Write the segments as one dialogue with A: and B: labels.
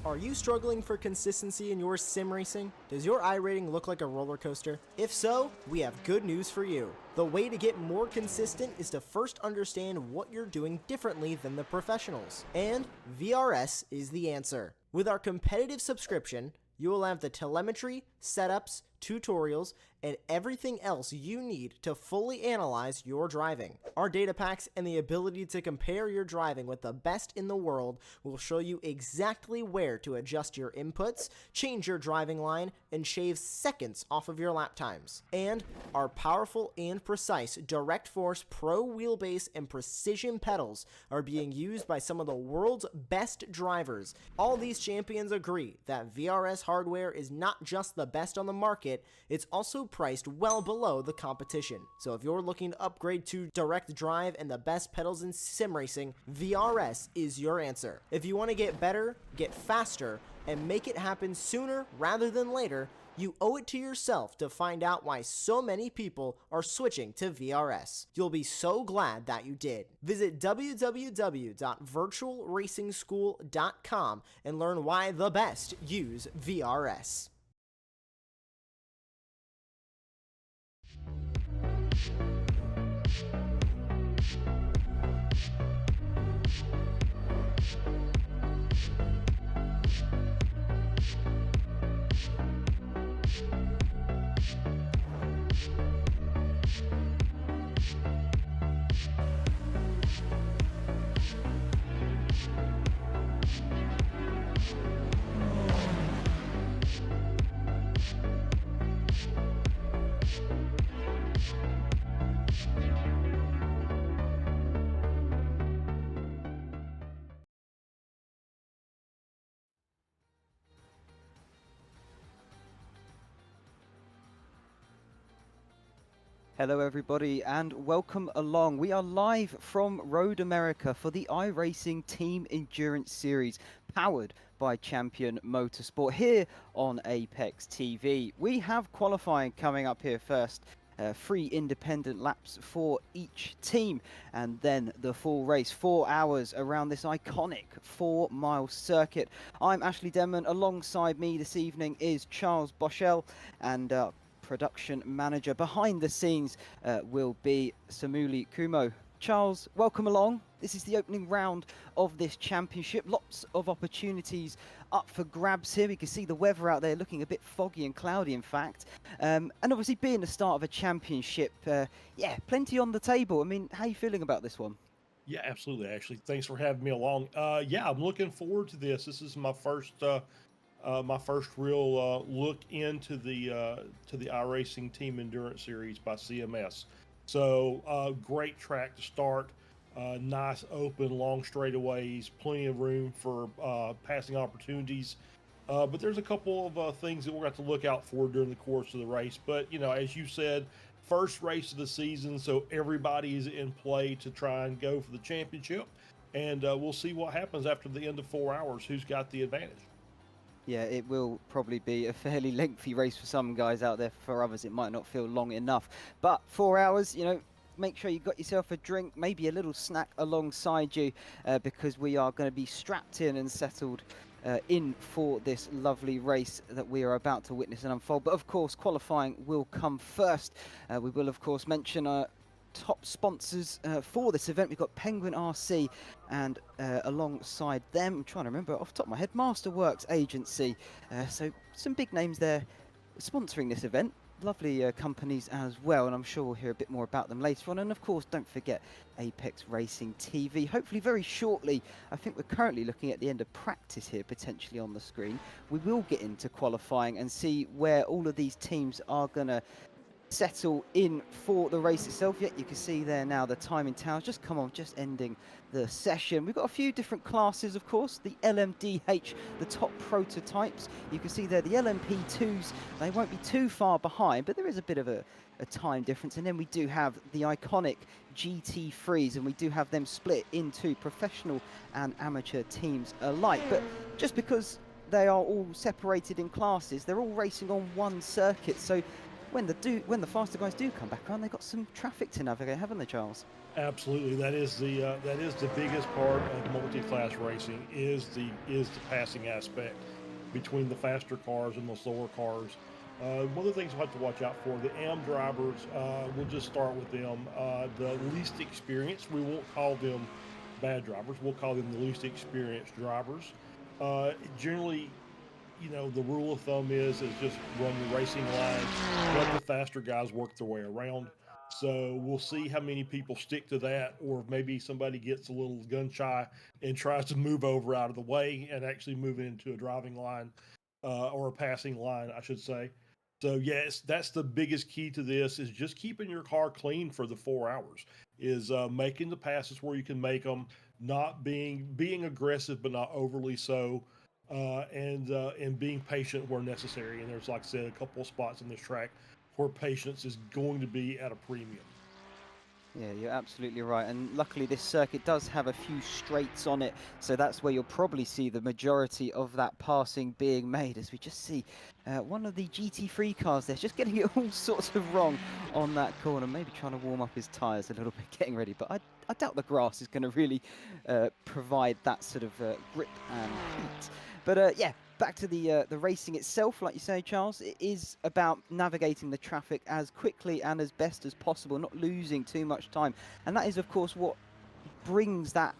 A: Are you struggling for consistency in your sim racing? Does your iRating look like a roller coaster? If so, we have good news for you. The way to get more consistent is to first understand what you're doing differently than the professionals. And VRS is the answer. With our competitive subscription, you will have the telemetry, setups, tutorials, and everything else you need to fully analyze your driving. Our data packs and the ability to compare your driving with the best in the world will show you exactly where to adjust your inputs, change your driving line, and shave seconds off of your lap times. And our powerful and precise Direct Force Pro wheelbase and precision pedals are being used by some of the world's best drivers. All these champions agree that VRS hardware is not just the best on the market, it's also priced well below the competition. So if you're looking to upgrade to direct drive and the best pedals in sim racing, VRS is your answer. If you want to get better, get faster, and make it happen sooner rather than later, you owe it to yourself to find out why so many people are switching to VRS. You'll be so glad that you did. Visit www.virtualracingschool.com and learn why the best use VRS.
B: Hello everybody and welcome along. We are live from Road America for the iRacing Team Endurance Series powered by Champion Motorsport here on Apex TV. We have qualifying coming up here first. 3 independent laps for each team and then the full race, 4 hours around this iconic 4-mile circuit. I'm Ashley Denman. Alongside me this evening is Charles Boschel, and production manager behind the scenes will be Samuli Kumo. Charles, welcome along. This is the opening round of this championship. Lots of opportunities up for grabs here. We can see the weather out there looking a bit foggy and cloudy, in fact. And obviously being the start of a championship, yeah, plenty on the table. I mean, how are you feeling about this one?
C: Yeah, absolutely, Ashley. Thanks for having me along. Yeah, I'm looking forward to this. This is my first real look into the iRacing Team Endurance Series by CMS. So great track to start. Nice open long straightaways, plenty of room for passing opportunities. But there's a couple of things that we're going to look out for during the course of the race. But you know, as you said, first race of the season, so everybody is in play to try and go for the championship. And we'll see what happens after the end of 4 hours. Who's got the advantage?
B: Yeah, it will probably be a fairly lengthy race for some guys out there. For others, it might not feel long enough. But 4 hours, you know, make sure you got yourself a drink, maybe a little snack alongside you, because we are going to be strapped in and settled in for this lovely race that we are about to witness and unfold. But of course, qualifying will come first. We will, of course, mention top sponsors for this event. We've got Penguin RC, and alongside them, I'm trying to remember off the top of my head, Masterworks Agency. So some big names there sponsoring this event. Lovely companies as well, and I'm sure we'll hear a bit more about them later on. And of course, don't forget Apex Racing TV. Hopefully very shortly. I think we're currently looking at the end of practice here, potentially on the screen. We will get into qualifying and see where all of these teams are going to settle in for the race itself. Yet you can see there now the timing towers just come on, just ending the session. We've got a few different classes, of course. The LMDH, the top prototypes. You can see there the LMP2s, they won't be too far behind, but there is a bit of a time difference. And then we do have the iconic GT3s, and we do have them split into professional and amateur teams alike. But just because they are all separated in classes, they're all racing on one circuit, so when the faster guys do come back on, they've got some traffic to navigate, haven't they, Charles?
C: Absolutely, that is the biggest part of multi-class racing is the passing aspect between the faster cars and the slower cars. One of the things we have to watch out for, the AM drivers, we'll just start with them. The least experienced, we won't call them bad drivers, we'll call them the least experienced drivers. Generally, the rule of thumb is just run the racing line, let the faster guys work their way around. So we'll see how many people stick to that, or maybe somebody gets a little gun shy and tries to move over out of the way and actually move into a driving line, or a passing line, I should say. So yes, that's the biggest key to this, is just keeping your car clean for the 4 hours, is making the passes where you can make them, not being aggressive but not overly so, and being patient where necessary. And there's, like I said, a couple of spots on this track where patience is going to be at a premium.
B: Yeah, you're absolutely right. And luckily this circuit does have a few straights on it, so that's where you'll probably see the majority of that passing being made, as we just see one of the GT3 cars there just getting it all sorts of wrong on that corner, maybe trying to warm up his tyres a little bit, getting ready. But I doubt the grass is going to really provide that sort of grip and heat. But yeah, back to the racing itself, like you say, Charles, it is about navigating the traffic as quickly and as best as possible, not losing too much time. And that is, of course, what brings that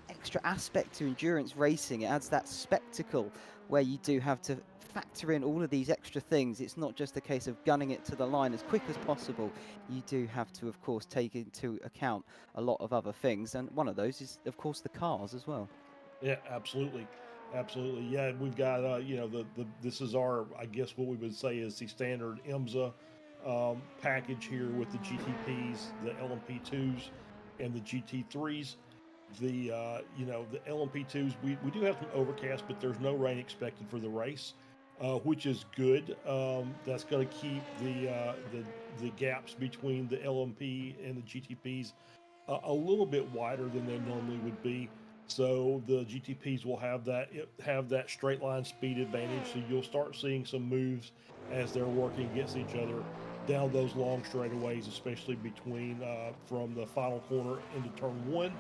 B: extra aspect to endurance racing. It adds that spectacle where you do have to factor in all of these extra things. It's not just a case of gunning it to the line as quick as possible. You do have to, of course, take into account a lot of other things. And one of those is, of course, the cars as well.
C: Yeah, absolutely. Absolutely. Yeah, we've got, this is our, I guess what we would say is the standard IMSA package here with the GTPs, the LMP2s, and the GT3s. The LMP2s, we do have some overcast, but there's no rain expected for the race, which is good. That's going to keep the gaps between the LMP and the GTPs a little bit wider than they normally would be. So the GTPs will have that straight line speed advantage. So you'll start seeing some moves as they're working against each other down those long straightaways, especially between from the final corner into turn one,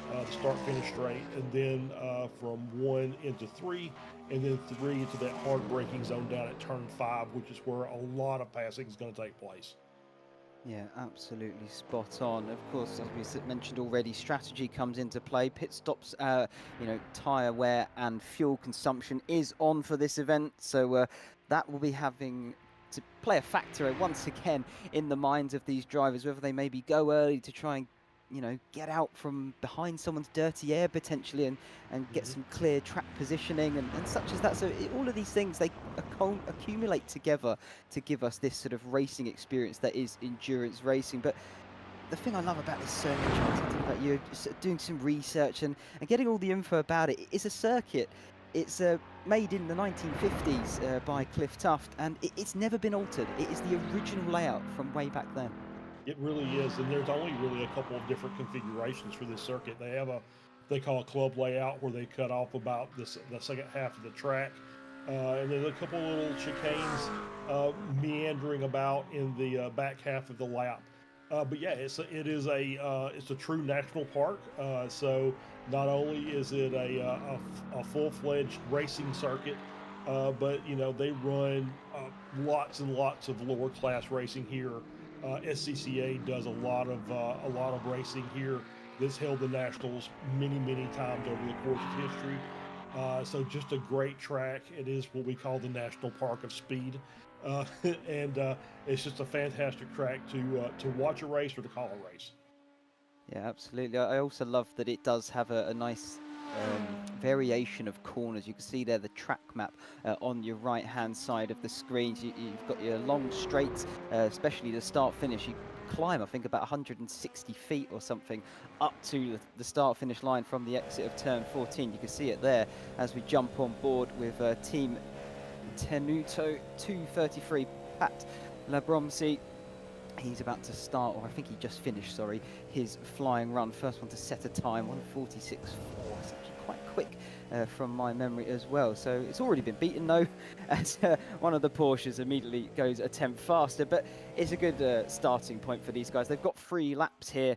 C: the start finish straight, and then from 1 into 3, and then 3 into that hard braking zone down at turn 5, which is where a lot of passing is going to take place.
B: Yeah, absolutely spot on. Of course, as we mentioned already, strategy comes into play. Pit stops, tyre wear and fuel consumption is on for this event. So that will be having to play a factor once again in the minds of these drivers, whether they maybe go early to try and get out from behind someone's dirty air potentially and get some clear track positioning and such as that. So all of these things, they accumulate together to give us this sort of racing experience that is endurance racing. But the thing I love about this circuit, Charles, I think about you doing some research and getting all the info about it, is a circuit. It's made in the 1950s by Cliff Tuft, and it's never been altered. It is the original layout from way back then.
C: It really is, and there's only really a couple of different configurations for this circuit. They call a club layout, where they cut off about the second half of the track, and then a couple of little chicanes meandering about in the back half of the lap. But yeah, it's a true national park. So not only is it a full-fledged racing circuit, but they run lots and lots of lower class racing here. SCCA does a lot of racing here. That's held the nationals many times over the course of history. So just a great track. It is what we call the National Park of Speed, and it's just a fantastic track to watch a race or to call a race.
B: Yeah, absolutely. I also love that it does have a nice variation of corners. You can see there the track map on your right hand side of the screen. You've got your long straights, especially the start finish. You climb, I think, about 160 feet or something up to the start finish line from the exit of turn 14. You can see it there as we jump on board with Team Tenuto 233, Pat Labromsi. He's about to start, or I think he just finished, sorry, his flying run. First one to set a time, 1:46.4. It's actually quite quick from my memory as well. So it's already been beaten though, as one of the Porsches immediately goes a tenth faster. But it's a good starting point for these guys. They've got 3 laps here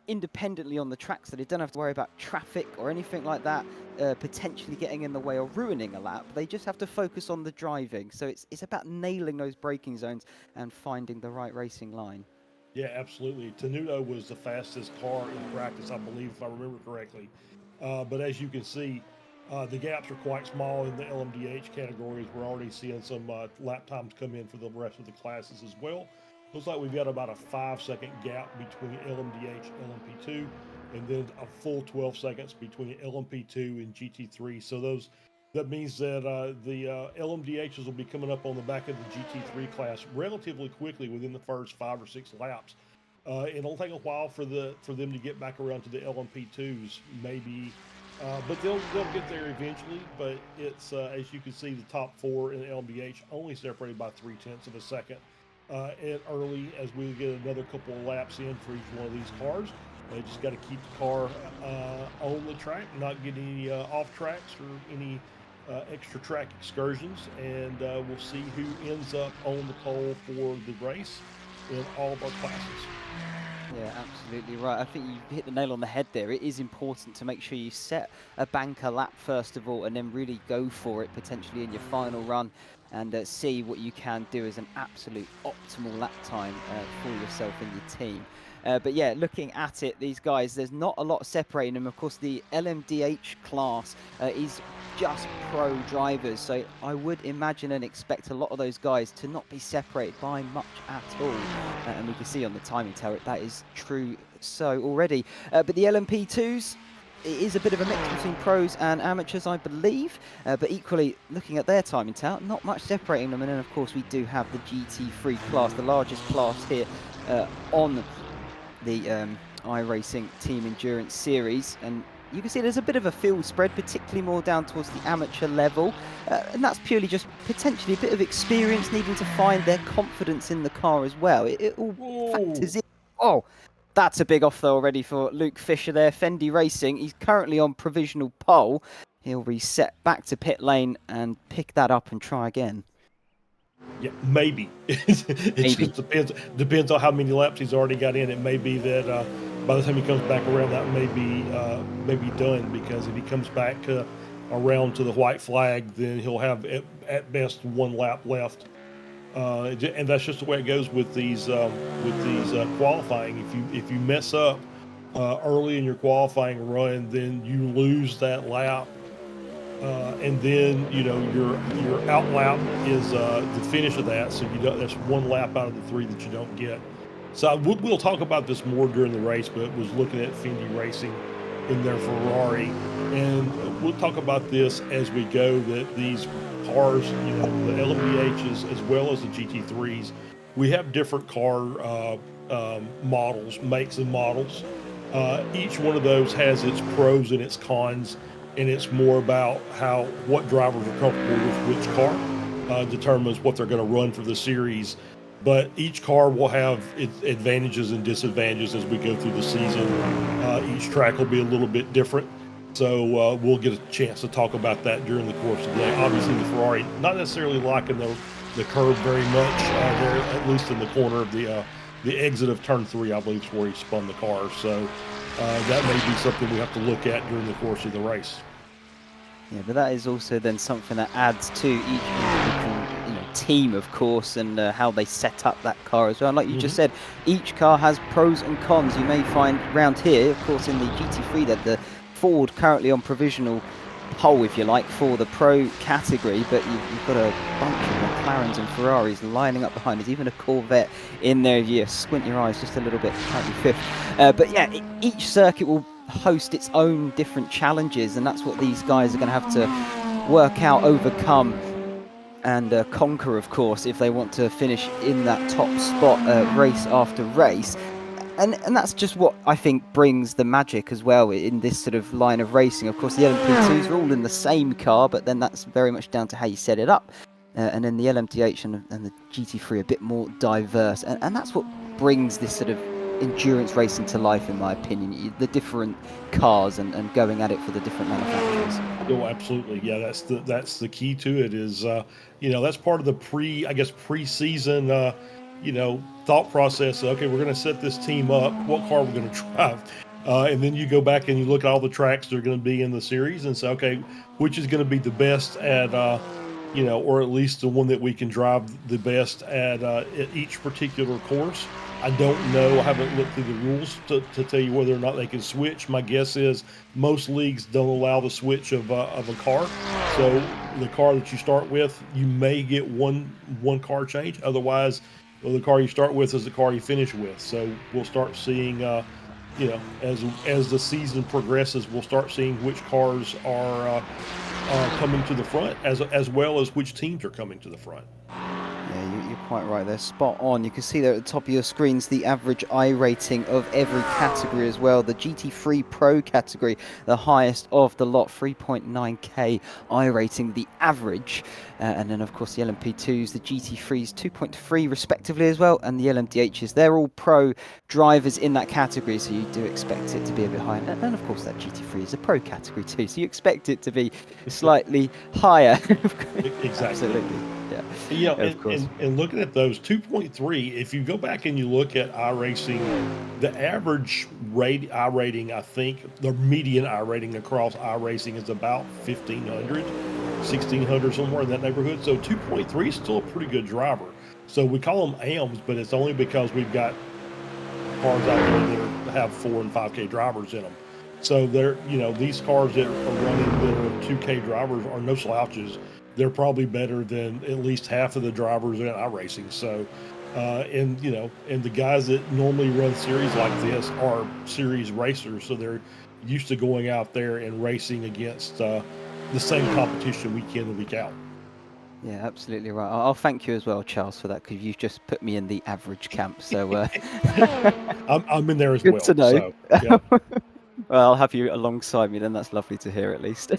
B: independently on the track, so they don't have to worry about traffic or anything like that potentially getting in the way or ruining a lap. They just have to focus on the driving. So it's about nailing those braking zones and finding the right racing line.
C: Yeah, absolutely. Tenuto was the fastest car in practice, I believe, if I remember correctly. But as you can see, the gaps are quite small in the LMDH categories. We're already seeing some lap times come in for the rest of the classes as well. Looks like we've got about a 5-second gap between LMDH and LMP2, and then a full 12 seconds between LMP2 and GT3. So that means that the LMDHs will be coming up on the back of the GT3 class relatively quickly within the first 5 or 6 laps. It'll take a while for them to get back around to the LMP2s, maybe, but they'll get there eventually. But it's as you can see, the top 4 in the LMDH only separated by 0.3 of a second. And early, as we get another couple of laps in for each one of these cars, they just got to keep the car on the track, not get any off tracks or any extra track excursions, and we'll see who ends up on the pole for the race in all of our classes.
B: Yeah, absolutely right. I think you hit the nail on the head there. It is important to make sure you set a banker lap first of all, and then really go for it potentially in your final run, and see what you can do as an absolute optimal lap time for yourself and your team. But yeah, looking at it, these guys, there's not a lot separating them. Of course, the LMDH class is just pro drivers, so I would imagine and expect a lot of those guys to not be separated by much at all. And we can see on the timing tower that is true so already. But the LMP2s, it is a bit of a mix between pros and amateurs, I believe, but equally, looking at their timing tower, not much separating them. And then, of course, we do have the GT3 class, the largest class here on the iRacing Team Endurance Series, and you can see there's a bit of a field spread, particularly more down towards the amateur level, and that's purely just potentially a bit of experience, needing to find their confidence in the car as well. It all factors in. Oh, that's a big off though already for Luke Fisher there. Fendi Racing, he's currently on provisional pole. He'll reset back to pit lane and pick that up and try again.
C: Yeah, maybe. Maybe. Just depends on how many laps he's already got in. It may be that by the time he comes back around, that may be done, because if he comes back around to the white flag, then he'll have at best 1 lap left. And that's just the way it goes with these qualifying. If you mess up early in your qualifying run, then you lose that lap. And then your out lap is the finish of that, so that's 1 lap out of the 3 that you don't get. So we'll talk about this more during the race, but was looking at Fendi Racing in their Ferrari, and we'll talk about this as we go. That these cars, the LMDHs as well as the GT3s, we have different car models, makes and models. Each one of those has its pros and its cons. And it's more about what drivers are comfortable with which car determines what they're going to run for the series. But each car will have its advantages and disadvantages as we go through the season. Each track will be a little bit different. So we'll get a chance to talk about that during the course of the day. Obviously, the Ferrari, not necessarily liking the curve very much there, at least in the corner of the exit of turn 3, I believe, is where he spun the car. So that may be something we have to look at during the course of the race.
B: Yeah, but that is also then something that adds to each individual team, of course, and how they set up that car as well. And like you just said, each car has pros and cons. You may find round here, of course, in the GT3, that the Ford currently on provisional pole, if you like, for the pro category, but you've got a bunch of McLarens and Ferraris lining up behind. There's even a Corvette in there if you squint your eyes just a little bit, apparently 5th. But yeah, each circuit will host its own different challenges, and that's what these guys are going to have to work out, overcome, and conquer, of course, if they want to finish in that top spot race after race. And that's just what I think brings the magic as well in this sort of line of racing. Of course, the LMP2s are all in the same car, but then that's very much down to how you set it up. And then the LMDH and the GT3 are a bit more diverse. And that's what brings this sort of endurance racing to life, in my opinion. The different cars and going at it for the different manufacturers.
C: Oh, absolutely. Yeah, that's the key to it is, that's part of the preseason, thought process. Okay, we're going to set this team up. What car we're going to drive? And then you go back and you look at all the tracks that are going to be in the series and say, okay, which is going to be the best at, or at least the one that we can drive the best at each particular course. I don't know. I haven't looked through the rules to tell you whether or not they can switch. My guess is most leagues don't allow the switch of a car. So the car that you start with, you may get one car change. Otherwise, well, the car you start with is the car you finish with. So we'll start seeing, as the season progresses, we'll start seeing which cars are coming to the front, as well as which teams are coming to the front.
B: Yeah, you're quite right there, spot on. You can see there at the top of your screens the average iRating of every category as well. The GT3 Pro category, the highest of the lot, 3.9k iRating, the average. And then, of course, the LMP2s, the GT3s, 2.3 respectively as well, and the LMDHs. They're all pro drivers in that category, so you do expect it to be a bit higher. And of course, that GT3 is a pro category too, so you expect it to be slightly higher.
C: Exactly.
B: Absolutely. Yeah.
C: And looking at those 2.3, if you go back and you look at iRacing, the average iRating, I think the median iRating across iRacing is about 1,500, 1,600, somewhere in that neighborhood. So 2.3 is still a pretty good driver. So we call them AMs, but it's only because we've got cars out there that have 4 and 5K drivers in them. So they're, these cars that are running that are 2K drivers are no slouches. They're probably better than at least half of the drivers in iRacing. So, and the guys that normally run series like this are series racers, so they're used to going out there and racing against the same competition week in and week out.
B: Yeah, absolutely right. I'll thank you as well, Charles, for that, because you've just put me in the average camp. So
C: I'm in there as
B: good
C: well.
B: to know.
C: So, yeah.
B: Well, I'll have you alongside me then. That's lovely to hear, at least.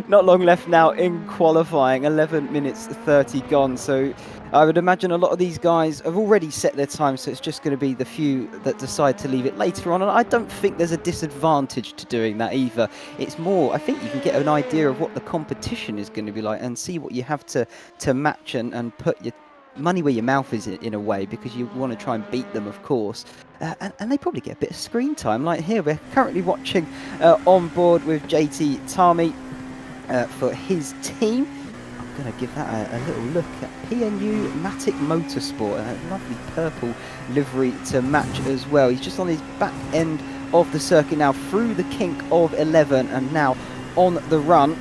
B: Not long left now in qualifying. 11 minutes 30 gone. So I would imagine a lot of these guys have already set their time. So it's just going to be the few that decide to leave it later on. And I don't think there's a disadvantage to doing that either. It's more, I think you can get an idea of what the competition is going to be like and see what you have to match and put your money where your mouth is in a way, because you want to try and beat them, of course. And they probably get a bit of screen time. Like here, we're currently watching on board with JT Tami for his team. I'm going to give that a little look at PNU Matic Motorsport, a lovely purple livery to match as well. He's just on his back end of the circuit now, through the kink of 11, and now on the run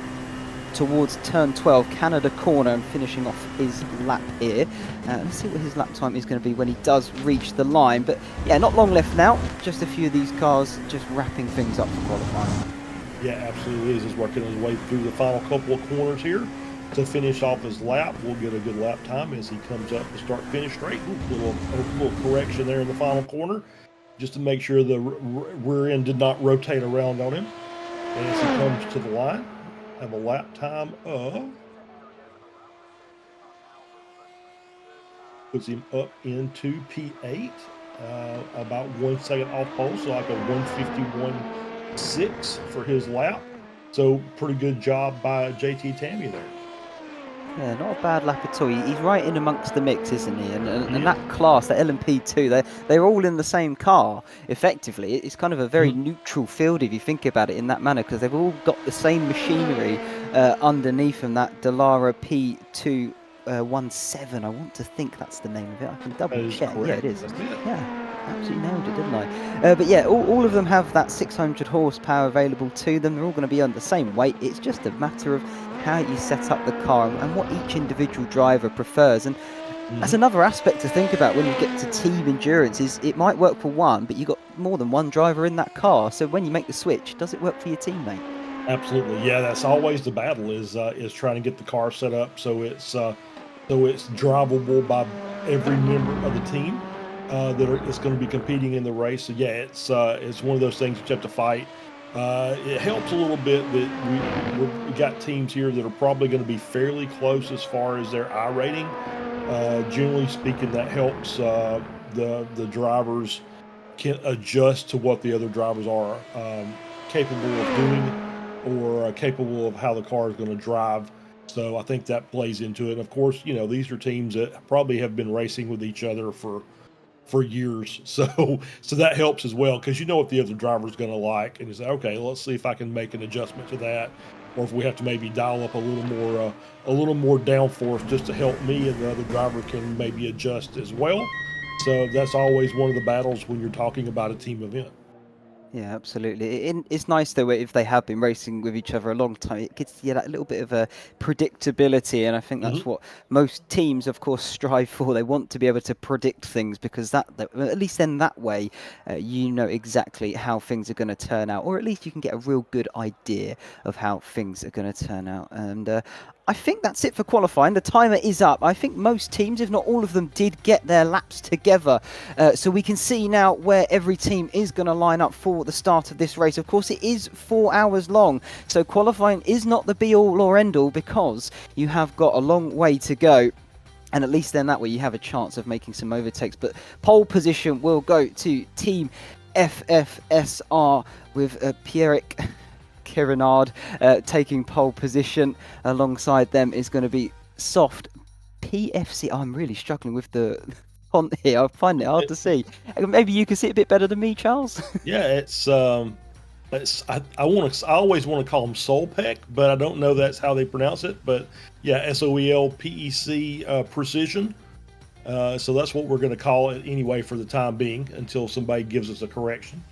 B: towards turn 12, Canada corner, and finishing off his lap here. Let's see what his lap time is going to be when he does reach the line. But yeah, not long left now. Just a few of these cars just wrapping things up for qualifying.
C: Yeah, absolutely is. He's working his way through the final couple of corners here to finish off his lap. We'll get a good lap time as he comes up to start finish straight. A little correction there in the final corner, just to make sure the rear end did not rotate around on him. And as he comes to the line, have a lap time of, puts him up into P8, about 1 second off pole, so like a 151.6 for his lap. So pretty good job by JT Tami there.
B: Yeah, not a bad lap at all. He's right in amongst the mix, isn't he? And that class, that LMP2, they're all in the same car, effectively. It's kind of a very neutral field if you think about it in that manner, because they've all got the same machinery underneath them, that Dallara P217. I want to think that's the name of it. I can double check. Yeah, it is. Yeah, absolutely nailed it, didn't I? But yeah, all of them have that 600 horsepower available to them. They're all going to be on the same weight. It's just a matter of how you set up the car and what each individual driver prefers. And that's another aspect to think about when you get to team endurance, is it might work for one, but you've got more than one driver in that car. So when you make the switch, does it work for your teammate?
C: Absolutely. Yeah, that's always the battle, is trying to get the car set up so it's drivable by every member of the team it's going to be competing in the race. So yeah, it's one of those things that you have to fight. It helps a little bit that we got teams here that are probably going to be fairly close as far as their iRating. Generally speaking, that helps the drivers can adjust to what the other drivers are capable of doing, or capable of how the car is going to drive. So I think that plays into it. And of course, these are teams that probably have been racing with each other for years, so that helps as well, because you know what the other driver is going to like, and you say, okay, let's see if I can make an adjustment to that, or if we have to maybe dial up a little more downforce just to help me, and the other driver can maybe adjust as well. So that's always one of the battles when you're talking about a team event.
B: Yeah, absolutely. It's nice though if they have been racing with each other a long time. It gives you that little bit of a predictability, and I think that's what most teams, of course, strive for. They want to be able to predict things, because that at least then that way, you know exactly how things are going to turn out, or at least you can get a real good idea of how things are going to turn out. And I think that's it for qualifying. The timer is up. I think most teams, if not all of them, did get their laps together. So we can see now where every team is going to line up for the start of this race. Of course, it is 4 hours long, so qualifying is not the be-all or end-all, because you have got a long way to go. And at least then that way you have a chance of making some overtakes. But pole position will go to Team FFSR with Pierrick Kirinard taking pole position. Alongside them is going to be Soft PFC. I'm really struggling with the font here. I find it hard to see. Maybe you can see it a bit better than me, Charles.
C: Yeah, I always want to call them Solpec, but I don't know that's how they pronounce it. But yeah, SOELPEC Precision. So that's what we're going to call it anyway for the time being, until somebody gives us a correction.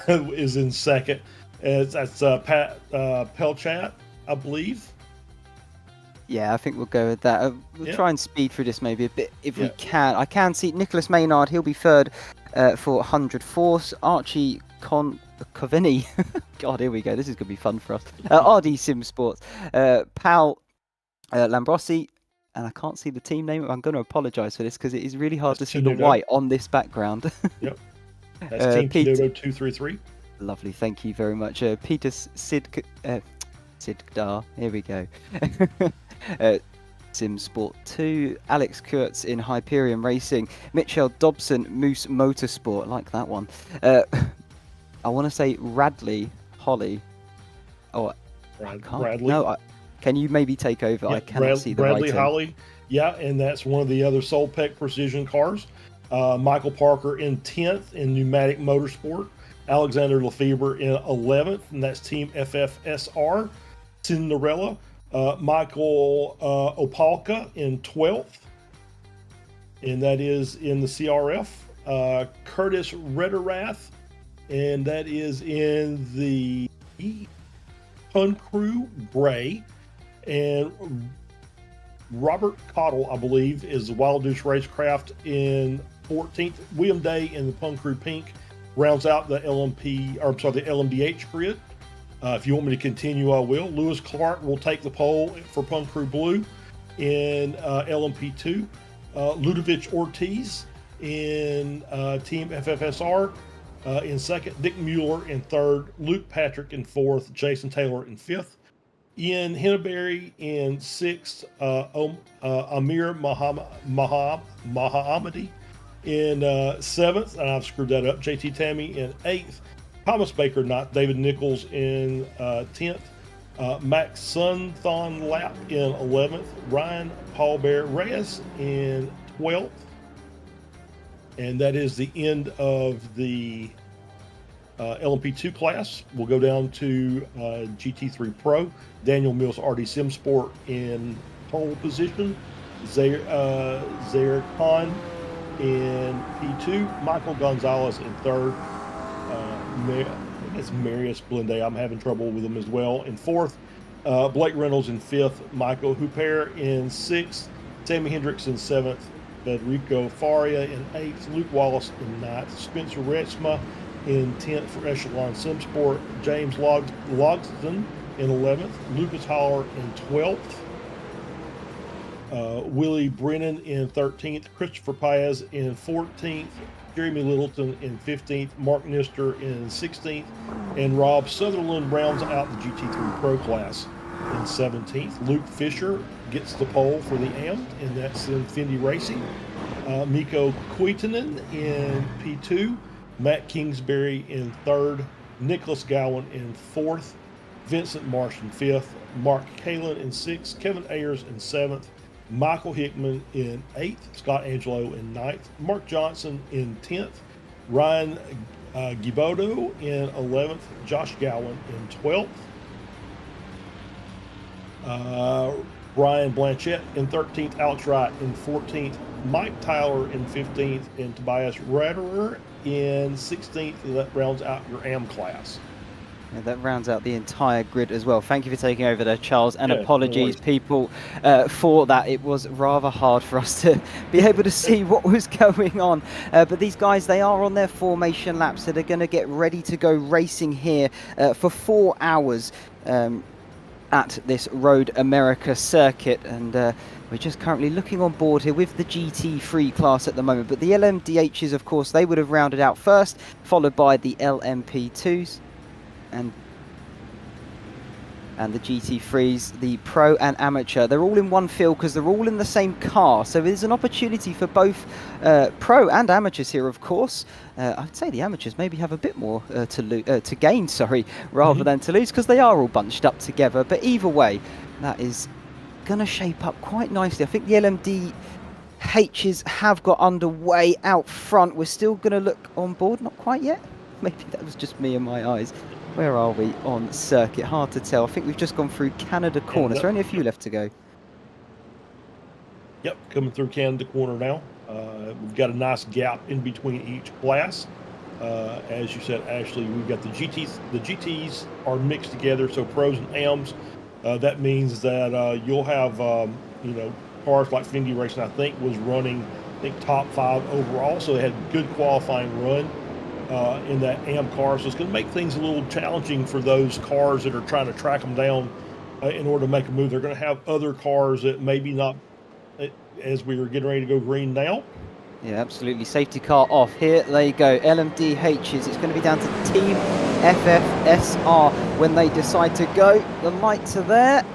C: Is in second. That's Pat Pelchat, I believe.
B: Yeah, I think we'll go with that. We'll try and speed through this maybe a bit if we can. I can see Nicholas Maynard. He'll be third for 100 Force. Archie Covini. God, here we go. This is going to be fun for us. RD Sim Sports. Pal Lambrossi. And I can't see the team name. I'm going to apologise for this, because it is really hard to see the white on this background.
C: Yep. That's Team Dodo 233.
B: Lovely, thank you very much. Peter Sidkdar, here we go. Sim Sport 2, Alex Kurtz in Hyperion Racing, Mitchell Dobson, Moose Motorsport, I like that one. I want to say Radley Holly. Oh,
C: Bradley.
B: No, can you maybe take over?
C: Yeah,
B: I cannot see the
C: Bradley
B: writing.
C: Holly. Yeah, and that's one of the other Solpec Precision cars. Michael Parker in 10th in Pneumatic Motorsport. Alexander Lefebvre in 11th, and that's Team FFSR. Cinderella. Michael Opalka in 12th, and that is in the CRF. Curtis Rederath, and that is in the Pun Crew Gray. And Robert Cottle, I believe, is the Wild Deuce Racecraft in 14th. William Day in the Pun Crew Pink rounds out the the LMDH grid. If you want me to continue, I will. Lewis Clark will take the pole for Pun Crew Blue in LMP2. Ludovic Ortiz in Team FFSR in second. Dick Mueller in third. Luke Patrick in fourth. Jason Taylor in fifth. Ian Henneberry in sixth. Amir Mahamadi in seventh. And I've screwed that up. JT Tammy in eighth. Thomas Baker, not David Nichols in 10th. Max Sunthon Lap in 11th. Ryan Paul Bear Reyes in 12th. And that is the end of the LMP2 class. We'll go down to GT3 Pro. Daniel Mills, RD Sim Sport in pole position. Zaire Khan in P2. Michael Gonzalez in third. I guess Marius Blende, I'm having trouble with him as well, in fourth. Blake Reynolds in fifth. Michael Huppert in sixth. Sammy Hendricks in seventh. Federico Faria in eighth. Luke Wallace in ninth. Spencer Retzma in 10th for Echelon Sim Sport. James Logston in 11th. Lucas Holler in 12th. Willie Brennan in 13th. Christopher Paez in 14th. Jeremy Littleton in 15th, Mark Nister in 16th, and Rob Sutherland rounds out the GT3 Pro class in 17th. Luke Fisher gets the pole for the AMP, and that's in Fendi Racing. Mikko Kuitunen in P2, Matt Kingsbury in third, Nicholas Gowan in fourth, Vincent Marsh in fifth, Mark Kalin in sixth, Kevin Ayers in seventh, Michael Hickman in eighth, Scott Angelo in ninth, Mark Johnson in 10th, Ryan Gibodo in 11th, Josh Gowan in 12th, Brian Blanchett in 13th, Alex Wright in 14th, Mike Tyler in 15th, and Tobias Raderer in 16th. That rounds out your AM class.
B: Yeah, that rounds out the entire grid as well. Thank you for taking over there, Charles, and
C: Yeah, no
B: apologies,
C: worries.
B: people, for that. It was rather hard for us to be able to see what was going on. But these guys, they are on their formation laps, so they're going to get ready to go racing here for 4 hours at this Road America circuit. And we're just currently looking on board here with the GT3 class at the moment. But the LMDHs, of course, they would have rounded out first, followed by the LMP2s. And the GT3s, the pro and amateur, they're all in one field because they're all in the same car. So there's an opportunity for both pro and amateurs here, of course. I'd say the amateurs maybe have a bit more to gain, sorry, rather than to lose, because they are all bunched up together. But either way, that is going to shape up quite nicely. I think the LMDHs have got underway out front. We're still going to look on board, not quite yet. Maybe that was just me and my eyes. Where are we on circuit? Hard to tell. I think we've just gone through Canada Corner. So only a few left to go.
C: Yep, coming through Canada Corner now. We've got a nice gap in between each class. As you said, Ashley, we've got the GTs. The GTs are mixed together, so pros and AMs. That means that you'll have, cars like Findy Racing, I think, was running, top 5 overall. So they had a good qualifying run in that AM car. So it's going to make things a little challenging for those cars that are trying to track them down in order to make a move. They're going to have other cars that maybe not, as we are getting ready to go green now.
B: Yeah, absolutely. Safety car off. Here they go. LMDHs. It's going to be down to Team FFSR when they decide to go. The lights are there.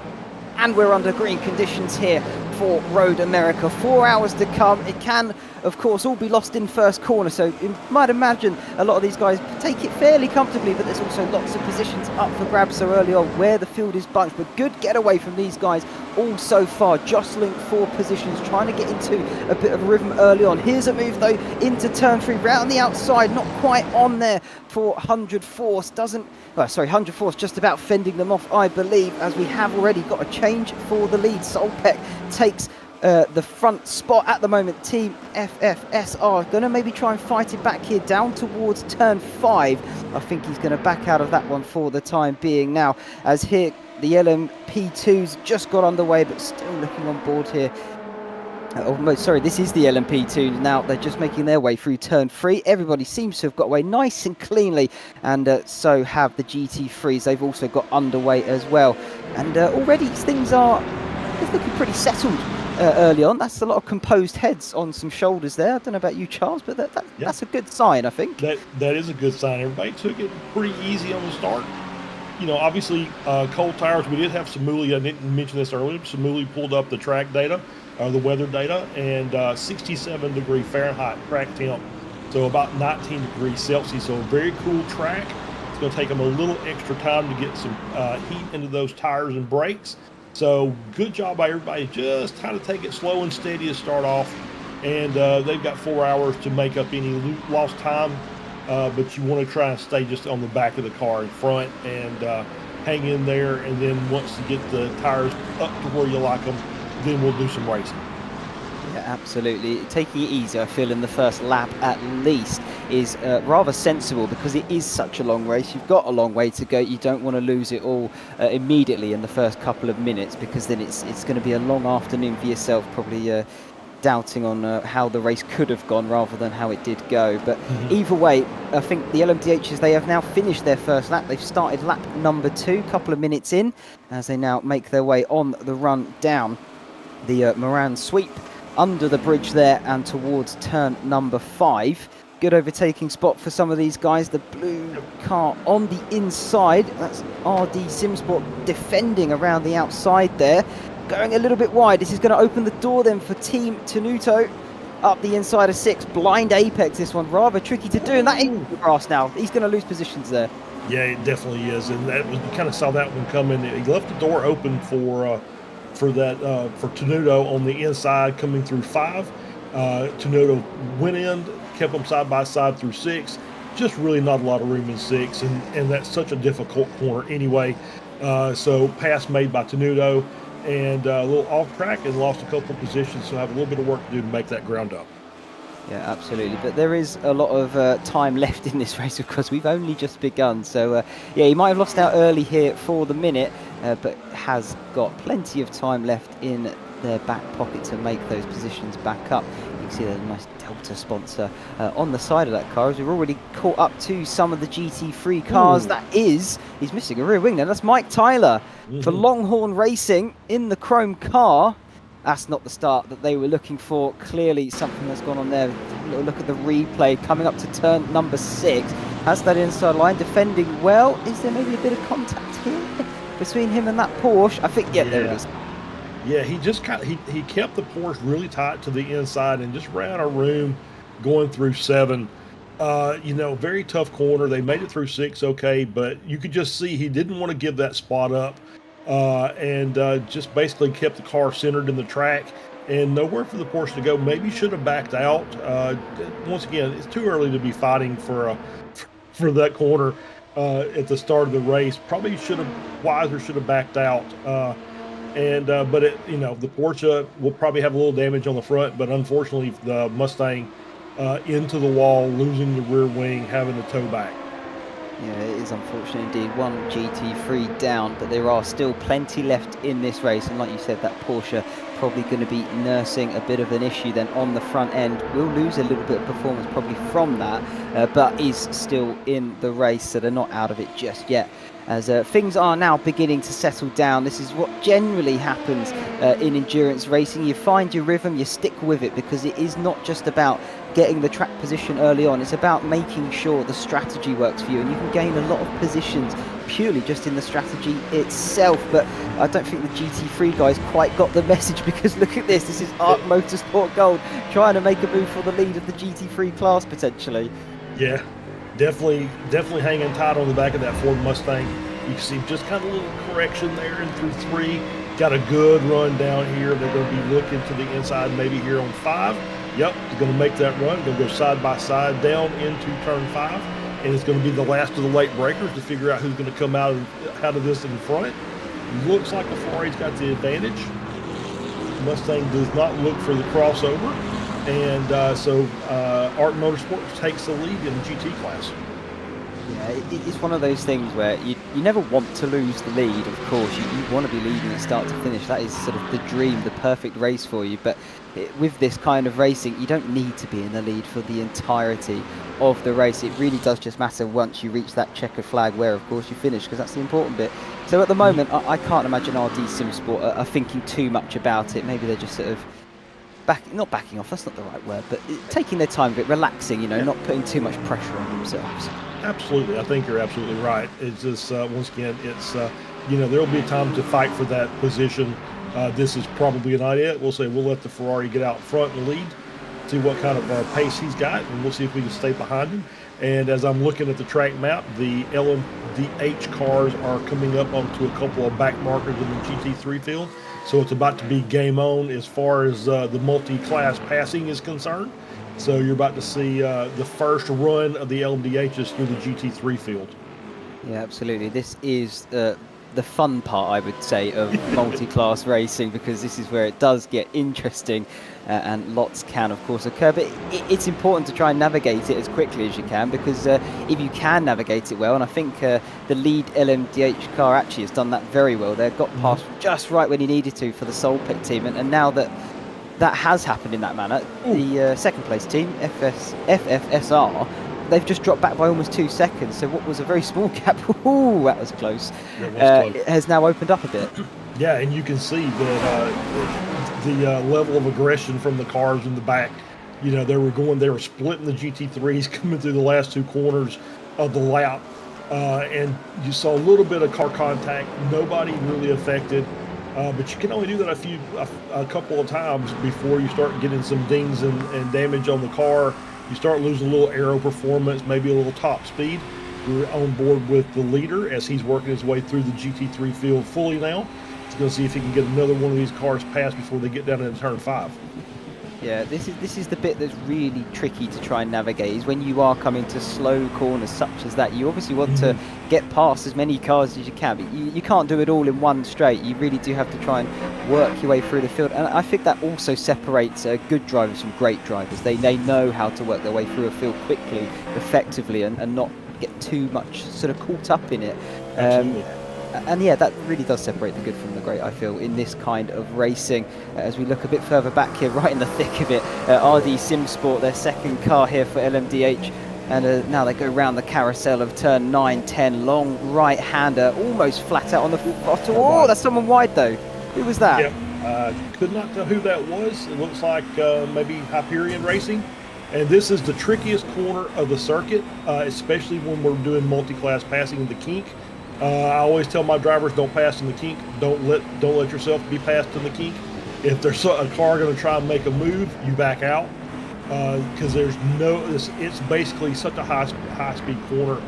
B: And we're under green conditions here for Road America. 4 hours to come. It can, of course, all be lost in first corner. So you might imagine a lot of these guys take it fairly comfortably, but there's also lots of positions up for grabs so early on where the field is bunched. But good getaway from these guys all so far, jostling for positions, trying to get into a bit of rhythm early on. Here's a move, though, into turn 3, round the outside, not quite on there for 100 Force. 100 Force just about fending them off, I believe, as we have already got a change for the lead. Solpeck takes the front spot at the moment. Team FFSR going to maybe try and fight it back here down towards turn 5. I think he's going to back out of that one for the time being now, as here the LMP2's just got underway, but still looking on board here. Sorry, this is the LMP2 now. They're just making their way through turn 3. Everybody seems to have got away nice and cleanly, and so have the GT3s. They've also got underway as well. And already things are looking pretty settled early on. That's a lot of composed heads on some shoulders there. I don't know about you, Charles, but that's a good sign, I think.
C: That is a good sign. Everybody took it pretty easy on the start. Obviously, cold tires. We did have Samuli. I didn't mention this earlier. Samuli pulled up the track data, the weather data, and 67 degree Fahrenheit track temp, so about 19 degrees Celsius. So a very cool track. It's going to take them a little extra time to get some heat into those tires and brakes. So good job by everybody. Just kind of take it slow and steady to start off, and they've got 4 hours to make up any lost time. But you want to try and stay just on the back of the car in front and hang in there. And then once you get the tires up to where you like them, then we'll do some racing.
B: Yeah, absolutely. Taking it easy, I feel, in the first lap at least is rather sensible, because it is such a long race. You've got a long way to go. You don't want to lose it all immediately in the first couple of minutes, because then it's going to be a long afternoon for yourself, probably doubting on how the race could have gone rather than how it did go. But either way, I think the LMDHs, they have now finished their first lap. They've started lap number 2, a couple of minutes in, as they now make their way on the run down the Moran sweep under the bridge there and towards turn number 5. Good overtaking spot for some of these guys. The blue car on the inside. That's RD Simsport defending around the outside there. Going a little bit wide. This is going to open the door then for Team Tenuto. up the inside of 6. Blind apex, this one. Rather tricky to do, and that is the grass now. He's going to lose positions there.
C: Yeah, it definitely is, and that was, you kind of saw that one coming. He left the door open for Tenuto on the inside coming through 5. Tenuto went in, kept them side by side through 6. Just really not a lot of room in 6, and that's such a difficult corner anyway. So pass made by Tenuto, and a little off track and lost a couple of positions, so have a little bit of work to do to make that ground up.
B: Yeah, absolutely. But there is a lot of time left in this race, of course. We've only just begun. So, yeah, he might have lost out early here for the minute, but has got plenty of time left in their back pocket to make those positions back up. You can see there's a nice Delta sponsor on the side of that car, as we've already caught up to some of the GT3 cars. That is, he's missing a rear wing now. That's Mike Tyler for Longhorn Racing in the chrome car. That's not the start that they were looking for. Clearly something that's gone on there. A little look at the replay coming up to turn number 6. Has that inside line, defending well. Is there maybe a bit of contact here between him and that Porsche? I think, yeah, there it is.
C: Yeah, he just he kept the Porsche really tight to the inside and just ran out of room going through 7. You know, very tough corner. They made it through 6, okay, but you could just see he didn't want to give that spot up. And just basically kept the car centered in the track and nowhere for the Porsche to go. Maybe should have backed out. Once again, it's too early to be fighting for that corner at the start of the race. Probably should have backed out. But you know, the Porsche will probably have a little damage on the front, but unfortunately the Mustang into the wall, losing the rear wing, having to tow back.
B: Yeah, it is unfortunate indeed. One GT3 down, but there are still plenty left in this race. And like you said, that Porsche probably going to be nursing a bit of an issue then on the front end. Will lose a little bit of performance probably from that, but is still in the race, so they're not out of it just yet. As things are now beginning to settle down. This is what generally happens in endurance racing. You find your rhythm, you stick with it, because it is not just about getting the track position early on. It's about making sure the strategy works for you, and you can gain a lot of positions purely just in the strategy itself. But I don't think the GT3 guys quite got the message, because look at this. This is Art Motorsport Gold trying to make a move for the lead of the GT3 class potentially.
C: Yeah. Definitely hanging tight on the back of that Ford Mustang. You can see just kind of a little correction there in through 3. Got a good run down here. They're going to be looking to the inside maybe here on 5. Yep, he's going to make that run. Going to go side by side down into turn 5. And it's going to be the last of the late breakers to figure out who's going to come out of this in front. Looks like the Ferrari's got the advantage. Mustang does not look for the crossover. And so Art Motorsports takes the lead in the GT class.
B: Yeah, it's one of those things where you never want to lose the lead, of course. You want to be leading at start to finish. That is sort of the dream, the perfect race for you. But with this kind of racing, you don't need to be in the lead for the entirety of the race. It really does just matter once you reach that checkered flag where, of course, you finish, because that's the important bit. So at the moment, I can't imagine RD Simsport are thinking too much about it. Maybe they're just sort of not backing off, that's not the right word, but taking their time with it, relaxing, you know, not putting too much pressure on themselves.
C: Absolutely. I think you're absolutely right. It's just, once again, it's, you know, there will be a time to fight for that position. This is probably an idea. We'll say we'll let the Ferrari get out front and lead, see what kind of pace he's got, and we'll see if we can stay behind him. And as I'm looking at the track map, the LMDH cars are coming up onto a couple of back markers in the GT3 field. So it's about to be game on as far as the multi-class passing is concerned. So you're about to see the first run of the LMDHs through the GT3 field.
B: Yeah, absolutely. This is the fun part, I would say, of multi-class racing, because this is where it does get interesting and lots can, of course, occur. But it's important to try and navigate it as quickly as you can, because if you can navigate it well, and I think the lead LMDH car actually has done that very well. They got past just right when he needed to for the Soul Pit team, and now that has happened in that manner, the second place team, FFSR, they've just dropped back by almost 2 seconds. So what was a very small gap, ooh, that was close. It has now opened up a bit.
C: Yeah, and you can see that the level of aggression from the cars in the back. You know, they were splitting the GT3s coming through the last 2 corners of the lap. And you saw a little bit of car contact, nobody really affected. But you can only do that a couple of times before you start getting some dings and damage on the car. You start losing a little aero performance, maybe a little top speed. We're on board with the leader as he's working his way through the GT3 field fully now. He's going to see if he can get another one of these cars passed before they get down into turn 5.
B: Yeah, this is the bit that's really tricky to try and navigate, is when you are coming to slow corners such as that. You obviously want to get past as many cars as you can, but you can't do it all in one straight. You really do have to try and work your way through the field. And I think that also separates good drivers from great drivers. They know how to work their way through a field quickly, effectively, and not get too much sort of caught up in it.
C: Absolutely.
B: And yeah, that really does separate the good from the great, I feel, in this kind of racing. As we look a bit further back here, right in the thick of it, RD Simsport, their second car here for LMDH. And now they go round the carousel of turn 9, 10, long right-hander, almost flat out on the throttle. Oh, that's someone wide though. Who was that?
C: Yep. Could not tell who that was. It looks like maybe Hyperion Racing. And this is the trickiest corner of the circuit, especially when we're doing multi-class passing in the kink. I always tell my drivers, don't pass in the kink. Don't let yourself be passed in the kink. If there's a car going to try and make a move, you back out, because it's basically such a high speed corner.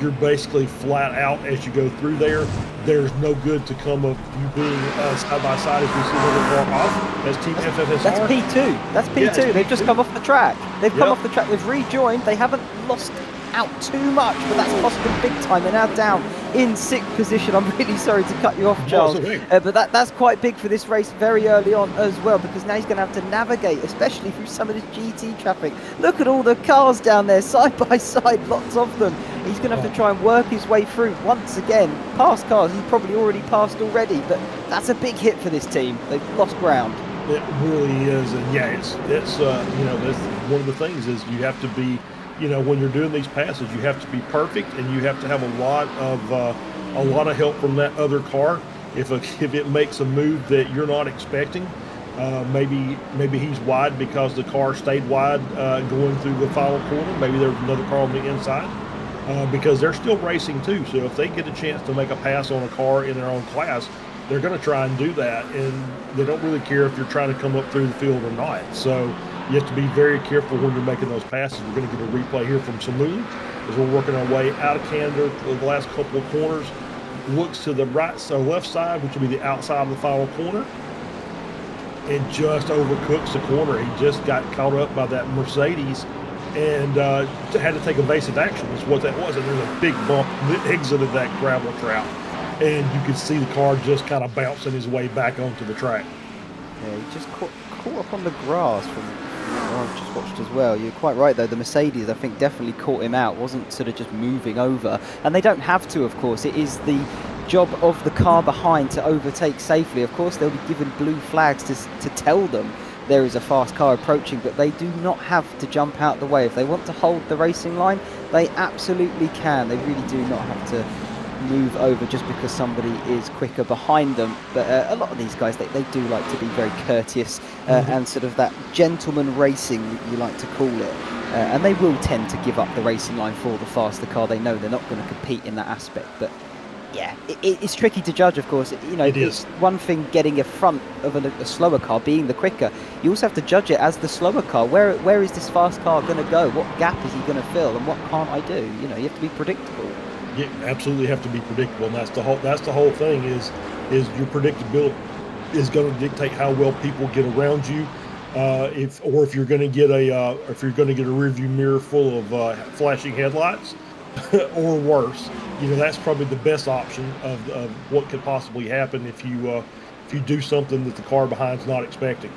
C: You're basically flat out as you go through there. There's no good to come of you being side by side as we see another car off. As Team FFSR.
B: That's P2. That's P2.
C: Yeah,
B: They've just come off the track. They've come
C: Yep.
B: off the track. They've rejoined. They haven't lost out too much, but that's cost them big time. They're now down in 6th position. I'm really sorry to cut you off, Charles, but that's quite big for this race very early on as well, because now he's going to have to navigate, especially through some of this GT traffic. Look at all the cars down there, side by side, lots of them. He's going to have to try and work his way through once again, past cars he's probably already passed already, but that's a big hit for this team. They've lost ground.
C: It really is, and yeah, it's you know, that's one of the things is you have to be, you know, when you're doing these passes, you have to be perfect, and you have to have a lot of help from that other car. If it makes a move that you're not expecting, maybe he's wide because the car stayed wide going through the final corner. Maybe there's another car on the inside because they're still racing too. So if they get a chance to make a pass on a car in their own class, they're going to try and do that, and they don't really care if you're trying to come up through the field or not. So you have to be very careful when you're making those passes. We're going to get a replay here from Samu as we're working our way out of Canada for the last couple of corners. Looks to the left side, which will be the outside of the final corner, and just overcooks the corner. He just got caught up by that Mercedes and had to take evasive action. Is what that was. And there's a big bump that exited that gravel trap, and you could see the car just kind of bouncing his way back onto the track.
B: Yeah, he just caught up on the grass from what I've just watched as well. You're quite right though, the Mercedes I think definitely caught him out, wasn't sort of just moving over. And they don't have to, of course. It is the job of the car behind to overtake safely. Of course they'll be given blue flags to tell them there is a fast car approaching, but they do not have to jump out the way. If they want to hold the racing line, they absolutely can. They really do not have to move over just because somebody is quicker behind them. But a lot of these guys, they do like to be very courteous and sort of that gentleman racing, you like to call it. And they will tend to give up the racing line for the faster car. They know they're not going to compete in that aspect. But yeah, it's tricky to judge, of course. You know, it's one thing getting a front of a slower car, being the quicker. You also have to judge it as the slower car. Where is this fast car going to go? What gap is he going to fill? And what can't I do? You know, you have to be predictable.
C: You absolutely have to be predictable, and that's the whole thing is your predictability is going to dictate how well people get around you. If you're going to get a rearview mirror full of flashing headlights, or worse, you know, that's probably the best option of what could possibly happen if you do something that the car behind's not expecting.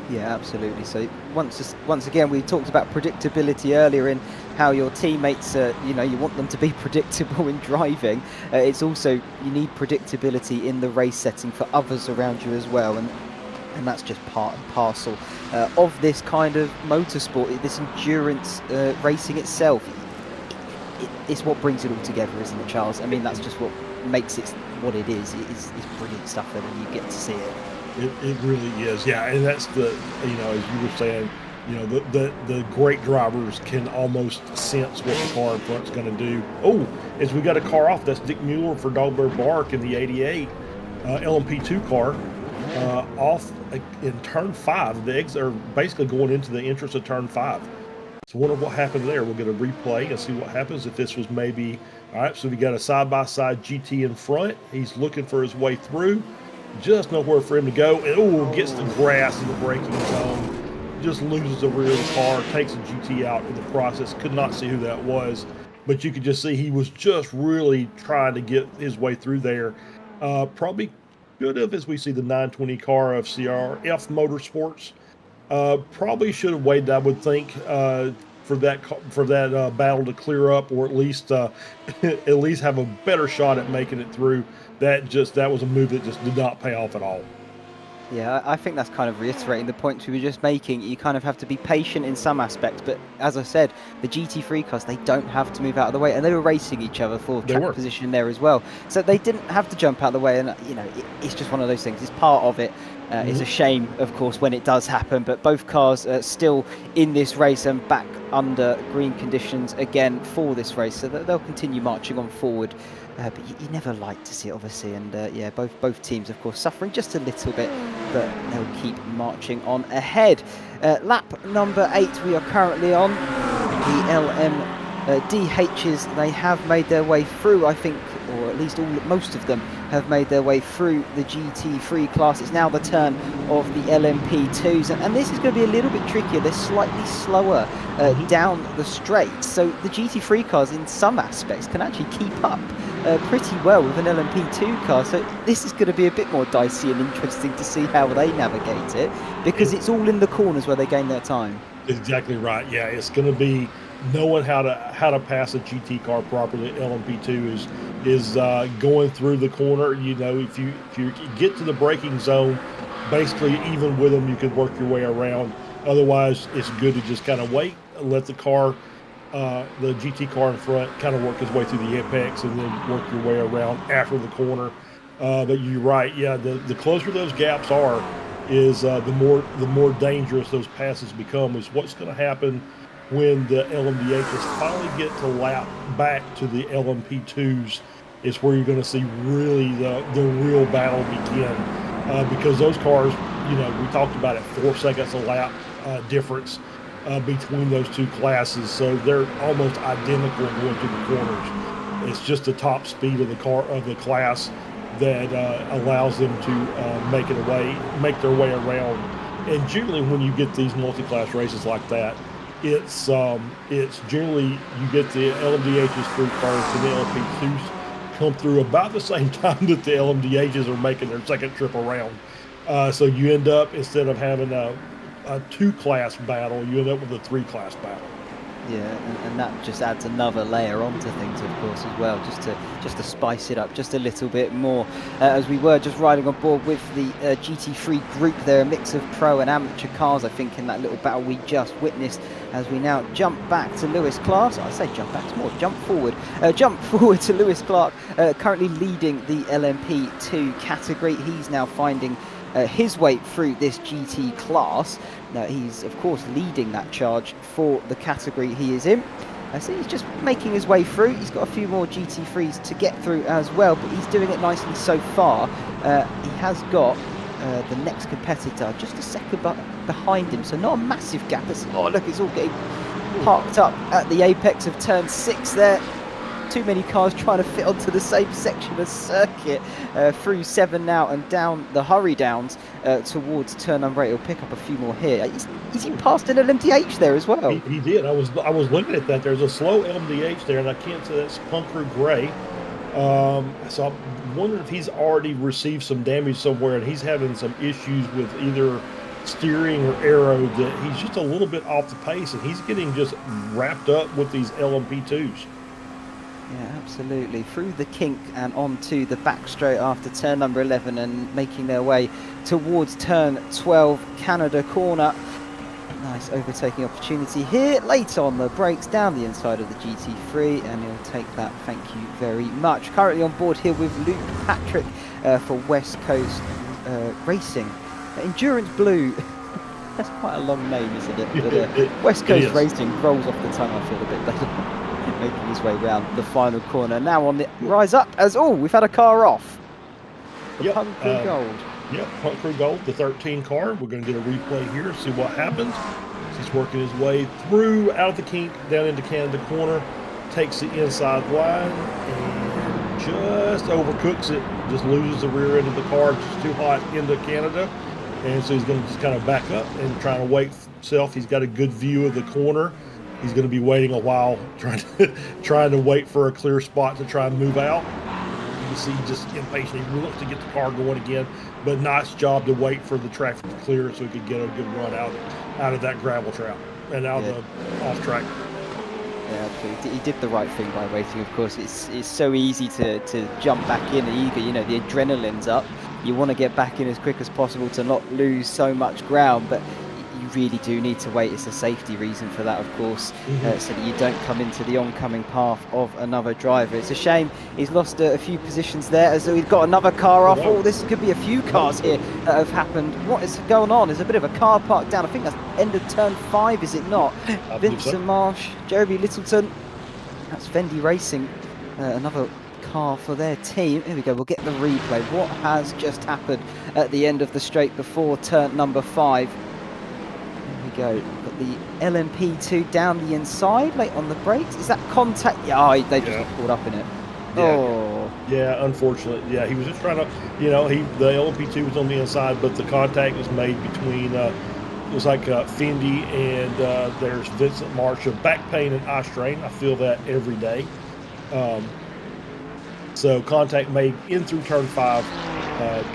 B: Yeah, absolutely. So once again, we talked about predictability earlier in how your teammates, you know, you want them to be predictable in driving. It's also, you need predictability in the race setting for others around you as well. And that's just part and parcel of this kind of motorsport, this endurance racing itself. It's what brings it all together, isn't it, Charles? I mean, that's just what makes it what it is. It's brilliant stuff that when you get to see it.
C: It really is, yeah. And that's the, you know, as you were saying, you know, the great drivers can almost sense what the car in front's going to do. Oh, as we got a car off, that's Dick Mueller for Dogbear Bark in the 88. LMP2 car off in turn 5. The eggs are basically going into the entrance of turn 5. So wonder what happened there. We'll get a replay and see what happens if this was maybe, all right, so we got a side-by-side GT in front. He's looking for his way through. Just nowhere for him to go. And, gets the grass in the braking zone. Just loses the rear of the car, takes a GT out in the process. Could not see who that was, but you could just see he was just really trying to get his way through there. Probably could have, as we see the 920 car of CRF Motorsports. Probably should have waited, I would think, for that battle to clear up, or at least at least have a better shot at making it through. That was a move that just did not pay off at all.
B: Yeah, I think that's kind of reiterating the points we were just making. You kind of have to be patient in some aspects, but as I said, the GT3 cars, they don't have to move out of the way, and they were racing each other for track position there as well. So they didn't have to jump out of the way, and it's just one of those things. It's part of it. It's a shame, of course, when it does happen, but both cars are still in this race and back under green conditions again for this race, so they'll continue marching on forward. But you never like to see it, obviously, and yeah, both teams, of course, suffering just a little bit, but they'll keep marching on ahead. Lap number 8 we are currently on. The LMDHs, they have made their way through, I think, or at least most of them have made their way through the GT3 class. It's now the turn of the LMP2s, and this is going to be a little bit trickier. They're slightly slower down the straight, so the GT3 cars in some aspects can actually keep up pretty well with an LMP2 car, so this is going to be a bit more dicey and interesting to see how they navigate it, because it's all in the corners where they gain their time.
C: Exactly right. Yeah, it's going to be knowing how to pass a GT car properly. LMP2 is going through the corner. If you get to the braking zone, basically even with them, you can work your way around. Otherwise, it's good to just kind of wait, let the car, the GT car in front, kind of work his way through the apex, and then work your way around after the corner. But you're right. Yeah, the closer those gaps are, is the more dangerous those passes become. Is what's going to happen when the LMDHs finally get to lap back to the LMP2s, is where you're going to see really the real battle begin. Because those cars, we talked about it, 4 seconds a lap difference between those two classes. So they're almost identical going to the corners. It's just the top speed of the class that allows them to make their way around. And generally, when you get these multi-class races like that, it's generally you get the LMDHs through first, and the LMP2s come through about the same time that the LMDHs are making their second trip around. So you end up, instead of having a 2-class battle, you end up with a 3-class battle.
B: Yeah, and that just adds another layer onto things, of course, as well, just to spice it up just a little bit more. As we were just riding on board with the GT3 group there, a mix of pro and amateur cars, I think, in that little battle we just witnessed. As we now jump back to Lewis Clark, I say jump back, it's more jump forward to Lewis Clark, currently leading the LMP2 category. He's now finding his way through this GT class. Now he's of course leading that charge for the category he is in. So he's just making his way through. He's got a few more GT3s to get through as well, but he's doing it nicely so far. He has got the next competitor just a second behind him, so not a massive gap. Oh look, it's all getting parked up at the apex of turn 6 there. Too many cars trying to fit onto the same section of circuit. Through 7 now and down the hurry downs towards turn number 8. He'll pick up a few more here. Is he passed an LMDH there as well?
C: He did. I was looking at that. There's a slow LMDH there, and I can't say that's Punker Gray. So I'm wondering if he's already received some damage somewhere, and he's having some issues with either steering or aero, that he's just a little bit off the pace, and he's getting just wrapped up with these LMP2s.
B: Yeah, absolutely. Through the kink and onto the back straight after turn number 11, and making their way towards turn 12, Canada corner. Nice overtaking opportunity here. Late on the brakes, down the inside of the GT3, and he'll take that. Thank you very much. Currently on board here with Luke Patrick for West Coast Racing. Endurance Blue. That's quite a long name, isn't it? But West Coast Racing rolls off the tongue, I feel a bit better. Making his way round the final corner. Now on the rise up as, we've had a car off. The
C: Yep.
B: Punk Crew Gold.
C: Yep, Punt Crew Gold, the 13 car. We're going to get a replay here, see what happens. He's working his way through, out of the kink, down into Canada corner, takes the inside line, and just overcooks it. Just loses the rear end of the car, just too hot into Canada. And so he's going to just kind of back up and trying to wait for himself. He's got a good view of the corner. He's going to be waiting a while, trying to wait for a clear spot to try and move out. You see, just impatiently looks to get the car going again, but nice job to wait for the traffic to clear so he could get a good run out of that gravel trap and out of the off track.
B: Yeah, absolutely. He did the right thing by waiting. Of course, it's so easy to jump back in eager. You know, the adrenaline's up. You want to get back in as quick as possible to not lose so much ground, but you really do need to wait. It's a safety reason for that, of course, so that you don't come into the oncoming path of another driver. It's a shame he's lost a few positions there, as we've got another car off. Oh, this could be a few cars here that have happened. What is going on? There's a bit of a car park down. I think that's end of turn 5, is it not? Vincent Marsh, Jeremy Littleton. That's Fendi Racing. Another car for their team. Here we go. We'll get the replay. What has just happened at the end of the straight before turn number 5? Go. Got the LMP2 down the inside, late on the brakes. Is that contact? Yeah, they just got caught up in it.
C: Yeah.
B: Oh.
C: Yeah, unfortunately. Yeah, he was just trying to, the LMP2 was on the inside, but the contact was made between, it was like Fendi and there's Vincent Marsh of back pain and eye strain. I feel that every day. So contact made in through turn 5.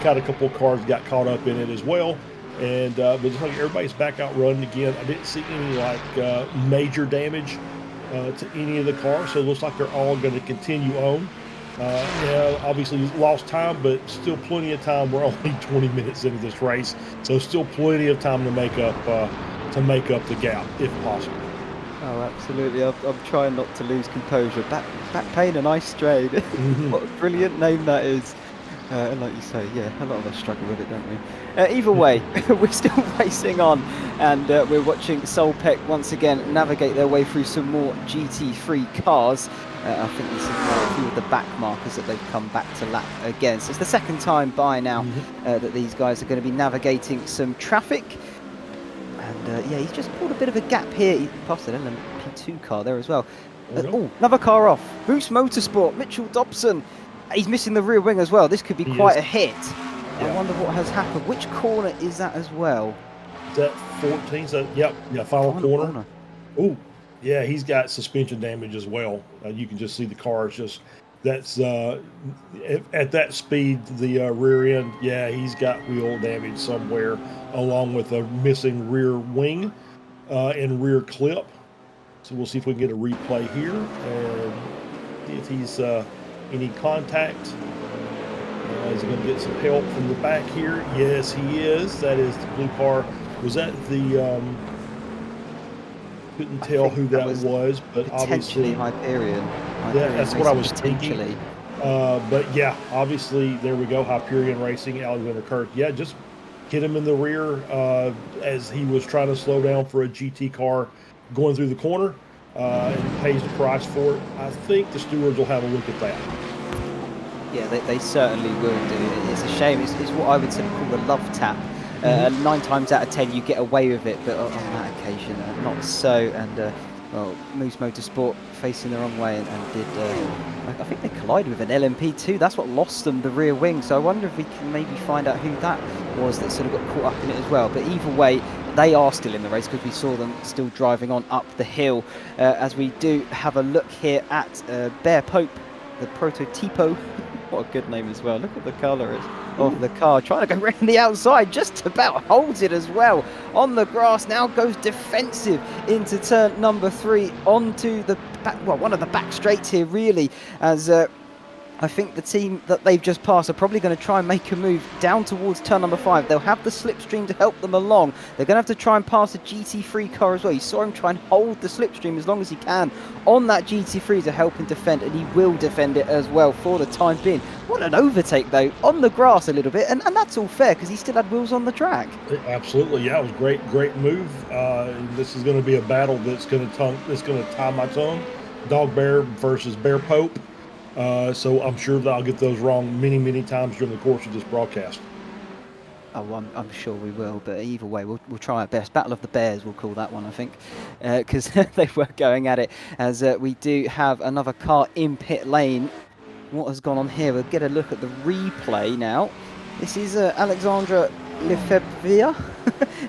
C: Got a couple of cars got caught up in it as well. And but just like everybody's back out running again. I didn't see any major damage to any of the cars, so it looks like they're all going to continue on. Yeah, obviously lost time, but still plenty of time. We're only 20 minutes into this race, so still plenty of time to make up the gap if possible.
B: Oh, absolutely. I'm trying not to lose composure. Back pain and eye strain. What a brilliant name that is. And like you say, yeah, a lot of us struggle with it, don't we? Either way, we're still racing on, and we're watching Solpec once again navigate their way through some more GT3 cars. I think this is a few of the back markers that they've come back to lap again. So it's the second time by now that these guys are going to be navigating some traffic. And yeah, he's just pulled a bit of a gap here. He passed an LMP2 car there as well. Oh, another car off. Boost Motorsport, Mitchell Dobson. He's missing the rear wing as well. This could be quite a hit. Yeah. I wonder what has happened. Which corner is that as well?
C: Is that 14? So, yep, final corner. Oh, yeah, he's got suspension damage as well. You can just see the car. It's just, that's, at that speed, the rear end, yeah, he's got wheel damage somewhere, along with a missing rear wing and rear clip. So we'll see if we can get a replay here and see if he's any contact. Is he going to get some help from the back here? Yes, he is. That is the blue car. Was that the couldn't tell who that was, but
B: potentially
C: obviously
B: Hyperion.
C: Yeah, that's what I was thinking. But yeah, obviously there we go. Hyperion Racing, Alexander Kirk. Yeah, just hit him in the rear as he was trying to slow down for a GT car going through the corner. And pays the price for it. I think the stewards will have a look at that.
B: Yeah, they certainly will do. It's a shame. It's what I would sort of call a love tap. 9 times out of 10 you get away with it, but on that occasion not so. And well, Moose Motorsport facing the wrong way and did. I think they collided with an LMP2. That's what lost them the rear wing. So I wonder if we can maybe find out who that was that sort of got caught up in it as well. But either way, they are still in the race because we saw them still driving on up the hill. As we do have a look here at Bear Pope, the Prototipo. What a good name as well. Look at the colour of the car. Trying to go around the outside, just about holds it as well. On the grass, now goes defensive into turn number 3 onto the back, well, one of the back straights here really, as I think the team that they've just passed are probably going to try and make a move down towards turn number 5. They'll have the slipstream to help them along. They're going to have to try and pass the GT3 car as well. You saw him try and hold the slipstream as long as he can on that GT3 to help him defend, and he will defend it as well for the time being. What an overtake though, on the grass a little bit, and that's all fair because he still had wheels on the track.
C: Absolutely, yeah, it was great move. This is going to be a battle that's going to tie my tongue. Dog Bear versus Bear Pope. So I'm sure that I'll get those wrong many, many times during the course of this broadcast.
B: Oh, I'm sure we will, but either way, we'll try our best. Battle of the Bears, we'll call that one, I think, because they were going at it. As we do have another car in pit lane. What has gone on here? We'll get a look at the replay now. This is Alexandra Lefebvre,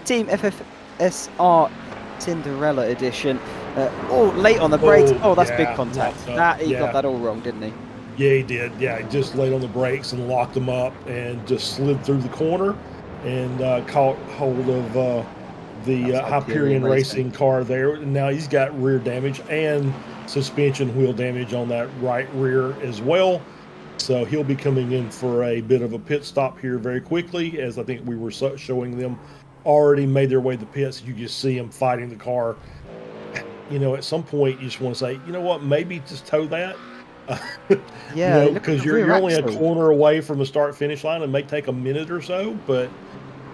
B: Team FFSR Cinderella edition. Oh, late on the brakes. Oh, that's big contact. He got that all wrong, didn't he?
C: Yeah, he did. Yeah, he just laid on the brakes and locked them up and just slid through the corner and caught hold of the Hyperion Racing car there. And now he's got rear damage and suspension wheel damage on that right rear as well. So he'll be coming in for a bit of a pit stop here very quickly, as I think we were showing them already made their way to the pits. You just see him fighting the car. You know, at some point you just want to say, you know what, maybe just tow that.
B: Yeah,
C: because you're only a corner away from the start finish line. It may take a minute or so, but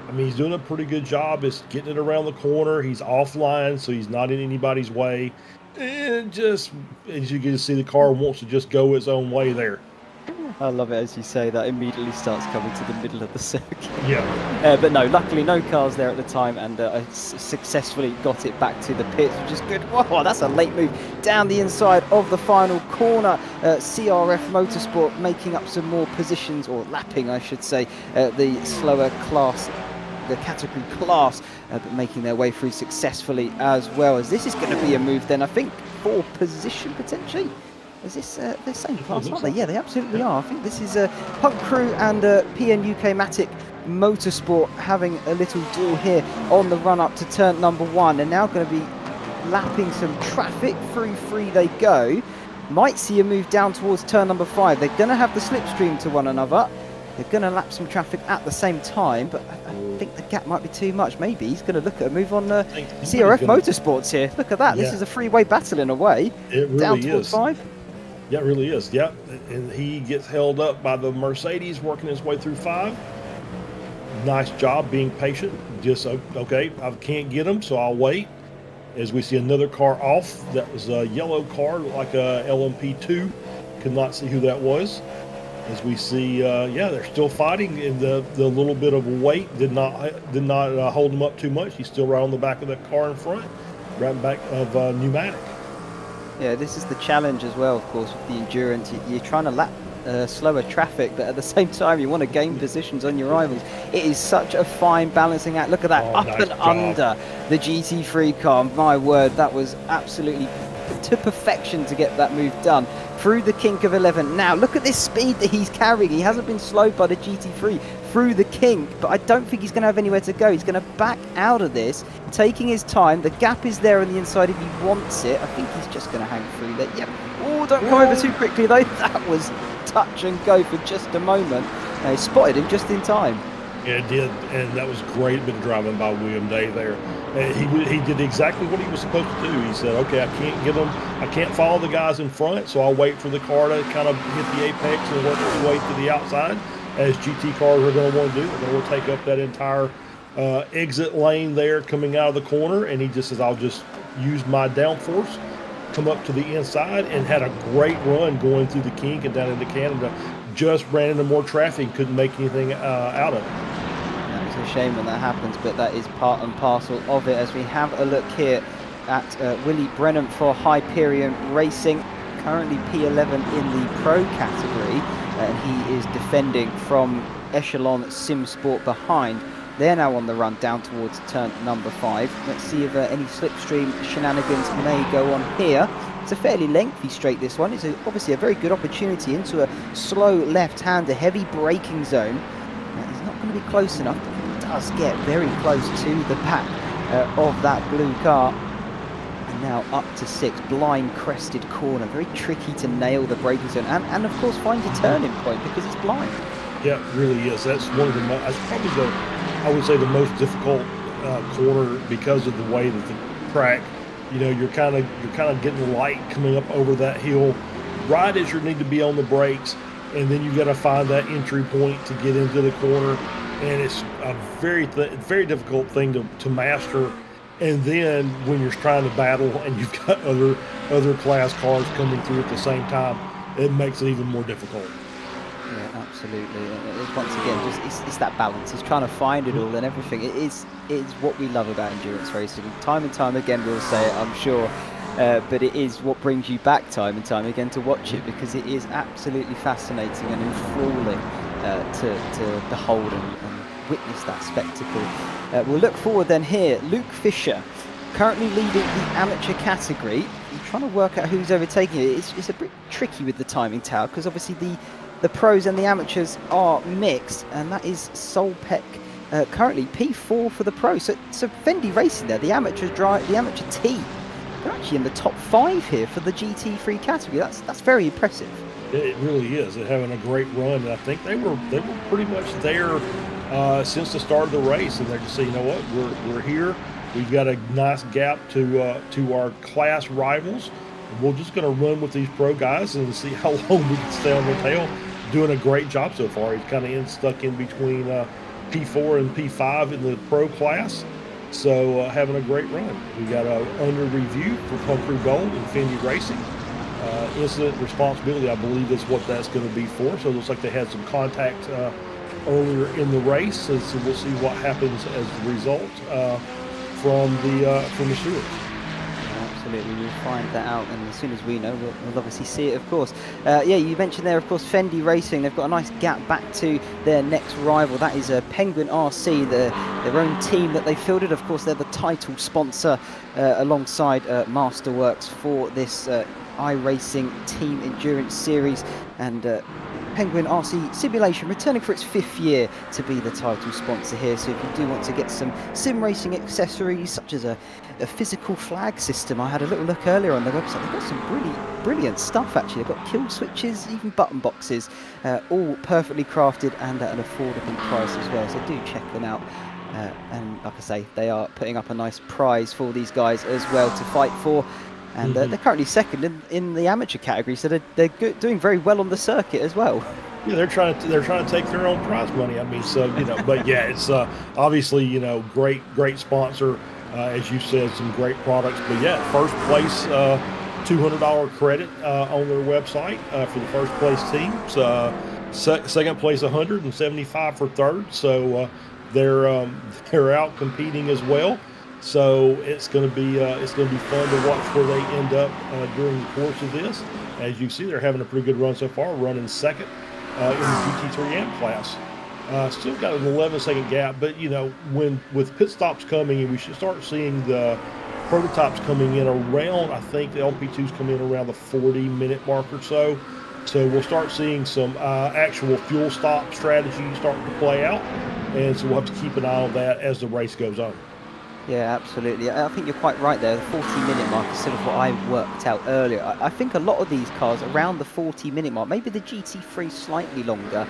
C: I mean, he's doing a pretty good job. It's getting it around the corner. He's offline, so he's not in anybody's way. And just as you get to see, the car wants to just go its own way there.
B: I love it as you say that. Immediately starts coming to the middle of the circuit.
C: Yeah.
B: But no, luckily no cars there at the time, and I successfully got it back to the pits, which is good. Wow, that's a late move down the inside of the final corner. CRF Motorsport making up some more positions, or lapping, I should say, the slower class, the category class, but making their way through successfully as well. As this is going to be a move then, I think, for position potentially. Is this the same class, aren't they? Yeah, they absolutely are. I think this is Punk Crew and PN UK Matic Motorsport having a little duel here on the run up to turn number 1. They're now going to be lapping some traffic. Through 3 they go. Might see a move down towards turn number 5. They're going to have the slipstream to one another. They're going to lap some traffic at the same time, but I think the gap might be too much. Maybe he's going to look at a move on CRF Motorsports here. Look at that. Yeah. This is a three-way battle in a way.
C: It really
B: down towards
C: is.
B: 5.
C: Yeah, it really is. Yeah, and he gets held up by the Mercedes working his way through 5. Nice job being patient. Just, okay, I can't get him, so I'll wait. As we see another car off. That was a yellow car, like a LMP2. Could not see who that was. As we see, yeah, they're still fighting, and the little bit of weight did not hold him up too much. He's still right on the back of that car in front, right in back of pneumatic.
B: Yeah, this is the challenge as well, of course, with the endurance. You're trying to lap slower traffic, but at the same time, you want to gain positions on your rivals. It is such a fine balancing act. Look at that, up nice and job. Under the GT3 car. My word, that was absolutely to perfection to get that move done. Through the kink of 11. Now, look at this speed that he's carrying. He hasn't been slowed by the GT3 through the kink, but I don't think he's going to have anywhere to go. He's going to back out of this, taking his time. The gap is there on the inside if he wants it. I think he's just going to hang through there. Yep. Oh, don't come over too quickly, though. That was touch and go for just a moment. He spotted him just in time.
C: Yeah, it did, and that was great bit of driving by William Day there. He did exactly what he was supposed to do. He said, okay, I can't get them, I can't follow the guys in front, so I'll wait for the car to kind of hit the apex and work its way to the outside, as GT cars are going to want to do. They're going to take up that entire exit lane there coming out of the corner, and he just says, I'll just use my downforce, come up to the inside, and had a great run going through the kink and down into Canada. Just ran into more traffic, couldn't make anything out of it.
B: It's a shame when that happens, but that is part and parcel of it. As we have a look here at Willie Brennan for Hyperion Racing, currently P11 in the pro category, and he is defending from Echelon Sim Sport behind. They're now on the run down towards turn number 5. Let's see if any slipstream shenanigans may go on here. It's a fairly lengthy straight, this one. It's obviously a very good opportunity into a slow left-hander, heavy braking zone. He's not going to be close enough, but he does get very close to the back of that blue car. And now up to 6, blind crested corner. Very tricky to nail the braking zone and of course find your turning point because it's blind.
C: Yeah, it really is. That's one of the most, that's probably the, I would say, the most difficult corner because of the way that the track, you know, you're kind of getting light coming up over that hill right as you need to be on the brakes, and then you got to find that entry point to get into the corner, and it's a very difficult thing to master. And then when you're trying to battle and you've got other class cars coming through at the same time, it makes it even more difficult.
B: Yeah, absolutely. It's once again, just it's that balance. It's trying to find it all and everything. It's what we love about endurance racing. Time and time again, we'll say it, I'm sure. But it is what brings you back time and time again to watch it, because it is absolutely fascinating and enthralling to behold and witness that spectacle. We'll look forward then here. Luke Fisher, currently leading the amateur category. I'm trying to work out who's overtaking it. It's a bit tricky with the timing tower, because obviously the pros and the amateurs are mixed, and that is Solpeck, currently P4 for the pros. So Fendi Racing there, the amateur team, they're actually in the top 5 here for the GT3 category. That's very impressive.
C: It really is. They're having a great run, and I think they were pretty much there since the start of the race, and they're just saying, you know what, we're here. We've got a nice gap to our class rivals. We're just going to run with these pro guys and see how long we can stay on their tail. Doing a great job so far. He's kind of stuck in between P4 and P5 in the pro class. So having a great run. We got under review for Country Gold and Fendi Racing. Incident responsibility, I believe, is what that's going to be for. So it looks like they had some contact earlier in the race. So we'll see what happens as a result from the stewards.
B: Absolutely, we'll find that out, and as soon as we know, we'll obviously see it, of course. Yeah, you mentioned there, of course, Fendi Racing. They've got a nice gap back to their next rival. That is Penguin RC, their own team that they fielded. Of course, they're the title sponsor alongside Masterworks for this iRacing Team Endurance Series, and Penguin RC Simulation returning for its 5th year to be the title sponsor here. So if you do want to get some sim racing accessories, such as a physical flag system, I had a little look earlier on the website. They've got some brilliant stuff, actually. They've got kill switches, even button boxes, all perfectly crafted and at an affordable price as well. So do check them out. And like I say, they are putting up a nice prize for these guys as well to fight for. And they're currently second in the amateur category, so they're doing very well on the circuit as well.
C: Yeah, they're trying to take their own prize money. I mean, so but yeah, it's obviously great sponsor, as you said, some great products. But yeah, first place, $200 credit on their website for the first place team. So second place, $175 for third. So they're out competing as well. So it's going to be fun to watch where they end up during the course of this. As you see, they're having a pretty good run so far, running second in the GT3 AM class. Still got an 11-second gap, but with pit stops coming, and we should start seeing the prototypes coming in around, I think the LP2s come in around the 40-minute mark or so. So we'll start seeing some actual fuel stop strategy starting to play out, and so we'll have to keep an eye on that as the race goes on.
B: Yeah, absolutely. I think you're quite right there. The 40-minute mark is sort of what I worked out earlier. I think a lot of these cars around the 40-minute mark, maybe the GT3 slightly longer,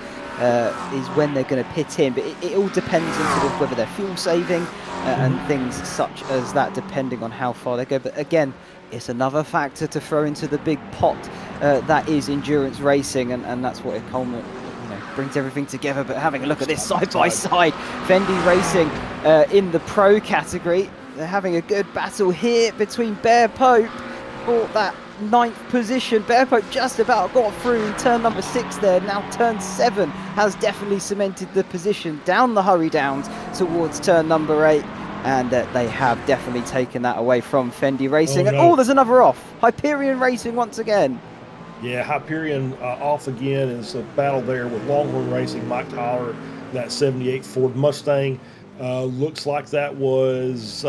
B: is when they're going to pit in. But it all depends on sort of whether they're fuel saving and things such as that, depending on how far they go. But again, it's another factor to throw into the big pot that is endurance racing, and that's what it brings everything together. But having a look at this side by side, Fendi Racing in the pro category, they're having a good battle here between Bear Pope for that 9th position. Bear Pope just about got through in turn number 6 there. Now turn 7 has definitely cemented the position down the hurry downs towards turn number 8. And they have definitely taken that away from Fendi Racing.
C: Oh, no.
B: And there's another off. Hyperion Racing once again.
C: Yeah, Hyperion off again. It's a battle there with Longhorn Racing, Mike Tyler, that 78 Ford Mustang. Looks like that was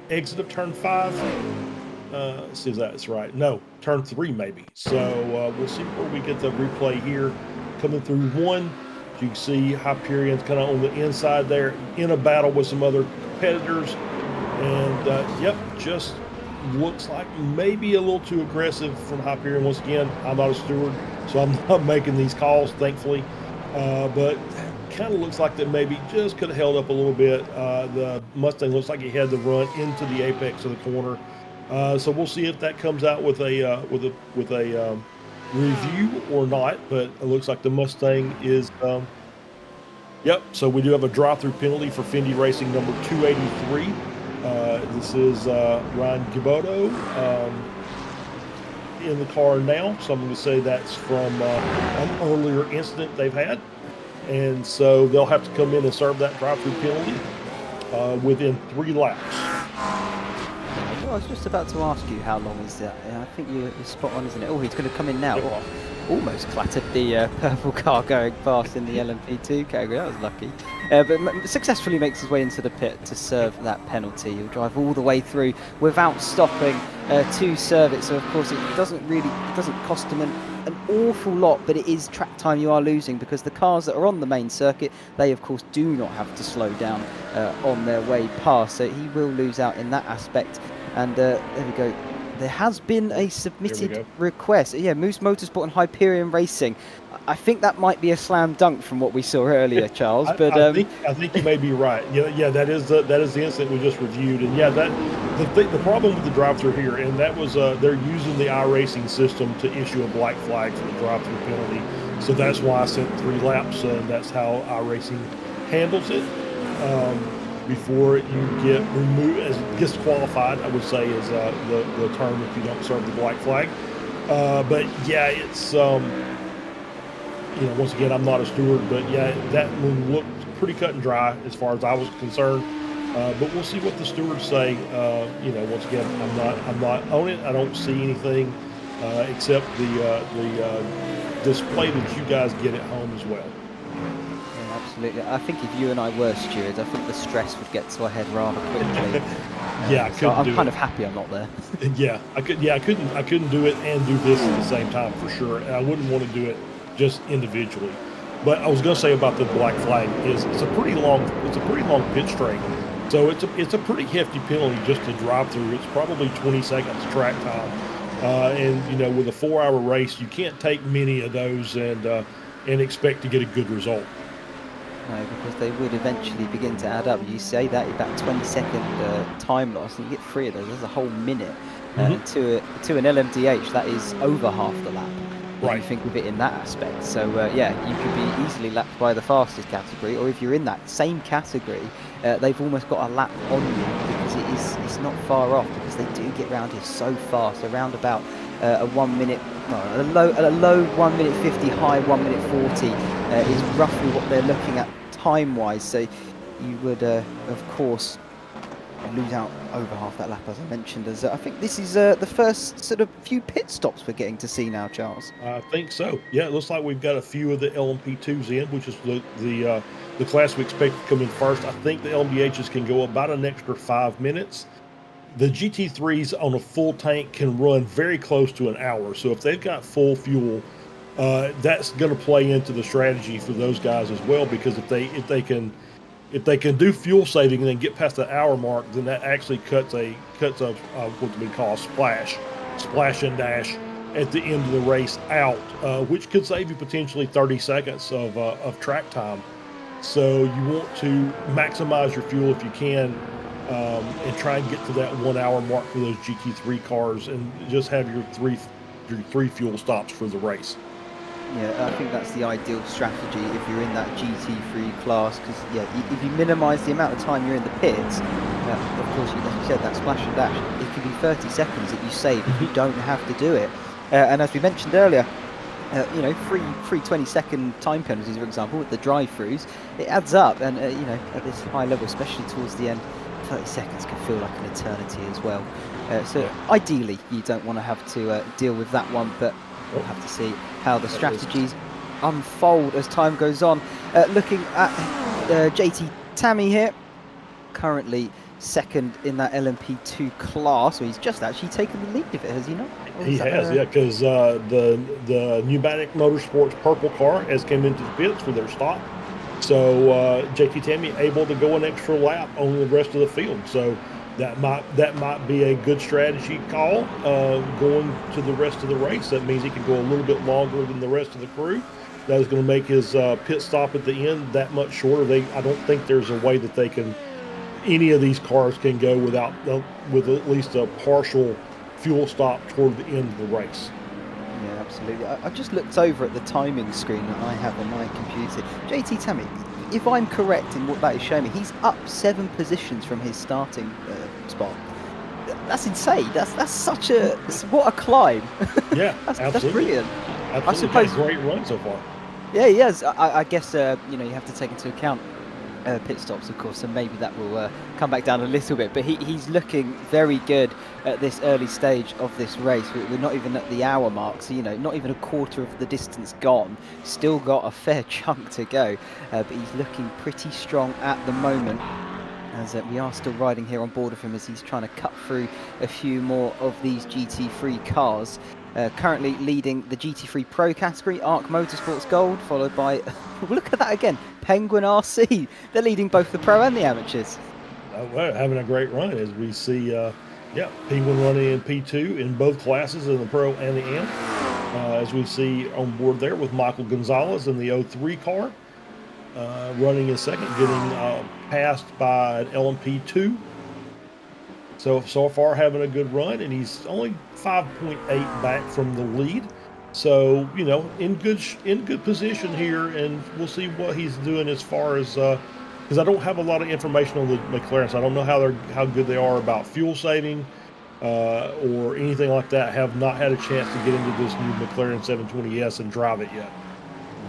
C: exit of turn 5. Let's see if that's right. No, turn 3 maybe. So we'll see where we get the replay here. Coming through 1, you can see Hyperion's kind of on the inside there in a battle with some other competitors. And yep, just looks like maybe a little too aggressive from Hyperion. Once again, I'm not a steward, so I'm not making these calls, thankfully. But kind of looks like that maybe just could have held up a little bit. The Mustang looks like he had the run into the apex of the corner. So we'll see if that comes out with a review or not. But it looks like the Mustang is. Yep. So we do have a drive-through penalty for Fendi Racing number 283. This is Ryan Giboto. in the car now. Some would say that's from an earlier incident they've had. And so they'll have to come in and serve that drive-through penalty within 3 laps.
B: Well, I was just about to ask you how long is that. I think you're spot on, isn't it? Oh, he's going to come in now.
C: Yep.
B: Oh, almost clattered the purple car going past in the LMP2 category. That was lucky. But successfully makes his way into the pit to serve that penalty. He'll drive all the way through without stopping to serve it. So of course it doesn't cost him an awful lot, but it is track time you are losing, because the cars that are on the main circuit, they of course do not have to slow down on their way past. So he will lose out in that aspect. And there we go. There has been a submitted request. Yeah, Moose Motorsport and Hyperion Racing. I think that might be a slam dunk from what we saw earlier, Charles. But
C: I think you may be right. Yeah, that is the incident we just reviewed. And yeah, the problem with the drive-through here, and that was they're using the iRacing system to issue a black flag for the drive-through penalty. So that's why I sent 3 laps, and that's how iRacing handles it. Before you get removed, as disqualified, I would say is the term if you don't serve the black flag. But yeah, it's once again, I'm not a steward, but yeah, that one looked pretty cut and dry as far as I was concerned. But we'll see what the stewards say. Once again, I'm not on it. I don't see anything except the display that you guys get at home as well.
B: Absolutely. I think if you and I were stewards, I think the stress would get to our head rather quickly.
C: Yeah,
B: so I'm kind of happy I'm not there.
C: Yeah, I couldn't do it and do this at the same time for sure. And I wouldn't want to do it just individually. But I was going to say about the black flag is it's a pretty long pit straight. So it's a pretty hefty penalty just to drive through. It's probably 20 seconds track time. And with a 4-hour race, you can't take many of those and expect to get a good result.
B: No, because they would eventually begin to add up. You say that about 20-second time loss, and you get 3 of those. That's a whole minute. To an LMDH, that is over half the lap. If you think of it in that aspect. So yeah, you could be easily lapped by the fastest category, or if you're in that same category, they've almost got a lap on you, because it's not far off, because they do get round here so fast. Around about a 1 minute. A low 1 minute 50, high 1 minute 40 is roughly what they're looking at time-wise. So you would, of course, lose out over half that lap, as I mentioned. As I think this is the first sort of few pit stops we're getting to see now, Charles.
C: I think so. Yeah, it looks like we've got a few of the LMP2s in, which is the class we expect to come in first. I think the LMDHs can go about an extra 5 minutes. The GT3s on a full tank can run very close to an hour. So if they've got full fuel, that's going to play into the strategy for those guys as well. Because if they can do fuel saving and then get past the hour mark, then that actually cuts a what we call a splash and dash at the end of the race out, which could save you potentially 30 seconds of track time. So you want to maximize your fuel if you can. And try and get to that 1 hour mark for those GT3 cars, and just have your three fuel stops for the race.
B: Yeah, I think that's the ideal strategy if you're in that GT3 class, because yeah, if you minimise the amount of time you're in the pits, of course, as you said, that splash and dash, it can be 30 seconds that you save if you don't have to do it. And as we mentioned earlier, free 20-second time penalties, for example, with the drive-throughs, it adds up, and at this high level, especially towards the end, 30 seconds can feel like an eternity as well. So ideally, you don't want to have to deal with that one, but we'll have to see how the strategies unfold as time goes on. Looking at JT Tammy here, currently second in that LMP2 class, so he's just actually taken the lead of it, has he not?
C: He has, yeah, because the Pneumatic Motorsports purple car has come into the pits for their stop. So JT Tammy able to go an extra lap on the rest of the field. So that might be a good strategy call going to the rest of the race. That means he can go a little bit longer than the rest of the crew. That is going to make his pit stop at the end that much shorter. I don't think there's a way that any of these cars can go with at least a partial fuel stop toward the end of the race.
B: Yeah, absolutely. I just looked over at the timing screen that I have on my computer. JT Tammy, if I'm correct in what that is showing me, he's up 7 positions from his starting spot. That's insane. That's such a what a climb.
C: Yeah,
B: That's
C: absolutely.
B: brilliant.
C: Absolutely.
B: suppose-
C: Had a great run so far.
B: Yeah, he has. I guess you know, you have to take into account pit stops, of course, so maybe that will come back down a little bit. But he's looking very good at this early stage of this race. We're not even at the hour mark, so you know, not even a quarter of the distance gone. Still got a fair chunk to go, but he's looking pretty strong at the moment. As we are still riding here on board of him as he's trying to cut through a few more of these GT3 cars. Currently leading the GT3 Pro category, ARC Motorsports Gold, followed by, look at that again, Penguin RC. They're leading both the Pro and the amateurs.
C: Well, having a great run as we see, yeah, Penguin running in P2 in both classes, in the Pro and the Am. As we see on board there with Michael Gonzalez in the 03 car, running in second, getting passed by an LMP2. So far having a good run, and he's only 5.8 back from the lead. So, you know, in good position here, and we'll see what he's doing as far as because I don't have a lot of information on the McLarens. I don't know how good they are about fuel saving or anything like that. Have not had a chance to get into this new McLaren 720S and drive it yet.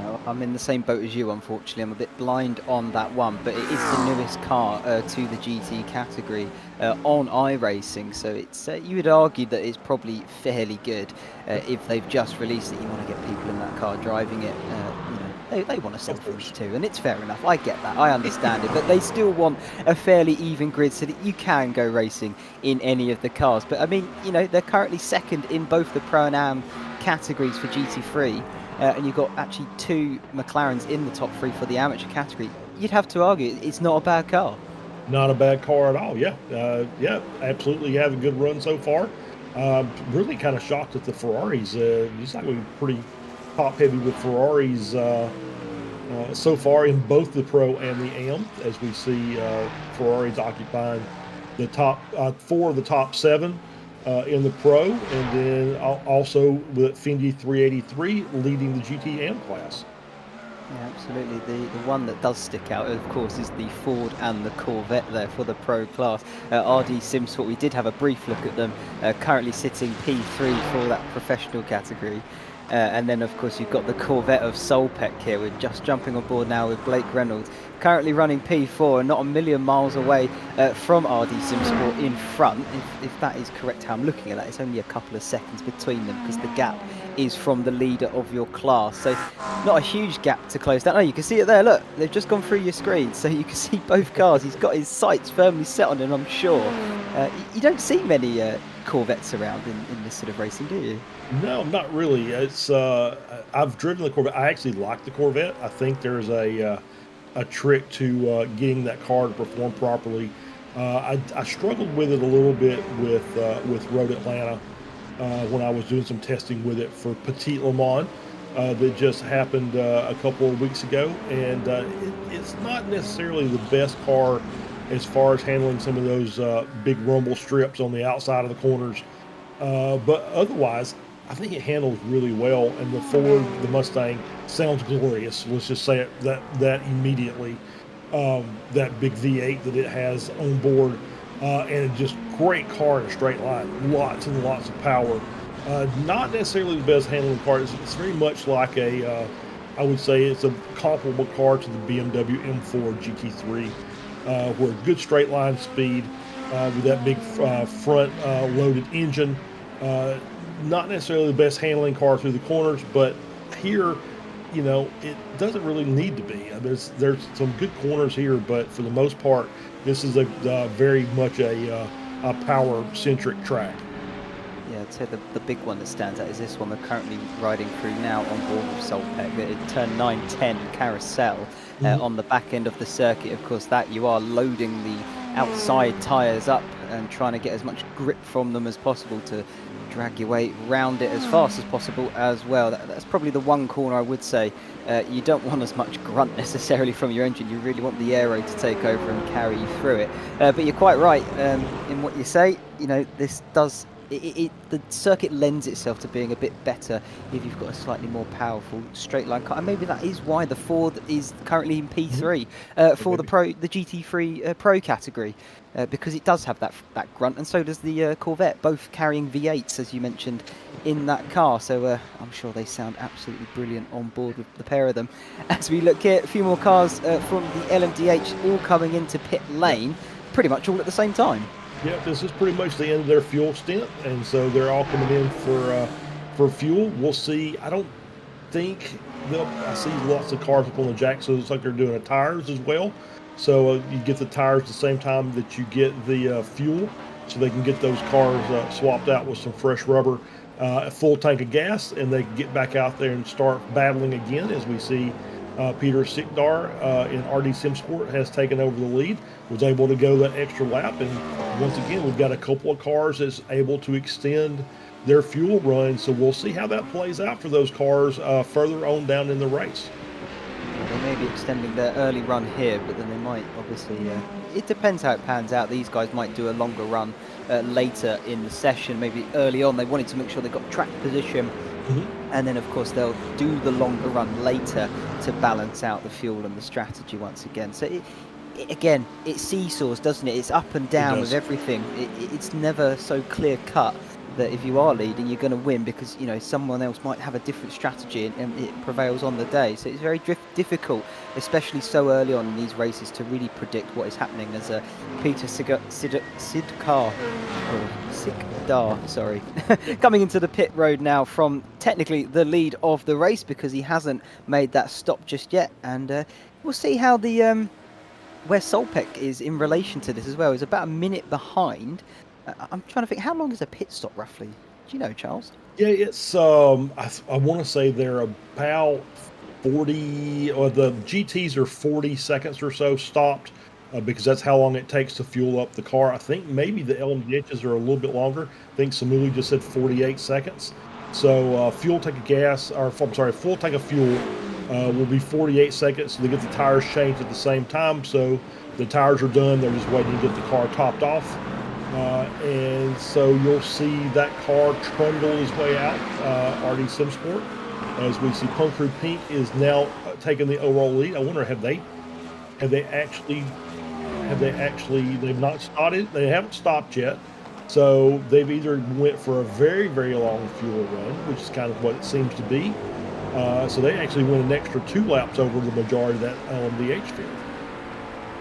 B: No, I'm in the same boat as you, unfortunately. I'm a bit blind on that one, but it is the newest car to the GT category on iRacing, so it's you would argue that it's probably fairly good if they've just released it. You want to get people in that car driving it. You know, they want to sell things too, and it's fair enough. I get that, I understand it, but they still want a fairly even grid so that you can go racing in any of the cars. But I mean, you know, they're currently second in both the Pro and Am categories for GT3. And you've got actually 2 McLarens in the top 3 for the amateur category. You'd have to argue it's not a bad car.
C: Not a bad car at all. Yeah, yeah, absolutely. You have a good run so far. Really kind of shocked at the Ferraris. It's like we're pretty top heavy with Ferraris so far in both the Pro and the Am, as we see Ferraris occupying the top 4 of the top 7. In the Pro, and then also with Fendi 383 leading the GT Am class.
B: Yeah, absolutely. The one that does stick out, of course, is the Ford and the Corvette there for the Pro class. RD Simsport, we did have a brief look at them, currently sitting P3 for that professional category. And then, of course, you've got the Corvette of Solpec here. We're just jumping on board now with Blake Reynolds, currently running P4 and not a million miles away from RD Simsport in front. If that is correct how I'm looking at that, it's only a couple of seconds between them because the gap is from the leader of your class. So not a huge gap to close down. Oh, you can see it there. Look, they've just gone through your screen. So you can see both cars. He's got his sights firmly set on them, I'm sure. You don't see many Corvettes around in this sort of racing, do you?
C: No, not really. It's I've driven the Corvette. I actually like the Corvette. I think there's a trick to getting that car to perform properly. I struggled with it a little bit with Road Atlanta when I was doing some testing with it for Petit Le Mans that just happened a couple of weeks ago, and it's not necessarily the best car as far as handling some of those big rumble strips on the outside of the corners. But otherwise, I think it handles really well, and the Ford, the Mustang, sounds glorious. Let's just say it that immediately. That big V8 that it has on board, and just great car in a straight line. Lots and lots of power. Not necessarily the best handling car. It's very much like I would say it's a comparable car to the BMW M4 GT3, where good straight line speed with that big front loaded engine. Not necessarily the best handling car through the corners, but here, you know, it doesn't really need to be. There's some good corners here, but for the most part, this is a very much a power-centric track.
B: Yeah, I'd say the big one that stands out is this one we're currently riding through now on board with Solpec. The turn 9-10 carousel on the back end of the circuit. Of course, that you are loading the outside tyres up and trying to get as much grip from them as possible to drag your way round it as fast as possible as well. That's probably the one corner I would say you don't want as much grunt necessarily from your engine. You really want the aero to take over and carry you through it. But you're quite right in what you say. You know, this does the circuit lends itself to being a bit better if you've got a slightly more powerful straight line car, and maybe that is why the Ford is currently in P3 for the GT3 Pro category, because it does have that grunt, and so does the Corvette, both carrying V8s as you mentioned in that car. So I'm sure they sound absolutely brilliant on board with the pair of them. As we look here, a few more cars from the LMDH all coming into pit lane, pretty much all at the same time.
C: Yeah, this is pretty much the end of their fuel stint, and so they're all coming in for fuel. We'll see. I don't think I see lots of cars up on the jack, so it's like they're doing the tires as well. So you get the tires the same time that you get the fuel, so they can get those cars swapped out with some fresh rubber, a full tank of gas, and they can get back out there and start battling again. As we see, Peter Sikdar in RD SimSport has taken over the lead, was able to go that extra lap, and once again we've got a couple of cars that's able to extend their fuel run, so we'll see how that plays out for those cars further on down in the race.
B: They may be extending their early run here, but then they might obviously, it depends how it pans out. These guys might do a longer run later in the session. Maybe early on they wanted to make sure they got track position, and then of course they'll do the longer run later to balance out the fuel and the strategy once again. So again, it seesaws, doesn't it? It's up and down with everything. It's never so clear cut that if you are leading, you're going to win, because you know someone else might have a different strategy and it prevails on the day. So it's very difficult, especially so early on in these races, to really predict what is happening. As Peter Sikdar, sorry, coming into the pit road now from technically the lead of the race, because he hasn't made that stop just yet, and we'll see how the where Solpec is in relation to this as well. He's about a minute behind. I'm trying to think, how long is a pit stop roughly? Do you know, Charles?
C: Yeah, it's I want to say they're about 40, or the GTs are 40 seconds or so stopped, because that's how long it takes to fuel up the car. I think maybe the LMDHs are a little bit longer. I think Samuli just said 48 seconds. So full tank of fuel will be 48 seconds. So they get the tires changed at the same time. So the tires are done. They're just waiting to get the car topped off. And so you'll see that car trundle his way out, RD SimSport, as we see Punk Crew Pink is now taking the overall lead. I wonder, they've not started, they haven't stopped yet. So they've either went for a very, very long fuel run, which is kind of what it seems to be. So they actually went an extra 2 laps over the majority of that LMDH field.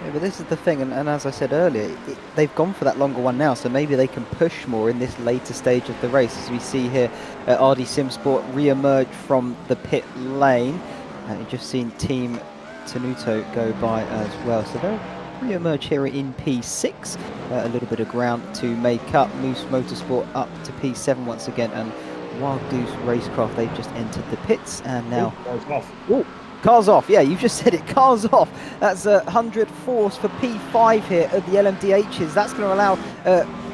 B: Yeah, but this is the thing, and as I said earlier, they've gone for that longer one now, so maybe they can push more in this later stage of the race. As we see here, RD SimSport re-emerge from the pit lane. You've just seen Team Tenuto go by as well, so they'll re-emerge here in P6. A little bit of ground to make up. Moose Motorsport up to P7 once again, and Wild Goose Racecraft, they've just entered the pits, and now... Cars off, yeah, you've just said it, cars off. That's 100 force for P5 here at the LMDHs. That's going to allow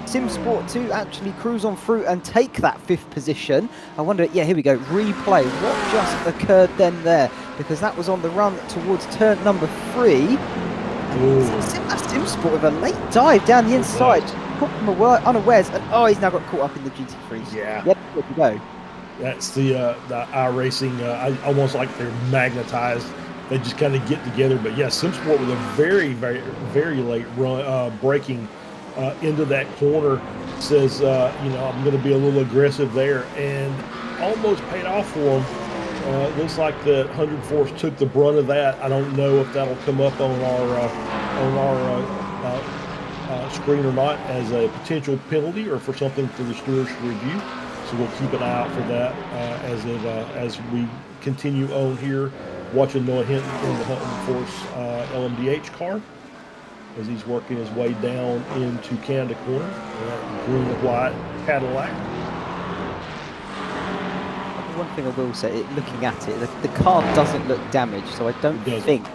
B: SimSport to actually cruise on through and take that 5th position. I wonder, yeah, here we go, replay. What just occurred then there? Because that was on the run towards turn number 3. SimSport with a late dive down the inside. Caught from unawares, and oh, he's now got caught up in the GT3s.
C: Yeah.
B: Yep, there we go.
C: That's the iRacing, almost like they're magnetized. They just kind of get together. But yeah, SimSport with a very, very, very late run, braking into that corner, says, I'm going to be a little aggressive there, and almost paid off for them. Looks like the 100 force took the brunt of that. I don't know if that'll come up on our screen or not as a potential penalty, or for something for the stewards to review. So we'll keep an eye out for that as we continue on here, watching Noah Hinton in the 100 force LMDH car as he's working his way down into Canada corner, green and white Cadillac.
B: One thing I will say, looking at it, the car doesn't look damaged, so I don't think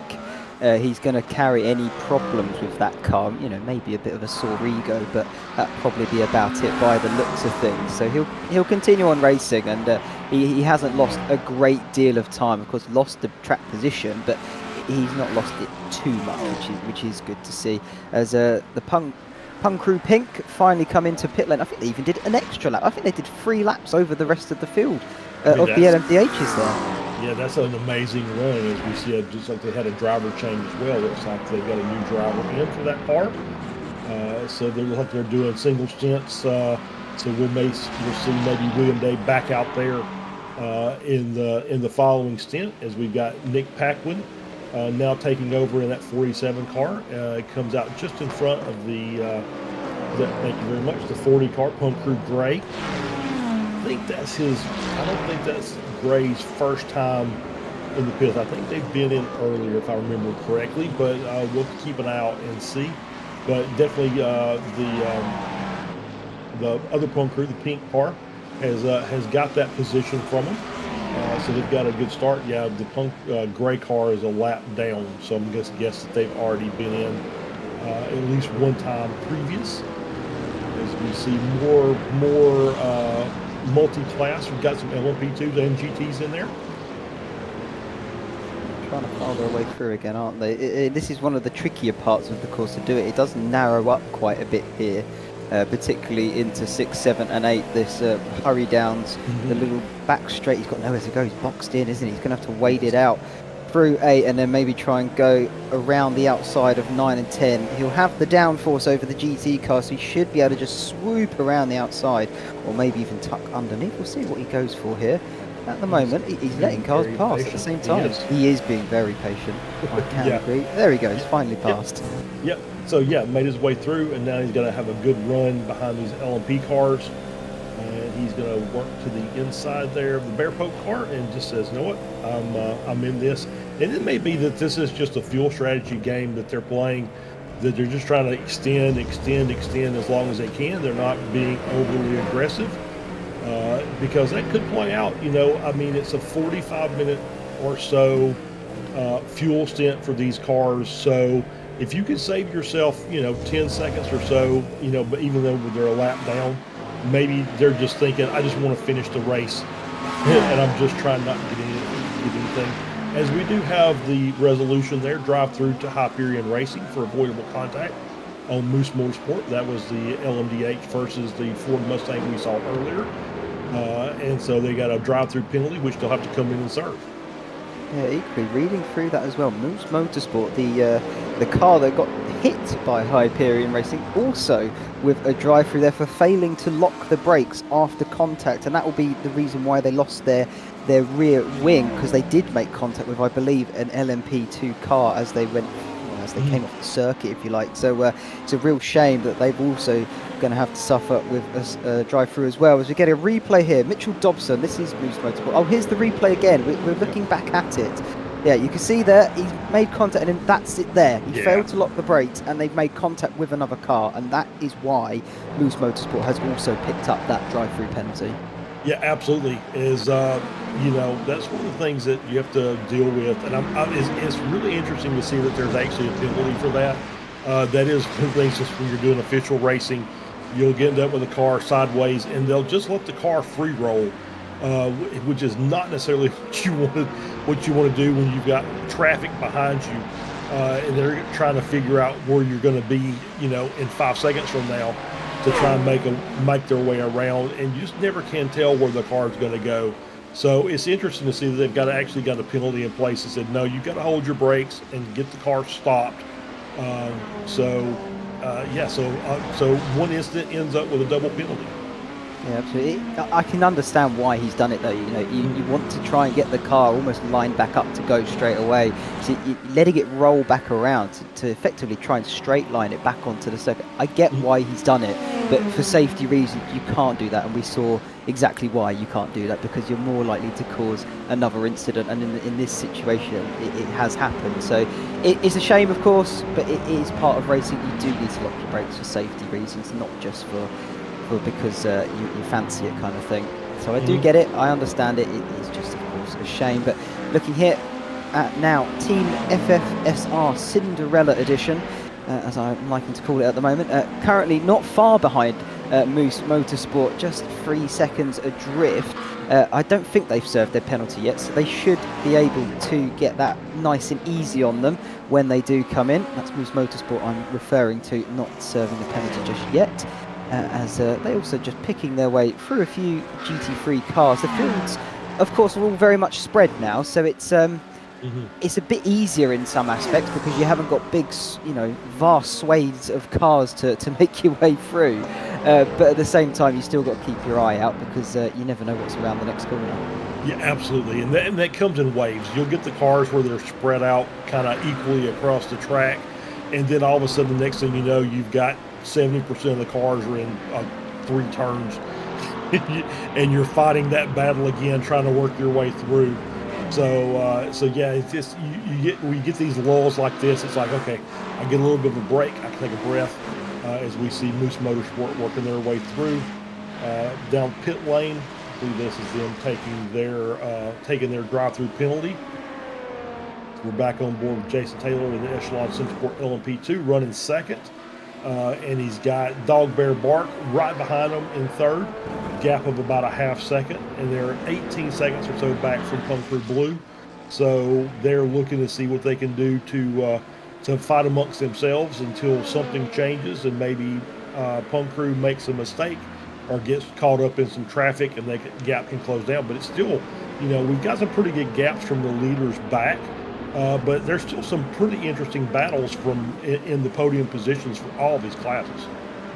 B: he's going to carry any problems with that car. You know, maybe a bit of a sore ego, but that'll probably be about it by the looks of things. So he'll continue on racing, and he hasn't lost a great deal of time. Of course, lost the track position, but he's not lost it too much, which is good to see. As the Punk Pun Crew Pink finally come into pit lane. I think they even did an extra lap. I think they did 3 laps over the rest of the field
C: I mean,
B: of the LMDHs there.
C: Yeah, that's an amazing run. As we see, just like they had a driver change as well. Looks like they got a new driver in for that car. So they're doing single stints. So we'll see maybe William Day back out there in the following stint, as we've got Nick Paquin now taking over in that 47 car. It comes out just in front of thank you very much, the 40 car, Punk Crew Gray. I don't think that's Gray's first time in the pits. I think they've been in earlier, if I remember correctly, but we'll keep an eye out and see. But definitely the other Punk Crew, the pink car, has got that position from them. So they've got a good start. Yeah, the Punk Gray car is a lap down, so I'm going to guess that they've already been in at least one time previous. As we see more multi-class, we've got some LMP2s and GTs in there.
B: Trying to follow their way through again, aren't they? This is one of the trickier parts of the course to do it. It does narrow up quite a bit here, particularly into 6, 7 and 8. This hurry downs, the little back straight, he's got nowhere to go. He's boxed in, isn't he? He's going to have to wade it out through 8 and then maybe try and go around the outside of 9 and 10. He'll have the downforce over the GT car, so he should be able to just swoop around the outside or maybe even tuck underneath. We'll see what he goes for here. At the moment, he's letting cars pass at the same time. He is being very patient. I can agree. There he goes, finally passed.
C: Yep. So yeah, made his way through, and now he's going to have a good run behind these LMP cars. And he's going to work to the inside there of the Bear Poke car, and just says, "You know what? I'm in this." And it may be that this is just a fuel strategy game that they're playing, that they're just trying to extend as long as they can. They're not being overly aggressive. Because that could play out, I mean, it's a 45-minute or so fuel stint for these cars. So if you can save yourself, 10 seconds or so, but even though they're a lap down, maybe they're just thinking, I just want to finish the race and I'm just trying not to get anything. As we do have the resolution there, drive through to Hyperion Racing for avoidable contact on Moose Motorsport. That was the LMDH versus the Ford Mustang we saw earlier. And so they got a drive-through penalty, which they'll have to come in and serve.
B: Yeah, equally reading through that as well. Moose Motorsport, the car that got hit by Hyperion Racing, also with a drive-through there for failing to lock the brakes after contact, and that will be the reason why they lost their rear wing, because they did make contact with, I believe, an LMP2 car as they came off the circuit, if you like. So it's a real shame that they've also going to have to suffer with a drive-through as well. As we get a replay here, Mitchell Dobson, this is Moose Motorsport. Oh, here's the replay again. We're looking back at it. Yeah, you can see there, he's made contact, and that's it there. He failed to lock the brakes, and they've made contact with another car, and that is why Moose Motorsport has also picked up that drive-through penalty.
C: Yeah, absolutely. That's one of the things that you have to deal with, and it's really interesting to see that there's actually a penalty for that. That is one of the things, just when you're doing official racing, you'll end up with a car sideways, and they'll just let the car free roll, which is not necessarily what you want to do when you've got traffic behind you, and they're trying to figure out where you're going to be, in 5 seconds from now, to try and make their way around, and you just never can tell where the car is going to go. So it's interesting to see that they've actually got a penalty in place that said, no, you've got to hold your brakes and get the car stopped. So one incident ends up with a double penalty.
B: Yeah, absolutely. I can understand why he's done it though. You want to try and get the car almost lined back up to go straight away. So you letting it roll back around to effectively try and straight line it back onto the circuit. I get why he's done it, but for safety reasons, you can't do that. And we saw exactly why you can't do that, because you're more likely to cause another incident. And in this situation, it has happened. So it's a shame, of course, but it is part of racing. You do need to lock your brakes for safety reasons, not just because you fancy it kind of thing. So I do get it, I understand it. It is just, of course, a shame. But looking here at now Team FFSR Cinderella Edition, as I'm liking to call it at the moment, currently not far behind Moose Motorsport, just 3 seconds adrift. I don't think they've served their penalty yet, so they should be able to get that nice and easy on them when they do come in. That's Moose Motorsport I'm referring to, not serving the penalty just yet, as they also just picking their way through a few GT3 cars. The fields, of course, are all very much spread now, so it's a bit easier in some aspects because you haven't got big, vast swathes of cars to make your way through. But at the same time, you still got to keep your eye out because you never know what's around the next corner.
C: Yeah, absolutely. And that comes in waves. You'll get the cars where they're spread out kind of equally across the track. And then all of a sudden, the next thing you know, you've got 70% of the cars are in 3 turns. And you're fighting that battle again, trying to work your way through. So yeah, it's just when you get these lulls like this, it's like, okay, I get a little bit of a break, I can take a breath as we see Moose Motorsport working their way through down pit lane. I believe this is them taking their drive-through penalty. We're back on board with Jason Taylor in the Echelon SimSport LMP2 running second. And he's got Dog Bear Bark right behind him in third, gap of about a half second, and they're 18 seconds or so back from Punk Crew Blue. So they're looking to see what they can do to fight amongst themselves until something changes and maybe Punk Crew makes a mistake or gets caught up in some traffic and the gap can close down. But it's still, we've got some pretty good gaps from the leaders back. But there's still some pretty interesting battles in the podium positions for all these classes.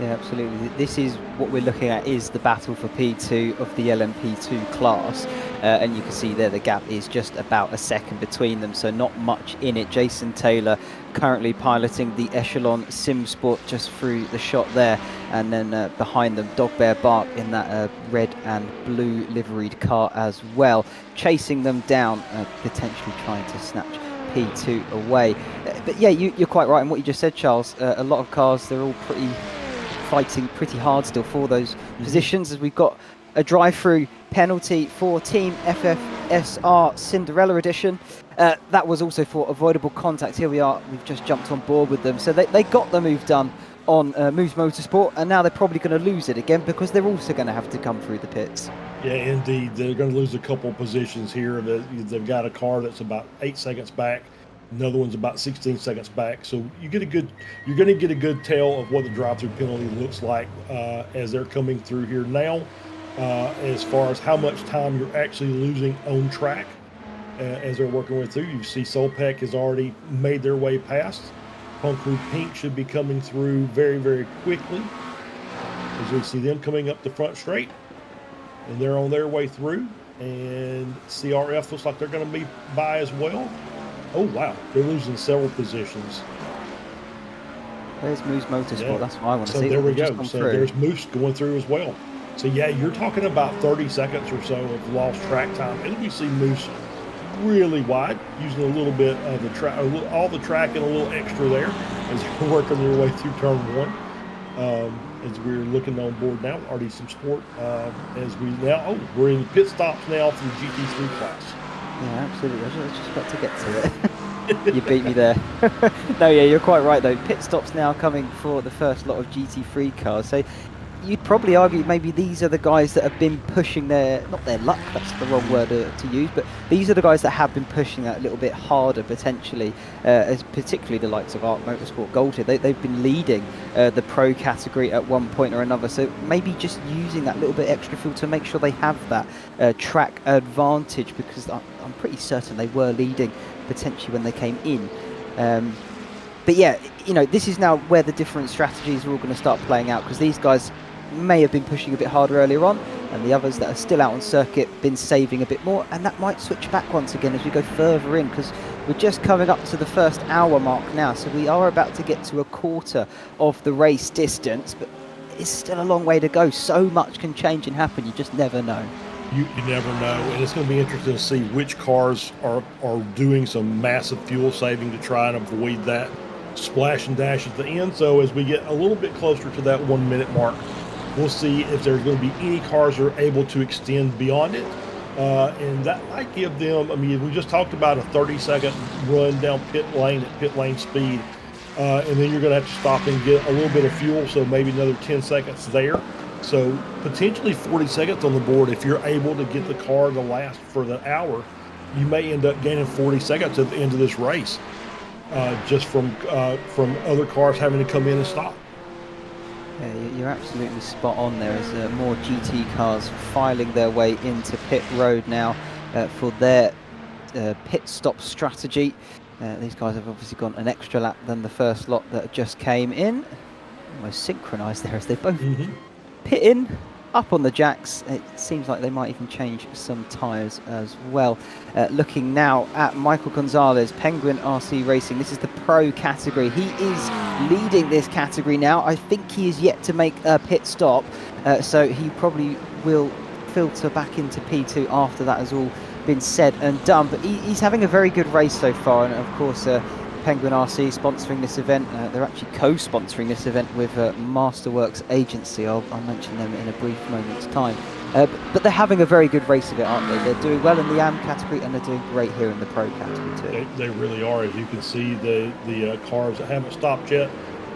B: Yeah, absolutely. This is what we're looking at, is the battle for P2 of the LMP2 class. And you can see there the gap is just about a second between them, so not much in it. Jason Taylor currently piloting the Echelon SimSport just through the shot there. And then behind them, Dog Bear Bark in that red and blue liveried car as well, chasing them down, potentially trying to snatch P2 away. But yeah, you're quite right in what you just said, Charles. A lot of cars, they're all fighting pretty hard still for those positions, as we've got a drive-through penalty for Team FFSR Cinderella Edition. That was also for avoidable contact. Here we are, we've just jumped on board with them. So they got the move done on Moose Motorsport, and now they're probably going to lose it again because they're also going to have to come through the pits.
C: Yeah, indeed. They're going to lose a couple positions here. They've got a car that's about 8 seconds back. Another one's about 16 seconds back. So you're going to get a good tell of what the drive-through penalty looks like as they're coming through here now. As far as how much time you're actually losing on track as they're working way through. You see Solpec has already made their way past. Punk Crew Pink should be coming through very, very quickly as we see them coming up the front straight. And they're on their way through. And CRF looks like they're going to be by as well. Oh, wow. They're losing several positions.
B: There's Moose Motorsport. Yeah. That's what I want to see.
C: So there we go. So there's Moose going through as well. So, yeah, you're talking about 30 seconds or so of lost track time. And we see Moose really wide, using a little bit of the track, all the track and a little extra there as they're working their way through turn one. As we're looking on board now, iRTES SimSport, we're in pit stops now for the GT3 class.
B: Yeah, absolutely. I was just about to get to it. You beat me there. No, yeah, you're quite right though. Pit stops now coming for the first lot of GT3 cars. So you'd probably argue maybe these are the guys that have been pushing not their luck, that's the wrong word to use, but these are the guys that have been pushing that a little bit harder potentially, as particularly the likes of Arc Motorsport Gold here. They've been leading the pro category at one point or another, so maybe just using that little bit extra fuel to make sure they have that track advantage, because I'm pretty certain they were leading potentially when they came in. But yeah, this is now where the different strategies are all going to start playing out, because these guys may have been pushing a bit harder earlier on, and the others that are still out on circuit been saving a bit more, and that might switch back once again as we go further in, because we're just coming up to the first hour mark now, so we are about to get to a quarter of the race distance, but it's still a long way to go. So much can change and happen, you just never know.
C: You never know, and it's going to be interesting to see which cars are doing some massive fuel saving to try and avoid that splash and dash at the end. So as we get a little bit closer to that 1 minute mark, we'll see if there's going to be any cars that are able to extend beyond it. And that might give them, we just talked about a 30-second run down pit lane at pit lane speed. And then you're going to have to stop and get a little bit of fuel, so maybe another 10 seconds there. So potentially 40 seconds on the board. If you're able to get the car to last for the hour, you may end up gaining 40 seconds at the end of this race, just from other cars having to come in and stop.
B: Yeah, you're absolutely spot on there as more GT cars filing their way into pit road now for their pit stop strategy. These guys have obviously gone an extra lap than the first lot that just came in. Almost synchronised there as they both pit in, up on the jacks. It seems like they might even change some tyres as well. Looking now at Michael Gonzalez, Penguin RC Racing. This is the pro category. He is leading this category now. I think he is yet to make a pit stop, so he probably will filter back into P2 after that has all been said and done. But he's having a very good race so far, and of course Penguin RC sponsoring this event. They're actually co-sponsoring this event with Masterworks Agency. I'll mention them in a brief moment's time. But they're having a very good race of it, aren't they? They're doing well in the AM category, and they're doing great here in the pro category too.
C: They really are. As you can see, the cars that haven't stopped yet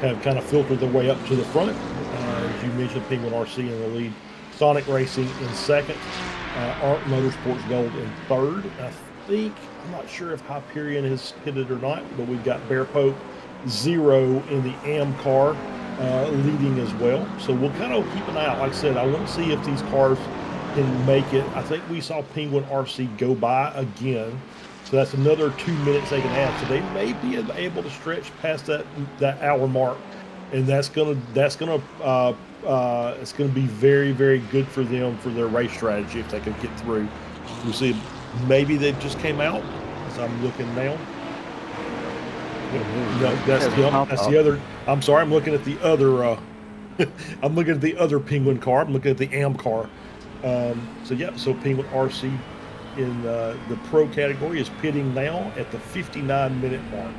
C: have kind of filtered their way up to the front. As you mentioned, Penguin RC in the lead, Sonic Racing in second, Art Motorsports Gold in third. I'm not sure if Hyperion has hit it or not, but we've got Bear Pope 0 in the AM car leading as well. So we'll kind of keep an eye out. Like I said, I want to see if these cars can make it. I think we saw Penguin RC go by again. So that's another 2 minutes they can add. So they may be able to stretch past that hour mark, and it's gonna be very, very good for them for their race strategy if they can get through. We'll see. Maybe they just came out as I'm looking now. No, that's the other. I'm sorry, I'm looking at the other. I'm looking at the other Penguin car. I'm looking at the AM car. So yeah, so Penguin RC in the pro category is pitting now at the 59-minute mark.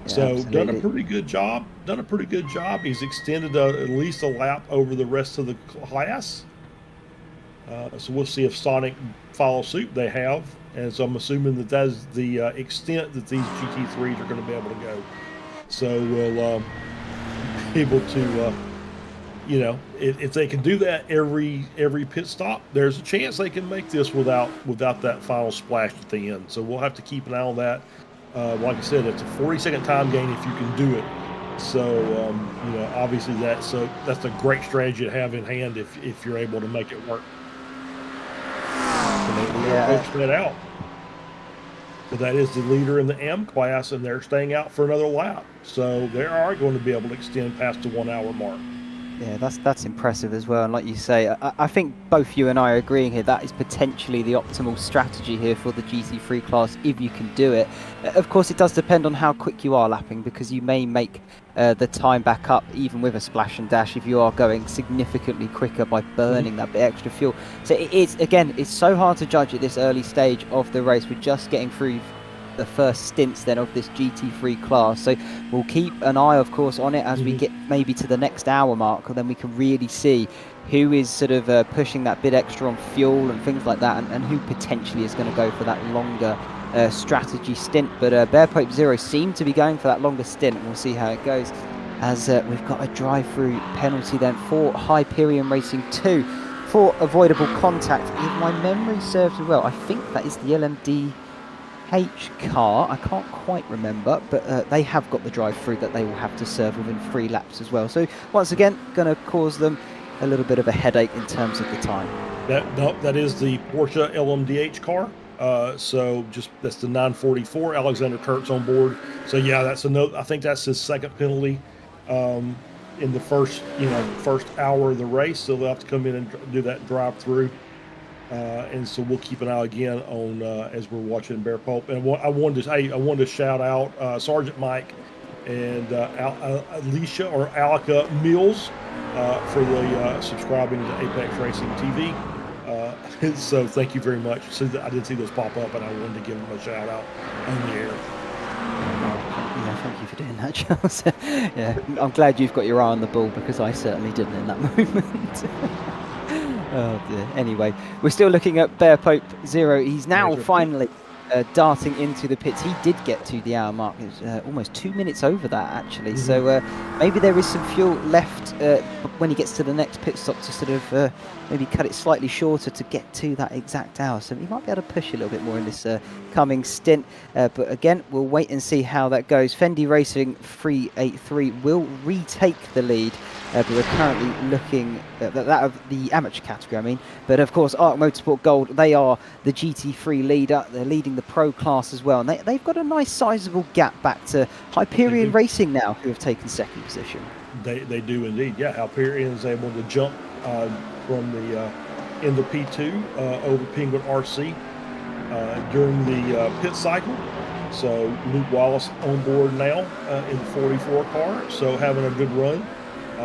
C: Yeah, so absolutely. Done a pretty good job. He's extended at least a lap over the rest of the class. So we'll see if Sonic follows suit. They have, and so I'm assuming that that's the extent that these GT3s are going to be able to go. So we'll be able to, if they can do that every pit stop, there's a chance they can make this without that final splash at the end. So we'll have to keep an eye on that. Like I said, it's a 40-second time gain if you can do it. So obviously that's a great strategy to have in hand if you're able to make it work. Push that out. So that is the leader in the M class, and they're staying out for another lap. So they are going to be able to extend past the 1 hour mark.
B: Yeah, that's impressive as well. And like you say, I think both you and I are agreeing here that is potentially the optimal strategy here for the GT3 class if you can do it. Of course, it does depend on how quick you are lapping, because you may make the time back up even with a splash and dash if you are going significantly quicker by burning that bit extra fuel. So it's so hard to judge at this early stage of the race. We're just getting through the first stints then of this GT3 class, so we'll keep an eye of course on it as we get maybe to the next hour mark, and then we can really see who is sort of pushing that bit extra on fuel and things like that, and who potentially is going to go for that longer strategy stint. But Bear Pope 0 seem to be going for that longer stint, and we'll see how it goes as we've got a drive-through penalty then for Hyperion Racing 2 for avoidable contact. If my memory serves me well, I think that is the LMD car. I can't quite remember, but they have got the drive-through that they will have to serve within 3 laps as well. So once again, going to cause them a little bit of a headache in terms of the time.
C: That is the Porsche LMDH car. So that's the 944. Alexander Kurtz on board. So yeah, that's another. I think that's his second penalty in the first hour of the race. So they'll have to come in and do that drive-through. And so we'll keep an eye again on as we're watching Bear Pope. And I wanted to shout out Sergeant Mike and Alicia or Alika Mills for the subscribing to Apex Racing TV. So thank you very much. So I did see those pop up, and I wanted to give them a shout out on the air.
B: Yeah, thank you for doing that, Charles. Yeah, I'm glad you've got your eye on the ball, because I certainly didn't in that moment. Oh dear. Anyway, we're still looking at Bear Pope 0. He's now finally darting into the pits. He did get to the hour mark. It was almost 2 minutes over that, actually.
C: Mm-hmm.
B: So maybe there is some fuel left when he gets to the next pit stop to sort of maybe cut it slightly shorter to get to that exact hour. So he might be able to push a little bit more in this coming stint. But again, we'll wait and see how that goes. Fendi Racing 383 will retake the lead. But we're currently looking at that of the amateur category, I mean. But of course, ARC Motorsport Gold, they are the GT3 leader. They're leading the pro class as well. And they've got a nice sizable gap back to Hyperion Racing now, who have taken second position.
C: They do indeed. Yeah, Hyperion is able to jump from the into P2 over Penguin RC during the pit cycle. So Luke Wallace on board now in the 44 car, so having a good run.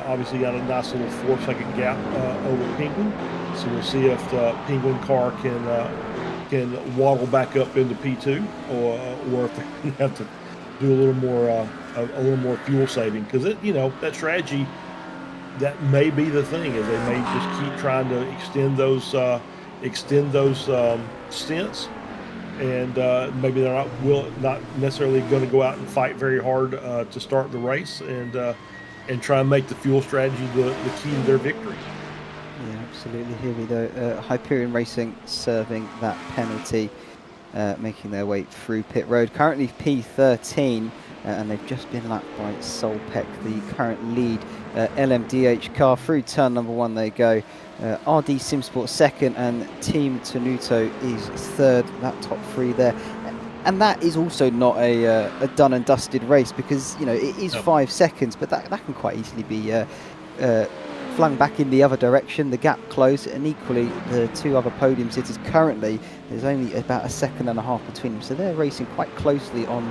C: Obviously got a nice little 4-second gap over Penguin. So we'll see if the Penguin car can waddle back up into P2, or if they have to do a little more fuel saving, because that strategy, that may be the thing, is they may just keep trying to extend those stints, and maybe they're not necessarily going to go out and fight very hard to start the race, and try and make the fuel strategy the key to their victory.
B: Yeah, absolutely. Here we go. Hyperion Racing serving that penalty, making their way through pit road. Currently P13, and they've just been lapped by Solpec, the current lead LMDH car. Through turn number 1 they go. RD Simsport second, and Team Tenuto is third. That top 3 there. And that is also not a done and dusted race, because it is 5 seconds, but that can quite easily be flung back in the other direction. The gap closed, and equally the 2 other podium sitters currently, there's only about 1.5 seconds between them, so they're racing quite closely on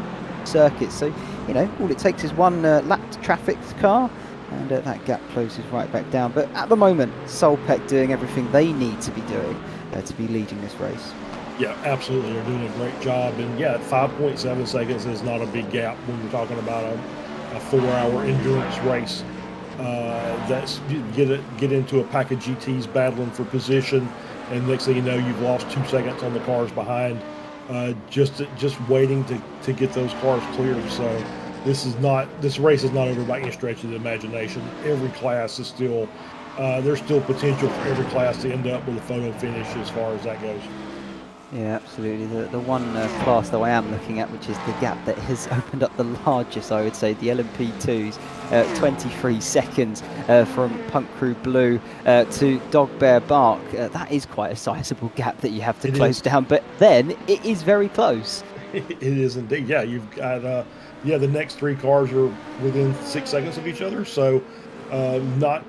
B: circuit. So all it takes is one lapped trafficked car, and that gap closes right back down. But at the moment, Solpec doing everything they need to be doing to be leading this race.
C: Yeah, absolutely. They're doing a great job. And yeah, 5.7 seconds is not a big gap when you're talking about a 4-hour endurance race. That's get into a pack of GTs battling for position, and next thing you know, you've lost 2 seconds on the cars behind, just waiting to get those cars cleared. So this race is not over by any stretch of the imagination. Every class is still there's still potential for every class to end up with a photo finish as far as that goes.
B: Yeah, absolutely. The one class that I am looking at, which is the gap that has opened up the largest, I would say, the LMP2s, 23 seconds from Punk Crew Blue to Dog Bear Bark. That is quite a sizable gap that you have to close down, but then it is very close.
C: It is indeed. Yeah, you've got the next 3 cars are within 6 seconds of each other, so not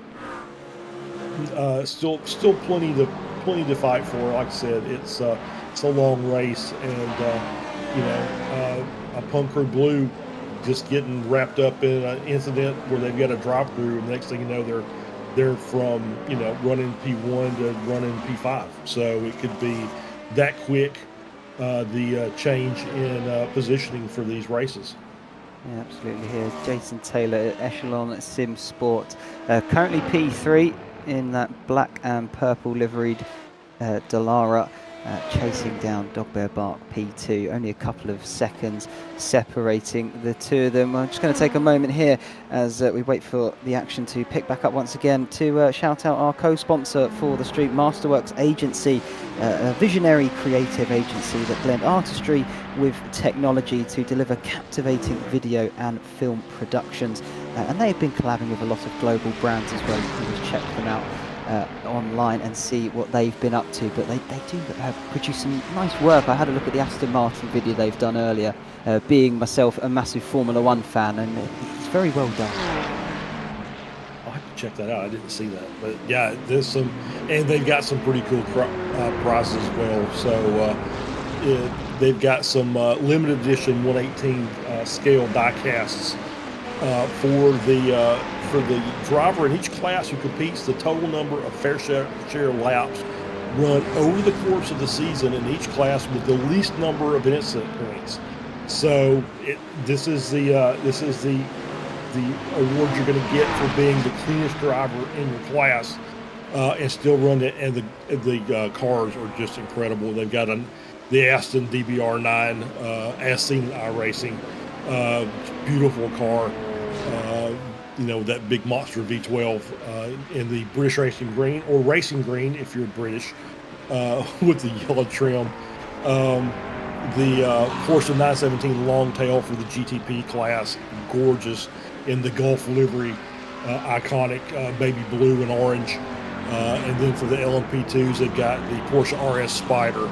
C: still plenty to fight for. Like I said, it's a long race, and a Punk Crew Blue just getting wrapped up in an incident where they've got a drop through, and the next thing you know, they're from running P1 to running P5. So it could be that quick, the change in positioning for these races.
B: Yeah, absolutely. Here, Jason Taylor at Echelon Sim Sport, currently P3 in that black and purple liveried Dallara. Chasing down Dog Bear Bark P2, only a couple of seconds separating the 2 of them. I'm just going to take a moment here as we wait for the action to pick back up once again to shout out our co-sponsor for the stream, Masterworks Agency, a visionary creative agency that blend artistry with technology to deliver captivating video and film productions. And they've been collabing with a lot of global brands as well. You can just check them out online and see what they've been up to, but they do produce some nice work. I had a look at the Aston Martin video they've done earlier, being myself a massive Formula 1 fan, and it's very well done.
C: I'll have to check that out. I didn't see that, but yeah, there's some, and they've got some pretty cool prizes as well. So they've got some limited edition 1/18 scale die casts for the driver in each class who competes. The total number of fair share laps run over the course of the season in each class with the least number of incident points. So this is the award you're going to get for being the cleanest driver in your class, and still run it. And the cars are just incredible. They've got the Aston DBR9 as seen in iRacing. Beautiful car. That big monster V12 in the British Racing Green, or Racing Green if you're British, with the yellow trim. The Porsche 917 long tail for the GTP class, gorgeous in the Gulf livery, iconic baby blue and orange. And then for the LMP2s, they've got the Porsche RS Spider.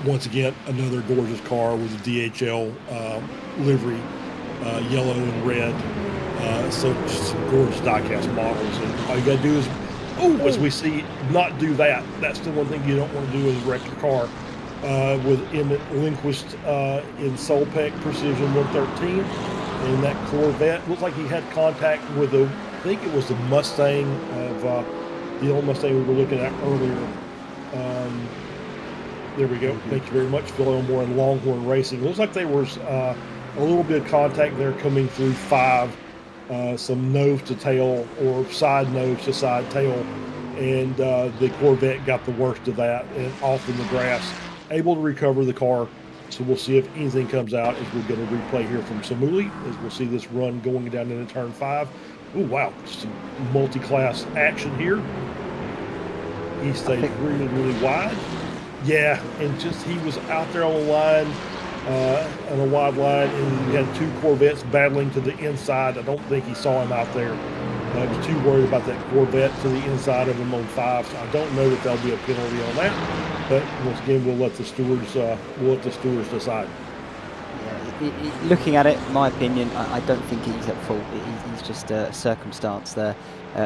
C: Once again, another gorgeous car with a DHL livery, yellow and red. So just some gorgeous diecast models. And all you got to do is, as we see, not do that. That's the one thing you don't want to do is wreck your car. With Emmett Lindquist in Solpec Precision 113 in that Corvette. Looks like he had contact with I think it was the Mustang of the old Mustang we were looking at earlier. There we go. Thank you very much, Phil Elmore and Longhorn Racing. Looks like there was a little bit of contact there coming through 5, some nose to tail or side nose to side tail, and the Corvette got the worst of that and off in the grass. Able to recover the car, so we'll see if anything comes out as we get a replay here from Samuli, as we'll see this run going down into turn 5. Oh wow, some multi-class action here. He stayed really, really wide. Yeah, and he was out there on the line, on a wide line, and he had 2 Corvettes battling to the inside. I don't think he saw him out there. I was too worried about that Corvette to the inside of him on 5, so I don't know that there'll be a penalty on that. But once again, we'll let the stewards decide.
B: Yeah, looking at it, my opinion, I don't think he's at fault. He's just a circumstance there,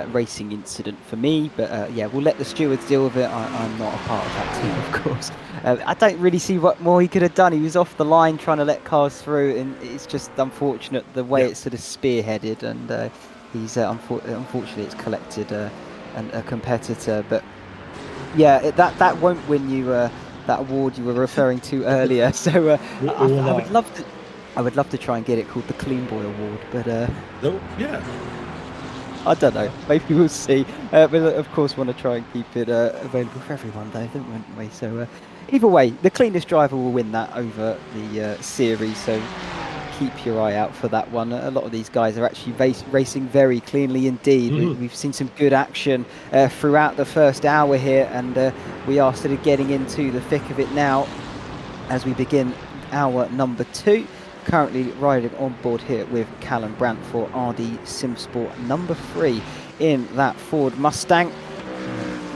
B: racing incident for me. But yeah, we'll let the stewards deal with it. I'm not a part of that team, of course. I don't really see what more he could have done. He was off the line trying to let cars through, and it's just unfortunate the way it's sort of spearheaded, and he's unfortunately it's collected a competitor. But yeah, that won't win you that award you were referring to earlier. So I would love to try and get it called the Clean Boy Award, but
C: yeah,
B: I don't know. Maybe we'll see. But of course, want to try and keep it available for everyone, though, don't we? So either way, the cleanest driver will win that over the series. So keep your eye out for that one. A lot of these guys are actually racing very cleanly indeed. We've seen some good action throughout the first hour here, and we are sort of getting into the thick of it now as we begin hour number 2. Currently riding on board here with Callum Brandt for RD Simsport number 3 in that Ford Mustang.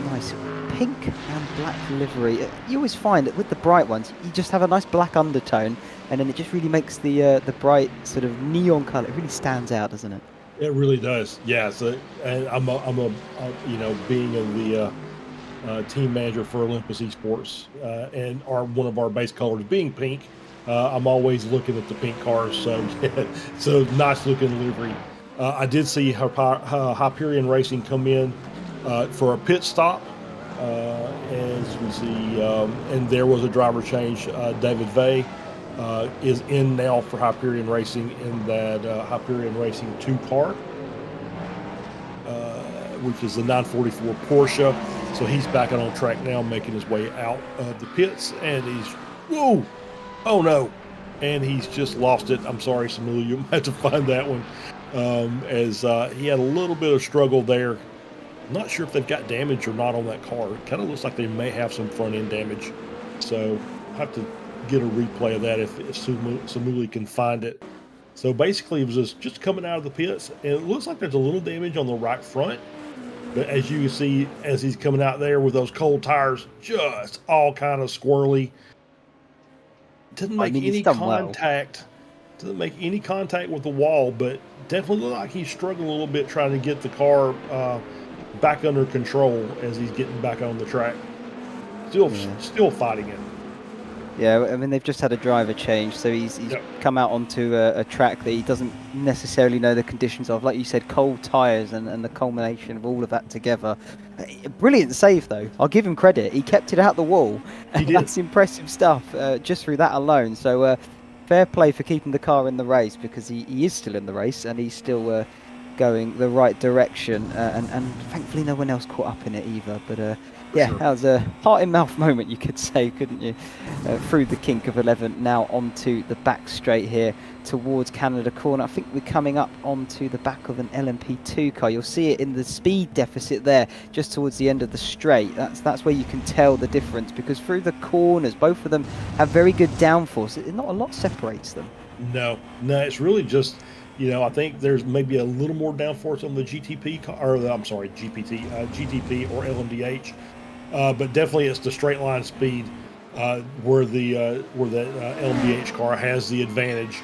B: Nice pink and black livery. You always find that with the bright ones, you just have a nice black undertone, and then it just really makes the bright sort of neon color. It really stands out, doesn't it?
C: It really does. Yeah. So, and I'm being the team manager for Olympus Esports, and one of our base colors being pink. I'm always looking at the pink cars, so nice looking livery. I did see Hyperion Racing come in for a pit stop, as we see, and there was a driver change. David Vey is in now for Hyperion Racing in that Hyperion Racing 2 car, which is the 944 Porsche. So he's back on track now, making his way out of the pits, and he's oh no, and he's just lost it. I'm sorry, Samuel, you might have to find that one, as he had a little bit of struggle there. I'm not sure if they've got damage or not on that car. It kind of looks like they may have some front end damage, so I'll have to get a replay of that if Samuli can find it. So basically, it was just coming out of the pits, and it looks like there's a little damage on the right front. But as you can see, as he's coming out there with those cold tires, just all kind of squirrely. Doesn't make any contact. Doesn't make any contact with the wall, but definitely look like he's struggling a little bit trying to get the car back under control as he's getting back on the track. Still fighting it.
B: Yeah, I mean, they've just had a driver change, so he's come out onto a track that he doesn't necessarily know the conditions of. Like you said, cold tyres and the culmination of all of that together. Brilliant save, though. I'll give him credit. He kept it out the wall.
C: He did.
B: That's impressive stuff, just through that alone. So fair play for keeping the car in the race, because he is still in the race, and he's still going the right direction, and thankfully no one else caught up in it either. But
C: For
B: yeah,
C: sure.
B: that was a heart-in-mouth moment, you could say, couldn't you? Through the kink of 11, now onto the back straight here towards Canada Corner. I think we're coming up onto the back of an LMP2 car. You'll see it in the speed deficit there, just towards the end of the straight. That's where you can tell the difference, because through the corners, both of them have very good downforce. Not a lot separates them.
C: No, it's really just, I think there's maybe a little more downforce on the GTP I'm sorry, GTP or LMDH, but definitely it's the straight line speed where that LMDH car has the advantage.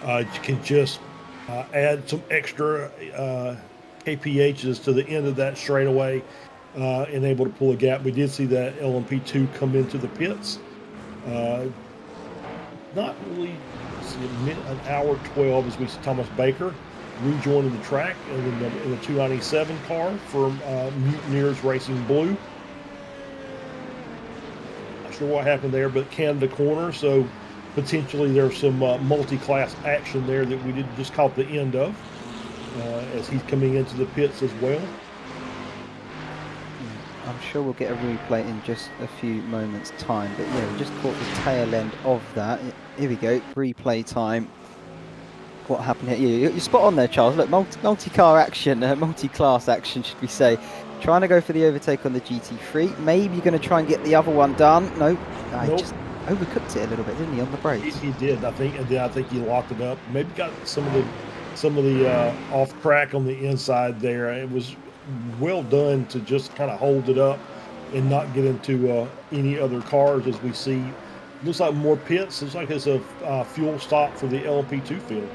C: You can just add some extra kphs to the end of that straightaway and able to pull a gap. We did see that LMP2 come into the pits. Not really an hour 12 as we see Thomas Baker rejoining the track in the 297 car from Mutineers Racing Blue. Not sure what happened there, but Canada Corner, so potentially there's some multi-class action there that we didn't just caught the end of as he's coming into the pits as well.
B: I'm sure we'll get a replay in just a few moments' time, but yeah, we just caught the tail end of that. Here we go, replay time. What happened here? You're spot on there, Charles. Look, multi-car action, multi-class action, should we say. Trying to go for the overtake on the GT3. Maybe you're going to try and get the other one done. Nope. I just overcooked it a little bit, didn't he, on the brakes?
C: He did. I think he locked it up. Maybe got some of the off track on the inside there. It was well done to just kind of hold it up and not get into any other cars as we see. Looks like more pits. Looks like it's a fuel stop for the LMP2 field.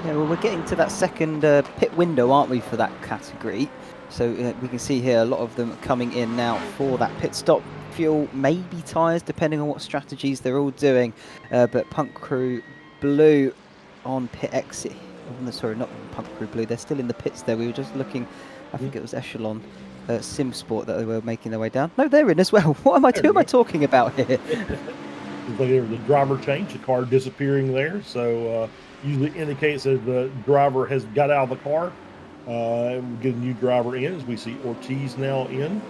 B: Yeah, well, we're getting to that second pit window, aren't we, for that category? So we can see here a lot of them coming in now for that pit stop. Fuel, maybe tyres, depending on what strategies they're all doing. But Punk Crew Blue on pit exit. Oh, no, sorry, not Punk Crew Blue. They're still in the pits there. We were just looking, I think it was Echelon Sim Sport that they were making their way down. No, they're in as well. Who am I talking about here?
C: Looks like there was a driver change, the car disappearing there. So usually indicates that the driver has got out of the car. We get a new driver in as we see Ortiz now in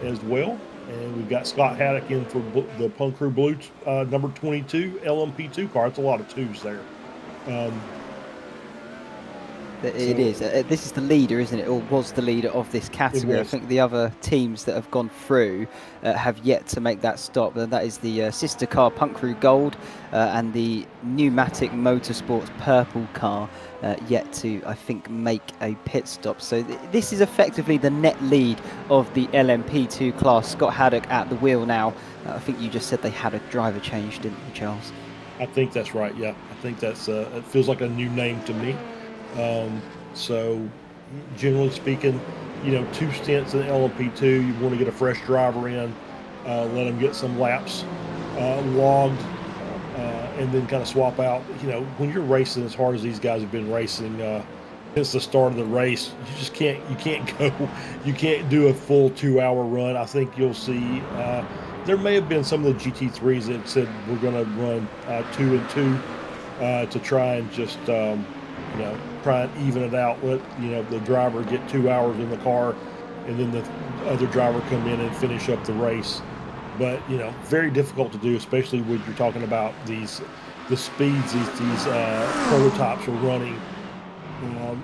C: as well. And we've got Scott Haddock in for the Punk Crew Blue number 22 LMP2 car. It's a lot of twos there.
B: It is. This is the leader, isn't it? Or was the leader of this category. I think the other teams that have gone through have yet to make that stop. That is the sister car, Punk Crew Gold, and the Pneumatic Motorsports purple car yet to, I think, make a pit stop. So this is effectively the net lead of the LMP2 class. Scott Haddock at the wheel now. I think you just said they had a driver change, didn't you, Charles?
C: I think that's right, yeah. I think that's, it feels like a new name to me. So generally speaking, 2 stints in LMP2, you want to get a fresh driver in, let them get some laps logged, and then kind of swap out. When you're racing as hard as these guys have been racing since the start of the race, you can't do a full 2-hour run. I think you'll see there may have been some of the GT3s that said we're going to run 2 and 2 to try and just try and even it out. Let the driver get 2 hours in the car, and then the other driver come in and finish up the race. But very difficult to do, especially when you're talking about the speeds these prototypes are running,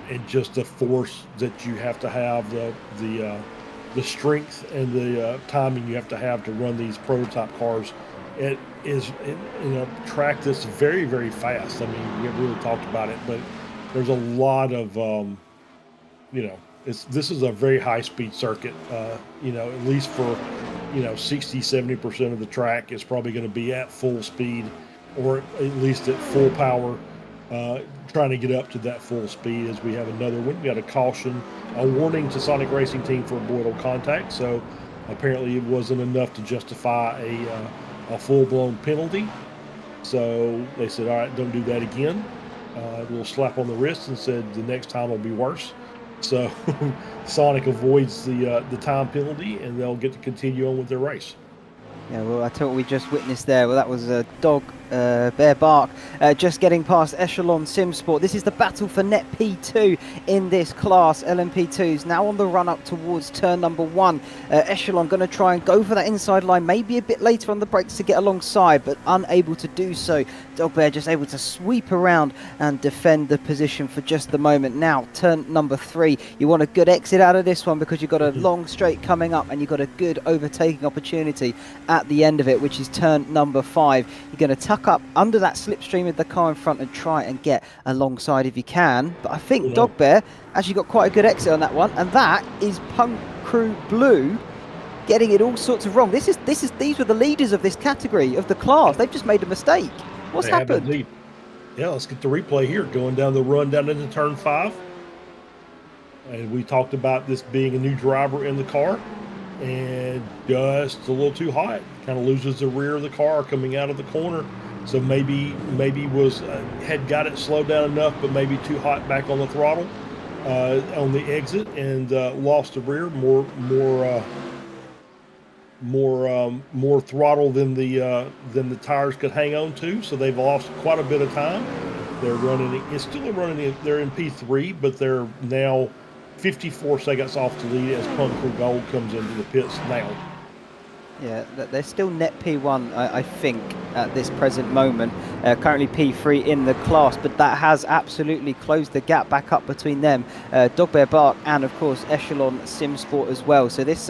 C: and just the force that you have to have, the strength and the timing you have to run these prototype cars. It is a track that's very, very fast. I mean, we haven't really talked about it, but there's a lot of, this is a very high speed circuit, at least for, 60-70% of the track is probably going to be at full speed, or at least at full power, trying to get up to that full speed. As we have another one, we got a warning to Sonic Racing Team for avoidable contact. So apparently it wasn't enough to justify a full-blown penalty. So they said, all right, don't do that again. A little slap on the wrist and said the next time will be worse. So Sonic avoids the time penalty, and they'll get to continue on with their race.
B: Yeah, well, I tell you what we just witnessed there. Well, that was a dog Bear Bark just getting past Echelon Sim Sport. This is the battle for net P2 in this class. LMP2s now on the run up towards turn number 1. Echelon going to try and go for that inside line, maybe a bit later on the brakes to get alongside, but unable to do so. Dog Bear just able to sweep around and defend the position for just the moment. Now, turn number 3. You want a good exit out of this one because you've got a long straight coming up and you've got a good overtaking opportunity at the end of it, which is turn number 5. You're going to tuck up under that slipstream of the car in front and try and get alongside if you can. But I think Dog Bear actually got quite a good exit on that one, and that is Punk Crew Blue getting it all sorts of wrong. These were the leaders of this category, of the class. They've just made a mistake. What's happened?
C: Yeah, let's get the replay here. Going down the run down into turn 5. And we talked about this being a new driver in the car, and just a little too hot. Kind of loses the rear of the car coming out of the corner. So maybe was had got it slowed down enough, but maybe too hot back on the throttle on the exit, and lost the rear. More throttle than the tires could hang on to. So they've lost quite a bit of time. They're running. It's still running. They're in P3, but they're now 54 seconds off the lead as Punk Crew Gold comes into the pits now.
B: Yeah, they're still net P1, I think, at this present moment. Currently P3 in the class, but that has absolutely closed the gap back up between them. Dog Bear Bark and, of course, Echelon Sim Sport as well. So this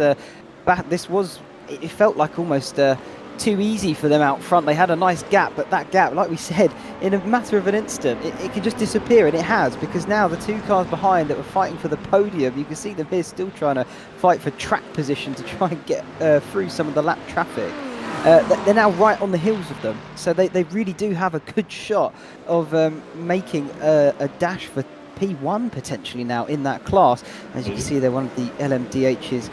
B: was, it felt like almost too easy for them out front. They had a nice gap, but that gap, like we said, in a matter of an instant, it can just disappear, and it has, because now the 2 cars behind that were fighting for the podium, you can see them here still trying to fight for track position to try and get through some of the lap traffic. They're now right on the heels of them, so they really do have a good shot of making a dash for P1 potentially now in that class. As you can see, they're one of the LMDHs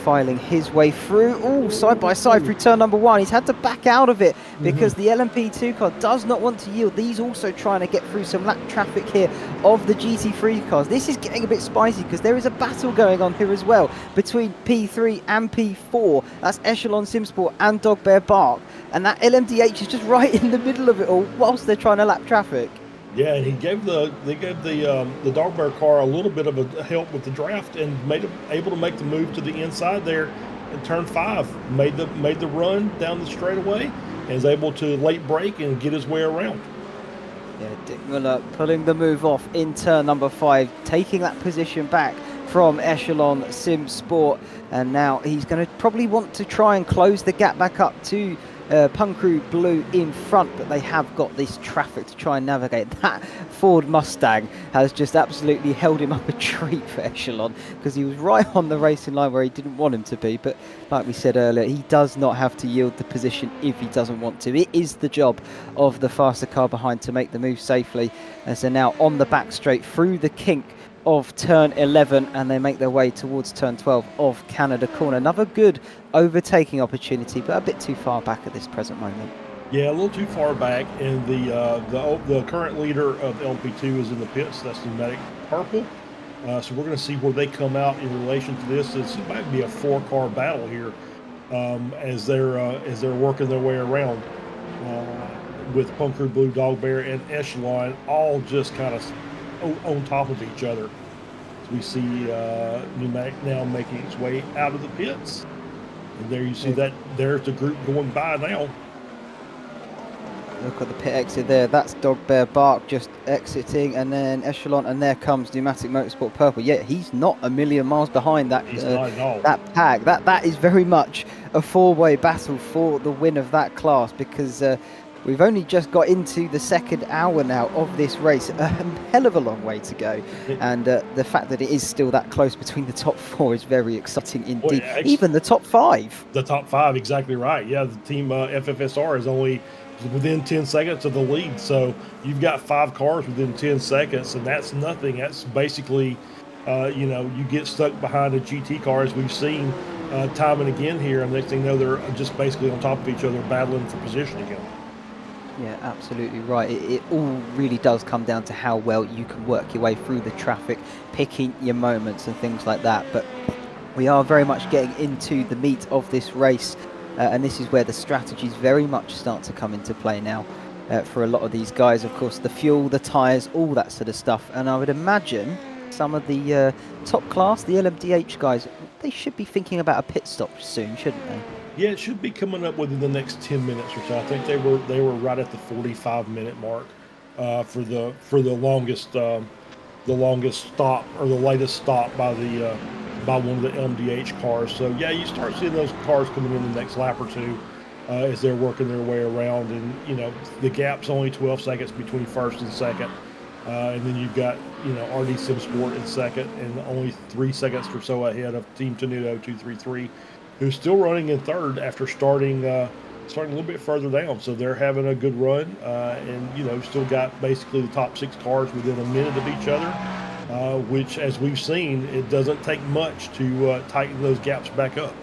B: filing his way through. Oh, side by side through turn number 1. He's had to back out of it because the LMP2 car does not want to yield. These also trying to get through some lap traffic here of the GT3 cars. This is getting a bit spicy because there is a battle going on here as well between P3 and P4. That's Echelon Sim Sport and Dog Bear Bark, and that LMDH is just right in the middle of it all whilst they're trying to lap traffic.
C: Yeah, and they gave the Dog Bear car a little bit of a help with the draft, and made him able to make the move to the inside there in turn 5. Made the run down the straightaway, and is able to late brake and get his way around.
B: Yeah, Dick Muller pulling the move off in turn number 5, taking that position back from Echelon Sim Sport, and now he's going to probably want to try and close the gap back up to Punk Crew Blue in front, but they have got this traffic to try and navigate. That Ford Mustang has just absolutely held him up a treat for Echelon, because he was right on the racing line where he didn't want him to be. But like we said earlier, he does not have to yield the position if he doesn't want to. It is the job of the faster car behind to make the move safely, as they're now on the back straight through the kink of turn 11, and they make their way towards turn 12 of Canada Corner. Another good overtaking opportunity, but a bit too far back at this present moment.
C: Yeah, a little too far back, and the current leader of LP2 is in the pits. That's Pneumatic Purple. So we're going to see where they come out in relation to this. It might be a 4-car battle here as they're working their way around with Punk Crew Blue, Dog Bear, and Echelon all just kind of on top of each other. So we see Pneumatic now making its way out of the pits, and there you see that there's the group going by now.
B: Look at the pit exit there. That's Dog Bear Bark just exiting, and then Echelon, and there comes Pneumatic Motorsport Purple. Yeah, he's not a million miles behind that that pack. That is very much a 4-way battle for the win of that class, because we've only just got into the second hour now of this race. A hell of a long way to go. And the fact that it is still that close between the top 4 is very exciting indeed. Well, even the top 5.
C: The top 5, exactly right. Yeah, the team FFSR is only within 10 seconds of the lead. So you've got 5 cars within 10 seconds, and that's nothing. That's basically, you get stuck behind a GT car, as we've seen time and again here. And next thing you know, they're just basically on top of each other, battling for position again.
B: Yeah, absolutely right. It all really does come down to how well you can work your way through the traffic, picking your moments and things like that. But we are very much getting into the meat of this race. and this is where the strategies very much start to come into play now for a lot of these guys. Of course, the fuel, the tyres, all that sort of stuff. And I would imagine some of the top class, the LMDH guys, they should be thinking about a pit stop soon, shouldn't they?
C: Yeah, it should be coming up within the next 10 minutes or so. I think they were right at the 45-minute mark for the longest stop, or the latest stop by one of the LMDH cars. So yeah, you start seeing those cars coming in the next lap or two as they're working their way around, and you know the gap's only 12 seconds between first and second, and then you've got RD Sim Sport in second, and only 3 seconds or so ahead of Team Tenuto 233, who's still running in third after starting a little bit further down. So they're having a good run, and still got basically the top 6 cars within a minute of each other, which, as we've seen, it doesn't take much to tighten those gaps back up.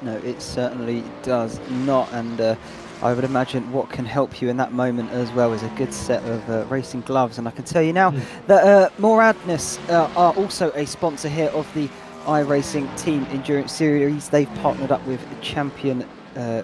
B: No, it certainly does not, and I would imagine what can help you in that moment as well is a good set of racing gloves. And I can tell you now that iRTES are also a sponsor here of the iRacing Team Endurance Series. They've partnered up with Champion, oh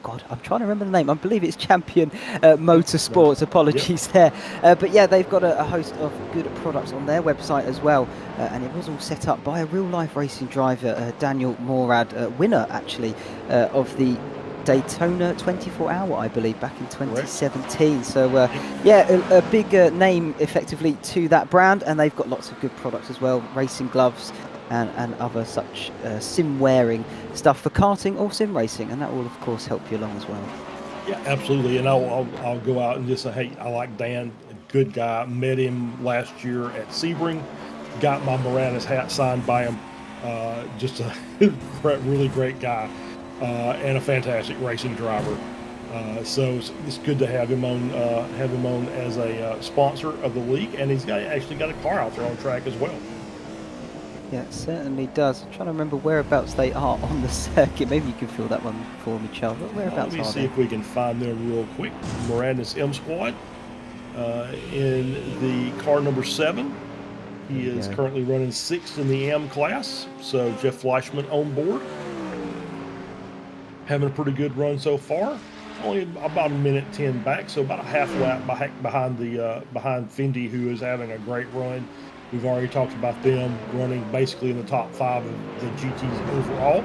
B: God, I'm trying to remember the name. I believe it's Champion Motorsports. Apologies there. But yeah, they've got a host of good products on their website as well. And it was all set up by a real-life racing driver, Daniel Morad, winner actually of the Daytona 24-hour, I believe, back in 2017. So yeah, a big name effectively to that brand, and they've got lots of good products as well, racing gloves and other such sim wearing stuff for karting or sim racing, and that will of course help you along as well.
C: Yeah, absolutely. And I'll go out and just say, hey, I like Dan, a good guy. Met him last year at Sebring, got my Moranis hat signed by him. Just a really great guy, and a fantastic racing driver. So it's good to have him on as a sponsor of the league, and he's actually got a car out there on track as well.
B: Yeah, it certainly does. I'm trying to remember whereabouts they are on the circuit. Maybe you can fill that one for me, Charles. Whereabouts
C: Let me see if we can find them real quick. Moranis M Squad in the car number 7. He is currently running 6th in the M class. So Jeff Fleischman on board, having a pretty good run so far. Only about a minute 10 back, so about a half lap behind Fendi, who is having a great run. We've already talked about them running basically in the top 5 of the GTs overall.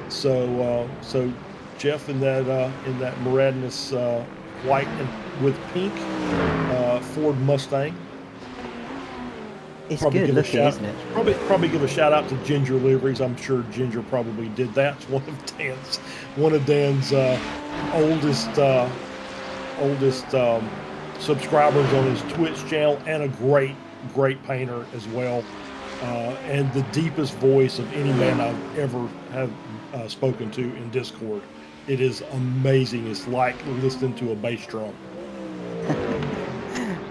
C: So Jeff in that Moranis white and with pink Ford Mustang.
B: It's good looking, isn't it?
C: Probably give a shout out to Ginger Liveries. I'm sure Ginger probably did that. It's one of Dan's oldest subscribers on his Twitch channel, and a great painter as well, and the deepest voice of any man I've ever have spoken to in Discord. It is amazing. It's like listening to a bass drum.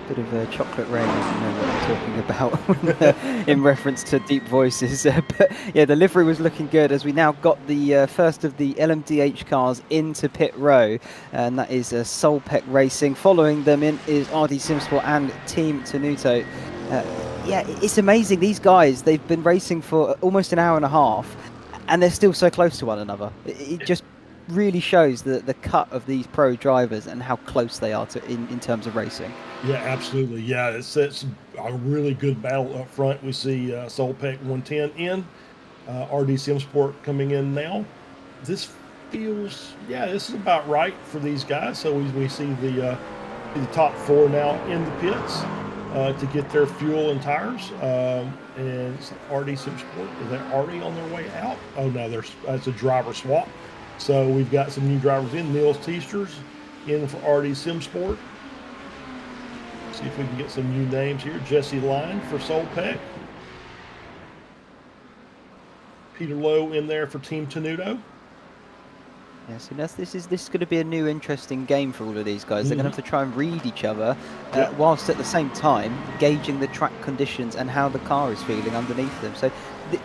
B: Bit of chocolate rain, if you know what I'm talking about, in reference to deep voices. But yeah, the livery was looking good as we now got the first of the LMDH cars into pit row, and that is Solpec Racing. Following them in is RD Simsport and Team Tenuto. Yeah, it's amazing. These guys, they've been racing for almost an hour and a half, and they're still so close to one another. It just really shows the cut of these pro drivers and how close they are to in terms of racing.
C: Yeah, absolutely. Yeah, it's a really good battle up front. We see Solpec 110 in, RD Simsport coming in now. This feels, this is about right for these guys. So we see the top 4 now in the pits to get their fuel and tires. And RD Simsport, is that already on their way out? Oh no, that's a driver swap. So we've got some new drivers in. Nils Teasters in for RD Simsport. See if we can get some new names here. Jesse Line for Solpec. Peter Lowe in there for Team Tenuto.
B: Yeah, so this is going to be a new interesting game for all of these guys. They're going to have to try and read each other, whilst at the same time gauging the track conditions and how the car is feeling underneath them. So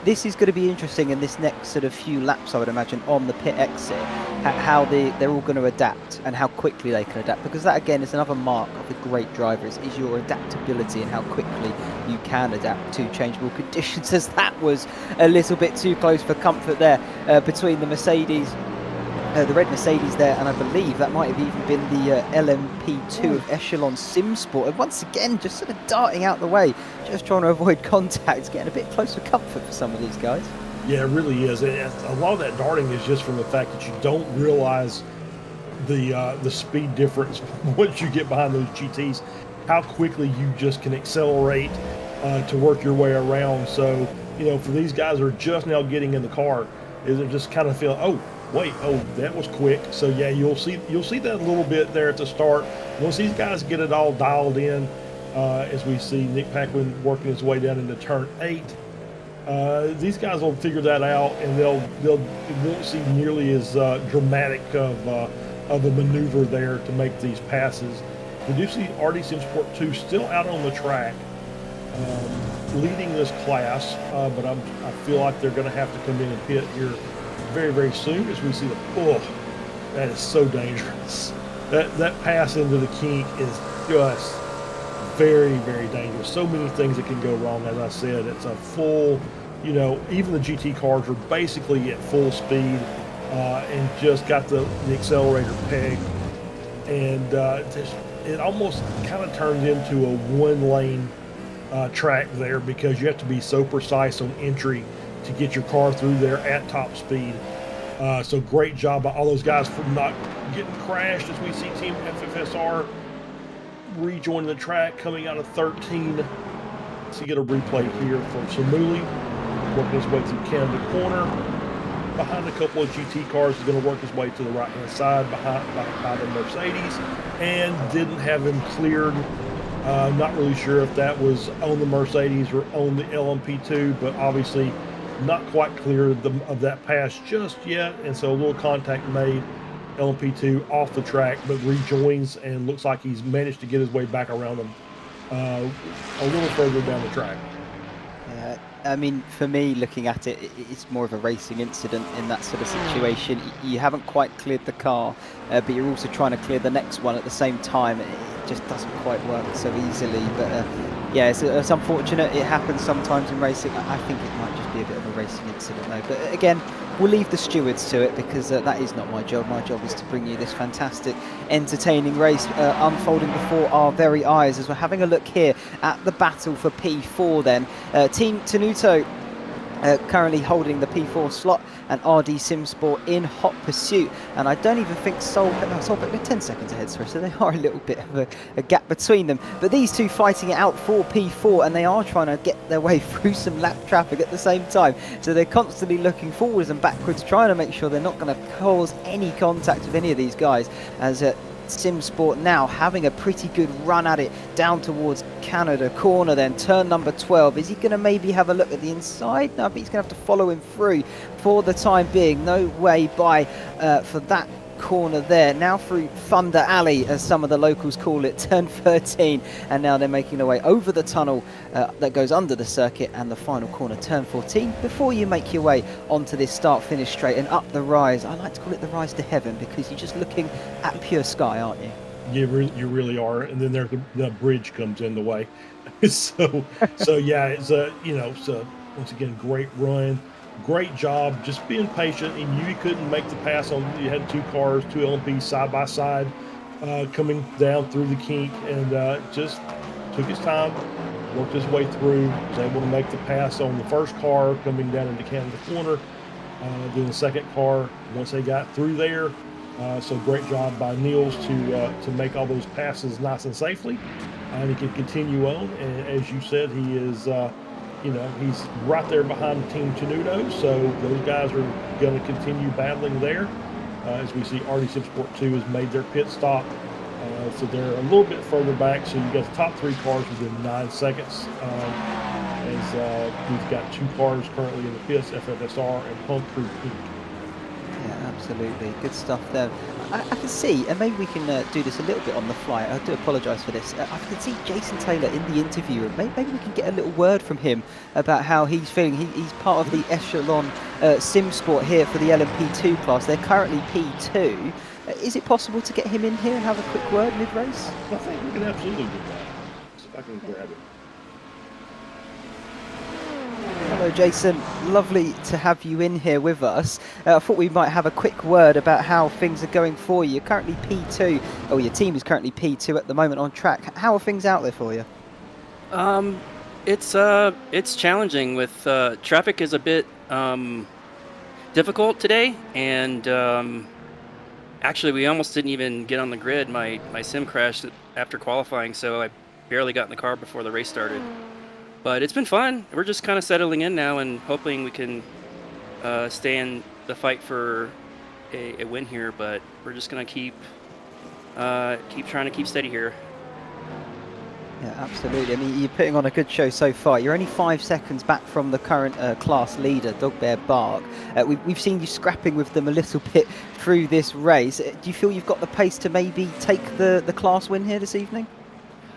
B: this is going to be interesting in this next sort of few laps, I would imagine, on the pit exit, how they're all going to adapt and how quickly they can adapt. Because that, again, is another mark of the great drivers, is your adaptability and how quickly you can adapt to changeable conditions, as that was a little bit too close for comfort there between the Mercedes the red Mercedes there, and I believe that might have even been the LMP2 of Echelon Sim Sport. And once again, just sort of darting out the way, just trying to avoid contact, getting a bit closer comfort for some of these guys.
C: Yeah, it really is. A lot of that darting is just from the fact that you don't realize the speed difference once you get behind those GTs, how quickly you just can accelerate to work your way around. So, for these guys who are just now getting in the car, is it just kind of feel, oh, wait, oh, that was quick. So yeah, you'll see that a little bit there at the start. Once these guys get it all dialed in, as we see Nick Paquin working his way down into turn 8. These guys will figure that out, and it won't seem nearly as dramatic of a maneuver there to make these passes. We do see iRTES Sim Sport 2 still out on the track, leading this class, but I feel like they're going to have to come in and pit here very, very soon, as we see that is so dangerous. That pass into the kink is just very, very dangerous. So many things that can go wrong. As I said, it's a full, even the GT cars are basically at full speed, and just got the accelerator pegged, and it almost kind of turns into a one-lane track there, because you have to be so precise on entry to get your car through there at top speed. So great job by all those guys for not getting crashed, as we see Team FFSR rejoining the track, coming out of 13. So you get a replay here from Samuli, working his way through Canada corner. Behind a couple of GT cars, he's going to work his way to the right-hand side behind the Mercedes, and didn't have him cleared. Not really sure if that was on the Mercedes or on the LMP2, but obviously not quite clear of that pass just yet, and so a little contact made. LMP2 off the track, but rejoins, and looks like he's managed to get his way back around them a little further down the track.
B: I mean, for me, looking at it, it's more of a racing incident in that sort of situation. You haven't quite cleared the car, but you're also trying to clear the next one at the same time. It just doesn't quite work so easily. But yeah, it's unfortunate. It happens sometimes in racing. I think it might just be a bit of a racing incident, though. But again, we'll leave the stewards to it, because that is not my job. My job is to bring you this fantastic, entertaining race unfolding before our very eyes, as we're having a look here at the battle for P4 then. Team Tenuto currently holding the P4 slot, and RD Sim Sport in hot pursuit. And I don't even think Solbeck, they're 10 seconds ahead, sorry, so they are a little bit of a gap between them. But these two fighting it out for P4, and they are trying to get their way through some lap traffic at the same time. So they're constantly looking forwards and backwards, trying to make sure they're not going to cause any contact with any of these guys, as Sim Sport now having a pretty good run at it down towards Canada corner. Then turn number 12, is he going to maybe have a look at the inside? No, but he's going to have to follow him through for the time being. No way by for that corner there. Now through Thunder Alley, as some of the locals call it, turn 13, and now they're making their way over the tunnel that goes under the circuit, and the final corner, turn 14, before you make your way onto this start-finish straight and up the rise. I like to call it the rise to heaven, because you're just looking at pure sky, aren't you?
C: You really are. And then the bridge comes in the way. so yeah, it's so once again, great run. Great job, just being patient. He knew he couldn't make the pass on. You had two cars, two LMPs side by side, coming down through the kink, and just took his time, worked his way through, was able to make the pass on the first car coming down into Canada corner. Then the second car, once they got through there. So great job by Niels to make all those passes nice and safely, and he can continue on. And as you said, he is. He's right there behind Team Tenuto, so those guys are going to continue battling there. As we see, iRTES Sim Sport 2 has made their pit stop, so they're a little bit further back. So you got the top three cars within 9 seconds. As we've got two cars currently in the pits, FFSR and Punk Crew Inc.
B: Yeah, absolutely. Good stuff there. I can see, and maybe we can do this a little bit on the fly. I do apologise for this. I can see Jason Taylor in the interview room. Maybe we can get a little word from him about how he's feeling. He's part of the Echelon Sim Sport here for the LMP2 class. They're currently P2. Is it possible to get him in here and have a quick word mid-race?
C: I think we can absolutely do that. See if I can grab it.
B: Hello, Jason. Lovely to have you in here with us. I thought we might have a quick word about how things are going for you. You're currently P2, or your team is currently P2 at the moment on track. How are things out there for you?
D: It's challenging with traffic is a bit difficult today, and actually we almost didn't even get on the grid. My sim crashed after qualifying, so I barely got in the car before the race started. But it's been fun. We're just kind of settling in now and hoping we can stay in the fight for a win here. But we're just gonna keep trying to keep steady here.
B: Yeah, absolutely. I mean, you're putting on a good show so far. You're only 5 seconds back from the current class leader, Dog Bear Bark. We've seen you scrapping with them a little bit through this race. Do you feel you've got the pace to maybe take the class win here this evening?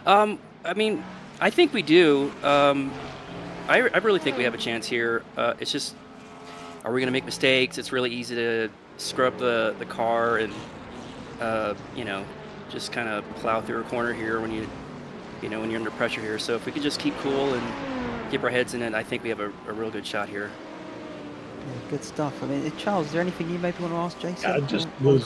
D: I mean, I think we do. I really think we have a chance here. It's just, are we going to make mistakes? It's really easy to scrub the car and, you know, just kind of plow through a corner here when when you're under pressure here. So if we could just keep cool and keep our heads in it, I think we have a real good shot here.
B: Yeah, good stuff. I mean, Charles, is there anything you maybe want to ask Jason?
C: I just was,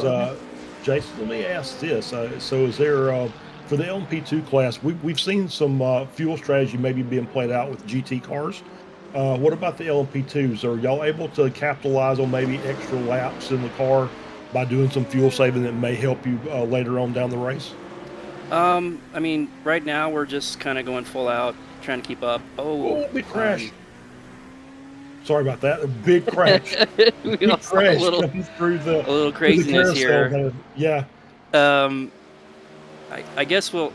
C: Jason, let me ask this. So is there, for the LMP2 class, we've seen some fuel strategy maybe being played out with GT cars. What about the LMP2s? Are y'all able to capitalize on maybe extra laps in the car by doing some fuel saving that may help you later on down the race?
D: I mean, right now we're just kind of going full out, trying to keep up.
C: Oh, big crash. Sorry about that. A big crash.
D: We
C: Big
D: lost
C: crash
D: a little
C: coming through the
D: craziness here.
C: carousel. Yeah.
D: I guess we'll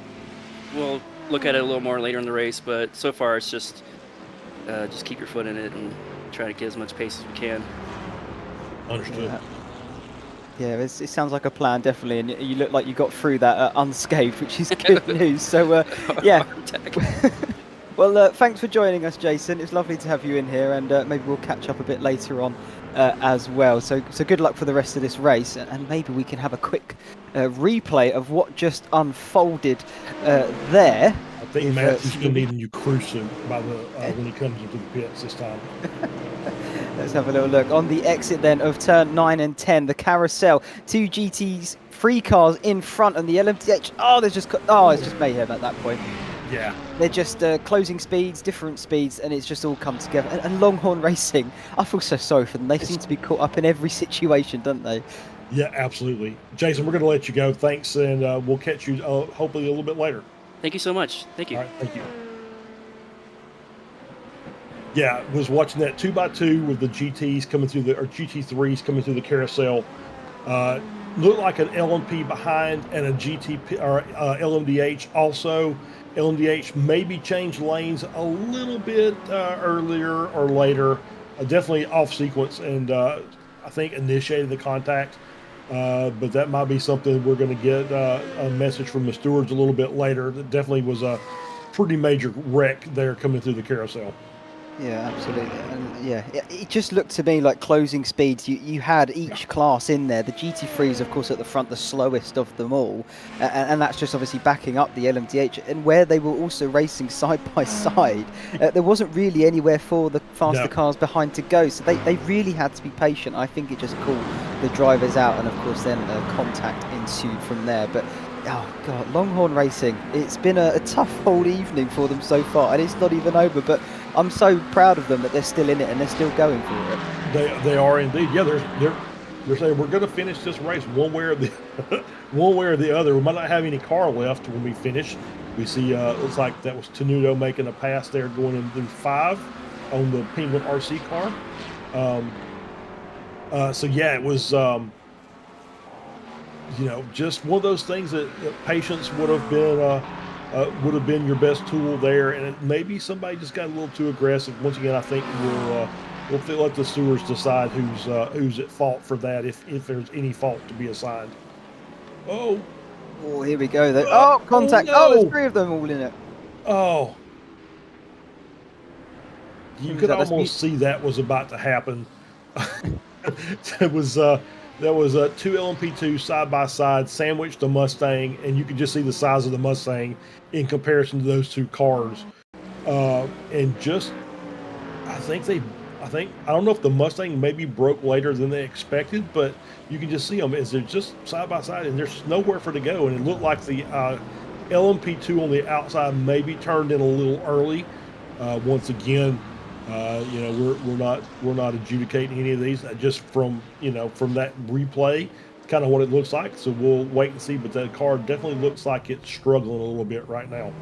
D: look at it a little more later in the race, but so far it's just keep your foot in it and try to get as much pace as we can.
C: Understood.
B: Yeah, it sounds like a plan, definitely, and you look like you got through that unscathed, which is good news. So, yeah. Well, thanks for joining us, Jason. It's lovely to have you in here, and maybe we'll catch up a bit later on as well. So good luck for the rest of this race, and maybe we can have a quick replay of what just unfolded there.
C: I think Matt's going to need a new crew suit when he comes into the pits this time.
B: Let's have a little look. On the exit then of turn 9 and 10, the carousel, 2 GTs, 3 cars in front, and the LMDH. It's just mayhem at that point.
C: Yeah.
B: They're just closing speeds, different speeds, and it's just all come together. And Longhorn Racing, I feel so sorry for them. They seem to be caught up in every situation, don't they?
C: Yeah, absolutely. Jason, we're going to let you go. Thanks, and we'll catch you hopefully a little bit later.
D: Thank you so much. Thank you.
C: All right, thank you. Yeah, was watching that 2x2 with the GTs coming through or GT3s coming through the carousel. Looked like an LMP behind and a GT or LMDH also. LMDH maybe changed lanes a little bit earlier or later. Definitely off sequence and I think initiated the contact. But that might be something we're going to get a message from the stewards a little bit later. That definitely was a pretty major wreck there coming through the carousel.
B: Yeah, absolutely. And yeah, it just looked to me like closing speeds. You had each class in there. The GT3 is, of course, at the front, the slowest of them all. And that's just obviously backing up the LMDH. And where they were also racing side by side, there wasn't really anywhere for the faster cars behind to go. So they really had to be patient. I think it just called the drivers out. And, of course, then contact ensued from there. But oh God, Longhorn Racing, it's been a tough whole evening for them so far, and it's not even over, but I'm so proud of them that they're still in it and they're still going for it.
C: They are indeed. Yeah, they're saying we're going to finish this race one way or the other. We might not have any car left when we finish. We see looks like that was Tenuto making a pass there going into 5 on the Penguin RC car. So yeah, it was just one of those things that patience would have been your best tool there, and maybe somebody just got a little too aggressive. Once again, I think we'll let the stewards decide who's at fault for that, if there's any fault to be assigned. Oh,
B: here we go. Contact.
C: Oh, no.
B: There's 3 of them all in it.
C: Oh, you could almost see that was about to happen. That was 2 LMP2 side by side, sandwiched the Mustang, and you could just see the size of the Mustang in comparison to those 2 cars. And just I think I don't know if the Mustang maybe broke later than they expected, but you can just see them as they're just side by side, and there's nowhere for it to go. And it looked like the LMP2 on the outside maybe turned in a little early. Once again, we're not adjudicating any of these. Just from from that replay, kind of what it looks like. So we'll wait and see. But the car definitely looks like it's struggling a little bit right now.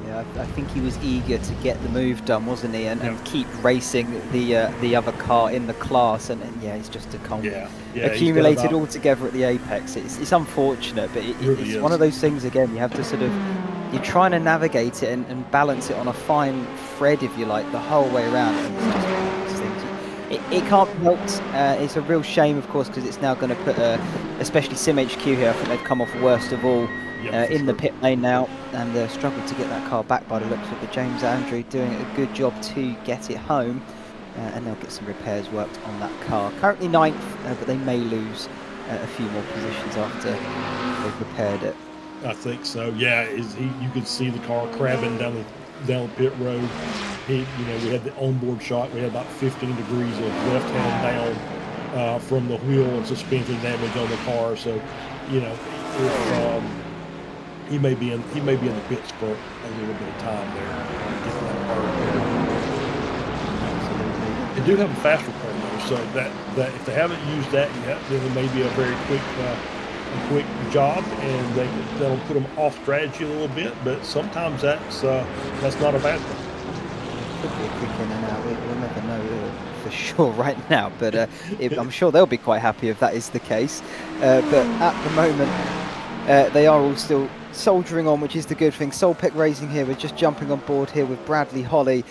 B: Yeah, I think he was eager to get the move done, wasn't he? And keep racing the other car in the class. And yeah, he's just accumulated all together at the apex. It's unfortunate, but it's one of those things, again, you have to sort of, you're trying to navigate it and balance it on a fine thread, if you like, the whole way around. And it's just one of those things. It can't be helped. It's a real shame, of course, because it's now going to put, especially SimHQ here, I think they've come off worst of all. In the pit lane now, and struggled to get that car back by the looks of it. But James Andrew doing a good job to get it home, and they'll get some repairs worked on that car. Currently 9th, but they may lose a few more positions after they've repaired it.
C: I think so. Yeah, you could see the car crabbing down the pit road. We had the onboard shot. We had about 15 degrees of left hand down from the wheel and suspension damage on the car. So, if he may be in the pits for a little bit of time there. They do have a fast repair though, so that if they haven't used that yet, then it may be a very quick job, and that'll put them off strategy a little bit. But sometimes that's not a bad thing.
B: Could be a quick in and out. We'll never know for sure right now, but I'm sure they'll be quite happy if that is the case. But at the moment, they are all still soldiering on, which is the good thing. Solpec Racing here, we're just jumping on board here with Bradley Holly,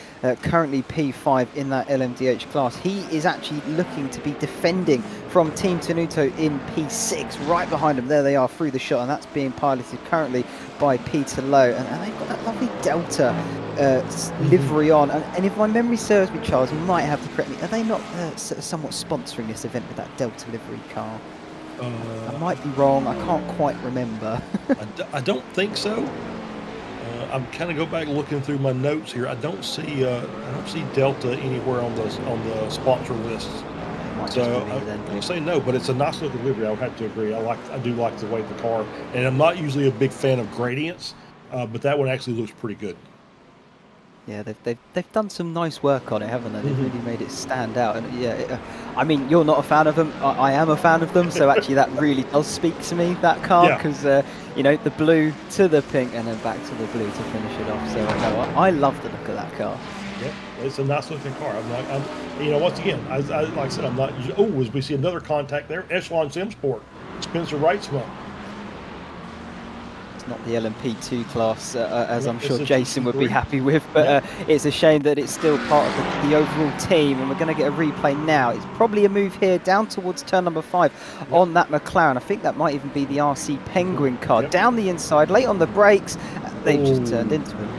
B: currently P5 in that LMDH class. He is actually looking to be defending from Team Tenuto in P6, right behind him. There they are through the shot, and that's being piloted currently by Peter Lowe. And they've got that lovely Delta livery on. And if my memory serves me, Charles, you might have to correct me, are they not somewhat sponsoring this event with that Delta livery car? I might be wrong. I can't quite remember.
C: I don't think so. I'm kind of go back looking through my notes here. I don't see Delta anywhere on the sponsor lists. So I'm gonna say no, but it's a nice looking livery. I would have to agree. I do like the way the car, and I'm not usually a big fan of gradients, but that one actually looks pretty good.
B: Yeah, they've done some nice work on it, haven't they? They've really made it stand out. And yeah, I mean, you're not a fan of them. I am a fan of them, so actually that really does speak to me, that car, because the blue to the pink and then back to the blue to finish it off. So no, I love the look of that car.
C: Yeah, it's a nice looking car. Once again, like I said, I'm not. Oh, as we see another contact there, Echelon Simsport, Spencer Wrightsman.
B: Not the LMP2 class, as I'm sure Jason would be happy with, but it's a shame that it's still part of the overall team, and we're going to get a replay now. It's probably a move here down towards turn number 5 on that McLaren. I think that might even be the RC Penguin car. Down the inside, late on the brakes, they've just turned into him.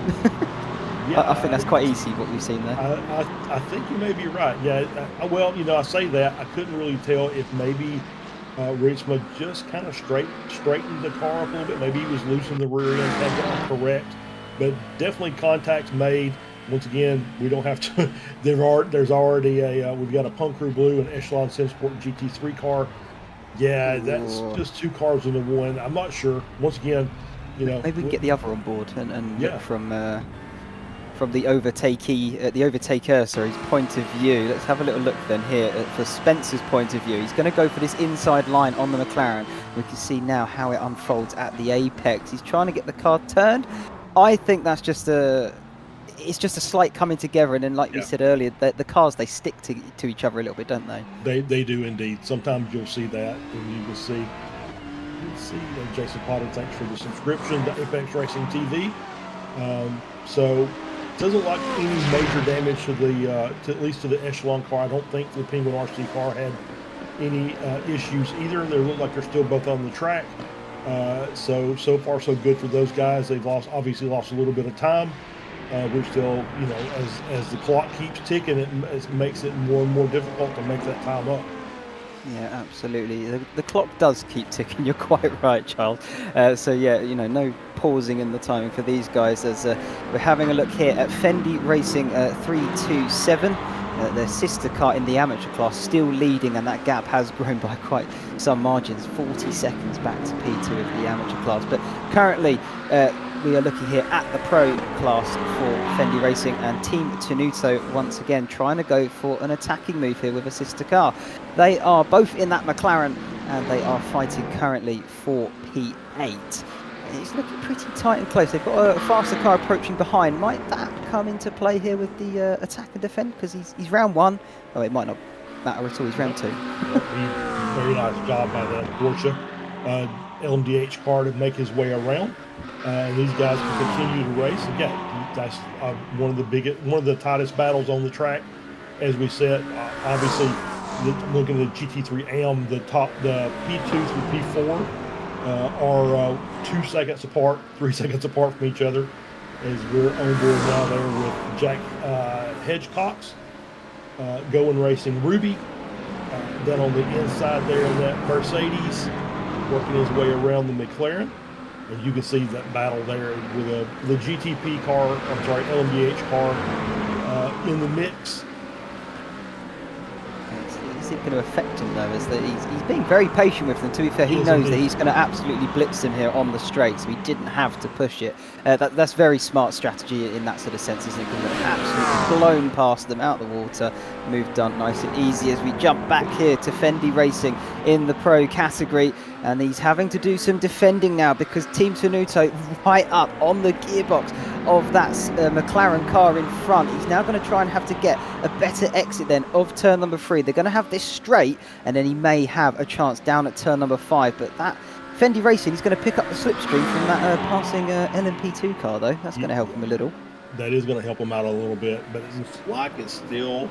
B: I think that's quite easy what we've seen there.
C: I think you may be right. Yeah, well, I say that. I couldn't really tell if maybe Ritzma just kind of straightened the car up a little bit. Maybe he was loosening the rear end, had that correct. But definitely contacts made. Once again, we don't have to. There's already we've got a Punk Crew Blue and Echelon Simsport GT3 car. Yeah, that's just 2 cars into one. I'm not sure. Once again,
B: maybe we can get the other on board and look from the overtaker's point of view. Let's have a little look then here for Spencer's point of view. He's going to go for this inside line on the McLaren. We can see now how it unfolds at the apex. He's trying to get the car turned. I think that's just it's just a slight coming together, and then like we said earlier, the cars, they stick to each other a little bit, don't they?
C: They do indeed. Sometimes you'll see that, and you will see Jason Potter, thanks for the subscription to Apex Racing TV. So doesn't like any major damage to at least to the Echelon car. I don't think the Penguin RC car had any issues either. They look like they're still both on the track. So far so good for those guys. They've obviously lost a little bit of time. We're still, as the clock keeps ticking, it makes it more and more difficult to make that time up.
B: Yeah, absolutely. The clock does keep ticking. You're quite right, Charles. So yeah, no pausing in the timing for these guys. As we're having a look here at Fendi Racing 327. Their sister car in the amateur class still leading, and that gap has grown by quite some margins, 40 seconds back to P2 of the amateur class. But currently we are looking here at the pro class for Fendi Racing, and Team Tenuto once again trying to go for an attacking move here with a sister car. They are both in that McLaren, and they are fighting currently for P8. It's looking pretty tight and close. They've got a faster car approaching behind. Might that come into play here with the attack and defend? Because he's round 1. Oh, it might not matter at all. He's round 2.
C: Very nice job by the Porsche LMDH car to make his way around. And these guys can continue to race. Again, that's one of the tightest battles on the track. As we said, obviously, looking at the GT3 AM, the P2 through P4 are 2 seconds apart, 3 seconds apart from each other, as we're on board now there with Jack Hedgecox, going racing Ruby. Then on the inside there in that Mercedes, working his way around the McLaren. And you can see that battle there with the GTP car, LMDH car in the mix.
B: Is it going to affect him though? Is that he's being very patient with them. To be fair, he knows that he's going to absolutely blitz them here on the straight, so he didn't have to push it. That's very smart strategy in that sort of sense, isn't it? Because they've absolutely blown past them out the water. Move done nice and easy as we jump back here to Fendi Racing in the pro category, and he's having to do some defending now because Team Tenuto right up on the gearbox of that McLaren car in front. He's now going to try and have to get a better exit then of turn number 3. They're going to have this straight, and then he may have a chance down at turn number 5, but that Fendi Racing is going to pick up the slipstream from that passing LMP2 car though. That's going to help him a little.
C: That is going to help him out a little bit, but the flock is still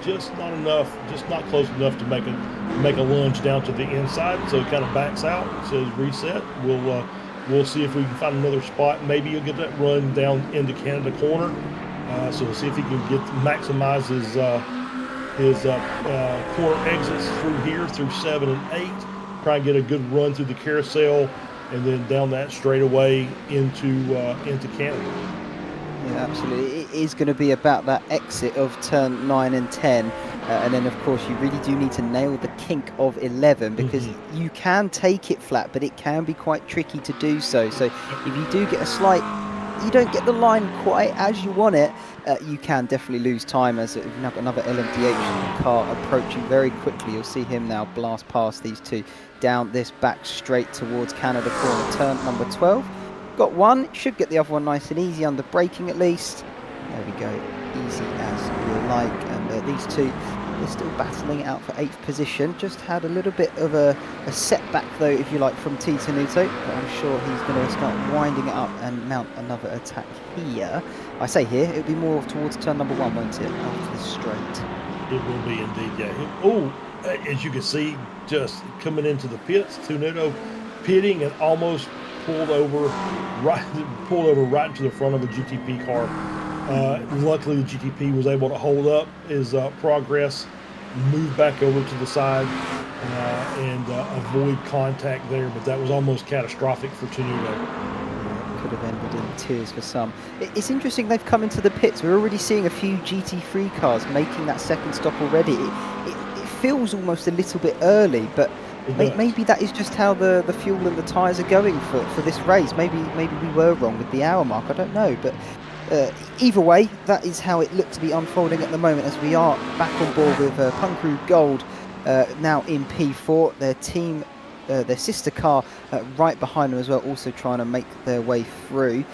C: just not enough, just not close enough to make a lunge down to the inside. So it kind of backs out, says reset. We'll see if we can find another spot. Maybe he'll get that run down into Canada corner. So we'll see if he can maximize his corner exits through here, through 7 and 8. Try and get a good run through the carousel, and then down that straightaway into Canada.
B: Yeah, absolutely. It is going to be about that exit of turn 9 and 10. And then, of course, you really do need to nail the kink of 11 because you can take it flat, but it can be quite tricky to do so. So if you do get you don't get the line quite as you want it, you can definitely lose time as you've now got another LMDH car approaching very quickly. You'll see him now blast past these two down this back straight towards Canada corner, turn number 12. Got one, should get the other one nice and easy under braking at least. There we go, easy as you like. And these two, they're still battling it out for 8th position. Just had a little bit of a setback though, if you like, from T Tenuto, but I'm sure he's going to start winding it up and mount another attack here. I say here, it'll be more towards turn number 1, won't it, after the straight.
C: It will be indeed, yeah. Oh, as you can see, just coming into the pits, Tenuto pitting and almost pulled over right into the front of a GTP car. Luckily, the GTP was able to hold up his progress, move back over to the side, and avoid contact there. But that was almost catastrophic for Tenuto.
B: Could have ended in tears for some. It's interesting they've come into the pits. We're already seeing a few GT3 cars making that second stop already. It feels almost a little bit early, but maybe that is just how the fuel and the tyres are going for this race. Maybe we were wrong with the hour mark, I don't know. But either way, that is how it looked to be unfolding at the moment as we are back on board with Punkru Gold now in P4. Their sister car right behind them as well, also trying to make their way through.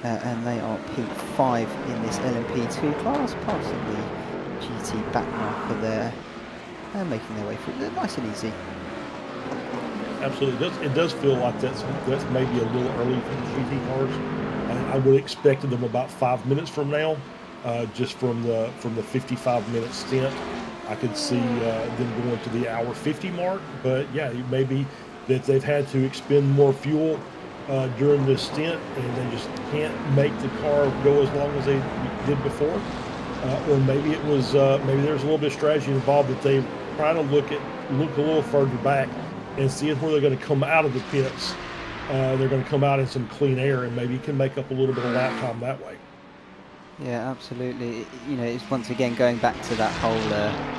B: And they are P5 in this LMP2 class, passing the GT back marker there and making their way through. They're nice and easy.
C: Absolutely, it does feel like that's maybe a little early for the GT cars. I would have expected them about 5 minutes from now, just from the 55-minute stint. I could see them going to the hour 50 mark, but yeah, maybe that they've had to expend more fuel during this stint, and they just can't make the car go as long as they did before. Or maybe it was maybe there's a little bit of strategy involved that they try to look a little further back and seeing where they're going to come out of the pits. They're going to come out in some clean air, and maybe you can make up a little bit of lap time that way.
B: Yeah, absolutely. You know, it's once again going back to that whole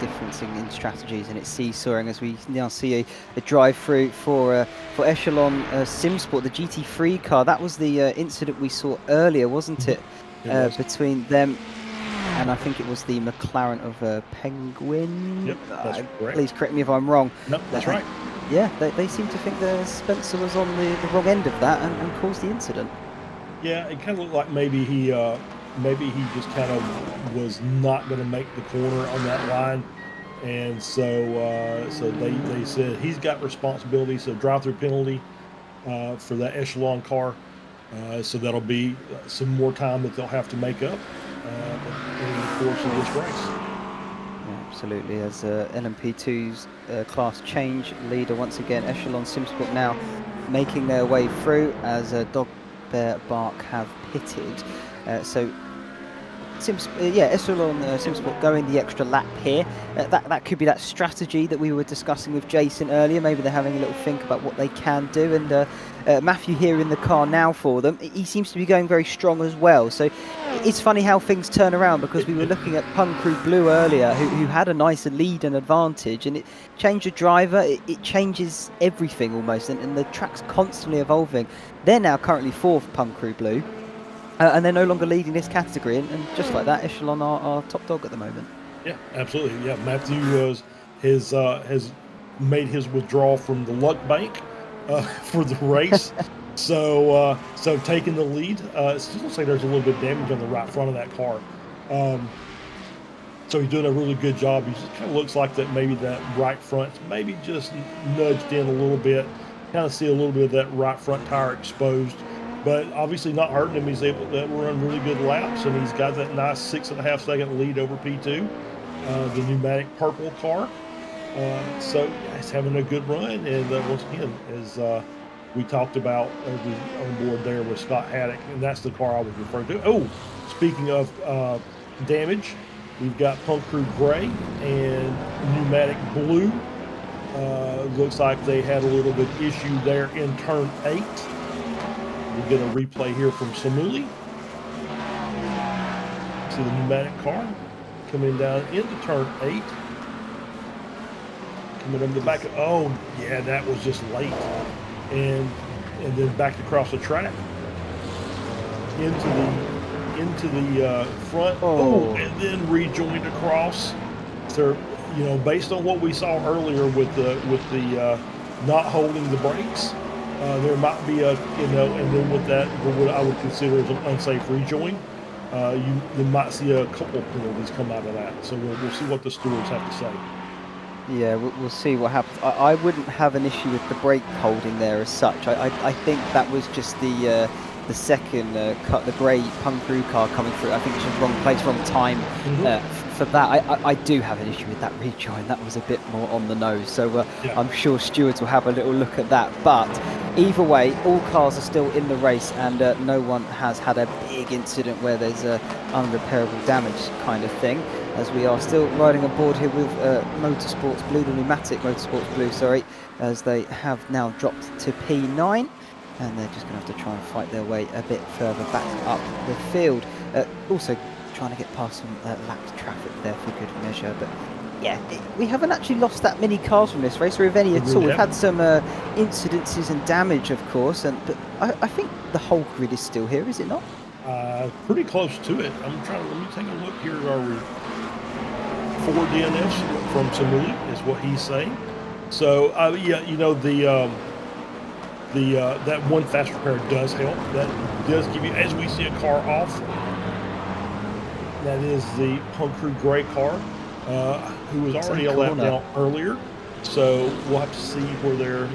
B: difference in strategies, and it's seesawing as we now see a drive-through for Echelon Simsport, the GT3 car. That was the incident we saw earlier, wasn't it?
C: It was.
B: Between them and I think it was the McLaren of Penguin.
C: Yep, that's correct.
B: Please correct me if I'm wrong.
C: No, that's right.
B: Yeah, they seem to think that Spencer was on the wrong end of that and caused the incident.
C: Yeah, it kind of looked like maybe he just kind of was not going to make the corner on that line, and so they said he's got responsibility, so drive-through penalty for that Echelon car. So that'll be some more time that they'll have to make up in the course of this race.
B: Yeah, absolutely. As LMP2's class change leader once again, Echelon Simsport now making their way through as Dog Bear Bark have pitted. So Echelon Simsport going the extra lap here. That could be that strategy that we were discussing with Jason earlier. Maybe they're having a little think about what they can do. And Matthew here in the car now for them. He seems to be going very strong as well. So it's funny how things turn around, because we were looking at Punk Crew Blue earlier, who had a nice lead and advantage, and it changed the driver. It changes everything almost, and the track's constantly evolving. They're now currently 4th, Punk Crew Blue. And they're no longer leading this category, and just like that, Echelon are top dog at the moment.
C: Yeah, absolutely. Yeah, Matthew has made his withdrawal from the luck bank for the race. So taking the lead. It still looks like there's a little bit of damage on the right front of that car. So he's doing a really good job. He just kind of looks like that maybe that right front maybe just nudged in a little bit. Kind of see a little bit of that right front tire exposed. But obviously not hurting him. He's able to run really good laps, and he's got that nice 6.5 second lead over P2, the pneumatic purple car. So yeah, he's having a good run, and once again, as we talked about on board there with Scott Haddock, and that's the car I was referring to. Oh, speaking of damage, we've got Punk Crew Gray and Pneumatic Blue. Looks like they had a little bit issue there in turn 8. We'll get a replay here from Samuli. See the pneumatic car coming down into turn 8. Coming on the back. Oh, yeah, that was just late. And then back across the track. Into the front. Oh, and then rejoined across. So, you know, based on what we saw earlier with the not holding the brakes, there might be and then with that, what I would consider as an unsafe rejoin, you might see a couple of penalties come out of that. So we'll see what the stewards have to say.
B: Yeah, we'll see what happens. I wouldn't have an issue with the brake holding there as such. I think that was just the second cut, the grey Punk Crew car coming through. I think it's just wrong place, wrong time for that. I do have an issue with that rejoin. That was a bit more on the nose. So yeah. I'm sure stewards will have a little look at that. But either way, all cars are still in the race, and no one has had a big incident where there's unrepairable damage kind of thing, as we are still riding aboard here with Motorsports Blue, the pneumatic Motorsports Blue, sorry, as they have now dropped to P9. And they're just going to have to try and fight their way a bit further back up the field. Also trying to get past some lapped traffic there for good measure. But yeah, we haven't actually lost that many cars from this race, or if any at all. We've had some incidences and damage, of course, but I think the whole grid is still here, is it not?
C: Pretty close to it. Let me take a look here. Are we 4 DNFs from Samuli is what he's saying. So yeah, you know, that one fast repair does help. That does give you, as we see a car off, that is the Punk Crew Gray car, who was already a lap down earlier. So we'll have to see where they're,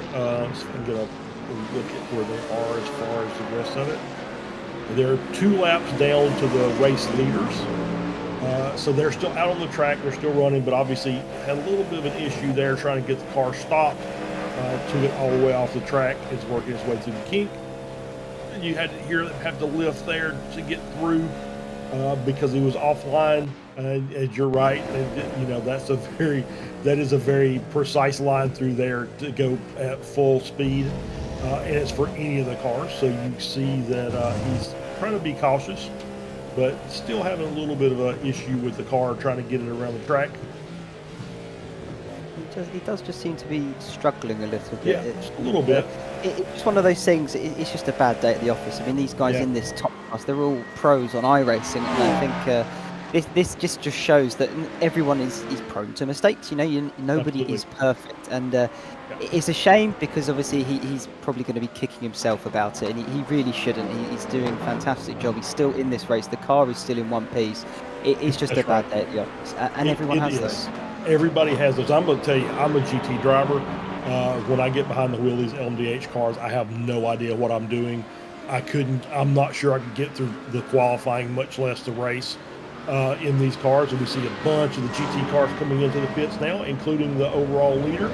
C: so I can get a look at where they are as far as the rest of it. They're 2 laps down to the race leaders. So they're still out on the track, they're still running, but obviously had a little bit of an issue there trying to get the car stopped. Took it all the way off the track. It's working its way through the kink. And you had to hear them have to lift there to get through because he was offline. And you're right. And, you know, that is a very precise line through there to go at full speed. And it's for any of the cars. So you see that he's trying to be cautious. but still having a little bit of an issue with the car trying to get it around the track.
B: He does just seem to be struggling a little bit.
C: Yeah, a little bit.
B: It's one of those things. It's just a bad day at the office. I mean, these guys in this top class, they're all pros on iRacing, and I think this just shows that everyone is prone to mistakes. You know, nobody
C: Absolutely.
B: is perfect, and it's a shame because obviously he's probably going to be kicking himself about it, and he really shouldn't. He's doing a fantastic job. He's still in this race. The car is still in one piece. It's just
C: That's
B: a bad
C: right.
B: day at the office, and everyone
C: It
B: has
C: is.
B: those.
C: Everybody has those. I'm going to tell you, I'm a GT driver. When I get behind the wheel of these LMDH cars, I have no idea what I'm doing. I'm not sure I could get through the qualifying, much less the race in these cars. And we see a bunch of the GT cars coming into the pits now, including the overall leader,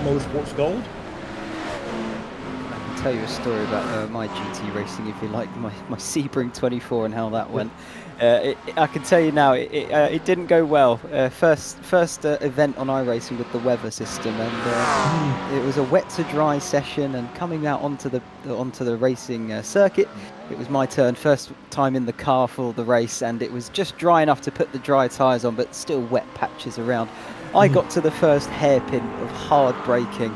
C: Motorsports Gold.
B: I can tell you a story about my GT racing, if you like, my Sebring 24 and how that went. I can tell you now, it didn't go well. First event on iRacing with the weather system, and it was a wet to dry session. And coming out onto the racing circuit, it was my turn. First time in the car for the race, and it was just dry enough to put the dry tyres on, but still wet patches around. I got to the first hairpin of hard braking,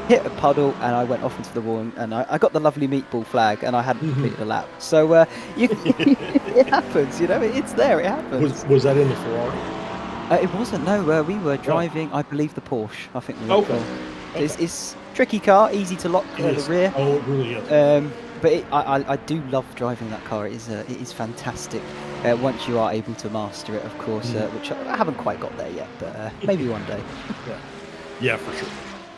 B: hit a puddle, and I went off into the wall, and I got the lovely meatball flag, and I hadn't completed a lap. So it happens, you know, it's there, it happens.
C: Was that in the Ferrari?
B: It wasn't, no, we were driving, I believe, the Porsche, I think we were.
C: Okay.
B: It's a tricky car, easy to lock the rear.
C: Oh, it really is.
B: But I do love driving that car. It is fantastic once you are able to master it, of course, which I haven't quite got there yet, but maybe one day.
C: Yeah, for sure.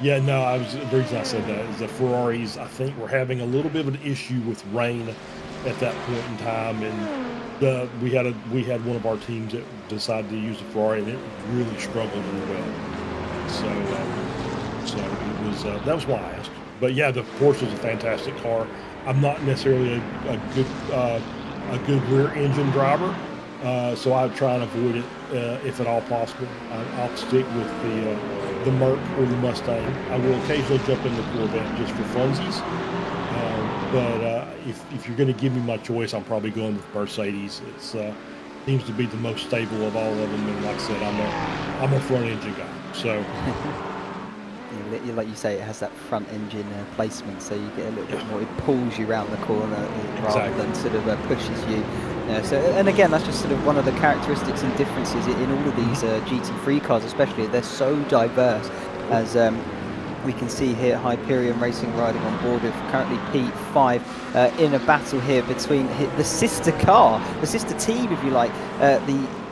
C: Yeah, no, the reason I said that is the Ferraris, I think, were having a little bit of an issue with rain at that point in time, and we had one of our teams that decided to use the Ferrari, and it really struggled in the wet. So it was that was why I asked. But yeah, the Porsche is a fantastic car. I'm not necessarily a good rear engine driver, so I try and avoid it if at all possible. I'll stick with the Merc or the Mustang. I will occasionally jump in the Corvette just for funsies. But if you're going to give me my choice, I'm probably going with Mercedes. It seems to be the most stable of all of them, and like I said, I'm a front engine guy. So.
B: Like you say, it has that front engine placement, so you get a little bit more. It pulls you around the corner rather than sort of pushes you. So, and again, that's just sort of one of the characteristics and differences in all of these GT3 cars, especially. They're so diverse, as we can see here. Hyperion Racing riding on board with currently P5 in a battle here between the sister car, the sister team, if you like.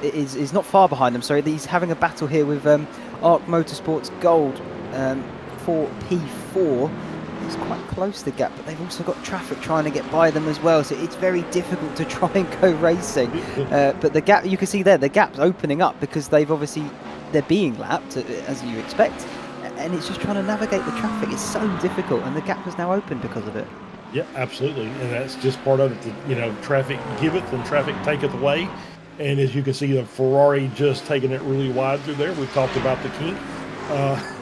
B: Is not far behind them. Sorry, he's having a battle here with ARC Motorsports Gold. For P4, it's quite close, the gap, but they've also got traffic trying to get by them as well, so it's very difficult to try and go racing. But the gap, you can see there, the gap's opening up because they're being lapped, as you expect, and it's just trying to navigate the traffic. It's so difficult, and the gap has now opened because of it.
C: Yeah, absolutely, and that's just part of it. Traffic giveth and traffic taketh away, and as you can see, the Ferrari just taking it really wide through there. We've talked about the kink.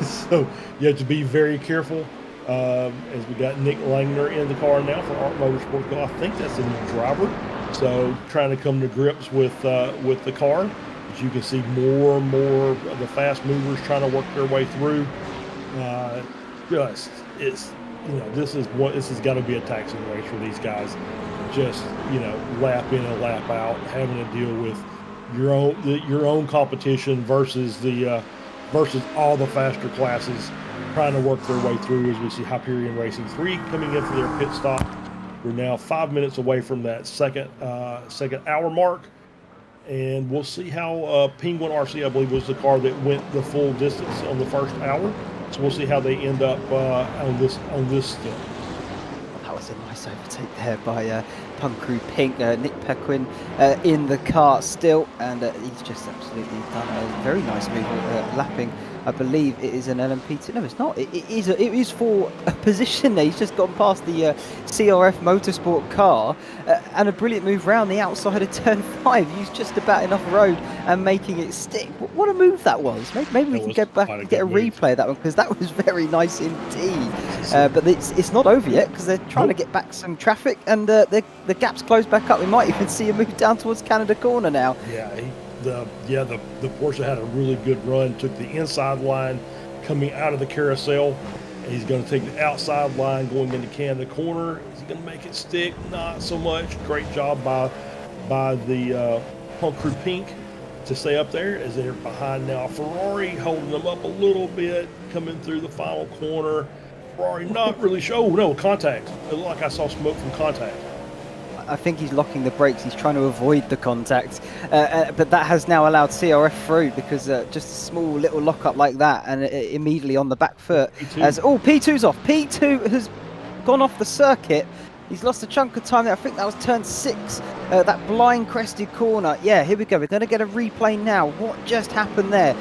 C: So you have to be very careful as we got Nick Langner in the car now for ARC Motorsports. I think that's a new driver. So trying to come to grips with the car. As you can see, more and more of the fast movers trying to work their way through. This has got to be a taxing race for these guys. Just lap in and lap out, having to deal with your own competition versus all the faster classes trying to work their way through. As we see Hyperion Racing 3 coming in for their pit stop. We're now 5 minutes away from that second hour mark, and we'll see how Penguin RC, I believe, was the car that went the full distance on the first hour. So we'll see how they end up on this still.
B: That was a nice overtake there by Punk Crew Pink. Nick Pequin in the car still, and he's just absolutely done a very nice move, lapping I believe it is an LMP2. No, it's not. It is for a position there. He's just gone past the CRF Motorsport car and a brilliant move round the outside of turn 5. He's just about enough road and making it stick. What a move that was. Maybe we can get back and get a replay of that one, because that was very nice indeed. But it's not over yet, because they're trying to get back some traffic, and the gap's closed back up. We might even see a move down towards Canada Corner now.
C: Yeah, the Porsche had a really good run. Took the inside line coming out of the carousel. And he's going to take the outside line going into Canada Corner. Is he going to make it stick? Not so much. Great job by the Punk Crew Pink to stay up there, as they're behind now. Ferrari holding them up a little bit, coming through the final corner. Ferrari not really sure. Oh no, contact. It looked like I saw smoke from contact.
B: I think he's locking the brakes. He's trying to avoid the contact, but that has now allowed CRF through, because just a small little lockup like that, and immediately on the back foot. P2's off. P2 has gone off the circuit. He's lost a chunk of time there. I think that was turn 6, that blind crested corner. Yeah, here we go. We're going to get a replay now. What just happened there?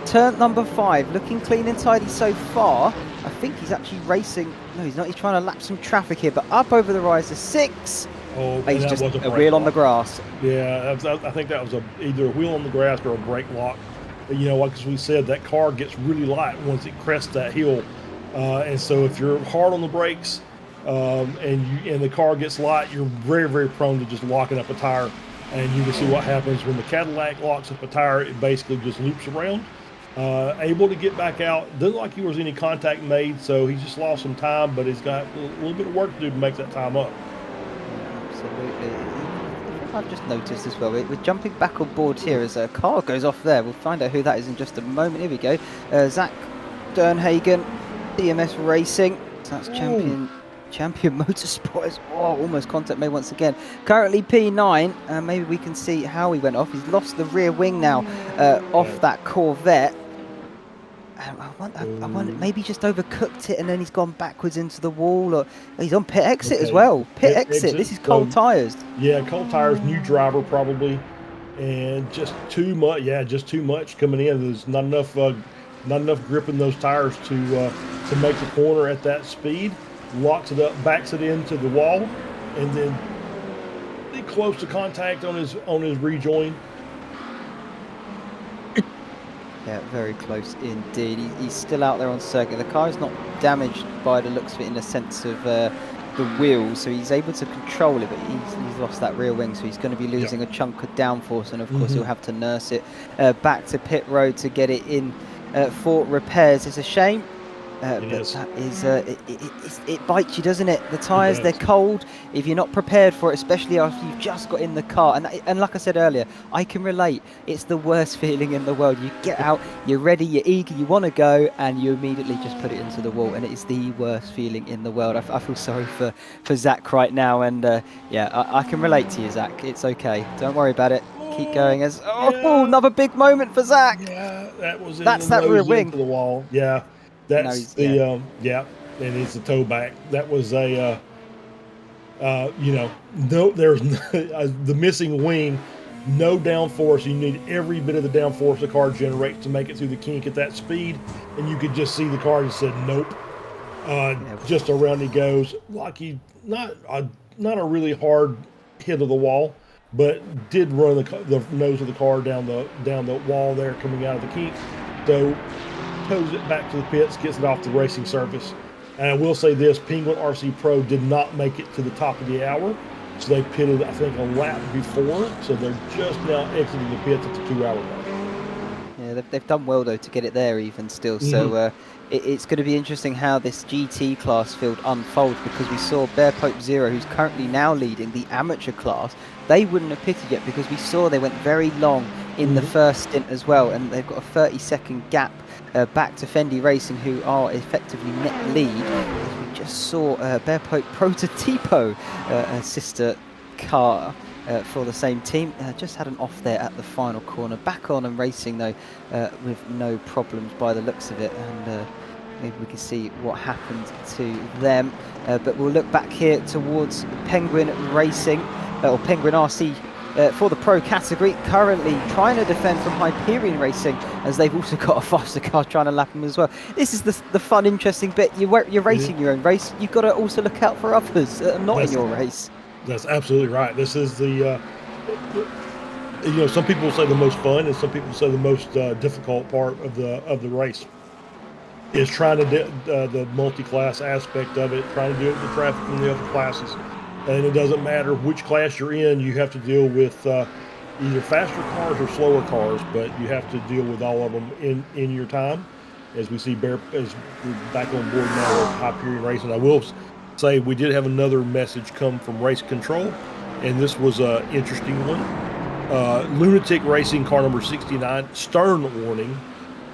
B: Turn number 5, looking clean and tidy so far. I think he's actually racing. No, he's not. He's trying to lap some traffic here, but up over the rise to 6.
C: Oh,
B: he's just a wheel on the grass.
C: Yeah, I think that was either a wheel on the grass or a brake lock. You know, like as we said, that car gets really light once it crests that hill, and so if you're hard on the brakes and the car gets light, you're very, very prone to just locking up a tire. And you can see what happens when the Cadillac locks up a tire. It basically just loops around. Able to get back out. Doesn't like there was any contact made, so he just lost some time, but he's got a little bit of work to do to make that time up.
B: Absolutely. I've just noticed as well, we're jumping back on board here as a car goes off there. We'll find out who that is in just a moment. Here we go. Zach Dernhagen, DMS Racing. So that's champion Motorsports. Oh, almost contact made once again. Currently P9. Maybe we can see how he went off. He's lost the rear wing now off that Corvette. I wonder, maybe just overcooked it and then he's gone backwards into the wall, or he's on pit exit as well. Pit exit. This is cold tyres.
C: Yeah, cold tyres, new driver probably, and just too much. Yeah, just too much coming in. There's not enough grip in those tires to make the corner at that speed. Locks it up, backs it into the wall, and then close to contact on his rejoin.
B: Yeah, very close indeed. He's still out there on circuit. The car is not damaged by the looks of it in the sense of the wheels, so he's able to control it, but he's lost that rear wing, so he's going to be losing a chunk of downforce, and of course he'll have to nurse it back to pit road to get it in for repairs. It's a shame. But that is, it bites you, doesn't it? The tyres, they're cold if you're not prepared for it, especially after you've just got in the car. And like I said earlier, I can relate. It's the worst feeling in the world. You get out, you're ready, you're eager, you want to go, and you immediately just put it into the wall. And it's the worst feeling in the world. I feel sorry for Zach right now. And yeah, I can relate to you, Zach. It's okay. Don't worry about it. Keep going. Another big moment for Zach.
C: Yeah,
B: that's that rear wing.
C: Into the wall. Yeah. That's and it's a toe back. That was a, there's the missing wing, no downforce. You need every bit of the downforce the car generates to make it through the kink at that speed, and you could just see the car just said nope. Just around he goes, like he not a really hard hit of the wall, but did run the nose of the car down the wall there coming out of the kink. So tows it back to the pits, gets it off the racing surface. And I will say this, Penguin RC Pro did not make it to the top of the hour, so they pitted, I think, a lap before, so they're just now exiting the pits at the 2 hour mark.
B: Yeah, they've done well though to get it there even still, so it's going to be interesting how this GT class field unfolds, because we saw Bear Pope Zero, who's currently now leading the amateur class. They wouldn't have pitted yet because we saw they went very long in the first stint as well, and they've got a 30-second gap back to Fendi Racing, who are effectively net lead. As we just saw Bear Pope Prototipo, a sister car for the same team, just had an off there at the final corner. Back on and racing though, with no problems by the looks of it, and maybe we can see what happened to them. But we'll look back here towards Penguin Racing, or Penguin RC for the pro category, currently trying to defend from Hyperion Racing, as they've also got a faster car trying to lap them as well. This is the fun, interesting bit. You're racing your own race. You've got to also look out for others that are not in your race.
C: That's absolutely right. This is the some people say the most fun, and some people say the most difficult part of the race is trying to the multi-class aspect of it, trying to deal with the traffic from the other classes. And it doesn't matter which class you're in, you have to deal with either faster cars or slower cars, but you have to deal with all of them in your time. As we see as we're back on board now with Hyperion Racing. I will say we did have another message come from Race Control, and this was an interesting one. Lunatic Racing car number 69, stern warning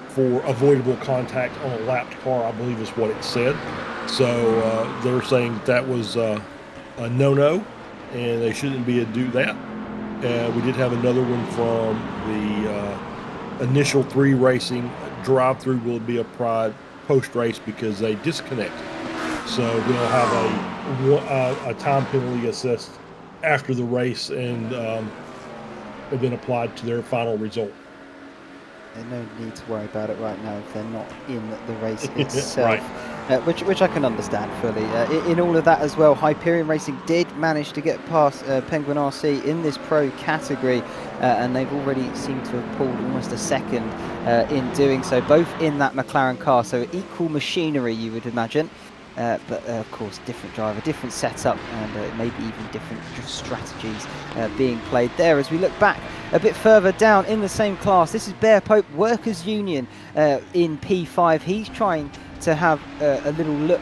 C: for avoidable contact on a lapped car, I believe is what it said. So they're saying that was a no-no, and they shouldn't be do that. We did have another one from the Initial 3 Racing. Drive-through will be applied post-race because they disconnected. So they'll have a time penalty assessed after the race, and then applied to their final result.
B: There's no need to worry about it right now if they're not in the race itself,
C: Right.
B: which I can understand fully. In all of that as well, Hyperion Racing did manage to get past Penguin RC in this pro category, and they've already seemed to have pulled almost a second in doing so, both in that McLaren car, so equal machinery you would imagine. But of course, different driver, different setup, and maybe even different strategies being played there. As we look back a bit further down in the same class, this is Bear Pope Workers Union in P5. He's trying to have a little look.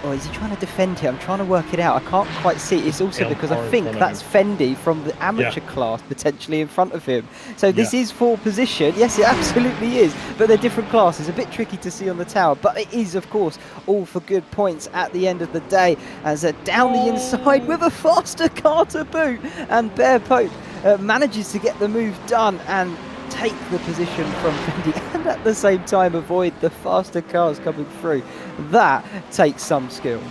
B: Or is he trying to defend here? I'm trying to work it out. I can't quite see. It's also because I think that's Fendi from the amateur class potentially in front of him. So this is for position. Yes, it absolutely is. But they're different classes. A bit tricky to see on the tower. But it is, of course, all for good points at the end of the day. As down the inside with a faster car to boot. And Bear Pope manages to get the move done and take the position from Fendi, and at the same time avoid the faster cars coming through. That takes some skill.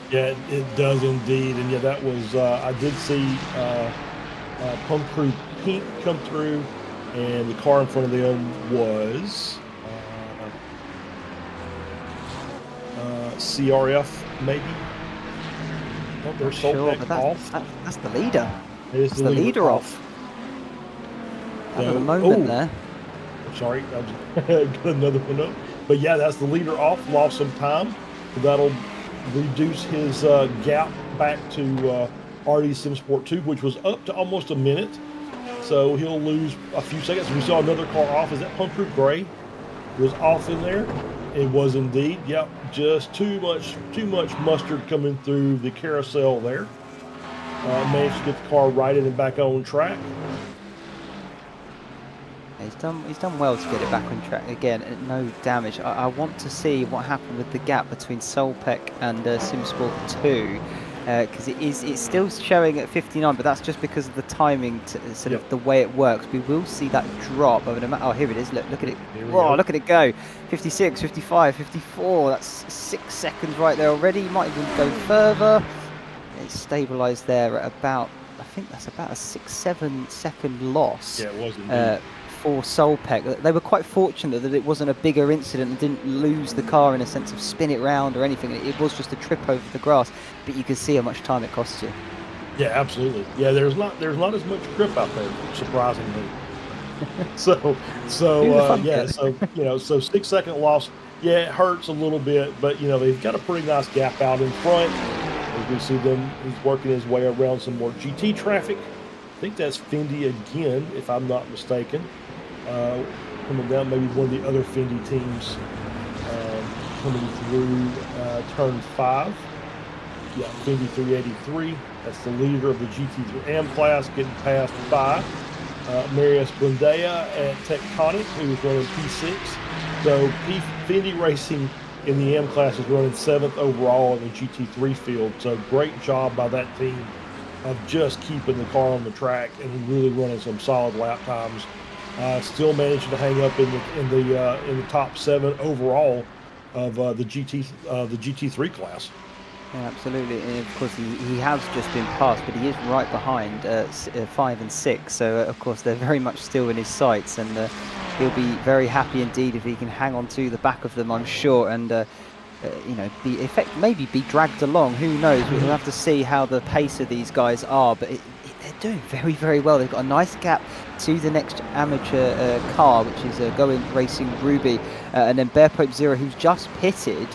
C: Yeah, it does indeed. And yeah, that was I did see Pump Crew Pink come through, and the car in front of them was CRF maybe. Oh, they're
B: Sure, but
C: off.
B: that's the leader.
C: It is
B: That's the leader off. Having a moment there.
C: Sorry, I got another one up. But yeah, that's the leader off, lost some time. That'll reduce his gap back to iRTES Sim Sport 2, which was up to almost a minute. So he'll lose a few seconds. We saw another car off. Is that Pump Crew Gray? Was off in there. It was indeed. Yep, just too much mustard coming through the carousel there. Managed to get the car righted and back on track.
B: He's done well to get it back on track again. No damage. I want to see what happened with the gap between Solpec and SimSport 2, because it's still showing at 59, but that's just because of the timing, sort of the way it works. We will see that drop. Oh, here it is. Look at it. Whoa, look at it go. 56, 55, 54. That's 6 seconds right there already. Might even go further. It's stabilised there at about, I think that's about a 6-7 second loss.
C: Yeah, it was indeed.
B: For Solpec. They were quite fortunate that it wasn't a bigger incident and didn't lose the car in a sense of spin it round or anything. It was just a trip over the grass, but you can see how much time it costs you.
C: Yeah, absolutely. Yeah, there's not as much grip out there, surprisingly. so so 6 second loss. Yeah, it hurts a little bit, but they've got a pretty nice gap out in front. As we see them, he's working his way around some more GT traffic. I think that's Fendi again, if I'm not mistaken. Coming down, maybe one of the other Fendi teams coming through turn 5. Yeah, Fendi 383. That's the leader of the GT3M class, getting past by Marius Bundea at Tectonic, who is running P6. So Fendi Racing in the M class is running 7th overall in the GT3 field. So great job by that team of just keeping the car on the track and really running some solid lap times. Still managing to hang up in the top 7 overall of the GT3 class.
B: Yeah, absolutely. And of course, he has just been passed, but he is right behind 5 and 6. So, of course, they're very much still in his sights, and he'll be very happy indeed if he can hang on to the back of them, I'm sure, and you know, maybe be dragged along. Who knows? We'll have to see how the pace of these guys are, but they're doing very, very well. They've got a nice gap to the next amateur car, which is Going Racing Ruby, and then Bear Pope Zero, who's just pitted.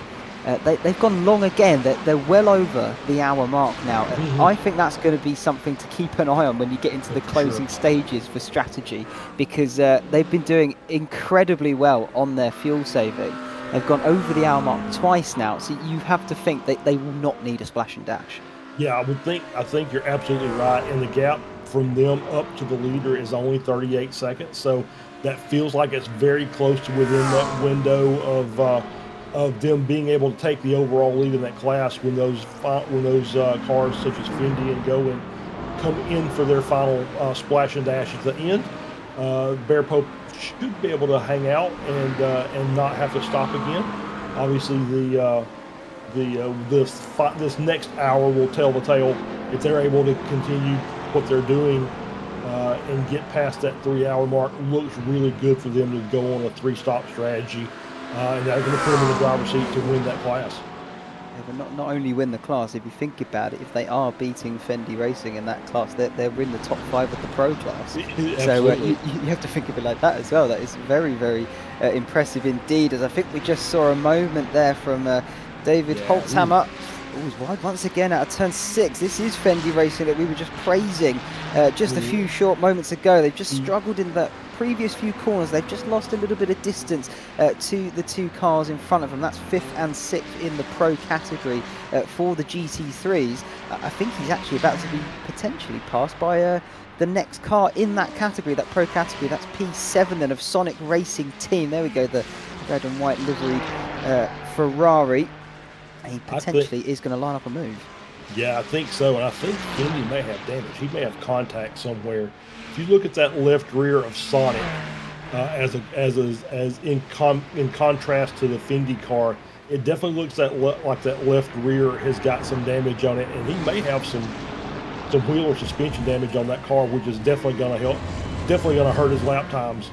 B: They've gone long again. They're well over the hour mark now. I think that's going to be something to keep an eye on when you get into the closing stages for strategy, because they've been doing incredibly well on their fuel saving. They've gone over the hour mark twice now, so you have to think that they will not need a splash and dash.
C: Yeah, I think you're absolutely right. And the gap from them up to the leader is only 38 seconds. So that feels like it's very close to within that window of them being able to take the overall lead in that class when those cars such as Fendi and Going come in for their final splash and dash at the end. Bear Pope should be able to hang out and not have to stop again. Obviously, this next hour will tell the tale if they're able to continue what they're doing and get past that 3-hour mark. Looks really good for them to go on a 3-stop strategy, and they're going to put them in the driver's seat to win that class.
B: Yeah, but not only win the class, if you think about it, if they are beating Fendi Racing in that class, they're in the top 5 of the pro class. So you have to think of it like that as well. That is very, very impressive indeed, as I think we just saw a moment there from David Holtzhammer. Oh, he's wide once again out of turn 6. This is Fendi Racing that we were just praising just a few short moments ago. They've just struggled in the previous few corners. They've just lost a little bit of distance to the 2 cars in front of them. That's 5th and 6th in the pro category for the GT3s. I think he's actually about to be potentially passed by the next car in that category, that pro category. That's P7 then of Sonic Racing Team. There we go, the red and white liveried Ferrari. He potentially is going to line up a move.
C: Yeah, I think so, and I think Fendi may have damage. He may have contact somewhere. If you look at that left rear of Sonic, as in contrast to the Fendi car, it definitely looks like that left rear has got some damage on it, and he may have some wheel or suspension damage on that car, which is definitely going to hurt his lap times.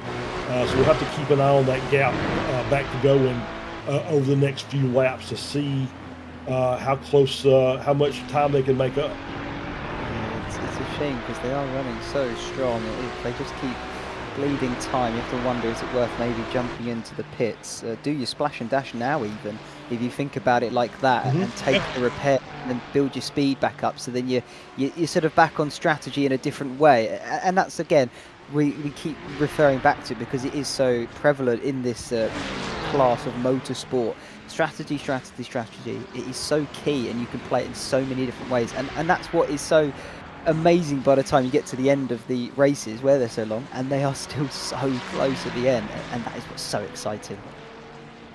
C: So we'll have to keep an eye on that gap back to Going over the next few laps to see how much time they can make up.
B: Yeah, it's a shame because they are running so strong. If they just keep bleeding time, you have to wonder, is it worth maybe jumping into the pits? Do your splash and dash now even, if you think about it like that, and take the repair and then build your speed back up, so then you're sort of back on strategy in a different way. And that's, again, we keep referring back to it because it is so prevalent in this class of motorsport. Strategy. It is so key, and you can play it in so many different ways. And that's what is so amazing by the time you get to the end of the races, where they're so long, and they are still so close at the end. And that is what's so exciting.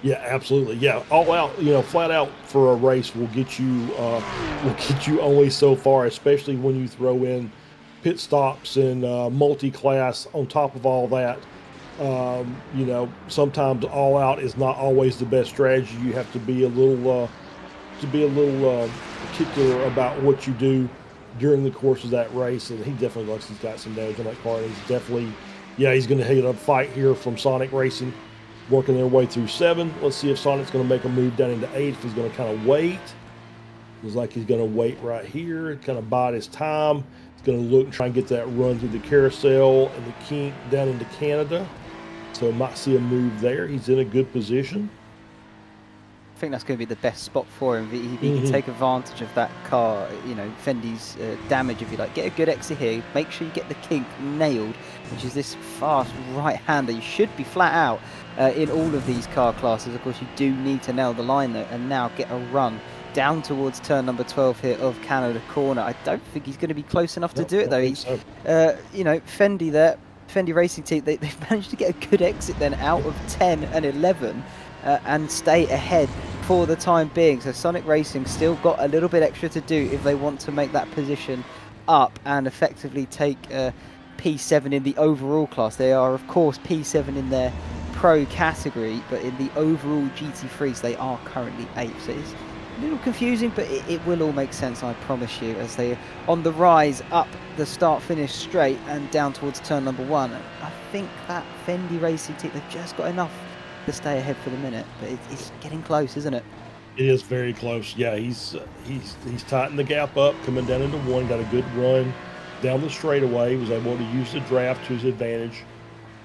C: Yeah, absolutely. Yeah, all out, flat out for a race will get you only so far, especially when you throw in pit stops and multi-class on top of all that. Sometimes all out is not always the best strategy. You have to be a little particular about what you do during the course of that race. And he definitely looks he's got some damage on that car. And he's definitely, he's going to hit a fight here from Sonic Racing, working their way through 7. Let's see if Sonic's going to make a move down into 8. If he's going to kind of wait. Looks like he's going to wait right here, kind of bide his time. He's going to look and try and get that run through the carousel and the kink down into Canada. So might see a move there. He's in a good position.
B: I think that's going to be the best spot for him. If he can take advantage of that car, Fendi's damage, if you like. Get a good exit here. Make sure you get the kink nailed, which is this fast right-hander. You should be flat out in all of these car classes. Of course, you do need to nail the line, though, and now get a run down towards turn number 12 here of Canada Corner. I don't think he's going to be close enough to do it, though. He's, Fendi there. Fendi Racing Team, they've managed to get a good exit then out of 10 and 11 and stay ahead for the time being. So Sonic Racing still got a little bit extra to do if they want to make that position up and effectively take P7 in the overall class. They are, of course, P7 in their pro category, but in the overall GT3s, they are currently 8th. So it's little confusing, but it will all make sense, I promise you, as they on the rise up the start-finish straight and down towards turn number 1. I think that Fendi Racing team, they've just got enough to stay ahead for the minute, but it's getting close, isn't it?
C: It is very close. Yeah, he's tightened the gap up, coming down into 1, got a good run down the straightaway, was able to use the draft to his advantage.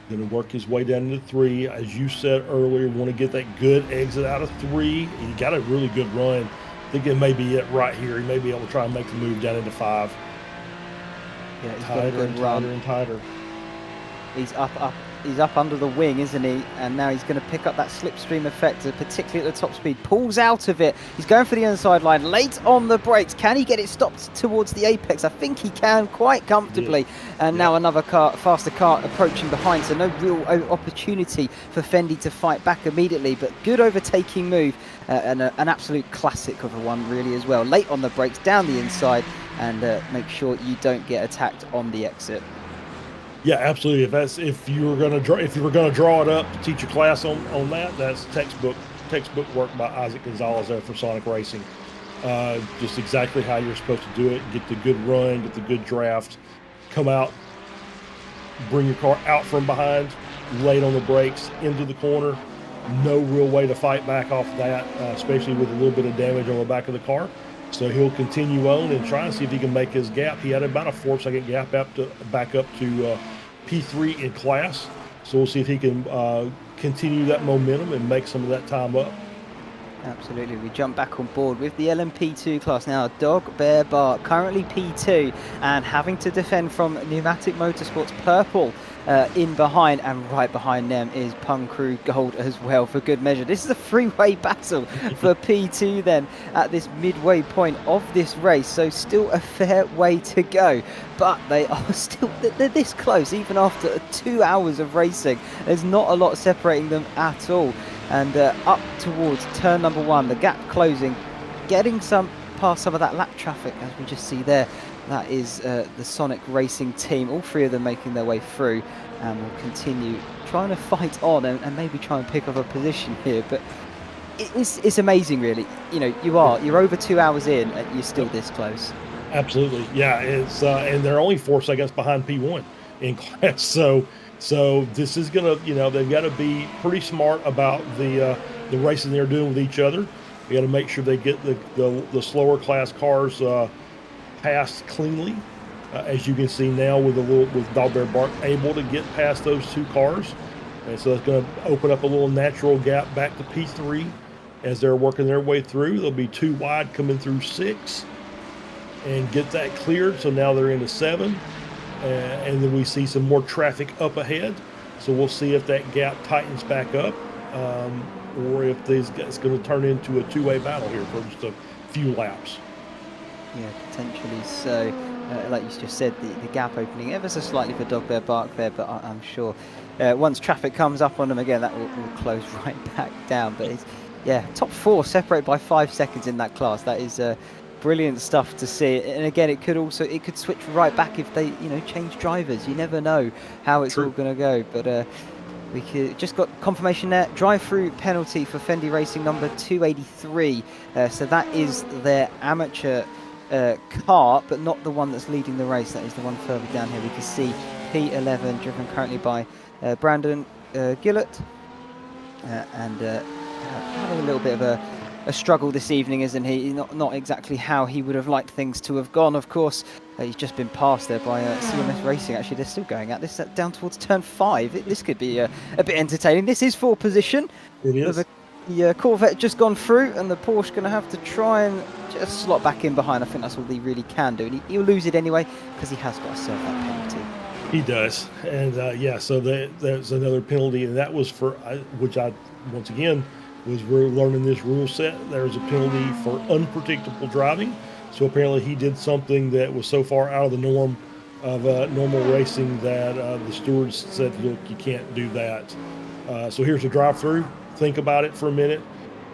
C: Going to work his way down into 3. As you said earlier, want to get that good exit out of 3. He got a really good run. I think it may be it right here. He may be able to try and make the move down into 5.
B: Yeah, he's
C: Tighter
B: got a good
C: and
B: run.
C: tighter and tighter.
B: He's up under the wing, isn't he? And now he's going to pick up that slipstream effect, particularly at the top speed. Pulls out of it. He's going for the inside line, late on the brakes. Can he get it stopped towards the apex? I think he can quite comfortably.
C: Yeah.
B: And now another faster car approaching behind, so no real opportunity for Fendi to fight back immediately. But good overtaking move, and an absolute classic of a one, really, as well. Late on the brakes, down the inside, and make sure you don't get attacked on the exit.
C: Yeah, absolutely. If you were gonna draw it up to teach a class on that, that's textbook work by Isaac Gonzalez there for Sonic Racing. Just exactly how you're supposed to do it. Get the good run, get the good draft, come out, bring your car out from behind, late on the brakes, into the corner. No real way to fight back off that, especially with a little bit of damage on the back of the car. So he'll continue on and try and see if he can make his gap. He had about a 4-second gap back up to P3 in class. So we'll see if he can continue that momentum and make some of that time up.
B: Absolutely. We jump back on board with the LMP2 class now. Dog, Bear, Bark, currently P2 and having to defend from Pneumatic Motorsports Purple in behind, and right behind them is Punk Crew Gold as well, for good measure. This is a three-way battle for P2 then at this midway point of this race, so still a fair way to go, but they're this close even after 2 hours of racing. There's not a lot separating them at all. And up towards turn number 1, the gap closing, getting past some of that lap traffic, as we just see there. That is the Sonic Racing team, all 3 of them making their way through, and will continue trying to fight on and maybe try and pick up a position here. But it's amazing, really. You know, you're over 2 hours in, and you're still this close.
C: Absolutely, yeah. It's and they're only 4 seconds behind P1 in class, so this is gonna, they've got to be pretty smart about the racing they're doing with each other. They got to make sure they get the slower class cars passed cleanly, as you can see now with Dog Bear Bark able to get past those 2 cars, and so it's going to open up a little natural gap back to P3 as they're working their way through. They'll be 2 wide coming through 6 and get that cleared. So now they're into 7. And then we see some more traffic up ahead, so we'll see if that gap tightens back up, or if it's going to turn into a 2-way battle here for just a few laps.
B: Yeah, potentially so. Like you just said, the gap opening ever so slightly for Dog Bear Bark there, but I'm sure once traffic comes up on them again, that will close right back down. But it's, top 4 separated by 5 seconds in that class. That is brilliant stuff to see. And again, it could switch right back if they change drivers. You never know how it's all going to go. But we just got confirmation there. Drive-through penalty for Fendi Racing number 283. So that is their amateur car, but not the one that's leading the race. That is the one further down here. We can see P11 driven currently by Brandon Gillett, and having a little bit of a struggle this evening, isn't he? Not exactly how he would have liked things to have gone. Of course, he's just been passed there by CMS Racing. Actually, they're still going at this down towards turn 5. This could be a bit entertaining. This is 4 position.
C: It is.
B: The Corvette just gone through, and the Porsche going to have to try and just slot back in behind. I think that's all he really can do. And he'll lose it anyway, because he has got to serve that penalty.
C: He does. And so there's another penalty, and that was for, which I, once again, we're learning this rule set. There's a penalty for unpredictable driving. So apparently he did something that was so far out of the norm of normal racing that the stewards said, look, you can't do that. So here's a drive-through. Think about it for a minute,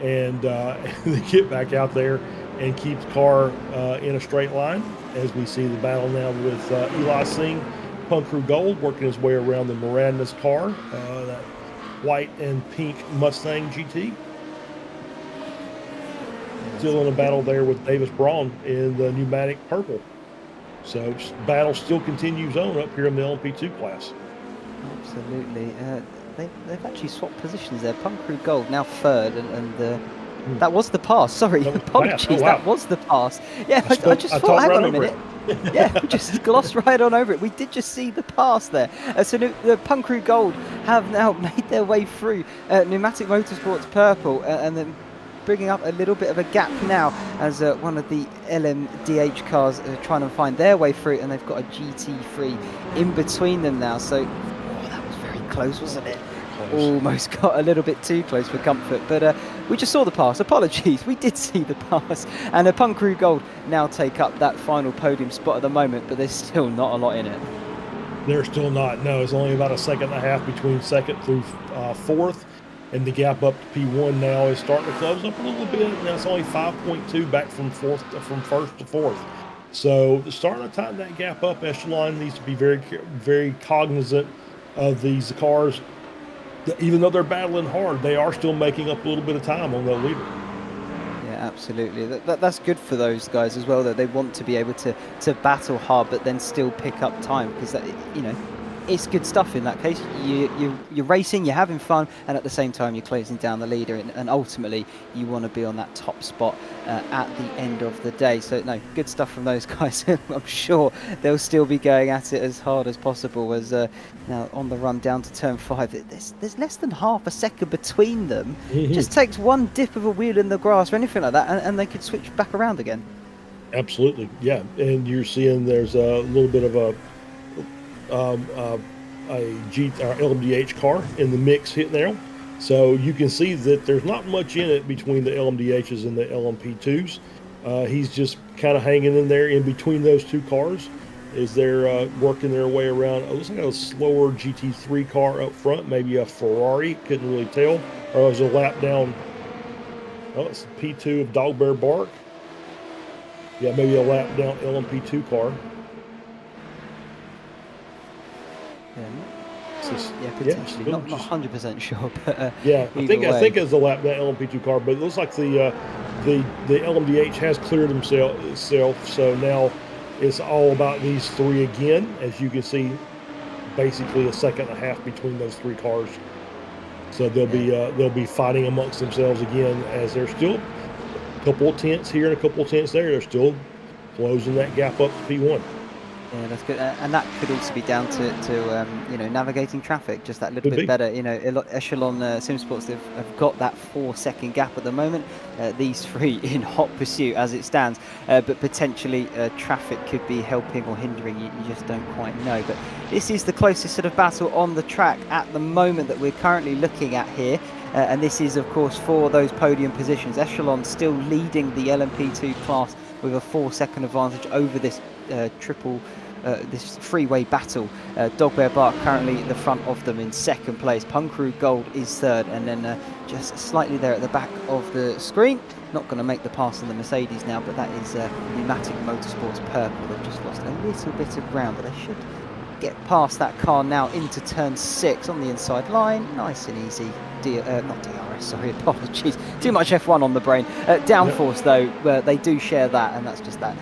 C: and they get back out there and keep the car in a straight line, as we see the battle now with Eli Singh, Punk Crew Gold, working his way around the Miranda's car, that white and pink Mustang GT. still in a battle there with Davis Braun in the pneumatic purple. So battle still continues on up here in the LMP2 class.
B: Absolutely. They've actually swapped positions there. Punk Crew Gold now third, and that was the pass. Sorry,
C: That was the pass.
B: apologies.
C: Oh, wow.
B: That was the pass. Yeah, I just thought,
C: talked
B: hang
C: right
B: on a
C: over
B: minute.
C: it.
B: Yeah, we just glossed right on over it. We did just see the pass there. So the Punk Crew Gold have now made their way through Pneumatic Motorsports Purple, and then bringing up a little bit of a gap now as one of the LMDH cars are trying to find their way through, and they've got a GT3 in between them now. So that was very close, wasn't it? Almost got a little bit too close for comfort, but we just saw the pass. Apologies, we did see the pass, and the Punk Crew Gold now take up that final podium spot at the moment, but there's still not a lot in it.
C: There's still not. No, it's only about a second and a half between second through fourth, and the gap up to P1 now is starting to close up a little bit. Now it's only 5.2 back from first to fourth. So starting to tighten that gap up. Echelon needs to be very, very cognizant of these cars. Even though they're battling hard, they are still making up a little bit of time on that leader.
B: Yeah, absolutely. That's good for those guys as well, that they want to be able to battle hard, but then still pick up time, because it's good stuff in that case. You're racing, you're having fun, and at the same time you're closing down the leader, and ultimately you want to be on that top spot at the end of the day. So no, good stuff from those guys. I'm sure they'll still be going at it as hard as possible. As now on the run down to turn 5, there's less than half a second between them. Just takes one dip of a wheel in the grass or anything like that, and they could switch back around again.
C: Absolutely, yeah. And you're seeing there's a little bit of a LMDH car in the mix hitting there. So you can see that there's not much in it between the LMDHs and the LMP2s. He's just kind of hanging in there in between those two cars as they're working their way around. It looks like a slower GT3 car up front, maybe a Ferrari, couldn't really tell. Or it was a lap down. Oh, it's P2 of Dog Bear Bark. Yeah, maybe a lap down LMP2 car.
B: Yeah, potentially. Not 100% sure, but
C: yeah, I think it's a lap down LMP2 car, but it looks like the LMDH has cleared itself, so now it's all about these three again. As you can see, basically a second and a half between those three cars. So they'll be fighting amongst themselves again, as there's still a couple of tenths here and a couple of tenths there. They're still closing that gap up to P1.
B: Yeah, that's good, and that could also be down to navigating traffic just that little bit better. Echelon SimSports have got that 4-second gap at the moment. These three in hot pursuit as it stands, but potentially traffic could be helping or hindering. You just don't quite know. But this is the closest sort of battle on the track at the moment that we're currently looking at here. And this is, of course, for those podium positions. Echelon still leading the LMP2 class with a 4-second advantage over this this freeway battle. Dog Bear Bark currently at the front of them in second place. Punk Crew Gold is third, and then just slightly there at the back of the screen. Not going to make the pass on the Mercedes now, but that is Pneumatic Motorsports Purple. They've just lost a little bit of ground, but they should get past that car now into turn 6 on the inside line. Nice and easy. Not DRS, sorry, apologies. Too much F1 on the brain. Downforce, though, they do share that, and that's just that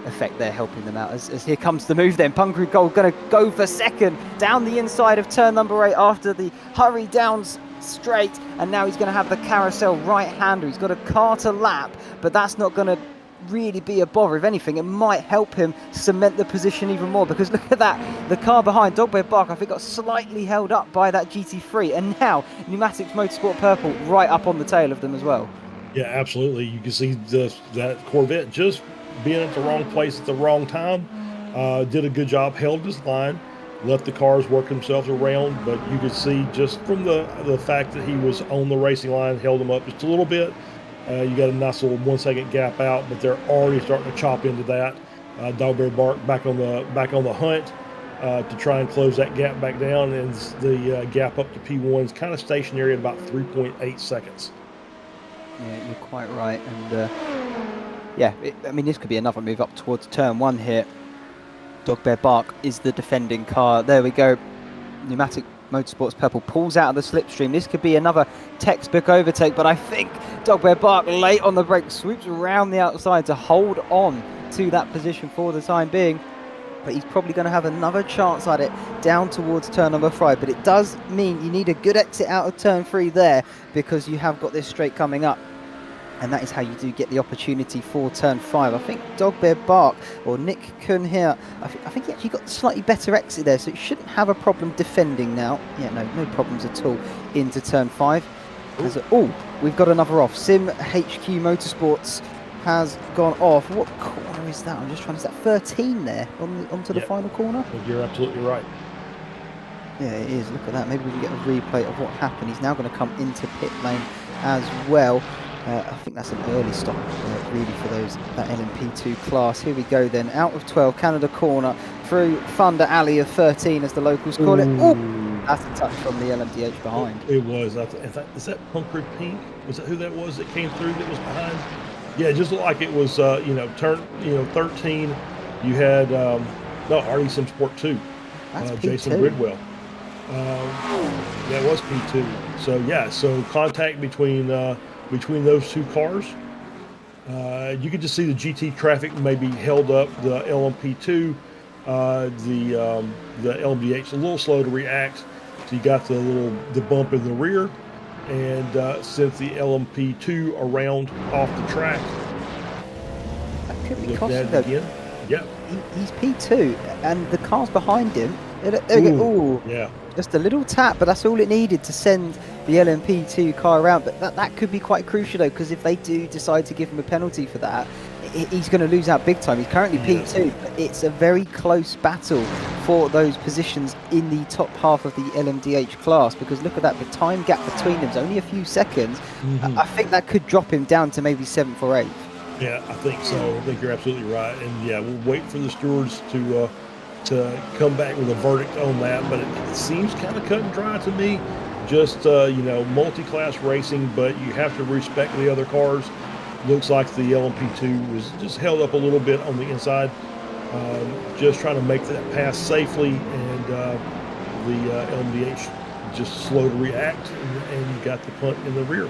B: effect there helping them out. As here comes the move then. Punk Crew Gold going to go for second down the inside of turn number 8 after the hurry downs straight, and now he's going to have the carousel right-hander. He's got a car to lap, but that's not going to really be a bother. If anything, it might help him cement the position even more, because look at that, the car behind Dog Bear Bark I think got slightly held up by that GT3, and now Pneumatics Motorsport Purple right up on the tail of them as well.
C: Yeah, absolutely. You can see that Corvette just being at the wrong place at the wrong time. Did a good job, held his line, let the cars work themselves around, but you could see just from the fact that he was on the racing line, held them up just a little bit. You got a nice little 1-second gap out, but they're already starting to chop into that. Dog Bear Bark back on the hunt to try and close that gap back down, and the gap up to P1 is kind of stationary at about 3.8 seconds.
B: Yeah, you're quite right, and I mean, this could be another move up towards turn 1 here. Dog Bear Bark is the defending car. There we go. Pneumatic Motorsports purple, pulls out of the slipstream. This could be another textbook overtake, but I think Dogbear Bark late on the brake, swoops around the outside to hold on to that position for the time being. But he's probably going to have another chance at it down towards turn number 5. But it does mean you need a good exit out of turn 3 there, because you have got this straight coming up. And that is how you do get the opportunity for turn 5. I think Dogbear Bark, or Nick Kuhn here, I think he actually got slightly better exit there, so it shouldn't have a problem defending now. Yeah, no problems at all into turn 5. Oh, we've got another off. Sim HQ Motorsports has gone off. What corner is that? I'm just trying to... Is that 13 there onto the final corner?
C: You're absolutely right.
B: Yeah, it is. Look at that. Maybe we can get a replay of what happened. He's now going to come into pit lane as well. I think that's an early stop really for that LMP2 class. Here we go then. Out of 12, Canada corner through Thunder Alley of 13 as the locals call it. Oh, that's a touch from the LMDH behind.
C: It was. Is that Punker Pink? Was that who that was that came through that was behind? Yeah, it just looked like it was, turn 13. You had, no, iRTES Sport 2.
B: That's
C: Jason
B: P2.
C: Bridwell. That was P2. So, yeah, so contact between those two cars. You could just see the GT traffic maybe held up the LMP2. The LMDH a little slow to react. So you got the bump in the rear. And sent the LMP2 around off the track.
B: That could be costly though.
C: Yeah.
B: He's P2, and the cars behind him. There we go. Ooh,
C: yeah.
B: Just a little tap, but that's all it needed to send the LMP2 car around. But that could be quite crucial though, because if they do decide to give him a penalty for that, he's going to lose out big time. He's currently P2, but it's a very close battle for those positions in the top half of the LMDH class, because look at that, the time gap between them is only a few seconds. I think that could drop him down to maybe 7th or 8th.
C: Yeah, I think so. I think you're absolutely right. And yeah, we'll wait for the stewards to come back with a verdict on that, but it seems kind of cut and dry to me. Just multi-class racing, but you have to respect the other cars. Looks like the LMP2 was just held up a little bit on the inside, just trying to make that pass safely, and the LMDH just slow to react, and you got the punt in the rear.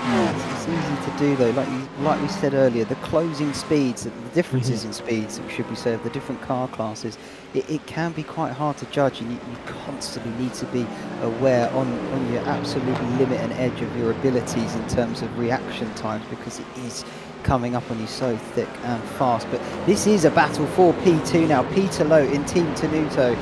B: Yeah, it's easy to do though, like we said earlier, the closing speeds, the differences in speeds, should we say, of the different car classes, it can be quite hard to judge, and you constantly need to be aware on your absolute limit and edge of your abilities in terms of reaction times, because it is coming up on you so thick and fast. But this is a battle for P2 now. Peter Lowe in Team Tenuto,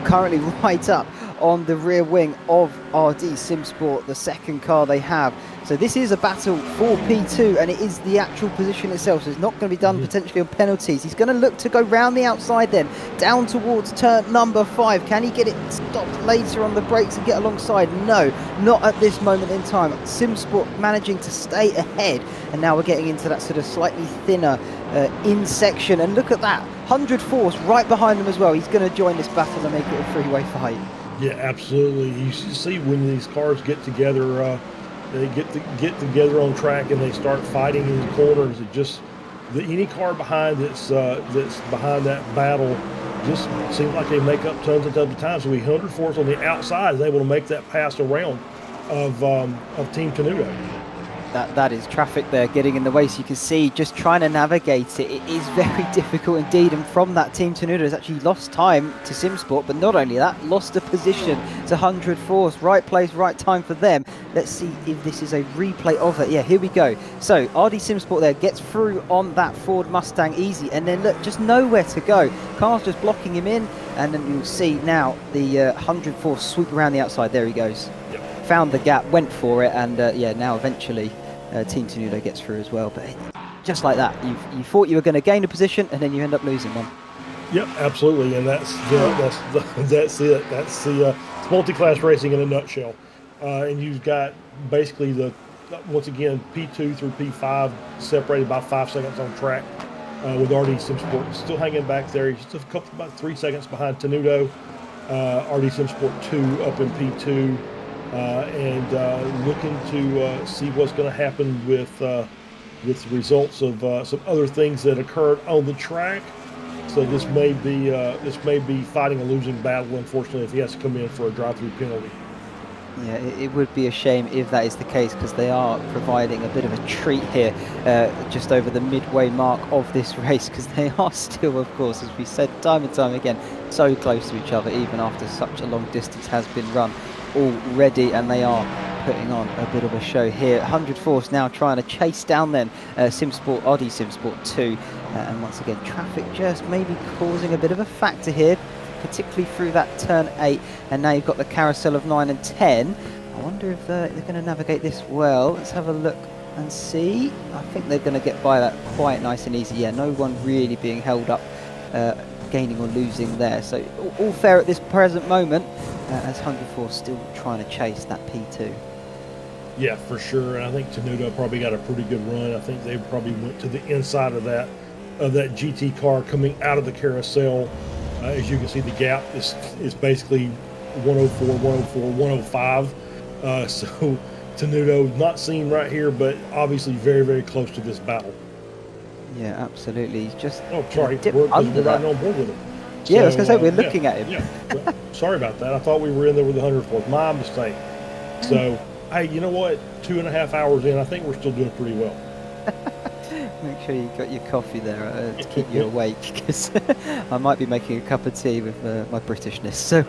B: currently right up on the rear wing of RD Simsport, the second car they have. So this is a battle for P2, and it is the actual position itself, so it's not going to be done potentially on penalties. He's going to look to go round the outside then, down towards turn number 5. Can he get it stopped later on the brakes and get alongside? No, not at this moment in time. Simsport managing to stay ahead, and now we're getting into that sort of slightly thinner in section, and look at that, 100 Force right behind him as well. He's going to join this battle and make it a three-way fight. Yeah,
C: absolutely. You see when these cars get together, they get together on track and they start fighting in the corners. It just any car behind that's behind that battle just seems like they make up tons and tons of times. So 100 Force on the outside is able to make that pass around of Team Tenuto.
B: That is traffic there getting in the way, so you can see just trying to navigate it. It is very difficult indeed, and from that, Team Tenuto has actually lost time to Simsport, but not only that, lost a position to 100 Force. Right place, right time for them. Let's see if this is a replay of it. Yeah, here we go. So RD Simsport there gets through on that Ford Mustang easy, and then look, just nowhere to go. Car's just blocking him in, and then you'll see now the 100 Force sweep around the outside. There he goes. Yep. Found the gap, went for it, and yeah, now eventually Team Tenuto gets through as well. But just like that, you thought you were going to gain a position, and then you end up losing one.
C: Yep, absolutely, and that's it. That's the multi-class racing in a nutshell. And you've got basically once again P2 through P5 separated by 5 seconds on track, with RD Simsport still hanging back there. He's just about 3 seconds behind Tenuto. RD Simsport 2 up in P2. And looking to see what's going to happen with the results of some other things that occurred on the track. So this may be fighting a losing battle, unfortunately, if he has to come in for a drive-through penalty.
B: Yeah, it would be a shame if that is the case, because they are providing a bit of a treat here just over the midway mark of this race, because they are still, of course, as we said time and time again, so close to each other, even after such a long distance has been run already, and they are putting on a bit of a show here. 100 Force now trying to chase down then SimSport, iRTES SimSport 2, and once again traffic just maybe causing a bit of a factor here, particularly through that turn 8, and now you've got the carousel of 9 and 10. I wonder if they're going to navigate this well. Let's have a look and see. I think they're going to get by that quite nice and easy. Yeah, no one really being held up, gaining or losing there. So all fair at this present moment, as 100 Force still trying to chase that P2.
C: Yeah, for sure. And I think Tenuto probably got a pretty good run. I think they probably went to the inside of that GT car coming out of the carousel. As you can see, the gap is basically 104, 104, 105. So Tenuto not seen right here, but obviously very, very close to this battle.
B: Yeah, absolutely. He's just
C: sorry, we're right on board with him.
B: Yeah,
C: So,
B: I was going to say, we're looking at him.
C: Yeah, well, sorry about that. I thought we were in there with the 104th. My mistake. So, hey, you know what? 2.5 hours in, I think we're still doing pretty well.
B: Make sure you got your coffee there to keep you awake, because I might be making a cup of tea with my Britishness, so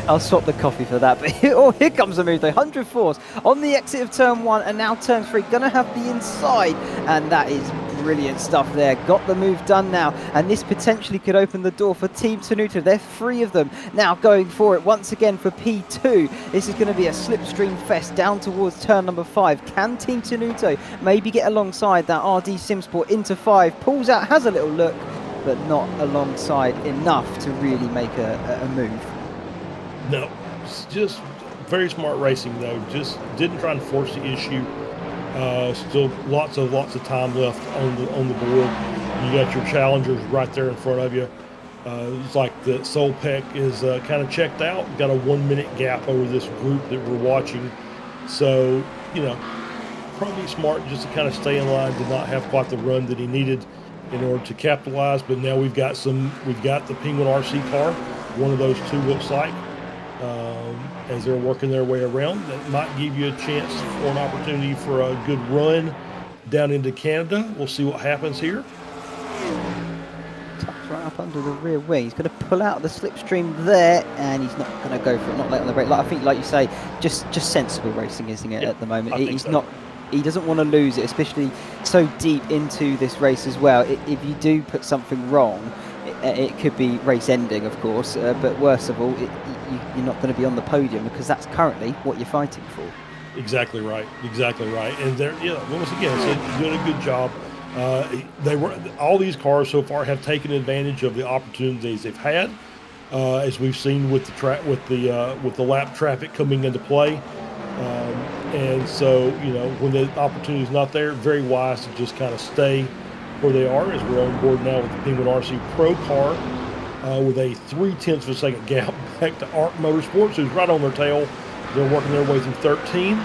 B: I'll swap the coffee for that. But here comes the move, though. 100 Force on the exit of turn 1, and now turn 3, gonna have the inside, and that is brilliant stuff there. Got the move done now, and this potentially could open the door for Team Tenuto. They're 3 of them now going for it once again for P2. This is going to be a slipstream fest down towards turn number 5. Can Team Tenuto maybe get alongside that RD SimSport into 5? Pulls out, has a little look, but not alongside enough to really make a move.
C: No, it's just very smart racing though. Just didn't try and force the issue. Still lots of time left on the board. You got your challengers right there in front of you. It's like the Solpec is kind of checked out. Got a 1 minute gap over this group that we're watching. So, you know, probably smart just to kind of stay in line, to not have quite the run that he needed in order to capitalize. But now we've got the Penguin RC car, one of those 2 looks like, as they're working their way around. That might give you a chance for an opportunity for a good run down into Canada. We'll see what happens here.
B: Tucks right up under the rear wing. He's going to pull out the slipstream there, and he's not going to go for it, not late on the brake. Like, I think, like you say, just sensible racing, isn't it, at the moment? He doesn't want to lose it, especially so deep into this race as well. If you do put something wrong, it could be race ending, of course, but worst of all, you're not going to be on the podium, because that's currently what you're fighting for.
C: Exactly right. And they're, once again, so doing a good job. All these cars so far have taken advantage of the opportunities they've had, as we've seen with the lap traffic coming into play. And so, when the opportunity is not there, very wise to just kind of stay where they are, as we're on board now with the Penguin RC Pro car, with a 0.3 of a second gap back to Motorsports, who's right on their tail. They're working their way through 13.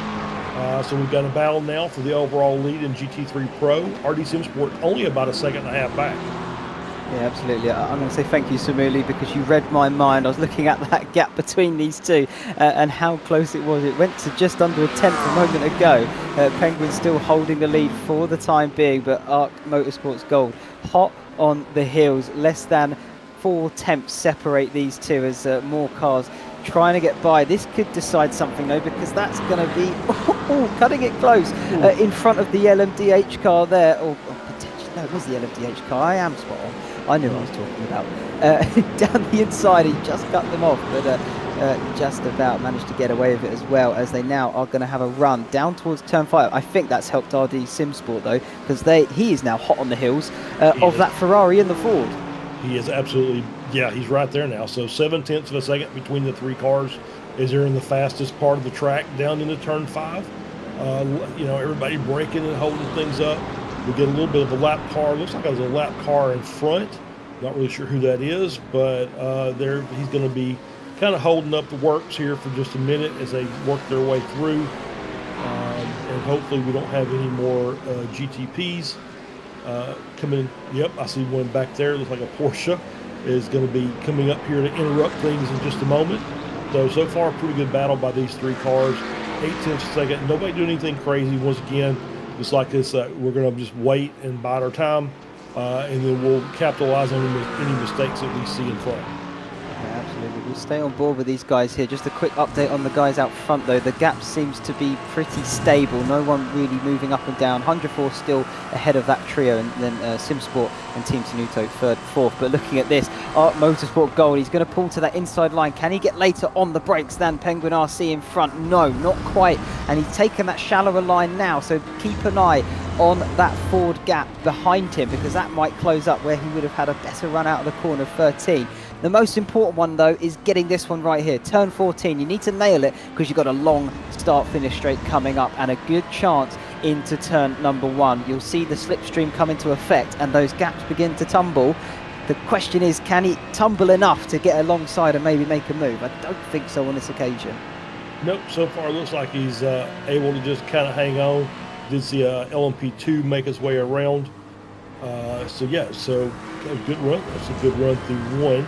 C: So we've got a battle now for the overall lead in GT3 Pro. RD SimSport only about a 1.5 seconds back.
B: Yeah, absolutely. I'm going to say thank you, Samuli, because you read my mind. I was looking at that gap between these 2 and how close it was. It went to just under a 1/10 a moment ago. Penguin still holding the lead for the time being, but ARC Motorsports Gold hot on the heels. Less than 4/10 separate these 2 as more cars trying to get by. This could decide something, though, because that's going to be cutting it close in front of the LMDH car there. Or potentially, no, it was the LMDH car. I am spot on. I knew what I was talking about. Down the inside, he just cut them off, but just about managed to get away with it, as well, as they now are going to have a run down towards turn 5. I think that's helped RD SimSport, though, because he is now hot on the heels of that Ferrari and the Ford.
C: He is absolutely, he's right there now. So 0.7 of a second between the 3 cars as they're in the fastest part of the track down into turn 5. Everybody braking and holding things up. We get a little bit of a lap car. Looks like there's a lap car in front. Not really sure who that is, but he's going to be kind of holding up the works here for just a minute as they work their way through. And hopefully we don't have any more GTPs. coming. Yep, I see one back there. Looks like a Porsche is going to be coming up here to interrupt things in just a moment. So far, a pretty good battle by these three cars. 8/10 a second. Nobody doing anything crazy. Once again, just like this, we're going to just wait and bide our time, and then we'll capitalize on any mistakes that we see in front.
B: Yeah, absolutely. We'll stay on board with these guys here. Just a quick update on the guys out front, though. The gap seems to be pretty stable. No one really moving up and down. 104 still ahead of that trio, and then SimSport and Team Tenuto third, fourth. But looking at this, Art Motorsport Gold, he's going to pull to that inside line. Can he get later on the brakes than Penguin RC in front? No, not quite. And he's taken that shallower line now, so keep an eye on that Ford gap behind him, because that might close up where he would have had a better run out of the corner of 13. The most important one, though, is getting this one right here. Turn 14. You need to nail it because you've got a long start-finish straight coming up and a good chance into turn number 1. You'll see the slipstream come into effect and those gaps begin to tumble. The question is, can he tumble enough to get alongside and maybe make a move? I don't think so on this occasion.
C: Nope, so far it looks like he's able to just kind of hang on. Did see LMP2 make his way around. So a good run. That's a good run through 1.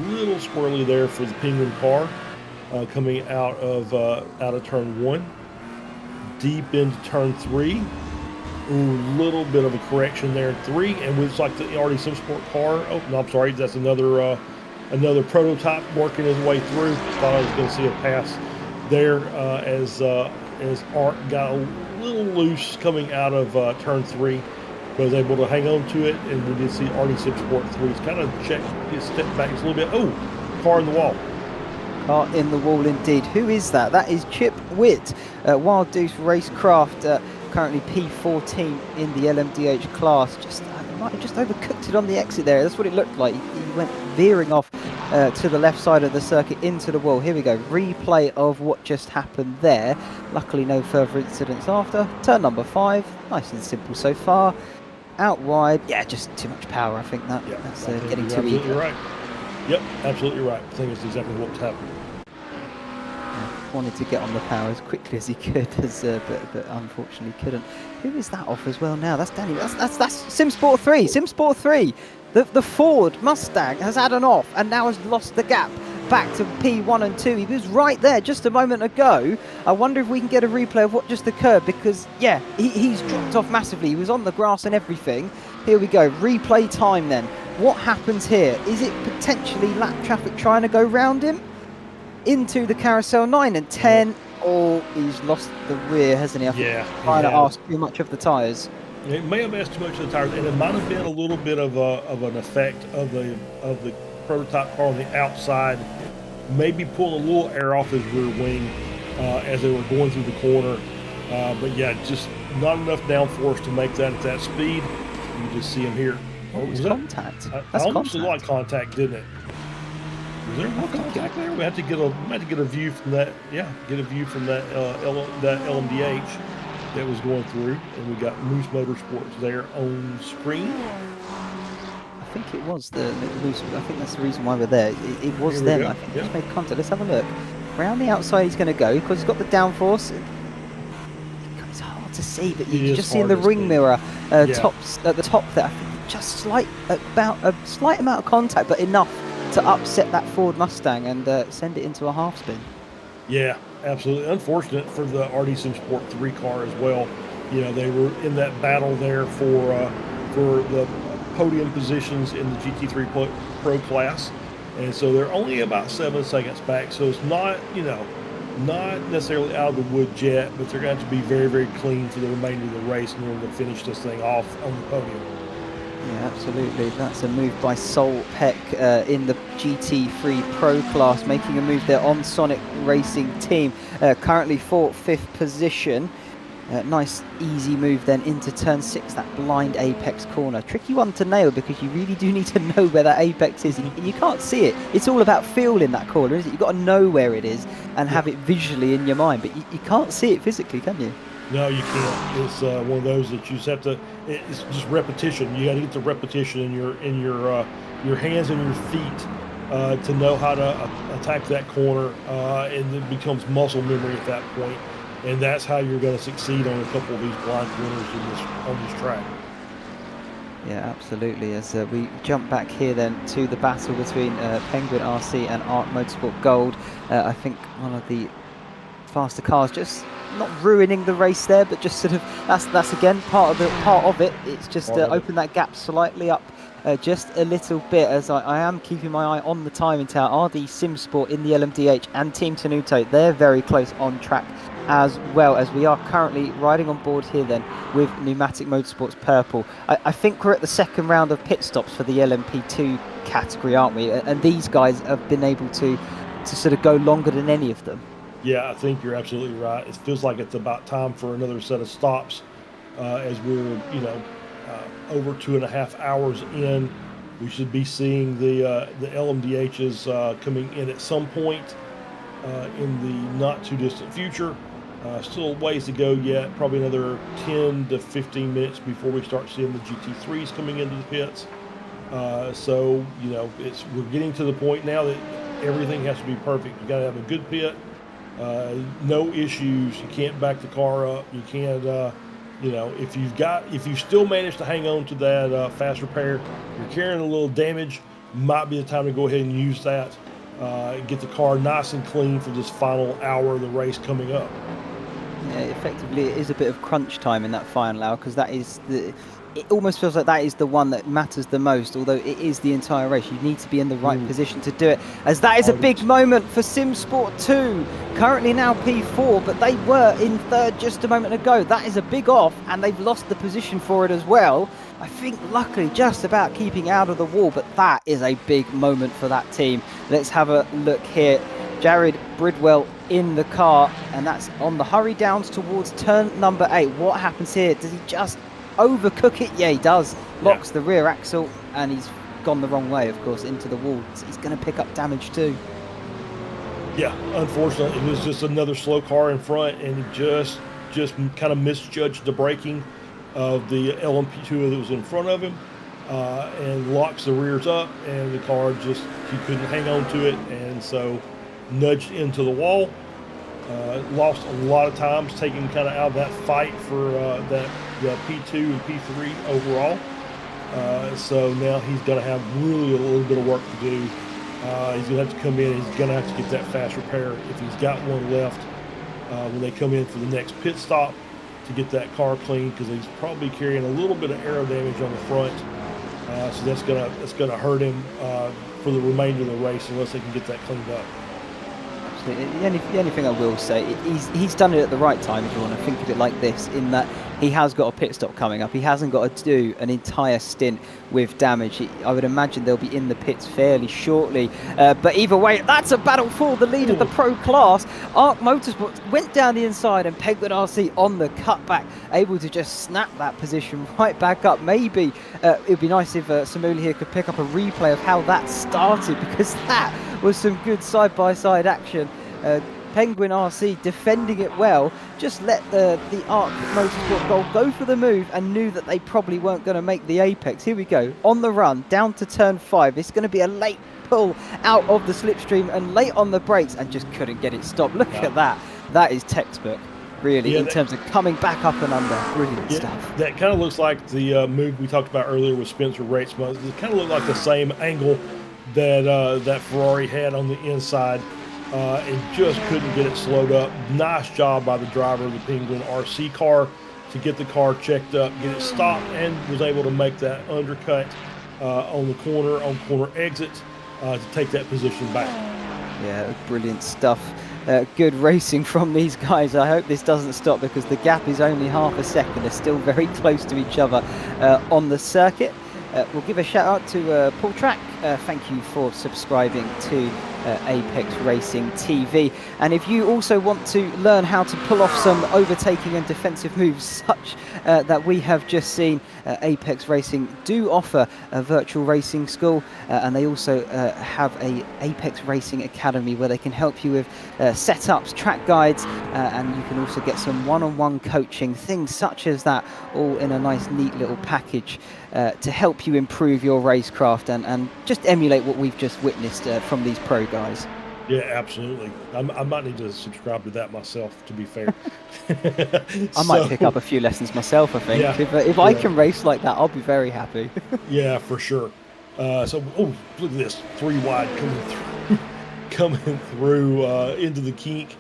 C: Little squirrely there for the Penguin car, coming out of turn 1, deep into turn 3. Ooh, little bit of a correction there in 3, and it's like the already SimSport car. Oh no, I'm sorry, that's another prototype working his way through. Thought I was going to see a pass there as Art got a little loose coming out of turn 3. Was able to hang on to it, and we did see Artie SimSport 3. He's kind of checked his step back just a little bit. Oh, car in the wall.
B: Car in the wall indeed. Who is that? That is Chip Witt, Wild Deuce Racecraft, currently P14 in the LMDH class. Might have just overcooked it on the exit there. That's what it looked like. He went veering off to the left side of the circuit into the wall. Here we go. Replay of what just happened there. Luckily, no further incidents after. Turn number 5. Nice and simple so far. Out wide, yeah, just too much power. I think that's getting too easy.
C: Right. Yep, absolutely right. I think it's exactly what's happened.
B: Wanted to get on the power as quickly as he could, but unfortunately couldn't. Who is that off as well now? That's Danny. That's SimSport 3. SimSport 3. The Ford Mustang has had an off and now has lost the gap back to P1 and 2. He was right there just a moment ago. I wonder if we can get a replay of what just occurred, because yeah, he's dropped off massively. He was on the grass and everything. Here we go, replay time then. What happens here? Is it potentially lap traffic trying to go round him into the carousel? 9 and 10. Oh, he's lost the rear, hasn't he? I think he's trying to ask too much of the tyres.
C: It may have asked too much of the tires, and it might have been a little bit of an effect of the prototype car on the outside, maybe pull a little air off his rear wing as they were going through the corner, but yeah, just not enough downforce to make that at that speed. You just see him here.
B: Oh, was contact.
C: I almost a lot of contact, didn't it? Was there more contact there? We had to get a view from that. Yeah, get a view from that that LMDH that was going through, and we got Moose Motorsports there on screen.
B: I think it was the loose. I think that's the reason why we're there. It was them. I think just made contact. Let's have a look. Around the outside he's going to go because he's got the downforce. It's hard to see, but you just see in the ring mirror tops at the top there. I think just about a slight amount of contact, but enough to upset that Ford Mustang and send it into a half spin.
C: Yeah, absolutely. Unfortunate for the iRTES SimSport 3 car as well. You know, they were in that battle there for the podium positions in the GT3 Pro class, and so they're only about 7 seconds back. So it's not, not necessarily out of the woods yet, but they're going to have to be very, very clean for the remainder of the race in order to finish this thing off on the podium.
B: Yeah, absolutely. That's a move by Sol Peck in the GT3 Pro class, making a move there on Sonic Racing Team. Currently 4th-5th position. Nice easy move then into turn 6, that blind apex corner. Tricky one to nail because you really do need to know where that apex is, and you can't see it. It's all about feel in that corner, isn't it? You've got to know where it is and have it visually in your mind, but you can't see it physically, can you?
C: No, you can't. It's one of those that you just have to. It's just repetition. You got to get the repetition in your hands and your feet to know how to attack that corner, and it becomes muscle memory at that point. And that's how you're going to succeed on a couple of these blind corners on this track.
B: Yeah, absolutely. As we jump back here then to the battle between Penguin RC and Arc Motorsport Gold, I think one of the faster cars just not ruining the race there, but just sort of that's again part of it. It's just opened that gap slightly up just a little bit, as I am keeping my eye on the timing tower. RD Simsport in the LMDH and Team Tenuto, they're very close on track, as well as we are currently riding on board here then with Pneumatic Motorsports Purple. I think we're at the second round of pit stops for the LMP2 category, aren't we? And these guys have been able to sort of go longer than any of them.
C: Yeah, I think you're absolutely right. It feels like it's about time for another set of stops, as we're, over 2.5 hours in. We should be seeing the LMDHs coming in at some point in the not too distant future. Still ways to go yet, probably another 10 to 15 minutes before we start seeing the GT3s coming into the pits. So, we're getting to the point now that everything has to be perfect. You got to have a good pit. No issues. You can't back the car up. You can't, if you still manage to hang on to that fast repair, you're carrying a little damage, might be the time to go ahead and use that. Get the car nice and clean for this final hour of the race coming up.
B: Yeah, effectively, it is a bit of crunch time in that final hour, because that is it almost feels like that is the one that matters the most, although it is the entire race. You need to be in the right position to do it, as that is a big moment for SimSport 2, currently now P4, but they were in third just a moment ago. That is a big off, and they've lost the position for it as well. I think luckily just about keeping out of the wall, but that is a big moment for that team. Let's have a look here. Jared Bridwell in the car, and that's on the hurry downs towards turn number 8. What happens here? Does he just overcook it? Yeah, he does. Locks the rear axle, and he's gone the wrong way, of course, into the wall. So he's going to pick up damage too.
C: Yeah, unfortunately, it was just another slow car in front, and he just kind of misjudged the braking of the LMP2 that was in front of him, and locks the rears up, and the car he couldn't hang on to it, and so nudged into the wall. Lost a lot of times, taking kind of out of that fight for the P2 and P3 overall. So now he's going to have really a little bit of work to do. He's going to have to come in, and he's going to have to get that fast repair if he's got one left when they come in for the next pit stop to get that car clean, because he's probably carrying a little bit of aero damage on the front. So that's gonna hurt him for the remainder of the race unless they can get that cleaned up.
B: The only thing I will say, he's done it at the right time, if you want to think of it like this, in that he has got a pit stop coming up. He hasn't got to do an entire stint with damage. I would imagine they'll be in the pits fairly shortly. But either way, that's a battle for the lead of the pro class. Arc Motorsports went down the inside, and Penguin RC on the cutback, able to just snap that position right back up. Maybe it would be nice if Samuli here could pick up a replay of how that started, because that was some good side-by-side action. Penguin RC defending it well, just let the Arc Motorsport Gold go for the move, and knew that they probably weren't going to make the apex. Here we go, on the run, down to turn 5. It's going to be a late pull out of the slipstream and late on the brakes, and just couldn't get it stopped. Look at that. That is textbook, really, in terms of coming back up and under. Brilliant stuff. That
C: kind of looks like the move we talked about earlier with Spencer Ratesma. It kind of looked like the same angle that Ferrari had on the inside. And just couldn't get it slowed up. Nice job by the driver of the Penguin RC car to get the car checked up, get it stopped, and was able to make that undercut on the corner exit to take that position back.
B: Yeah, brilliant stuff. Good racing from these guys. I hope this doesn't stop, because the gap is only half a second. They're still very close to each other on the circuit. We'll give a shout out to Paul Track. Thank you for subscribing to Apex Racing TV. And if you also want to learn how to pull off some overtaking and defensive moves such that we have just seen, Apex Racing do offer a virtual racing school, and they also have a Apex Racing Academy where they can help you with setups, track guides, and you can also get some one-on-one coaching, things such as that, all in a nice neat little package to help you improve your racecraft and just emulate what we've just witnessed from these pro guys.
C: Yeah, absolutely. I might need to subscribe to that myself, to be fair.
B: I might
C: So,
B: pick up a few lessons myself. I think
C: yeah,
B: if I
C: yeah,
B: can race like that, I'll be very happy.
C: yeah, for sure. Oh, look at this, 3 wide coming through, coming through into the kink.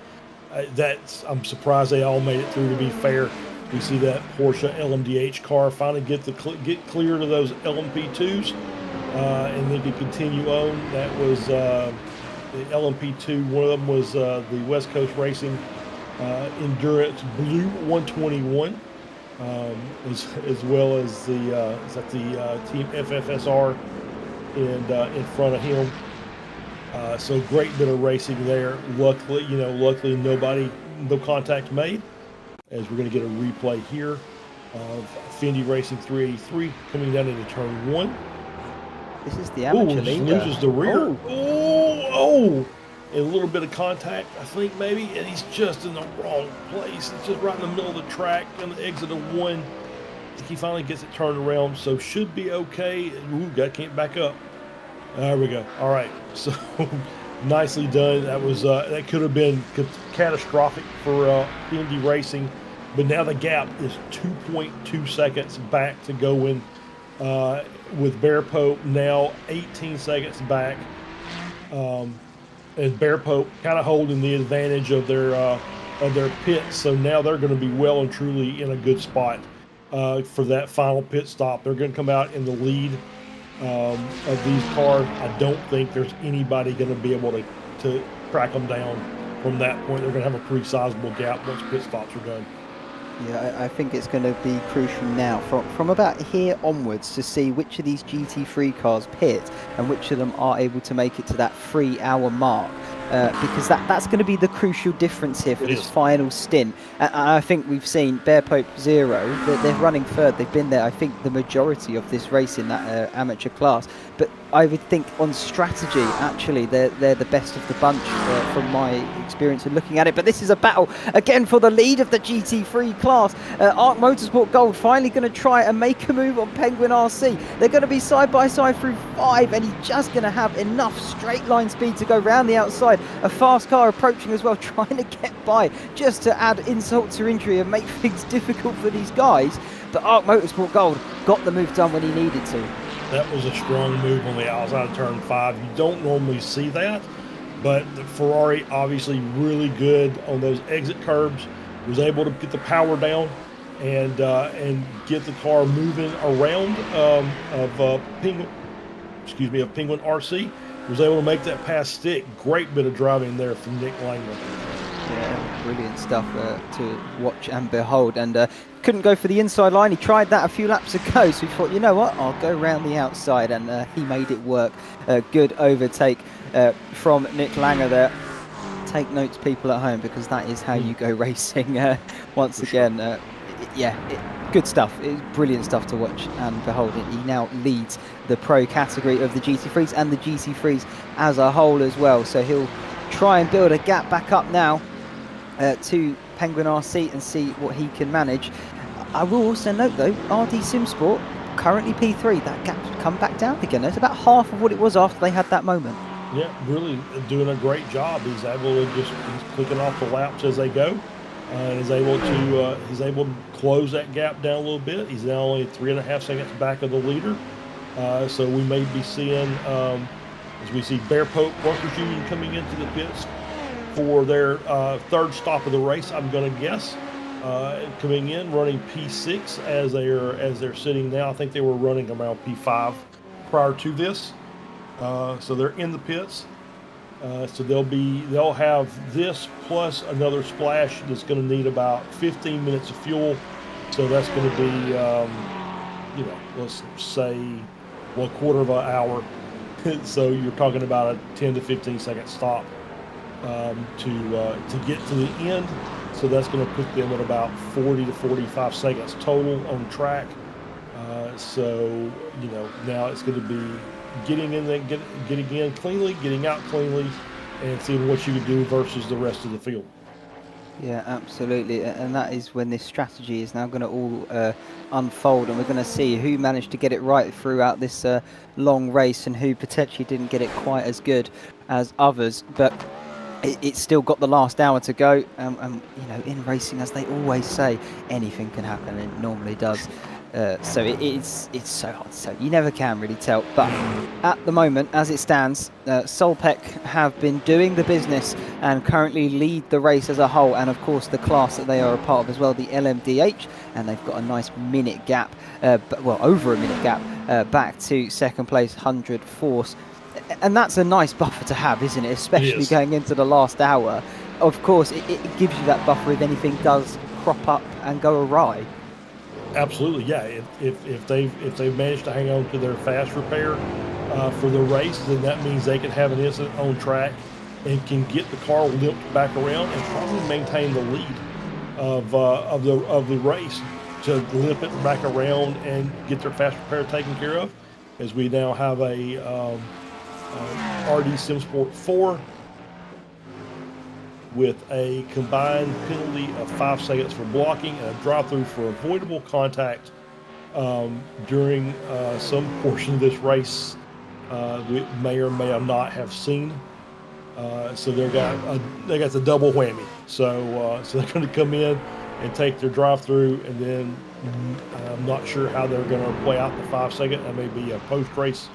C: I'm surprised they all made it through. To be fair, we see that Porsche LMDH car finally get clear to those LMP2s, and they could continue on. That was the LMP2. One of them was the West Coast Racing Endurance Blue 121, as well as the is that the Team FFSR in front of him. So great bit of racing there. Luckily no contact made. As we're going to get a replay here of Fendi Racing 383 coming down into turn one.
B: This is the
C: Oh,
B: amateur
C: just
B: leader.
C: loses the rear.
B: Oh,
C: Oh, and a little bit of contact, I think maybe, and he's just in the wrong place. It's just right in the middle of the track on the exit of one. I think he finally gets it turned around, so should be okay. Ooh, can't back up. There we go. All right, so nicely done. That could have been catastrophic for Indy Racing, but now the gap is 2.2 seconds back to go in with Bear Pope now 18 seconds back, and Bear Pope kind of holding the advantage of their pits. So now they're going to be well and truly in a good spot for that final pit stop. They're going to come out in the lead of these cars. I don't think there's anybody going to be able to track them down from that point. They're going to have a pretty sizable gap once pit stops are done.
B: yeah, I think it's going to be crucial now from about here onwards to see which of these GT3 cars pit and which of them are able to make it to that 3-hour mark. Because that's going to be the crucial difference here for this final stint. And I think we've seen Bear Pope 0, they're running third. They've been there, I think, the majority of this race in that amateur class. But I would think on strategy, actually, they're the best of the bunch from my experience of looking at it. But this is a battle, again, for the lead of the GT3 class. ARC Motorsport Gold finally going to try and make a move on Penguin RC. They're going to be side by side through 5, and he's just going to have enough straight line speed to go round the outside. A fast car approaching as well, trying to get by, just to add insult to injury and make things difficult for these guys. But ARC Motorsport Gold got the move done when he needed to.
C: That was a strong move on the outside of turn 5. You don't normally see that, but the Ferrari obviously really good on those exit curbs. Was able to get the power down and get the car moving around of Penguin RC. Was able to make that pass stick. Great bit of driving there from Nick Langman.
B: Yeah, brilliant stuff to watch and behold. And couldn't go for the inside line. He tried that a few laps ago, so he thought, you know what, I'll go around the outside, and he made it work. Good overtake from Nick Langer there. Take notes, people at home, because that is how you go racing. Once again, good stuff. It's brilliant stuff to watch and behold. He now leads the pro category of the GT3s and the GT3s as a whole as well. So he'll try and build a gap back up now to Penguin RC and see what he can manage. I will also note though, RD Simsport currently P3. That gap's come back down again. It's about half of what it was after they had that moment.
C: Yeah, really doing a great job. He's clicking off the laps as they go, and he's able to close that gap down a little bit. He's now only 3.5 seconds back of the leader. So we may be seeing, as we see Bear Pope Workers Union coming into the pits for their third stop of the race, I'm going to guess, coming in running P6 as they're sitting now. I think they were running around P5 prior to this. So they're in the pits. So they'll have this plus another splash that's going to need about 15 minutes of fuel. So that's going to be, let's say, a quarter of an hour. So you're talking about a 10 to 15 second stop to get to the end. So that's going to put them at about 40 to 45 seconds total on track. So now it's going to be getting in there, getting in cleanly, getting out cleanly, and seeing what you can do versus the rest of the field.
B: Yeah, absolutely. And that is when this strategy is now going to all unfold, and we're going to see who managed to get it right throughout this long race and who potentially didn't get it quite as good as others. But it's still got the last hour to go. And you know, in racing, as they always say, anything can happen, and it normally does. So it's so hard to tell. You never can really tell. But at the moment, as it stands, Solpec have been doing the business and currently lead the race as a whole, and of course the class that they are a part of as well, the LMDH, and they've got a nice minute gap, well, over a minute gap, back to second place 100 Force. And that's a nice buffer to have, isn't it? Especially going into the last hour. Of course, it gives you that buffer if anything does crop up and go awry.
C: Absolutely, yeah. If they've managed to hang on to their fast repair for the race, then that means they can have an incident on track and can get the car limped back around and probably maintain the lead of the race to limp it back around and get their fast repair taken care of. As we now have a RD SimSport 4 with a combined penalty of 5 seconds for blocking and a drive-through for avoidable contact during some portion of this race we may or may not have seen. So they got the double whammy. So they're going to come in and take their drive-through, and then I'm not sure how they're going to play out the 5 second. That may be a post-race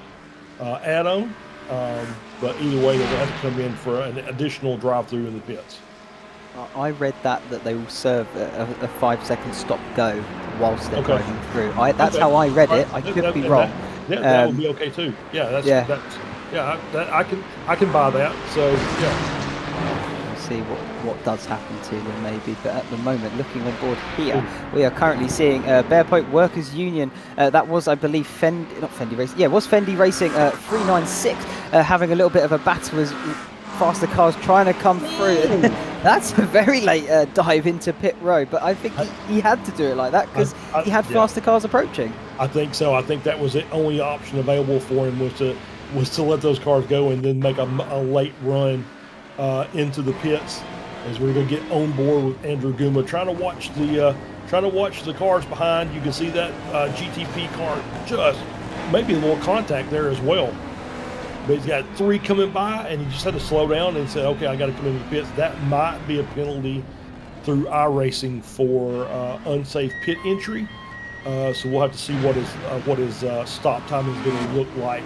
C: add-on. But either way, they're going to have to come in for an additional drive-through in the pits.
B: I read that they will serve a 5 second stop-go whilst they're driving through. That's how I read it. I could be wrong.
C: That would be okay too. Yeah, I can buy that. So yeah.
B: We'll see what does happen to them maybe. But at the moment, looking on board here, we are currently seeing Bear Point Workers Union. That was, I believe, not Fendi Racing. Yeah, it was Fendi Racing 396 having a little bit of a battle as faster cars trying to come through. That's a very late dive into pit road, but I think he had to do it like that because he had faster cars approaching.
C: I think so. I think that was the only option available for him was to let those cars go and then make a late run into the pits, as we're going to get on board with Andrew Guma trying to watch the cars behind. You can see that GTP car just maybe a little contact there as well. But he's got 3 coming by, and he just had to slow down and said, okay, I got to come into the pits. That might be a penalty through iRacing for unsafe pit entry. So we'll have to see what his stop timing is going to look like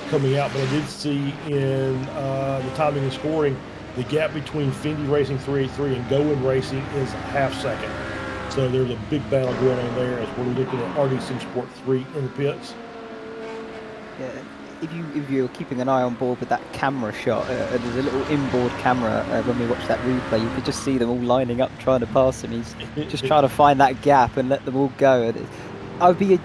C: coming out. But I did see in the timing and scoring, the gap between Fendi Racing 383 and Going Racing is a half second. So there's a big battle going on there as we're looking at RD SimSport 3 in the pits.
B: Yeah. If you're keeping an eye on board with that camera shot, there's a little inboard camera when we watch that replay. You could just see them all lining up trying to pass him. He's just trying to find that gap and let them all go. I'd be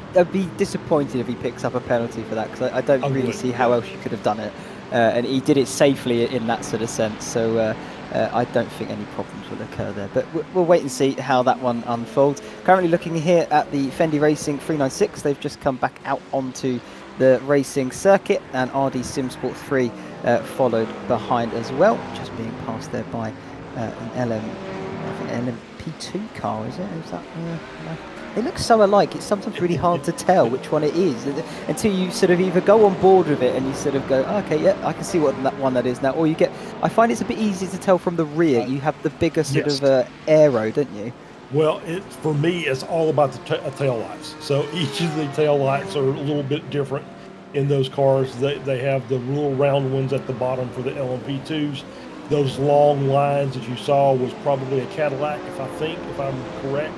B: disappointed if he picks up a penalty for that, because I don't really see how else you could have done it. And he did it safely in that sort of sense. So I don't think any problems will occur there. But we'll wait and see how that one unfolds. Currently looking here at the Fendi Racing 396. They've just come back out onto the racing circuit, and RD SimSport 3 followed behind as well, just being passed there by an LMP2 car, is it? Is that, they look so alike, it's sometimes really hard to tell which one it is until you sort of either go on board with it and you sort of go, okay, yeah, I can see what that is now, or I find it's a bit easier to tell from the rear. You have the bigger sort of aero, don't you?
C: Well, for me, it's all about the tail lights. So each of the tail lights are a little bit different in those cars. They have the little round ones at the bottom for the LMP2s. Those long lines that you saw was probably a Cadillac, if I'm correct.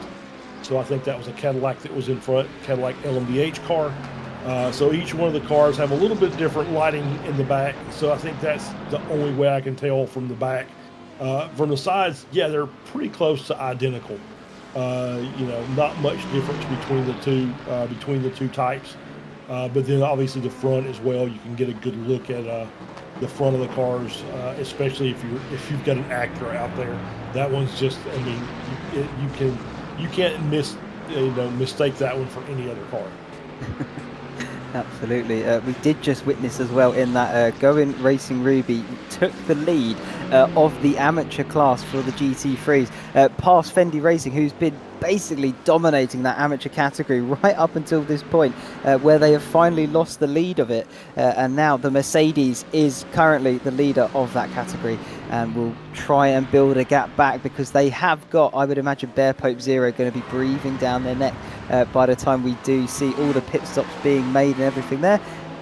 C: So I think that was a Cadillac that was in front, Cadillac LMDH car. So each one of the cars have a little bit different lighting in the back. So I think that's the only way I can tell from the back. From the sides, yeah, they're pretty close to identical. Not much difference between the two types. But then obviously the front as well, you can get a good look at the front of the cars, especially if you've got an Acura out there. That one's just, I mean, you can't mistake that one for any other car.
B: Absolutely. We did just witness as well in that Going Racing Ruby took the lead of the amateur class for the GT3s, past Fendi Racing, who's been basically dominating that amateur category right up until this point, where they have finally lost the lead of it. And now the Mercedes is currently the leader of that category and will try and build a gap back, because they have got, I would imagine, Bear Pope Zero going to be breathing down their neck by the time we do see all the pit stops being made and everything there,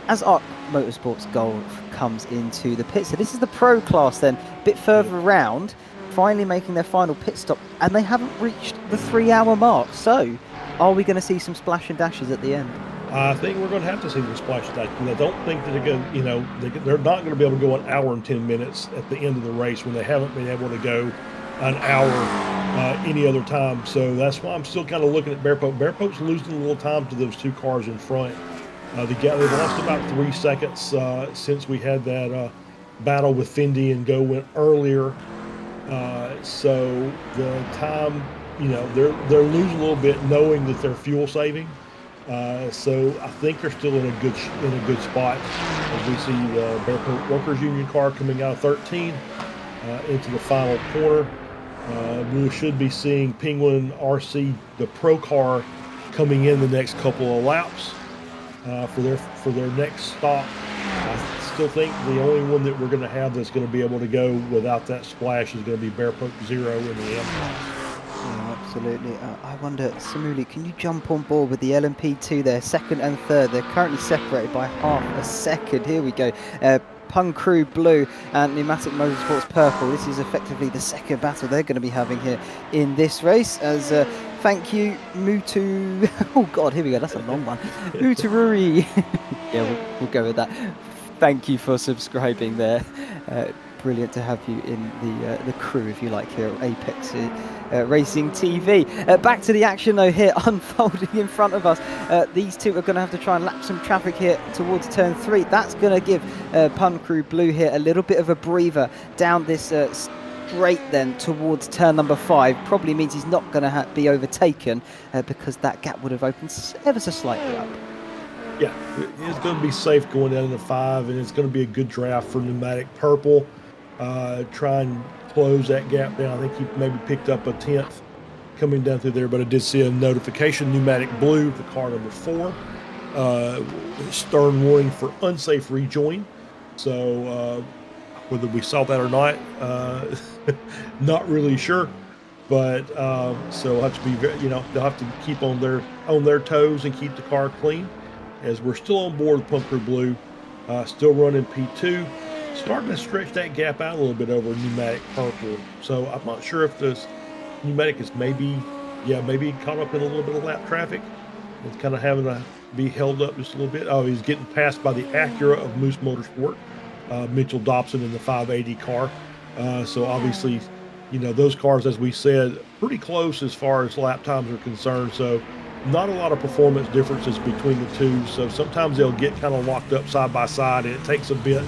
B: as iRTES Motorsports Golf comes into the pit. So this is the pro class then, a bit further around, finally making their final pit stop, and they haven't reached the 3-hour mark. So are we going to see some splash and dashes at the end?
C: I think we're going to have to see them splash attack. I don't think that they're going to, they're not going to be able to go an hour and 10 minutes at the end of the race when they haven't been able to go an hour any other time. So that's why I'm still kind of looking at Bear Pope. Bear Pope's losing a little time to those two cars in front. They've lost about 3 seconds since we had that battle with Fendi and Go went earlier. So the time, they're losing a little bit, knowing that they're fuel saving. So I think they're still in a good spot, as we see the Bear Pope Workers Union car coming out of 13 into the final corner. We should be seeing Penguin RC, the pro car, coming in the next couple of laps for their next stop. I still think the only one that we're going to have that's going to be able to go without that splash is going to be Bear Pope Zero in the M.
B: Yeah, absolutely. I wonder, Samuli, can you jump on board with the LMP2 there, second and third? They're currently separated by half a second. Here we go. Pun Crew Blue and Pneumatic Motorsports Purple. This is effectively the second battle they're going to be having here in this race. As thank you, Mutu. Oh God, here we go. That's a long one. Mutururi. Yeah, we'll go with that. Thank you for subscribing there. Brilliant to have you in the crew, if you like, here at Apex Racing TV. Back to the action though here, unfolding in front of us. These two are going to have to try and lap some traffic here towards turn 3. That's going to give Pun Crew Blue here a little bit of a breather down this straight then towards turn number 5. Probably means he's not going to be overtaken because that gap would have opened ever so slightly up.
C: Yeah, it's going to be safe going down into 5, and it's going to be a good draft for Pneumatic Purple. Try and close that gap down. I think he maybe picked up a 10th coming down through there, but I did see a notification. Pneumatic Blue, the car number 4, stern warning for unsafe rejoin. So whether we saw that or not, not really sure. But so we'll have to be, they'll have to keep on their toes and keep the car clean. As we're still on board with Pun Crew Blue, still running P2, starting to stretch that gap out a little bit over Pneumatic Purple. So I'm not sure if this Pneumatic is maybe caught up in a little bit of lap traffic. It's kind of having to be held up just a little bit. Oh, he's getting passed by the Acura of Moose Motorsport, Mitchell Dobson in the 580 car. So obviously, those cars, as we said, pretty close as far as lap times are concerned. So not a lot of performance differences between the two. So sometimes they'll get kind of locked up side by side, and it takes a bit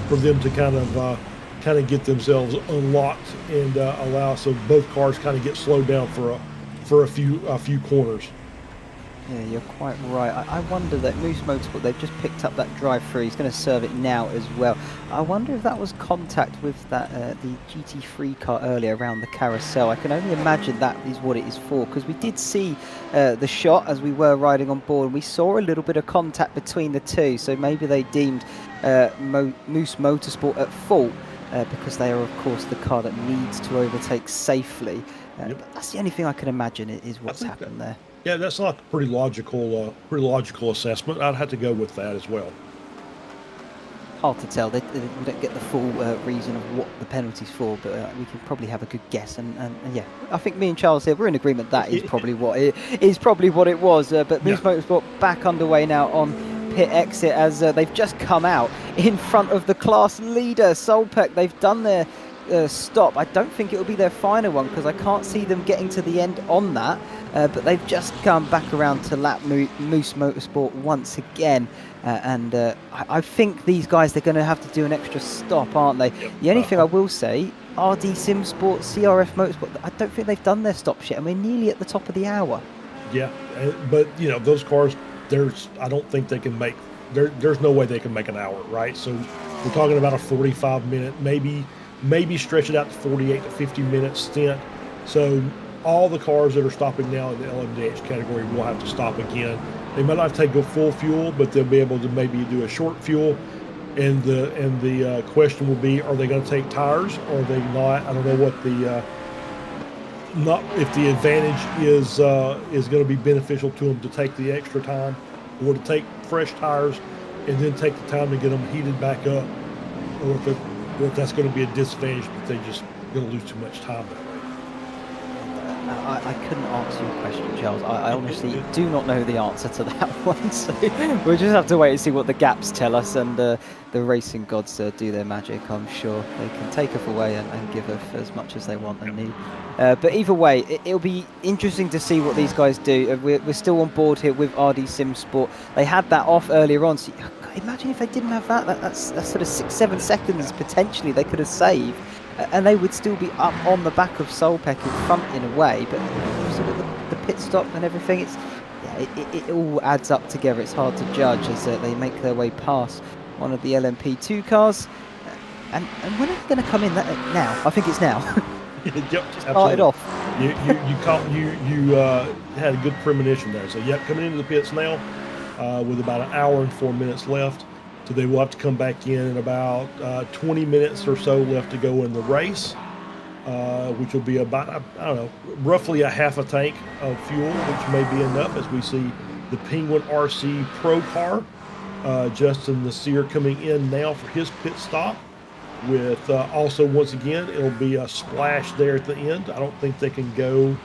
C: for them to kind of get themselves unlocked and allow so both cars kind of get slowed down for a few corners.
B: Yeah, you're quite right. I wonder that Moose Motorsport, they've just picked up that drive-through. He's going to serve it now as well. I wonder if that was contact with that the GT3 car earlier around the carousel. I can only imagine that is what it is for, because we did see the shot as we were riding on board, and we saw a little bit of contact between the two. So maybe they deemed Moose Motorsport at fault because they are, of course, the car that needs to overtake safely. But that's the only thing I can imagine is what's happened there.
C: Yeah, that's not a pretty logical assessment. I'd have to go with that as well.
B: Hard to tell. We don't get the full reason of what the penalty's for, but we can probably have a good guess. And yeah, I think me and Charles here, we're in agreement that is probably what it was. But Moose Motorsport back underway now on pit exit as they've just come out in front of the class leader, Solpec. They've done their stop. I don't think it will be their final one because I can't see them getting to the end on that. But they've just come back around to lap Moose Motorsport once again. I think these guys, they're going to have to do an extra stop, aren't they? Yep. The only thing I will say, RD Sim Sport, CRF Motorsport, I don't think they've done their stops yet, and we're nearly at the top of the hour.
C: Yeah, but those cars, I don't think they can make there's no way they can make an hour, right? So we're talking about a 45-minute, maybe stretch it out to 48 to 50-minute stint. So all the cars that are stopping now in the LMDH category will have to stop again. They might not have to take a full fuel, but they'll be able to maybe do a short fuel. And the question will be, are they going to take tires or are they not? I don't know what the not if the advantage is going to be beneficial to them to take the extra time or to take fresh tires and then take the time to get them heated back up, or if that's going to be a disadvantage, but they just going to lose too much time that way.
B: I couldn't answer your question, Charles. I honestly do not know the answer to that one, so we'll just have to wait and see what the gaps tell us, and the racing gods do their magic. I'm sure they can take us away and give us as much as they want and need. But either way, it'll be interesting to see what these guys do. We're still on board here with RD Sim Sport. They had that off earlier on, so imagine if they didn't have that. That's sort of 6-7 seconds potentially they could have saved. And they would still be up on the back of Solpec in front in a way, but sort of the pit stop and everything, it all adds up together. It's hard to judge as they make their way past one of the LMP2 cars. And when are they going to come in? Now? I think it's now.
C: Yep,
B: started off.
C: You had a good premonition there. So yep, coming into the pits now with about an hour and 4 minutes left. So they will have to come back in about 20 minutes or so left to go in the race, which will be about, I don't know, roughly a half a tank of fuel, which may be enough as we see the Penguin RC Pro car, Justin Nasir coming in now for his pit stop. With also, once again, it'll be a splash there at the end. I don't think they can go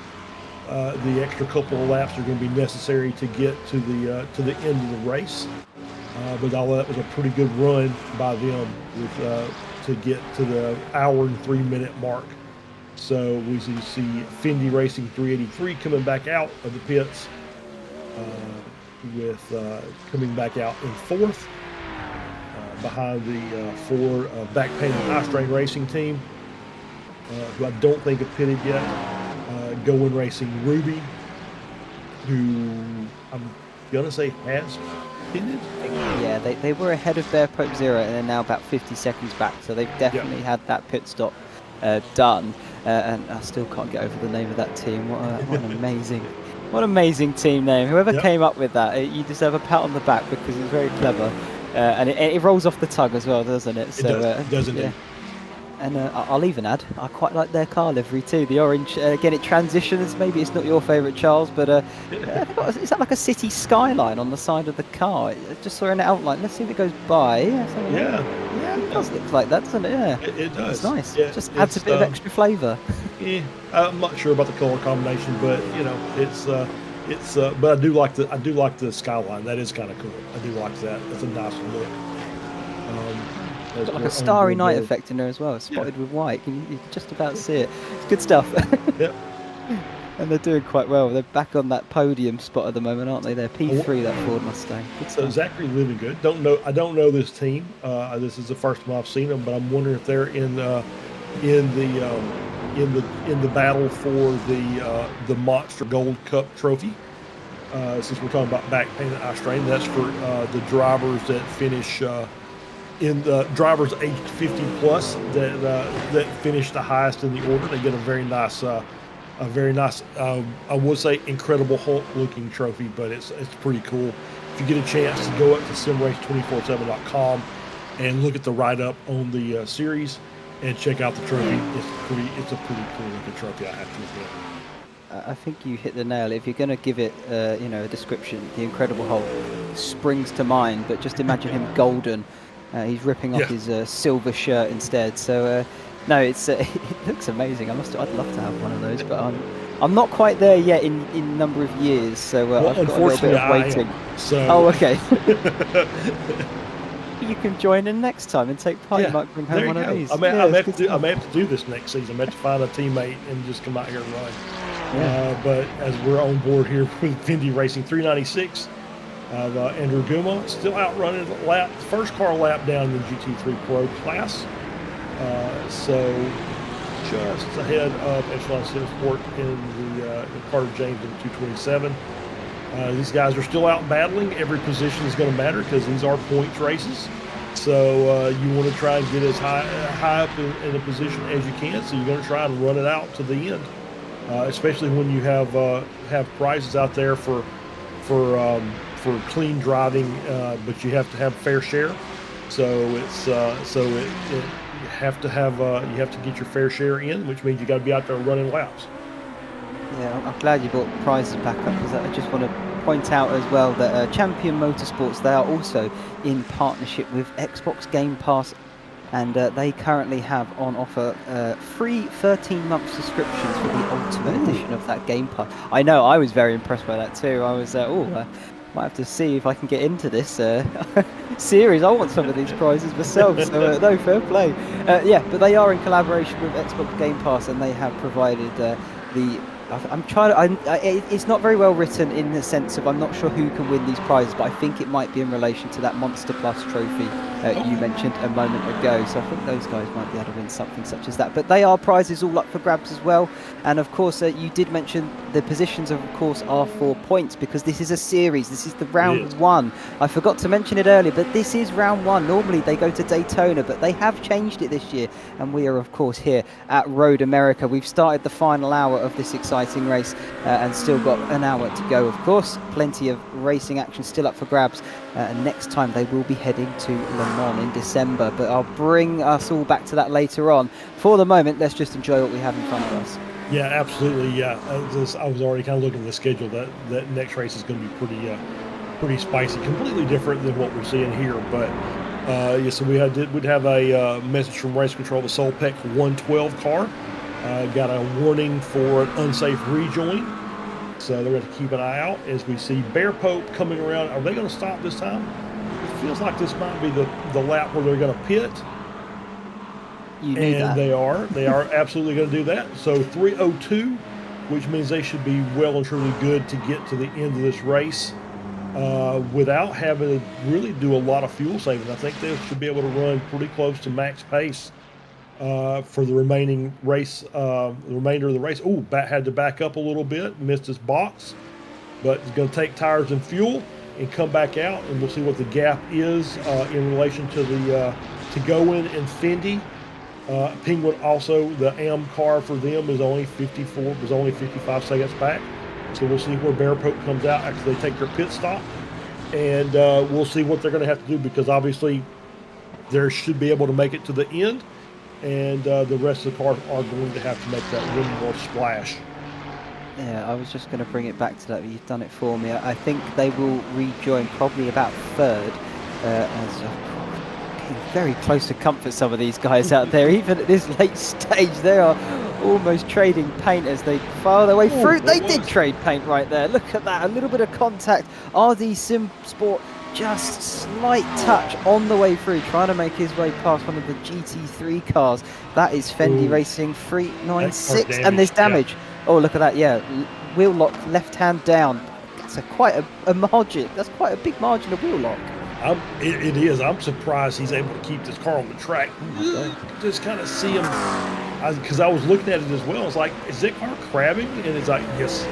C: the extra couple of laps are going to be necessary to get to the end of the race. But all that was a pretty good run by them to get to the hour and 3 minute mark. So we see Fendi Racing 383 coming back out of the pits with coming back out in fourth behind the Ford back painted iStrain Racing team, who I don't think have pitted yet. Going Racing Ruby, who I'm gonna say has pitted.
B: Yeah, they were ahead of Bear Pope Zero and they're now about 50 seconds back, so they've definitely had that pit stop done. And I still can't get over the name of that team. What an amazing team name. Whoever came up with that, you deserve a pat on the back because it's very clever. And it rolls off the tongue as well, doesn't it? So,
C: it does, doesn't it?
B: And I'll even add, I quite like their car livery too. The orange, again, it transitions. Maybe it's not your favourite, Charles, but is that like a city skyline on the side of the car? I just saw an outline. Let's see if it goes by.
C: Yeah.
B: It does look like that, doesn't it? Yeah.
C: It does.
B: It's nice.
C: Yeah,
B: Just adds a bit of extra flavour.
C: Yeah, I'm not sure about the color combination, but you know, but I do like the skyline. That is kind of cool. I do like that. That's a nice look.
B: Got like a starry night effect in there as well, spotted with white. You can just about see it. It's good stuff.
C: Yep.
B: And they're doing quite well. They're back on that podium spot at the moment, aren't they? They're P3, that Ford Mustang. Good
C: so
B: stuff.
C: Zachary living good. I don't know this team. This is the first time I've seen them, but I'm wondering if they're in the battle for the Monster Gold Cup trophy. Since we're talking about back painted iStrain, that's for the drivers that finish in the drivers aged 50 plus that finish the highest in the order. They get a very nice, I would say incredible Hulk looking trophy, but it's pretty cool. If you get a chance to go up to simrace247.com and look at the write up on the series and check out the trophy, it's a pretty cool looking trophy, I have to admit.
B: I think you hit the nail. If you're going to give it, a description, the Incredible Hulk springs to mind. But just imagine him golden. He's ripping off his silver shirt instead. So no, it looks amazing. I'd love to have one of those, but I'm not quite there yet in number of years. So
C: well,
B: I've got a little bit of waiting.
C: So.
B: Oh, okay. You can join in next time and take part. You might bring home one of these.
C: I may have to do this next season. I may have to find a teammate and just come out here and run. But as we're on board here with Fendi Racing 396, Andrew Guma still outrunning the first car lap down in the GT3 Pro class. So just ahead of Echelon Sim Sport in Carter James in 227. These guys are still out battling. Every position is going to matter because these are points races. So you want to try and get as high up in a position as you can. So you're going to try and run it out to the end, especially when you have prizes out there for clean driving, but you have to have fair share. So it's you have to get your fair share in, which means you got to be out there running laps.
B: Yeah, I'm glad you brought prizes back up, because I just want to point out as well that Champion Motorsports, they are also in partnership with Xbox Game Pass, and they currently have on offer free 13-month subscriptions for the Ultimate Edition of that Game Pass. I know, I was very impressed by that too. I was, might have to see if I can get into this series. I want some of these prizes myself, so no, fair play. Yeah, but they are in collaboration with Xbox Game Pass, and they have provided the... it's not very well written in the sense of I'm not sure who can win these prizes, but I think it might be in relation to that Monster Plus trophy you mentioned a moment ago. So I think those guys might be able to win something such as that. But they are prizes all up for grabs as well. And of course, you did mention the positions, of course, are 4 points, because this is a series. This is the round one. I forgot to mention it earlier, but this is round one. Normally they go to Daytona, but they have changed it this year. And we are, of course, here at Road America. We've started the final hour of this exciting race and still got an hour to go, of course. Plenty of racing action still up for grabs. And next time they will be heading to Le Mans in December, but I'll bring us all back to that later on. For the moment, let's just enjoy what we have in front of us.
C: Yeah, absolutely. Yeah, I was already kind of looking at the schedule. That next race is going to be pretty spicy, completely different than what we're seeing here. But yeah, so we'd have a message from race control. The Solpec 112 car got a warning for an unsafe rejoin. So they're going to keep an eye out as we see Bear Pope coming around. Are they going to stop this time? It feels like this might be the lap where they're going to pit. And they are absolutely going to do that. So 3:02, which means they should be well and truly good to get to the end of this race without having to really do a lot of fuel saving. I think they should be able to run pretty close to max pace for the remaining race, the remainder of the race. Oh, had to back up a little bit, missed his box, but he's going to take tires and fuel and come back out, and we'll see what the gap is in relation to the to Goin and Fendi. Penguin also, the AM car for them was only 55 seconds back. So we'll see where Bear Pope comes out after they take their pit stop, and we'll see what they're going to have to do, because obviously they should be able to make it to the end, and the rest of the cars are going to have to make that one more splash.
B: Yeah, I was just going to bring it back to that, but you've done it for me. I think they will rejoin probably about third, as getting very close to comfort, some of these guys out there. Even at this late stage, they are almost trading paint as they file their way through. They did trade paint right there. Look at that, a little bit of contact. RD Sim Sport, just slight touch on the way through, trying to make his way past one of the GT3 cars. That is Fendi Racing 396, and there's damage. Yeah. Oh, look at that, yeah. Wheel lock, left hand down. That's quite a margin. That's quite a big margin of wheel lock.
C: It is. I'm surprised he's able to keep this car on the track. Just kind of see him, because I was looking at it as well. It's like, is that car crabbing? And it's like, yes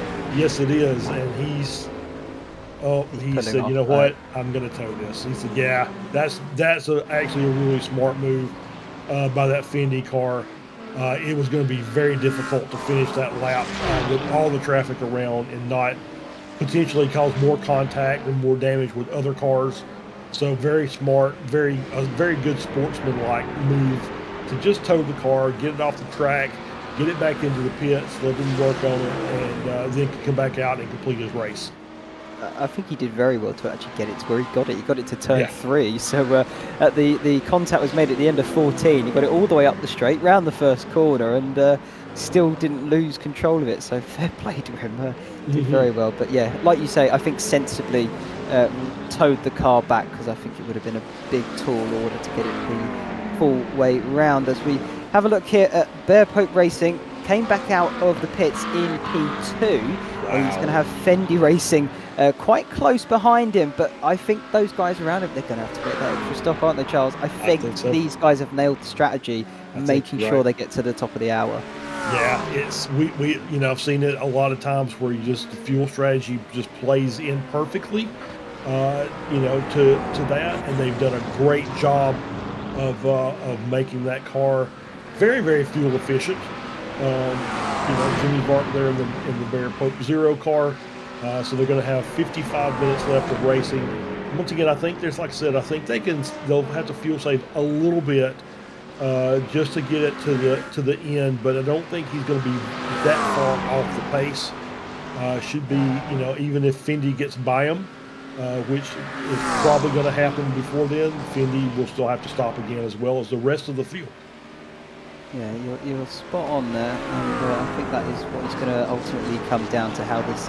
C: it is. And he said, you know what? I'm going to tow this. He said, yeah, that's actually a really smart move by that Fendi car. It was going to be very difficult to finish that lap with all the traffic around and not potentially cause more contact and more damage with other cars. So very smart, a very good sportsman-like move to just tow the car, get it off the track, get it back into the pits, let them work on it, and then come back out and complete his race.
B: I think he did very well to actually get it to where he got it. He got it to turn 3. So the contact was made at the end of 14. He got it all the way up the straight, round the first corner, and still didn't lose control of it. So fair play to him. Did very well. But yeah, like you say, I think sensibly towed the car back, because I think it would have been a big tall order to get it the full way round. As we have a look here at Bear Pope Racing, came back out of the pits in P2. Wow. He's going to have Fendi Racing quite close behind him, but I think those guys around him, they're going to have to get that extra stop, aren't they, Charles? I think so. These guys have nailed the strategy, making sure they get to the top of the hour.
C: Yeah, it's we you know, I've seen it a lot of times where you just the fuel strategy just plays in perfectly, you know, to that, and they've done a great job of making that car very, very fuel efficient. You know, Jimmy Barton there in the Bear Pope Zero car, so they're going to have 55 minutes left of racing. Once again, I think there's, like I said, I think they'll have to fuel save a little bit just to get it to the end, but I don't think he's going to be that far off the pace. Should be, you know, even if Fendi gets by him, which is probably going to happen before then, Fendi will still have to stop again as well as the rest of the field.
B: Yeah, you're spot on there, and I think that is what is going to ultimately come down to how this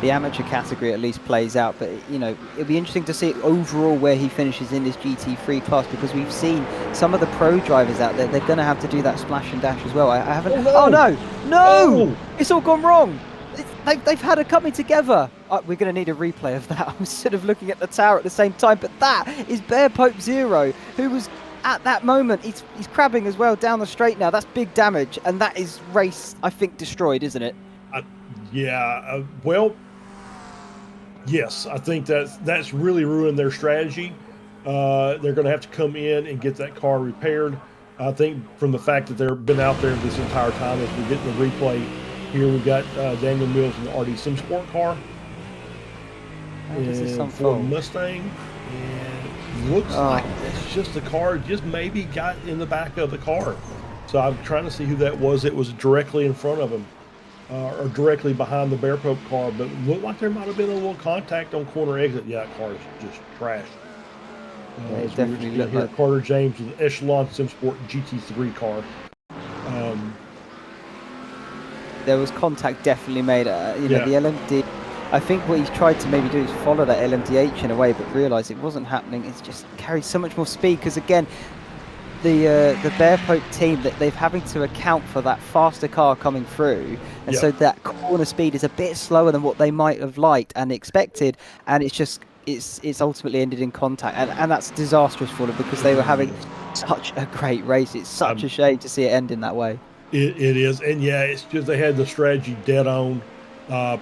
B: the amateur category at least plays out. But you know, it'll be interesting to see overall where he finishes in this GT3 class, because we've seen some of the pro drivers out there. They're going to have to do that splash and dash as well. I haven't. Oh no! No! It's all gone wrong. They've had a coming together. We're going to need a replay of that. I was sort of looking at the tower at the same time, but that is Bear Pope Zero, who was at that moment. He's crabbing as well down the straight now. That's big damage, and that is race, I think, destroyed, isn't it?
C: Yeah. Well, yes, I think that's really ruined their strategy. They're going to have to come in and get that car repaired. I think from the fact that they've been out there this entire time, as we get the replay here, we've got Daniel Mills in the RD Sim Sport car. And Ford Mustang, and looks like it's just the car just maybe got in the back of the car. So I'm trying to see who that was. It was directly in front of him, or directly behind the Bear Pope car, but it looked like there might have been a little contact on corner exit. Yeah, that car is just trash.
B: Yeah, it definitely looked like
C: Carter James with the Echelon Sim Sport GT3 car.
B: There was contact definitely made. You know, the LMD. I think what he's tried to maybe do is follow that LMDH in a way, but realised it wasn't happening. It's just carried so much more speed, because again, the Bear Pope team, that they're having to account for that faster car coming through, and so that corner speed is a bit slower than what they might have liked and expected, and it's ultimately ended in contact, and that's disastrous for them, because they were having such a great race. It's such a shame to see it end in that way.
C: It is, and yeah, it's just they had the strategy dead on.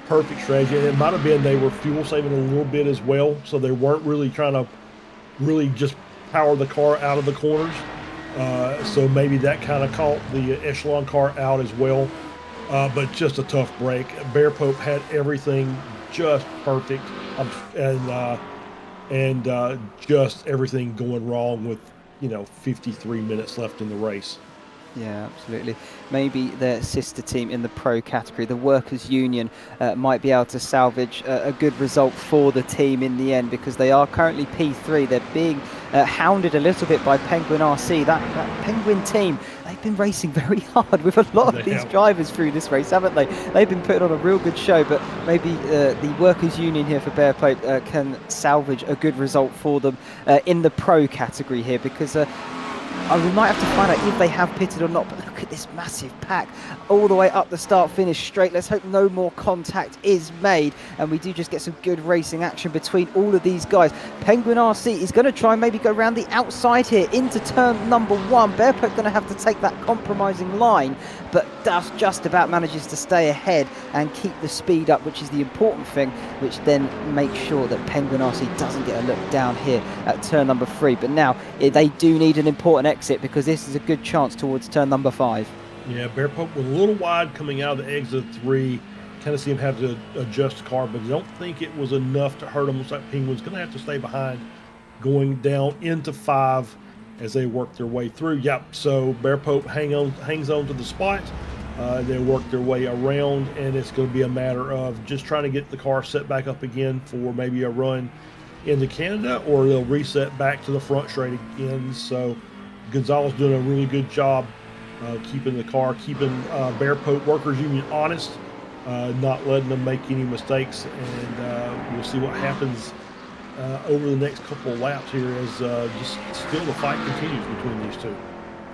C: Perfect strategy, and it might have been they were fuel saving a little bit as well, so they weren't really trying to really just power the car out of the corners, so maybe that kind of caught the Echelon car out as well, but just a tough break. Bear Pope had everything just perfect, and just everything going wrong with, you know, 53 minutes left in the race.
B: Yeah, absolutely. Maybe their sister team in the pro category, the Workers' Union, might be able to salvage a good result for the team in the end, because they are currently P3. They're being hounded a little bit by Penguin RC. That Penguin team, they've been racing very hard with a lot of these drivers through this race, haven't they? They've been putting on a real good show, but maybe the Workers' Union here for Bear Pope can salvage a good result for them in the pro category here, because we might have to find out if they have pitted or not, but look at this massive pack all the way up the start-finish straight. Let's hope no more contact is made, and we do just get some good racing action between all of these guys. Penguin RC is going to try and maybe go around the outside here into turn number 1. Bear Pope going to have to take that compromising line, but just about manages to stay ahead and keep the speed up, which is the important thing, which then makes sure that Penguin RC doesn't get a look down here at turn number 3. But now they do need an important exit, because this is a good chance towards turn number 5.
C: Yeah, Bear Pope was a little wide coming out of the exit 3. Kind of see him have to adjust the car, but I don't think it was enough to hurt him. Looks like Penguin's going to have to stay behind going down into 5 as they work their way through. Yep, so Bear Pope hangs on to the spot. They work their way around, and it's going to be a matter of just trying to get the car set back up again for maybe a run into Canada, or they'll reset back to the front straight again. So Gonzalez doing a really good job keeping the car, keeping Bear Pope Workers Union honest, not letting them make any mistakes, and we'll see what happens over the next couple of laps here as just still the fight continues between these two.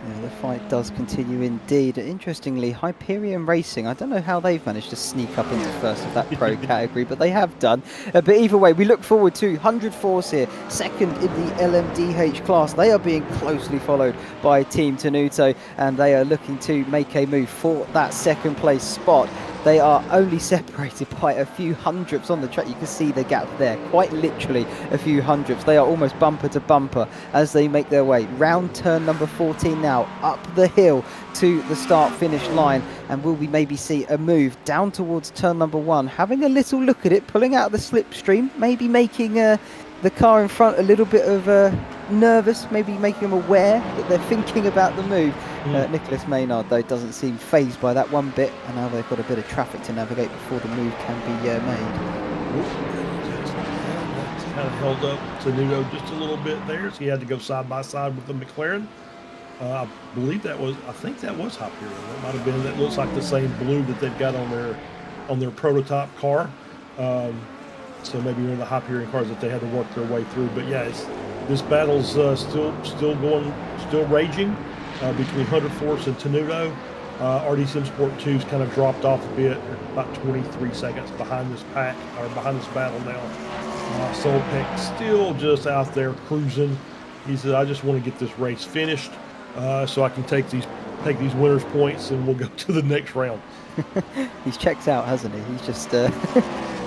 B: Yeah, the fight does continue indeed. Interestingly, Hyperion Racing, I don't know how they've managed to sneak up into first of that pro category, but they have done. But either way, we look forward to 100 Force here, second in the LMDH class. They are being closely followed by Team Tenuto, and they are looking to make a move for that second place spot. They are only separated by a few hundredths on the track. You can see the gap there, quite literally a few hundredths. They are almost bumper to bumper as they make their way round turn number 14 now, up the hill to the start-finish line, and will we maybe see a move down towards turn number 1, having a little look at it, pulling out the slipstream, maybe making the car in front a little bit of nervous, maybe making them aware that they're thinking about the move. Nicholas Maynard, though, doesn't seem phased by that one bit, and now they've got a bit of traffic to navigate before the move can be made.
C: Kind of held up Tenuto just a little bit there, so he had to go side by side with the McLaren. I believe I think that was Hyperion. That might have been. That looks like the same blue that they've got on their prototype car. So maybe one of the Hyperion cars that they had to work their way through. But yeah, this battle's still going, still raging between 100 Force and Tenuto. RD Sim Sport 2's kind of dropped off a bit, about 23 seconds behind this battle now. Solpeck still just out there cruising. He said, "I just want to get this race finished, so I can take these winners' points, and we'll go to the next round."
B: He's checked out, hasn't he? He's just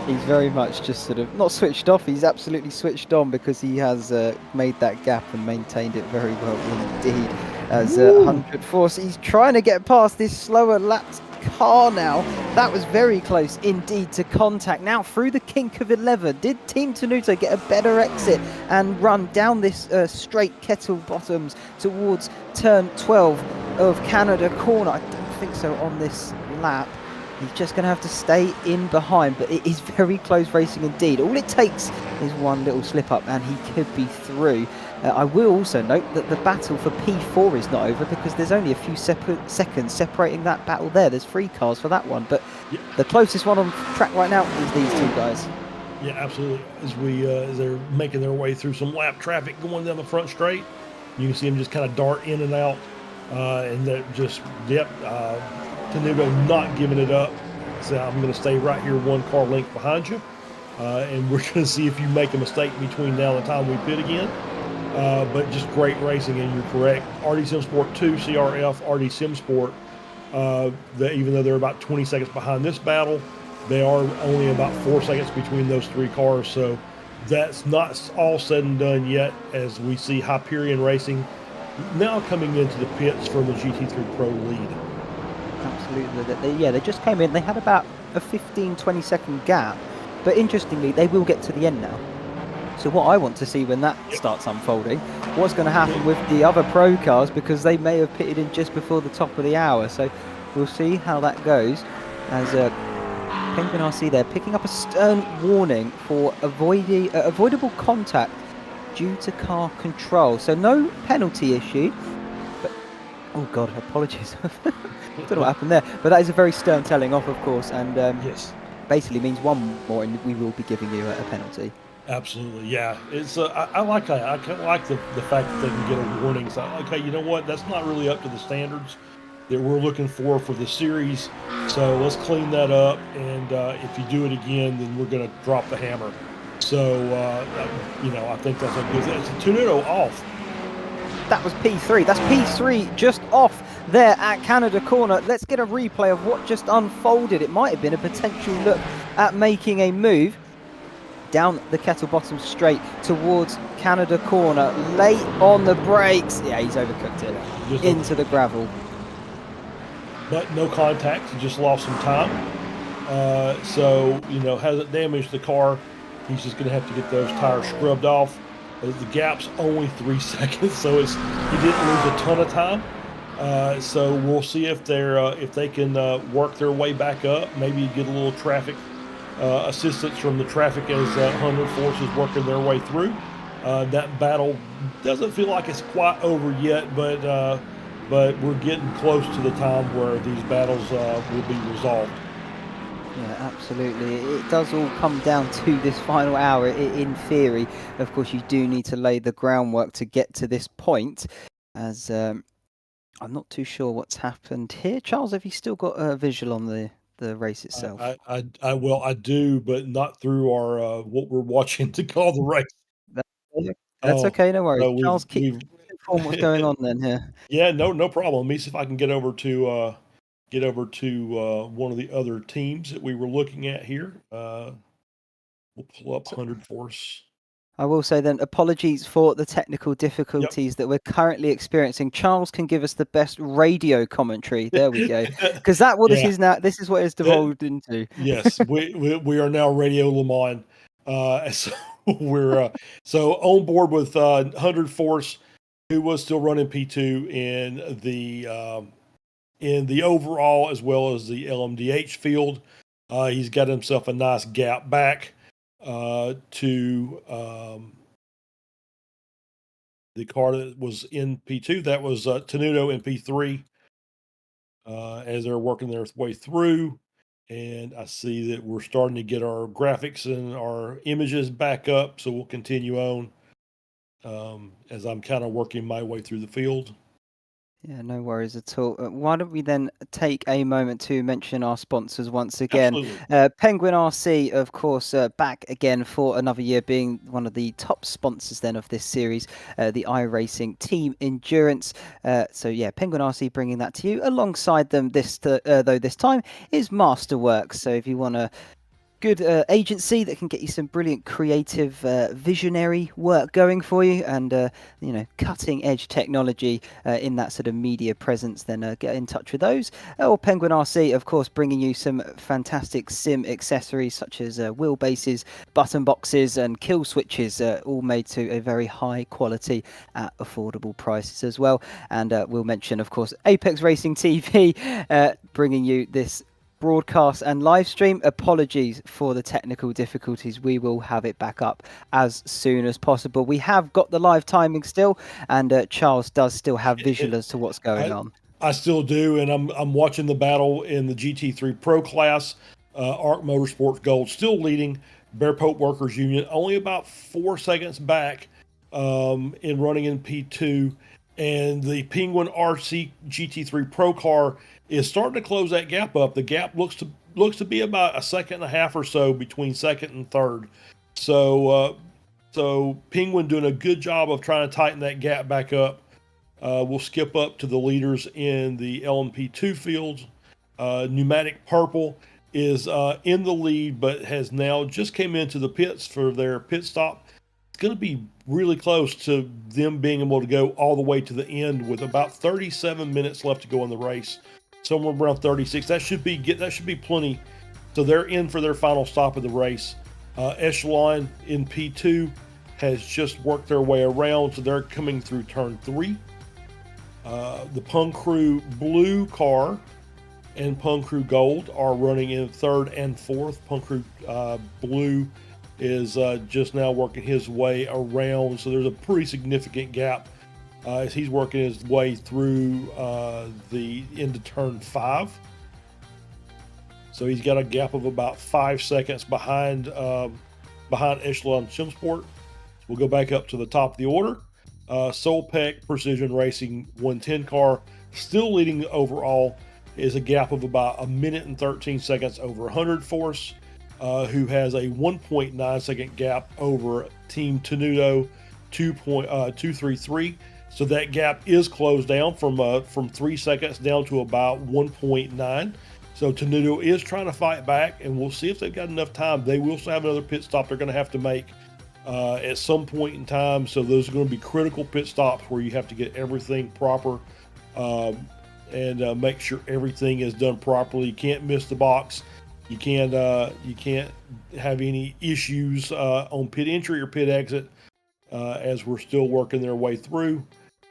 B: he's very much just sort of not switched off. He's absolutely switched on, because he has made that gap and maintained it very well indeed. As 100 Force, he's trying to get past this slower lapped car now. That was very close indeed to contact. Now through the kink of 11, did Team Tenuto get a better exit and run down this straight kettle bottoms towards turn 12 of Canada corner? I don't think so on this lap. He's just going to have to stay in behind, but it is very close racing indeed. All it takes is one little slip up and he could be through. I will also note that the battle for P4 is not over, because there's only a few seconds separating that battle there. There's 3 cars for that one, but the closest one on track right now is these 2 guys.
C: Yeah, absolutely. As they're making their way through some lap traffic going down the front straight, you can see them just kind of dart in and out, and they're just, Tenuto not giving it up. So I'm going to stay right here 1 car length behind you, and we're going to see if you make a mistake between now and the time we pit again. But just great racing, and you're correct. RD Sim Sport 2, CRF, RD Sim Sport, even though they're about 20 seconds behind this battle, they are only about 4 seconds between those 3 cars. So that's not all said and done yet, as we see Hyperion Racing now coming into the pits from the GT3 Pro lead.
B: Absolutely. They just came in. They had about a 15-20 second gap, but interestingly, they will get to the end now. So what I want to see when that starts unfolding, what's going to happen with the other pro cars, because they may have pitted in just before the top of the hour. So we'll see how that goes, as Penguin RC there picking up a stern warning for avoidable contact due to car control. So no penalty issued, but oh god, apologies. I don't know what happened there, but that is a very stern telling off, of course, and basically means 1 more and we will be giving you a penalty.
C: Absolutely, yeah. It's I like that. I kind of like the fact that they can get a warning. So, okay, you know what? That's not really up to the standards that we're looking for the series. So let's clean that up. And if you do it again, then we're going to drop the hammer. So I think that's a good. It's a Tenuto off.
B: That was P3. That's P3 just off there at Canada corner. Let's get a replay of what just unfolded. It might have been a potential look at making a move down the kettle bottom straight towards Canada corner, late on the brakes. Yeah, he's overcooked it into the gravel.
C: But no contact, he just lost some time. So, hasn't damaged the car. He's just going to have to get those tires scrubbed off. The gap's only 3 seconds, so he didn't lose a ton of time. So we'll see if they can work their way back up, maybe get a little traffic assistance from the traffic as 100 Force is working their way through. That battle doesn't feel like it's quite over yet, but we're getting close to the time where these battles will be resolved.
B: Yeah, absolutely. It does all come down to this final hour. In theory, of course, you do need to lay the groundwork to get to this point, as I'm not too sure what's happened here. Charles, have you still got a visual on the race itself?
C: I do, but not through our what we're watching to call the race.
B: That- That's
C: Oh,
B: okay, no worries.
C: no,
B: Charles, keep
C: we've
B: informed what's going on then here.
C: yeah, no problem. Let me see if I can get over to one of the other teams that we were looking at here. We'll pull up 100 Force.
B: I will say then, apologies for the technical
C: Yep.
B: difficulties that we're currently experiencing. Charles can give us the best radio commentary. There we go. Because that what this
C: Yeah.
B: is now. This is what it's devolved into.
C: Yes, we are now Radio Le Mans. So we're so on board with 100 Force, who was still running P2 in the overall as well as the LMDH field. He's got himself a nice gap back to the car that was in P2. That was Tenuto in P3 as they're working their way through. And I see that we're starting to get our graphics and our images back up. So we'll continue on as I'm kind of working my way through the field.
B: Yeah, no worries at all. Why don't we then take a moment to mention our sponsors once again?
C: Absolutely.
B: Penguin RC, of course, back again for another year, being one of the top sponsors then of this series, the iRacing Team Endurance. So yeah, Penguin RC bringing that to you. Alongside them, this time is Masterworks. So if you want to good agency that can get you some brilliant creative visionary work going for you, and cutting edge technology in that sort of media presence, then get in touch with those. Or Penguin RC, of course, bringing you some fantastic sim accessories such as wheelbases, button boxes and kill switches, all made to a very high quality at affordable prices as well. And we'll mention, of course, Apex Racing TV, bringing you this broadcast and live stream. Apologies for the technical difficulties. We will have it back up as soon as possible. We have got the live timing still, and Charles does still have visual as to what's going on.
C: I still do, and I'm watching the battle in the GT3 Pro class. ARC Motorsports Gold still leading. Bear Pope Workers Union only about 4 seconds back in running in P2, and the Penguin RC GT3 Pro car is starting to close that gap up. The gap looks to be about a second and a half or so between second and third. So Penguin doing a good job of trying to tighten that gap back up. We'll skip up to the leaders in the LMP2 fields. Pneumatic Purple is in the lead, but has now just came into the pits for their pit stop. It's going to be really close to them being able to go all the way to the end with about 37 minutes left to go in the race. Somewhere around 36. That should be plenty. So they're in for their final stop of the race. Echelon in P2 has just worked their way around, so they're coming through turn 3. The Pung Crew Blue car and Pung Crew Gold are running in third and fourth. Pung Crew Blue is just now working his way around, so there's a pretty significant gap as he's working his way through into turn 5. So he's got a gap of about 5 seconds behind Echelon Simsport. We'll go back up to the top of the order. Solpec Precision Racing 110 car, still leading overall, is a gap of about 1 minute and 13 seconds over 100 Force, who has a 1.9 second gap over Team Tenuto 2.233. So that gap is closed down from 3 seconds down to about 1.9. So Tenuto is trying to fight back, and we'll see if they've got enough time. They will have another pit stop they're going to have to make at some point in time. So those are going to be critical pit stops where you have to get everything proper and make sure everything is done properly. You can't miss the box. You can't have any issues on pit entry or pit exit as we're still working their way through.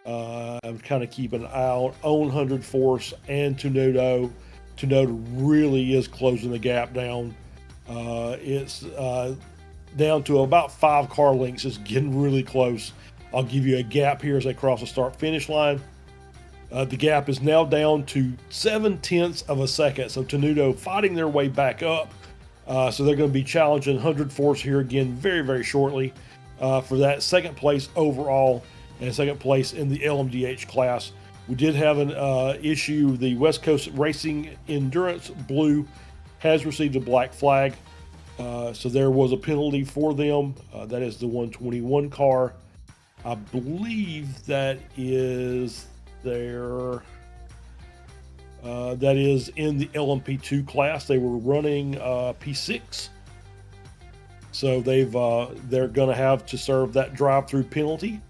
C: I'm kind of keeping an eye on 100 Force and Tenuto. Tenuto really is closing the gap down. It's down to about 5 car lengths. It's getting really close. I'll give you a gap here as they cross the start-finish line. The gap is now down to 0.7 of a second. So Tenuto fighting their way back up. So they're going to be challenging 100 Force here again very, very shortly for that second place overall and second place in the LMDH class. We did have an issue. The West Coast Racing Endurance Blue has received a black flag. So there was a penalty for them. That is the 121 car. I believe that is their that is in the LMP2 class. They were running P6, so they're going to have to serve that drive-through penalty.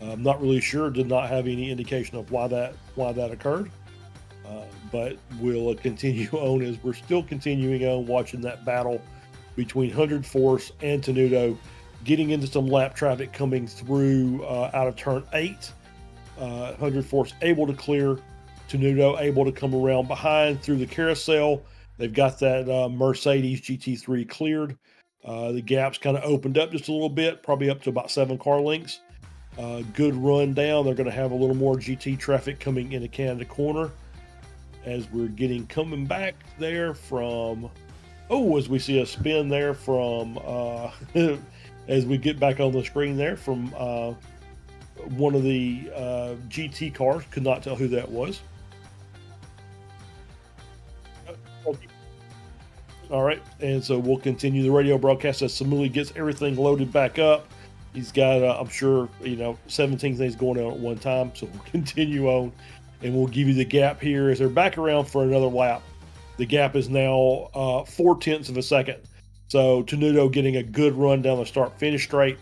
C: I'm not really sure. Did not have any indication of why that occurred. But we'll continue on as we're still continuing on watching that battle between 100 Force and Tenuto, getting into some lap traffic coming through out of turn 8. 100 Force able to clear, Tenuto able to come around behind through the carousel. They've got that Mercedes GT3 cleared. The gap's kind of opened up just a little bit, probably up to about 7 car lengths. Good run down. They're going to have a little more GT traffic coming into Canada corner as we're coming back there from, as we see a spin there from, as we get back on the screen there from one of the GT cars. Could not tell who that was. All right, and so we'll continue the radio broadcast as Samuli gets everything loaded back up. He's got, I'm sure, 17 things going on at one time, so we'll continue on, and we'll give you the gap here as they're back around for another lap. The gap is now 0.4 of a second. So Tenuto getting a good run down the start-finish straight,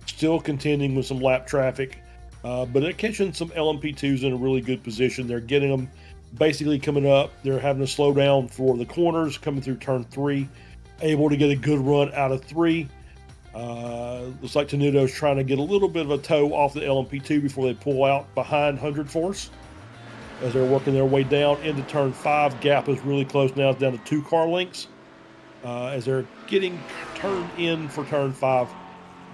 C: still contending with some lap traffic, but they're catching some LMP2s in a really good position. They're getting them basically coming up. They're having to slow down for the corners coming through turn 3, able to get a good run out of 3. Looks like Tenuto's trying to get a little bit of a toe off the LMP2 before they pull out behind 100 Force as they're working their way down into turn 5. Gap is really close now. It's down to 2 car lengths as they're getting turned in for turn 5.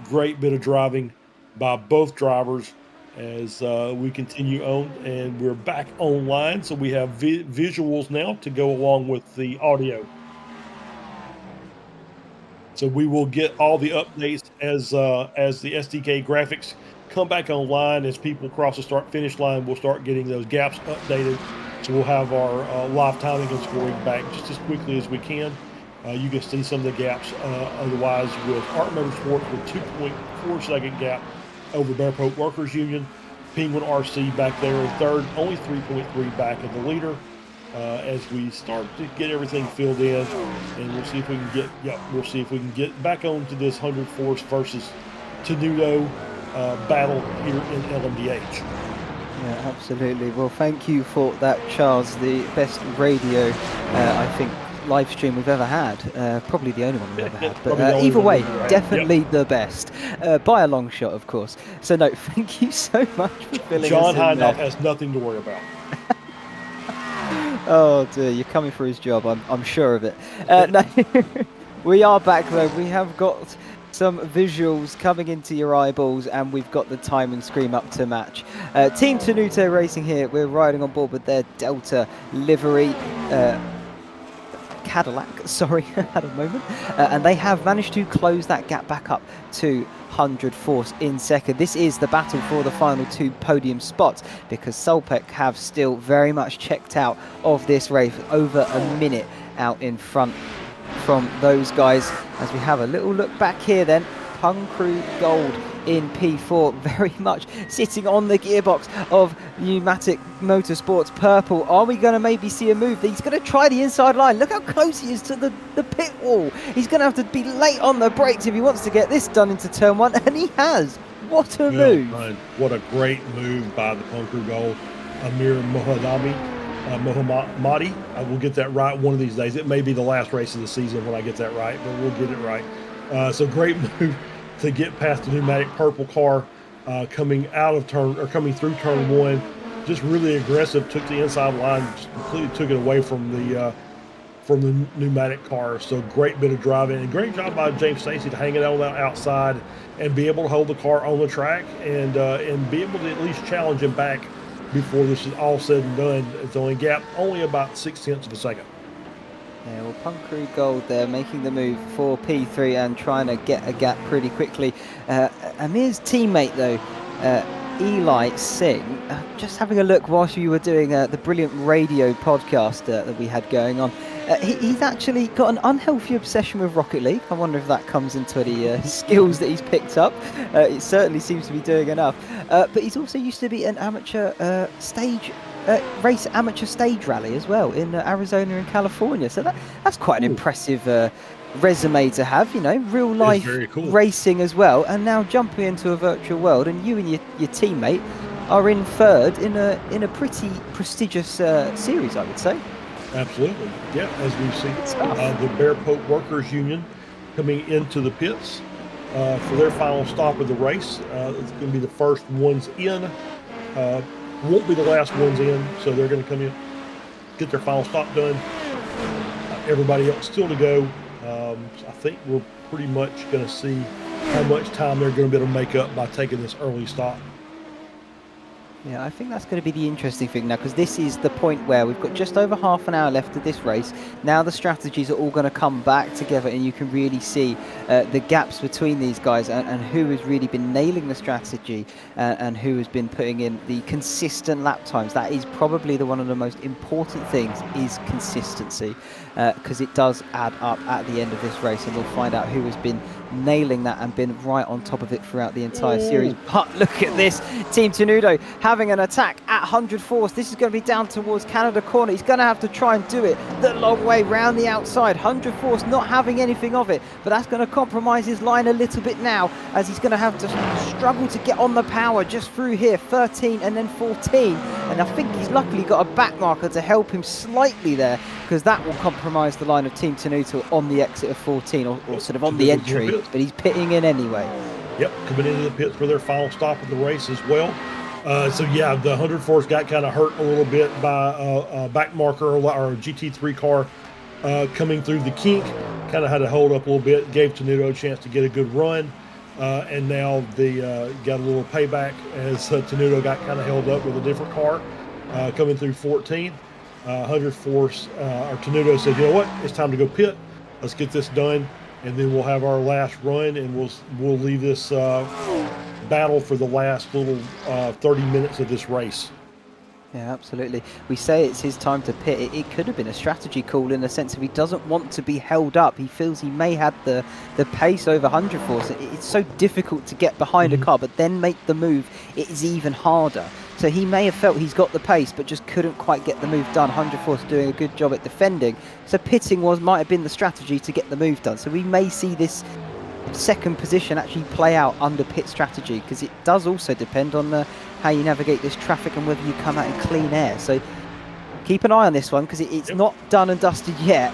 C: Great bit of driving by both drivers as we continue on, and we're back online, so we have visuals now to go along with the audio. So we will get all the updates as the SDK graphics come back online. As people cross the start-finish line, we'll start getting those gaps updated. So we'll have our live timing and scoring back just as quickly as we can. You can see some of the gaps otherwise with Art Motorsports with 2.4 second gap over Bear Pope Workers Union. Penguin RC back there in third, only 3.3 back of the leader. As we start to get everything filled in, and we'll see if we can get back onto this 100 Force versus Tenuto battle here in LMDH.
B: Yeah, absolutely. Well, thank you for that, Charles. The best radio, I think, live stream we've ever had. Probably the only one we've ever had. But either way, definitely the best. By a long shot, of course. So, no, thank you so much for filling
C: John
B: us in
C: Hindhoff
B: there.
C: has nothing to worry about.
B: Oh dear, you're coming for his job, I'm sure of it. No, we are back though. We have got some visuals coming into your eyeballs, and we've got the timing screen up to match. Team Tenuto Racing here, we're riding on board with their Delta livery. Cadillac, sorry, at a moment. And they have managed to close that gap back up to 100 Force in second. This is the battle for the final 2 podium spots, because Solpec have still very much checked out of this race, over a minute out in front from those guys. As we have a little look back here then, Pung Crew Gold in P4, very much sitting on the gearbox of Pneumatic Motorsports Purple. Are we going to maybe see a move? He's going to try the inside line. Look how close he is to the pit wall. He's going to have to be late on the brakes if he wants to get this done into turn 1, and he has. What a move.
C: What a great move by the Punk Crew Gold. Amir Mohammadi. I will get that right one of these days. It may be the last race of the season when I get that right, but we'll get it right. So great move to get past the pneumatic purple car coming through turn 1. Just really aggressive, took the inside line, just completely took it away from the pneumatic car. So great bit of driving, and great job by James Stacey to hang it on that outside and be able to hold the car on the track and be able to at least challenge him back before this is all said and done. It's only gap only about 0.6 of a second.
B: Yeah, well, Punk Crew Gold there making the move for P3 and trying to get a gap pretty quickly. Amir's teammate though, Eli Singh, just having a look whilst you were doing the brilliant radio podcast that we had going on, he's actually got an unhealthy obsession with Rocket League. I wonder if that comes into any skills that he's picked up. It certainly seems to be doing enough. But he's also used to be an amateur amateur stage rally as well in Arizona and California. So that's quite an impressive resume to have, real life
C: cool.
B: racing as well, and now jumping into a virtual world, and you and your teammate are in third in a pretty prestigious series, I would say.
C: Absolutely, yeah. As we see, the Bear Pope Workers Union coming into the pits for their final stop of the race. It's going to be the first ones in. Won't be the last ones in, so they're going to come in, get their final stop done. Everybody else still to go. I think we're pretty much going to see how much time they're going to be able to make up by taking this early stop.
B: Yeah, I think that's going to be the interesting thing now, because this is the point where we've got just over half an hour left of this race. Now the strategies are all going to come back together, and you can really see the gaps between these guys and who has really been nailing the strategy and who has been putting in the consistent lap times. That is probably one of the most important things, is consistency, because it does add up at the end of this race, and we'll find out who has been nailing that and been right on top of it throughout the entire series. But look at this, Team Tenudo having an attack at 100 force. This is going to be down towards Canada corner. He's going to have to try and do it the long way round the outside. 100 force not having anything of it, but that's going to compromise his line a little bit now, as he's going to have to struggle to get on the power just through here. 13 and then 14, and I think he's luckily got a back marker to help him slightly there, because that will compromise the line of Team Tenuto on the exit of 14, or sort of on the entry, but he's pitting in anyway.
C: Yep, coming into the pits for their final stop of the race as well. So yeah, the 100 force got kind of hurt a little bit by a back marker or a GT3 car coming through the kink. Kind of had to hold up a little bit, gave Tenuto a chance to get a good run, and now they got a little payback as Tenuto got kind of held up with a different car coming through 14. 100 force, or Tenuto said, you know what, it's time to go pit. Let's get this done, and then we'll have our last run, and we'll leave this battle for the last little 30 minutes of this race.
B: Yeah, absolutely. We say it's his time to pit. It could have been a strategy call, in the sense of he doesn't want to be held up. He feels he may have the pace over 100 force. It's so difficult to get behind a car, but then make the move, it is even harder. So he may have felt he's got the pace, but just couldn't quite get the move done. 100 force doing a good job at defending. So pitting might have been the strategy to get the move done. So we may see this second position actually play out under pit strategy, because it does also depend on how you navigate this traffic and whether you come out in clean air. So keep an eye on this one, because it's not done and dusted yet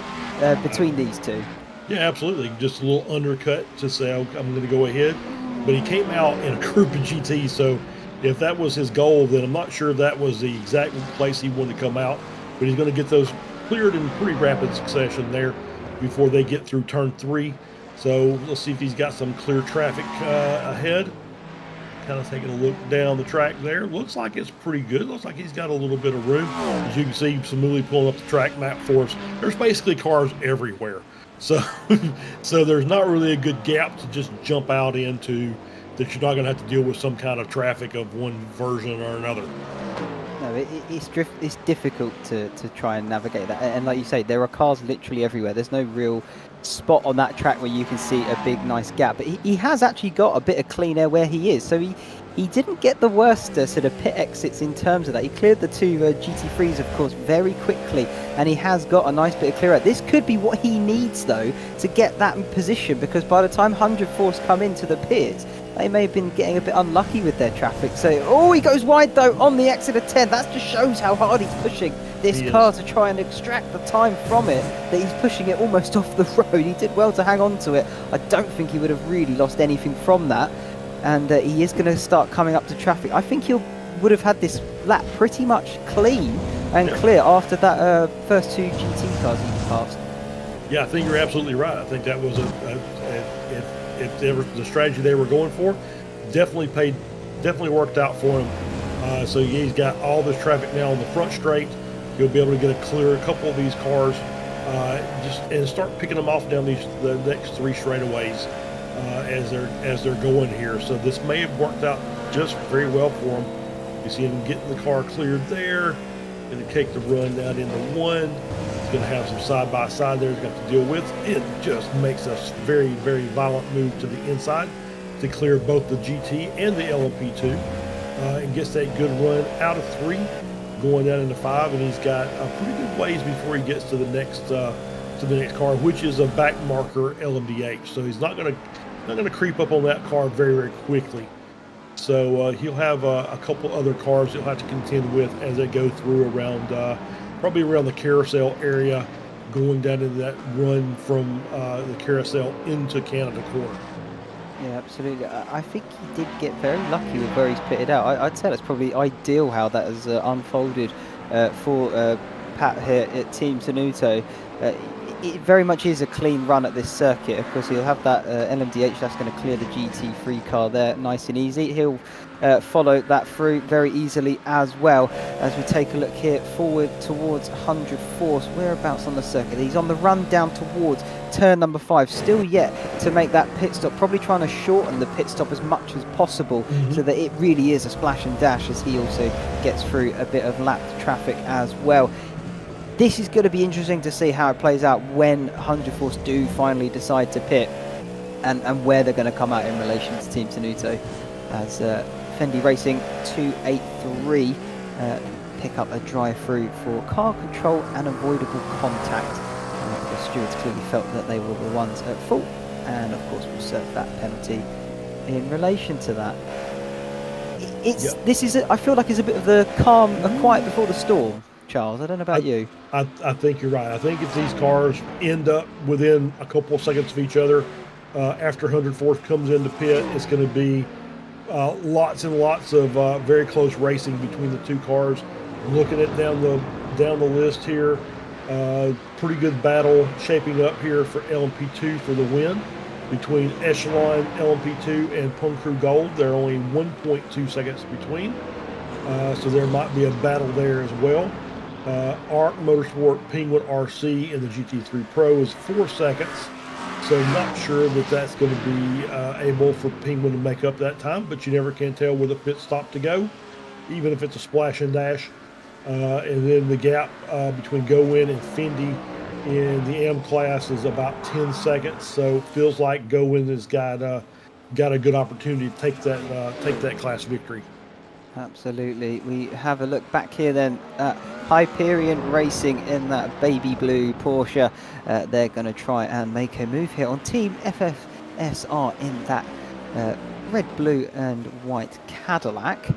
B: between these two.
C: Yeah, absolutely. Just a little undercut to say, I'm going to go ahead. But he came out in a group of GTs, so if that was his goal, then I'm not sure that was the exact place he wanted to come out. But he's going to get those cleared in pretty rapid succession there before they get through turn 3. So let's see if he's got some clear traffic ahead. Kind of taking a look down the track there. Looks like it's pretty good. Looks like he's got a little bit of room. As you can see, Samuli pulling up the track map for us. There's basically cars everywhere. So, so there's not really a good gap to just jump out into, that you're not going to have to deal with some kind of traffic of one version or another.
B: No, it's difficult to try and navigate that. And like you say, there are cars literally everywhere. There's no real spot on that track where you can see a big nice gap, but he has actually got a bit of clean air where he is, so he didn't get the worst sort of pit exits in terms of that. He cleared the two GT3s, of course, very quickly, and he has got a nice bit of clear out. This could be what he needs, though, to get that in position, because by the time 100 force come into the pits, they may have been getting a bit unlucky with their traffic. So, oh, he goes wide, though, on the exit of 10. That just shows how hard he's pushing this car to try and extract the time from it, that he's pushing it almost off the road. He did well to hang on to it. I don't think he would have really lost anything from that. And he is going to start coming up to traffic. I think he would have had this lap pretty much clean and clear after that first two GT cars he passed.
C: Yeah, I think you're absolutely right. I think that was if there was the strategy they were going for, definitely worked out for him. So yeah, he's got all this traffic now on the front straight. He'll be able to get a couple of these cars, and start picking them off down the next 3 straightaways as they're going here. So this may have worked out just very well for him. You see him getting the car cleared there, going to take the run down into one. He's going to have some side-by-side there he's got to deal with. It just makes a very, very violent move to the inside to clear both the GT and the LMP2, and gets that good run out of 3, going down into 5, and he's got a pretty good ways before he gets to the next car, which is a back marker LMDH. So he's not going to creep up on that car very, very quickly. So he'll have a couple other cars he'll have to contend with as they go through around, probably around the carousel area, going down into that run from the carousel into Canada Corner.
B: Yeah, absolutely. I think he did get very lucky with where he's pitted out. I'd say that's probably ideal how that has unfolded for Pat here at Team Tenuto. It very much is a clean run at this circuit. Of course, he'll have that LMDH that's going to clear the GT3 car there nice and easy. He'll follow that through very easily as well. As we take a look here forward towards 100 force, whereabouts on the circuit? He's on the run down towards turn number 5, still yet to make that pit stop, probably trying to shorten the pit stop as much as possible so that it really is a splash and dash as he also gets through a bit of lapped traffic as well. This is going to be interesting to see how it plays out when 100 force do finally decide to pit, and where they're going to come out in relation to Team Tenuto, as Fendi Racing 283 pick up a drive-through for car control and avoidable contact. The stewards clearly felt that they were the ones at fault, and of course will serve that penalty in relation to that. This is I feel like it's a bit of the calm, a quiet before the storm, Charles. I don't know about you.
C: I think you're right. I think if these cars end up within a couple of seconds of each other, after 100 force comes into pit, it's going to be lots and lots of very close racing between the two cars. Looking at down the list here, pretty good battle shaping up here for LMP2 for the win between Echelon LMP2 and Punk Crew Gold. They're only 1.2 seconds between, so there might be a battle there as well. ARC Motorsport Penguin RC in the GT3 Pro is 4 seconds, so I'm not sure that that's going to be able for Penguin to make up that time, but you never can tell with a pit stop to go, even if it's a splash and dash. And then the gap between Go-Win and Fendi in the M class is about 10 seconds, so it feels like Go-Win has got a good opportunity to take that class victory.
B: Absolutely. We have a look back here then at Hyperion Racing in that baby blue Porsche. They're going to try and make a move here on Team FFSR in that red, blue and white Cadillac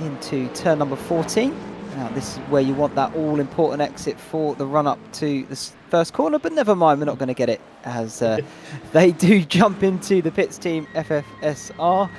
B: into turn number 14. Now this is where you want that all-important exit for the run-up to the first corner, but never mind, we're not going to get it, as they do jump into the pits. Team FFSR.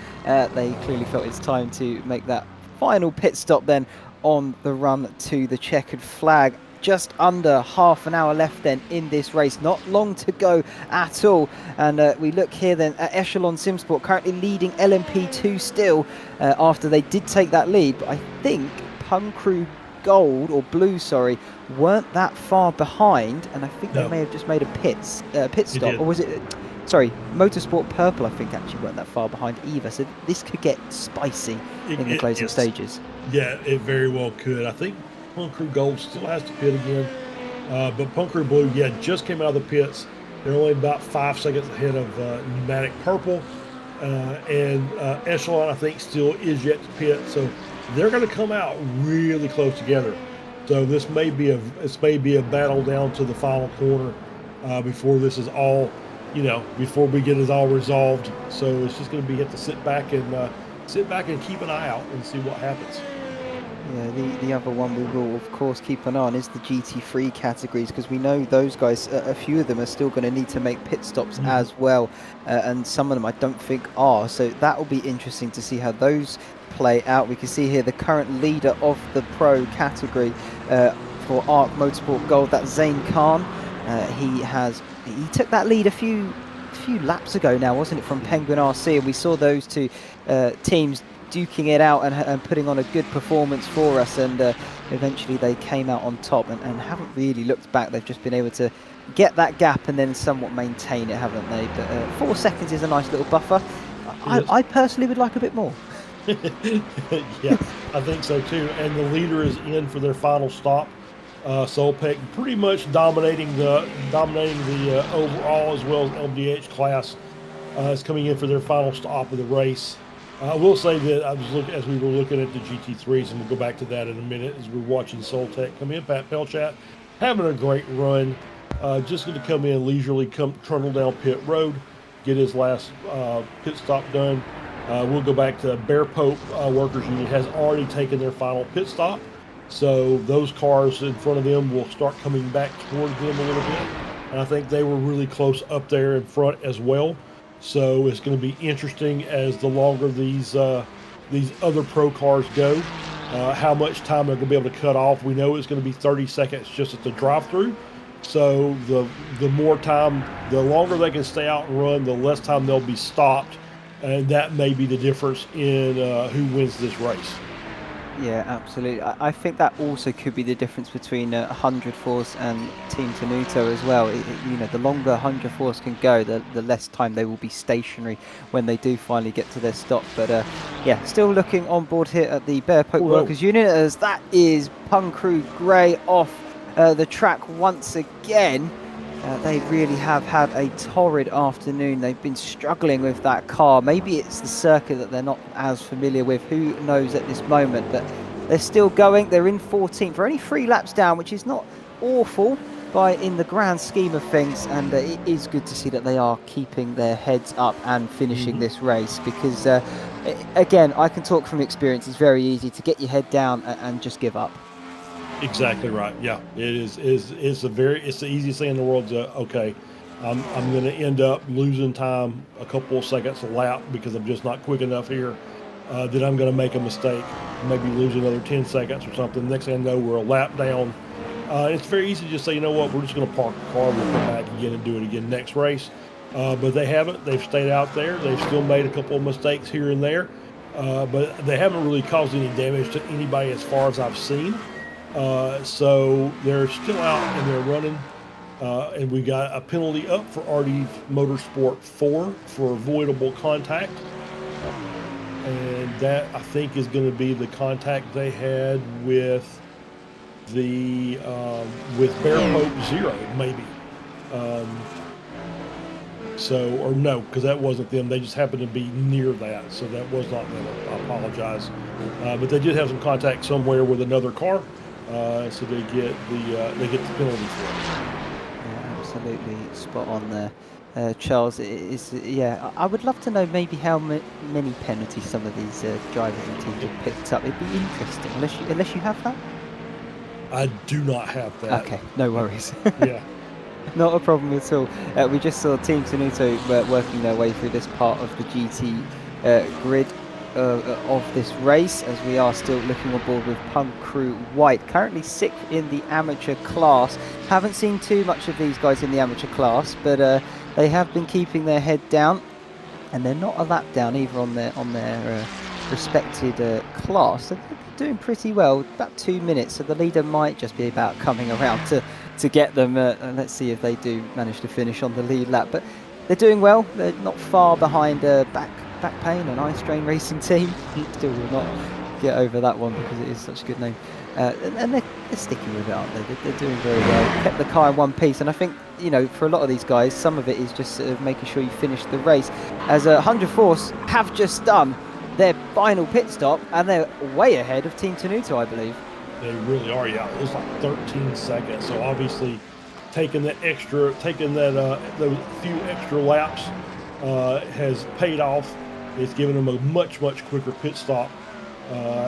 B: They clearly felt it's time to make that final pit stop then on the run to the checkered flag. Just under half an hour left then in this race, not long to go at all. And we look here then at Echelon Simsport, currently leading LMP2 still, after they did take that lead, but I think Punk Crew Gold, or Blue, sorry, weren't that far behind, and I think they may have just made a pit stop, or was it, sorry, Motorsport Purple, I think actually weren't that far behind either, so this could get spicy in the closing stages.
C: Yeah, it very well could. I think Punk Crew Gold still has to pit again, but Punk Crew Blue, just came out of the pits. They're only about 5 seconds ahead of Pneumatic Purple, and Echelon, I think, still is yet to pit, so they're going to come out really close together. So this may be a battle down to the final corner before this is all, before we get it all resolved. So it's just going to be have to sit back and keep an eye out and see what happens.
B: Yeah, the other one we will of course keep an eye on is the GT3 categories, because we know those guys, a few of them are still going to need to make pit stops as well, and some of them I don't think are. So that will be interesting to see how those play out. We can see here the current leader of the pro category for ARC Motorsport Gold, that's Zane Khan. He took that lead a few laps ago now, wasn't it, from Penguin RC, and we saw those two teams duking it out and putting on a good performance for us, and eventually they came out on top and haven't really looked back. They've just been able to get that gap and then somewhat maintain it, haven't they? But 4 seconds is a nice little buffer. I personally would like a bit more.
C: Yeah, I think so too. And the leader is in for their final stop. Solpeck pretty much dominating the overall as well as LDH class is coming in for their final stop of the race. I will say that as we were looking at the GT3s, and we'll go back to that in a minute as we're watching Soltech come in. Pat Pelchat having a great run, just going to come in leisurely, trundle down pit road, get his last pit stop done. We'll go back to Bear Pope Workers Union has already taken their final pit stop. So those cars in front of them will start coming back toward them a little bit. And I think they were really close up there in front as well. So it's going to be interesting as the longer these other pro cars go, how much time they're going to be able to cut off. We know it's going to be 30 seconds just at the drive-through. So the more time, the longer they can stay out and run, the less time they'll be stopped. And that may be the difference in who wins this race.
B: Yeah, absolutely. I think that also could be the difference between 100 Force and Team Tenuto as well. The longer 100 Force can go, the less time they will be stationary when they do finally get to their stop. But yeah, still looking on board here at the Bear Pope Workers Unit, as that is Punkru Grey off the track once again. They really have had a torrid afternoon. They've been struggling with that car. Maybe it's the circuit that they're not as familiar with. Who knows at this moment? But they're still going. They're in 14th. They're only 3 laps down, which is not awful in the grand scheme of things. And it is good to see that they are keeping their heads up and finishing this race. Because, again, I can talk from experience. It's very easy to get your head down and just give up.
C: Exactly right. Yeah, it is. It's the easiest thing in the world to okay. I'm going to end up losing time a couple of seconds a lap because I'm just not quick enough here. That I'm going to make a mistake, maybe lose another 10 seconds or something. Next thing I know, we're a lap down. It's very easy to just say, you know what, we're just going to park the car, we'll come back again and do it again next race. But they haven't. They've stayed out there. They've still made a couple of mistakes here and there, but they haven't really caused any damage to anybody as far as I've seen. So they're still out and they're running. And we got a penalty up for iRTES Motorsport 4 for avoidable contact. And that, I think, is going to be the contact they had with the with Bear Pope 0, maybe. Or no, because that wasn't them. They just happened to be near that, so that was not them. I apologize. But they did have some contact somewhere with another car. So they get the penalty for it.
B: Yeah, absolutely spot on there, Charles. Yeah. I would love to know maybe how many penalties some of these drivers and teams have picked up. It'd be interesting, unless you have that.
C: I do not have that.
B: Okay, no worries.
C: Yeah.
B: Not a problem at all. We just saw Team Tenuto working their way through this part of the GT grid of this race, as we are still looking on board with Punkru White, currently 6th in the amateur class. Haven't seen too much of these guys in the amateur class, but they have been keeping their head down, and they're not a lap down either on their respected class. So they're doing pretty well, about 2 minutes, so the leader might just be about coming around to get them. Let's see if they do manage to finish on the lead lap, but they're doing well. They're not far behind Back Pain and Ice Train Racing Team. Still will not get over that one because it is such a good name. And they're sticking with it, aren't they? They're doing very well. Kept the car in one piece, and I think, for a lot of these guys, some of it is just sort of making sure you finish the race. As 100 Force have just done their final pit stop, and they're way ahead of Team Tenuto, I believe.
C: They really are. Yeah, it was like 13 seconds. So obviously, taking those few extra laps has paid off. It's given them a much quicker pit stop.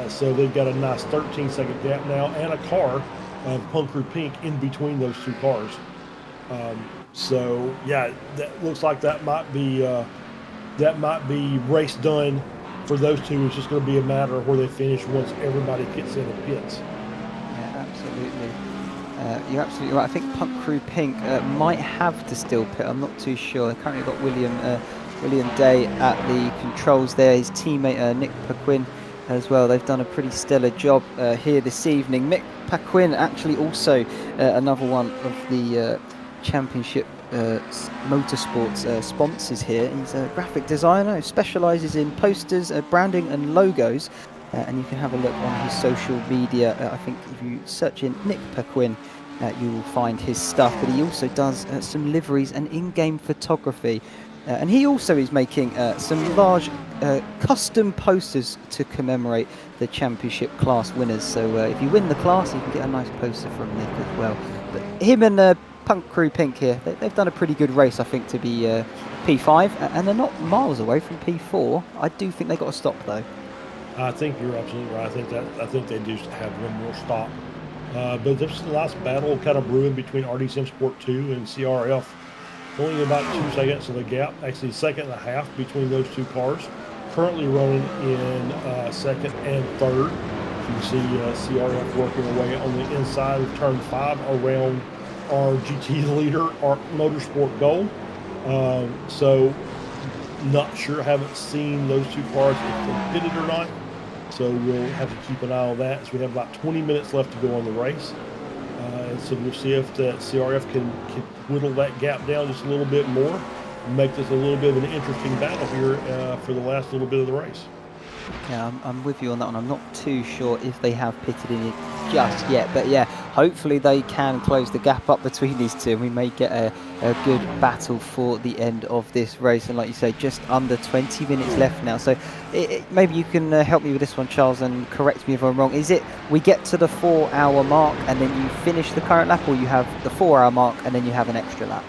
C: So they've got a nice 13-second gap now, and a car of Punkru Pink in between those two cars. So yeah, that looks like that might be race done for those two. It's just going to be a matter of where they finish once everybody gets in the pits.
B: Yeah, absolutely. You're absolutely right. I think Punkru Pink might have to still pit. I'm not too sure. They've currently got William Day at the controls there. His teammate Nick Paquin as well. They've done a pretty stellar job here this evening. Mick Paquin actually also another one of the championship Motorsports sponsors here. He's a graphic designer who specialises in posters, branding and logos. And you can have a look on his social media. I think if you search in Nick Perquin, you will find his stuff. But he also does some liveries and in-game photography. And he also is making some large custom posters to commemorate the championship class winners. So if you win the class, you can get a nice poster from Nick as well. But him and Punk Crew Pink here, they've done a pretty good race, I think, to be P5. And they're not miles away from P4. I do think they got a stop, though.
C: I think you're absolutely right. I think they do have one more stop. But there's a nice battle kind of brewing between iRTES Sport 2 and CRF. Only about 2 seconds of the gap, actually a second and a half between those two cars. Currently running in second and third. You can see CRF working away on the inside of turn 5 around our GT leader, our Motorsport Gold. So not sure, haven't seen those two cars if they pitted or not. So we'll have to keep an eye on that. So we have about 20 minutes left to go on the race. And so we'll see if the CRF can whittle that gap down just a little bit more, and make this a little bit of an interesting battle here for the last little bit of the race.
B: Yeah, I'm with you on that one. I'm not too sure if they have pitted in it just yet, but yeah, hopefully they can close the gap up between these two and we may get a good battle for the end of this race. And like you say, just under 20 minutes left now. So maybe you can help me with this one, Charles, and correct me if I'm wrong. Is it we get to the 4-hour mark and then you finish the current lap, or you have the 4-hour mark and then you have an extra lap?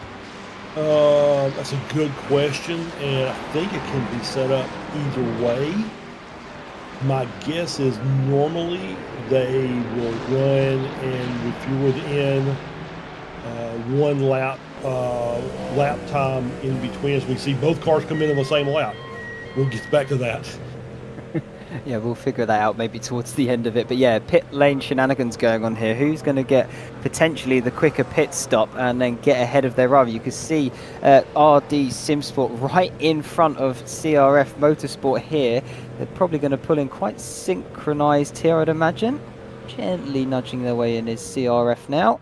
C: That's a good question, and I think it can be set up either way. My guess is normally they will run, and if you're within one lap time in between, as we see both cars come in the same lap, we'll get back to that.
B: Yeah, we'll figure that out maybe towards the end of it. But yeah, pit lane shenanigans going on here. Who's going to get potentially the quicker pit stop and then get ahead of their rival? You can see RD Simsport right in front of CRF Motorsport here. They're probably going to pull in quite synchronized here, I'd imagine. Gently nudging their way in is CRF now.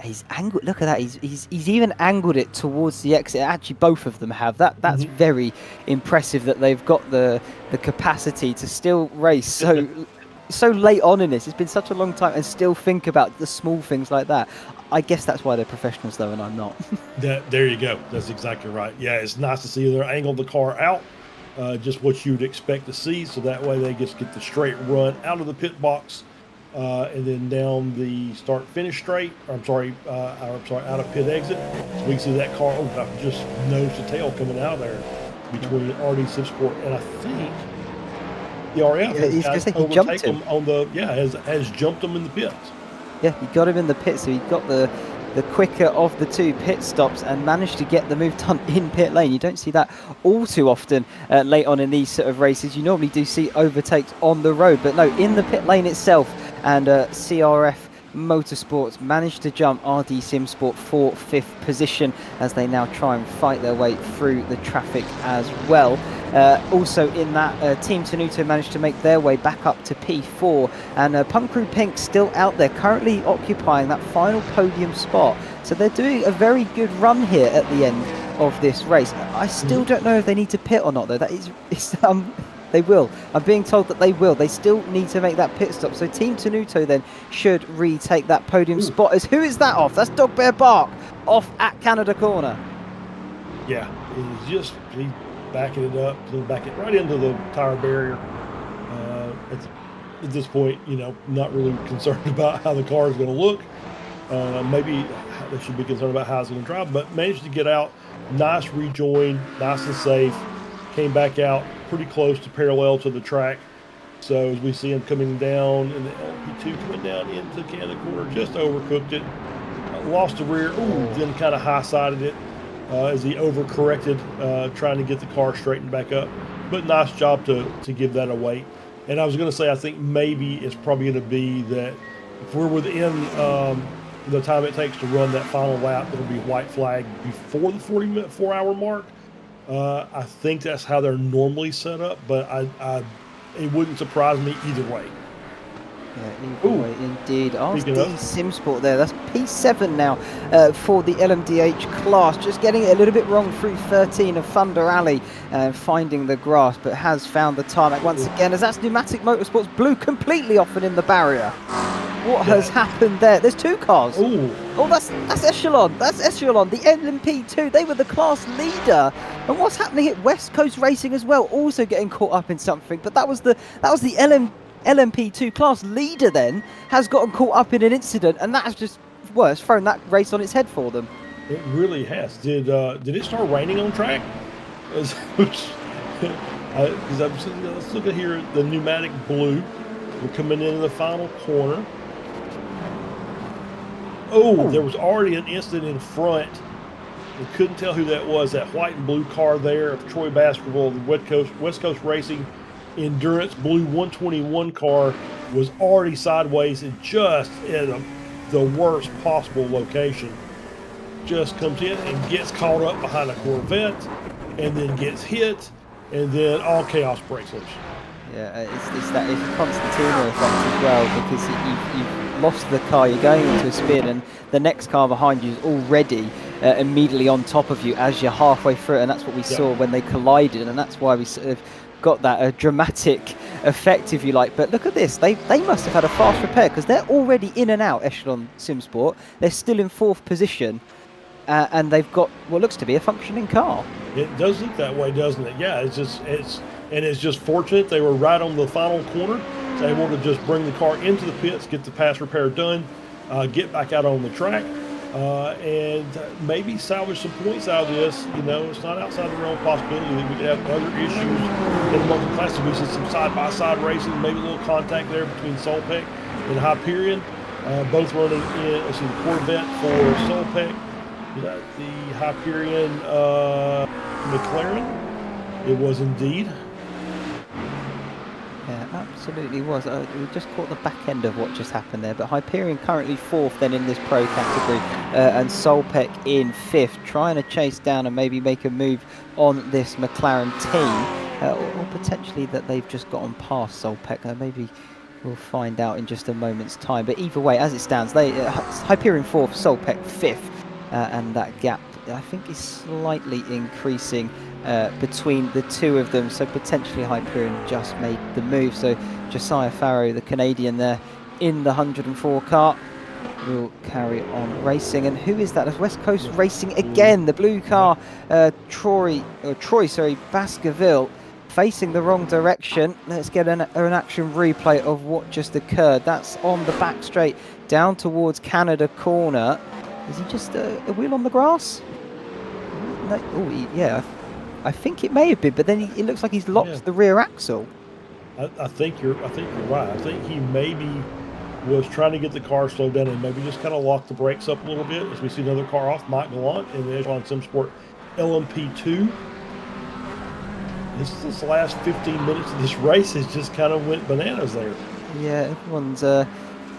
B: He's angled. Look at that. He's even angled it towards the exit. Actually, both of them have that. That's very impressive that they've got the capacity to still race so late on in this. It's been such a long time and still think about the small things like that. I guess that's why they're professionals, though, and I'm not.
C: There you go. That's exactly right. Yeah, it's nice to see they're angled the car out, just what you'd expect to see. So that way they just get the straight run out of the pit box. And then down the start-finish straight. Out of pit exit. So we can see that car just nose to tail coming out of there between RD Simsport and I think the RF
B: he jumped him
C: on the has jumped him in the pits.
B: Yeah, he got him in the pit, so he got the quicker of the two pit stops and managed to get the move done in pit lane. You don't see that all too often late on in these sort of races. You normally do see overtakes on the road, but no, in the pit lane itself. And CRF Motorsports managed to jump RD Simsport for 5th position as they now try and fight their way through the traffic as well. Also in that, Team Tenuto managed to make their way back up to P4, and Punk Crew Pink still out there, currently occupying that final podium spot. So they're doing a very good run here at the end of this race. I still don't know if they need to pit or not, though. That is, they will. I'm being told that they will. They still need to make that pit stop. So Team Tenuto then should retake that podium spot. Who is that off? That's Dog Bear Bark off at Canada Corner.
C: Yeah, he's backing it up, back it right into the tire barrier. At this point, not really concerned about how the car is going to look. Maybe they should be concerned about how it's going to drive, but managed to get out. Nice rejoin, nice and safe. Came back out pretty close to parallel to the track. So as we see him coming down, and the LP2 coming down into Canada Corner, just overcooked it. Lost the rear, then kind of high-sided it as he overcorrected, trying to get the car straightened back up. But nice job to give that away. And I was going to say, I think maybe it's probably going to be that if we're within the time it takes to run that final lap, it'll be white flag before the 40-minute, 4-hour mark. I think that's how they're normally set up, but it wouldn't surprise me either way.
B: Yeah, either
C: Ooh,
B: way, indeed.
C: speaking
B: RTES
C: of,
B: Simsport there. That's P7 now for the LMDH class. Just getting it a little bit wrong through 13 of Thunder Alley, finding the grass, but has found the tarmac once again, as that's Pneumatic Motorsports blew completely off and in the barrier. What has
C: that,
B: happened there? There's 2 cars.
C: ooh,
B: Oh, that's Echelon. That's Echelon. The LMP2. They were the class leader. And what's happening at West Coast Racing as well? Also getting caught up in something. But that was the LMP2 class leader. Then has gotten caught up in an incident, and that has just worse thrown that race on its head for them.
C: it really has. Did it start raining on track? Let's look at here. The pneumatic blue. We're coming into the final corner. Oh, there was already an incident in front. We couldn't tell who that was. That white and blue car there of Troy Baskerville, the West Coast Racing Endurance Blue 121 car was already sideways and just at the worst possible location. Just comes in and gets caught up behind a Corvette and then gets hit, and then all chaos breaks loose.
B: Yeah, it's a Constantino effect as well, because you've lost the car, you're going into a spin, and the next car behind you is already immediately on top of you as you're halfway through, and that's what we saw when they collided, and that's why we sort of got that dramatic effect, if you like. But look at this, they must have had a fast repair, because they're already in and out Echelon Simsport. They're still in 4th position, and they've got what looks to be a functioning car.
C: It does look that way, doesn't it? Yeah, it's just fortunate they were right on the final corner, so able to just bring the car into the pits, get the pass repair done, get back out on the track, and maybe salvage some points out of this. You know, it's not outside the realm of possibility that we could have other issues in the multi-class. We see some side-by-side racing, maybe a little contact there between Solpec and Hyperion, both running in. Let's see, the Corvette for Solpec. Is that the Hyperion McLaren? It was indeed.
B: Yeah, absolutely was. We just caught the back end of what just happened there. But Hyperion currently 4th then in this pro category, and Solpec in 5th, trying to chase down and maybe make a move on this McLaren team, or potentially that they've just gotten past Solpec. Maybe we'll find out in just a moment's time. But either way, as it stands, Hyperion 4th, Solpec 5th, and that gap, I think, is slightly increasing between the two of them, so potentially Hyperion just made the move. So Josiah Farrow, the Canadian there in the 104 car, will carry on racing. And who is that? That's West Coast Racing again, the blue car. Troy Baskerville facing the wrong direction. Let's get an action replay of what just occurred. That's on the back straight down towards Canada corner. Is he just a wheel on the grass? No, yeah, I think it may have been, but then it looks like he's locked the rear axle.
C: I think you're right. I think he maybe was trying to get the car slowed down and maybe just kind of locked the brakes up a little bit, as we see another car off, Mike Gallant in the Echelon Simsport LMP2. This last 15 minutes of this race has just kind of went bananas there.
B: Yeah, everyone's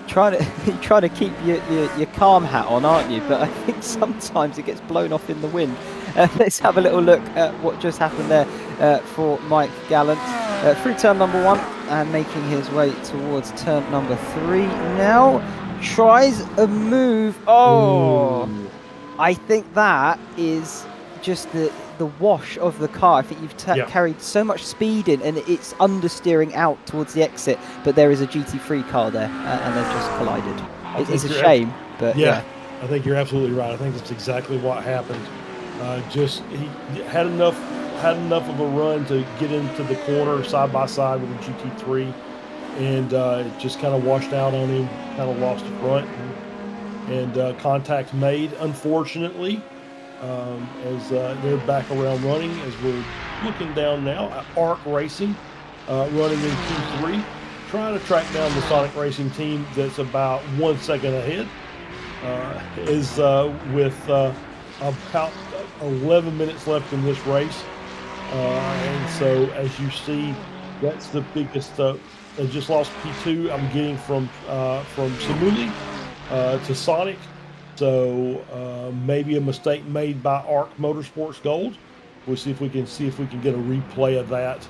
B: trying to keep your calm hat on, aren't you? But I think sometimes it gets blown off in the wind. Let's have a little look at what just happened there for Mike Gallant through turn number 1 and making his way towards turn number 3 now. Tries a move. Oh,
C: Ooh.
B: I think that is just the wash of the car. I think you've carried so much speed in, and it's understeering out towards the exit, but there is a GT3 car there, and they've just collided. It's a shame, but yeah.
C: I think you're absolutely right. I think that's exactly what happened. He had enough of a run to get into the corner side by side with the GT3, and it just kind of washed out on him, kind of lost the front, and contact made, unfortunately. As they're back around running, as we're looking down now at ARC Racing, running in Q3, trying to track down the Sonic Racing team that's about 1 second ahead, is with about 11 minutes left in this race. And so, as you see, that's the biggest, I just lost P2 I'm getting from Samuli to Sonic. So maybe a mistake made by ARC Motorsports Gold. We'll see if we can get a replay of that.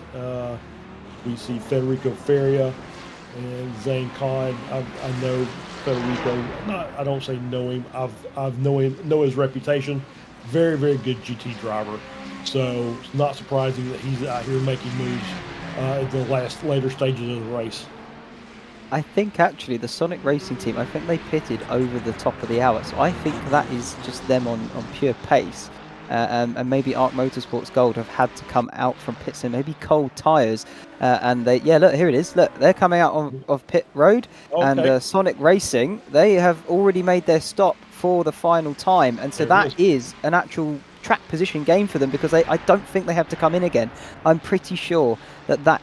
C: We see Federico Feria and Zane Khan. I know Federico. I don't say know him. I've know his reputation. Very very good GT driver. So it's not surprising that he's out here making moves at the later stages of the race.
B: I think actually the Sonic Racing team, I think they pitted over the top of the hour. So I think that is just them on pure pace. And maybe Arc Motorsports Gold have had to come out from pits and maybe cold tyres. And they, yeah, look, here it is. Look, they're coming out of pit road.
C: Okay.
B: And Sonic Racing, they have already made their stop for the final time. And so
C: There it
B: that is an actual track position game for them, because I don't think they have to come in again. I'm pretty sure that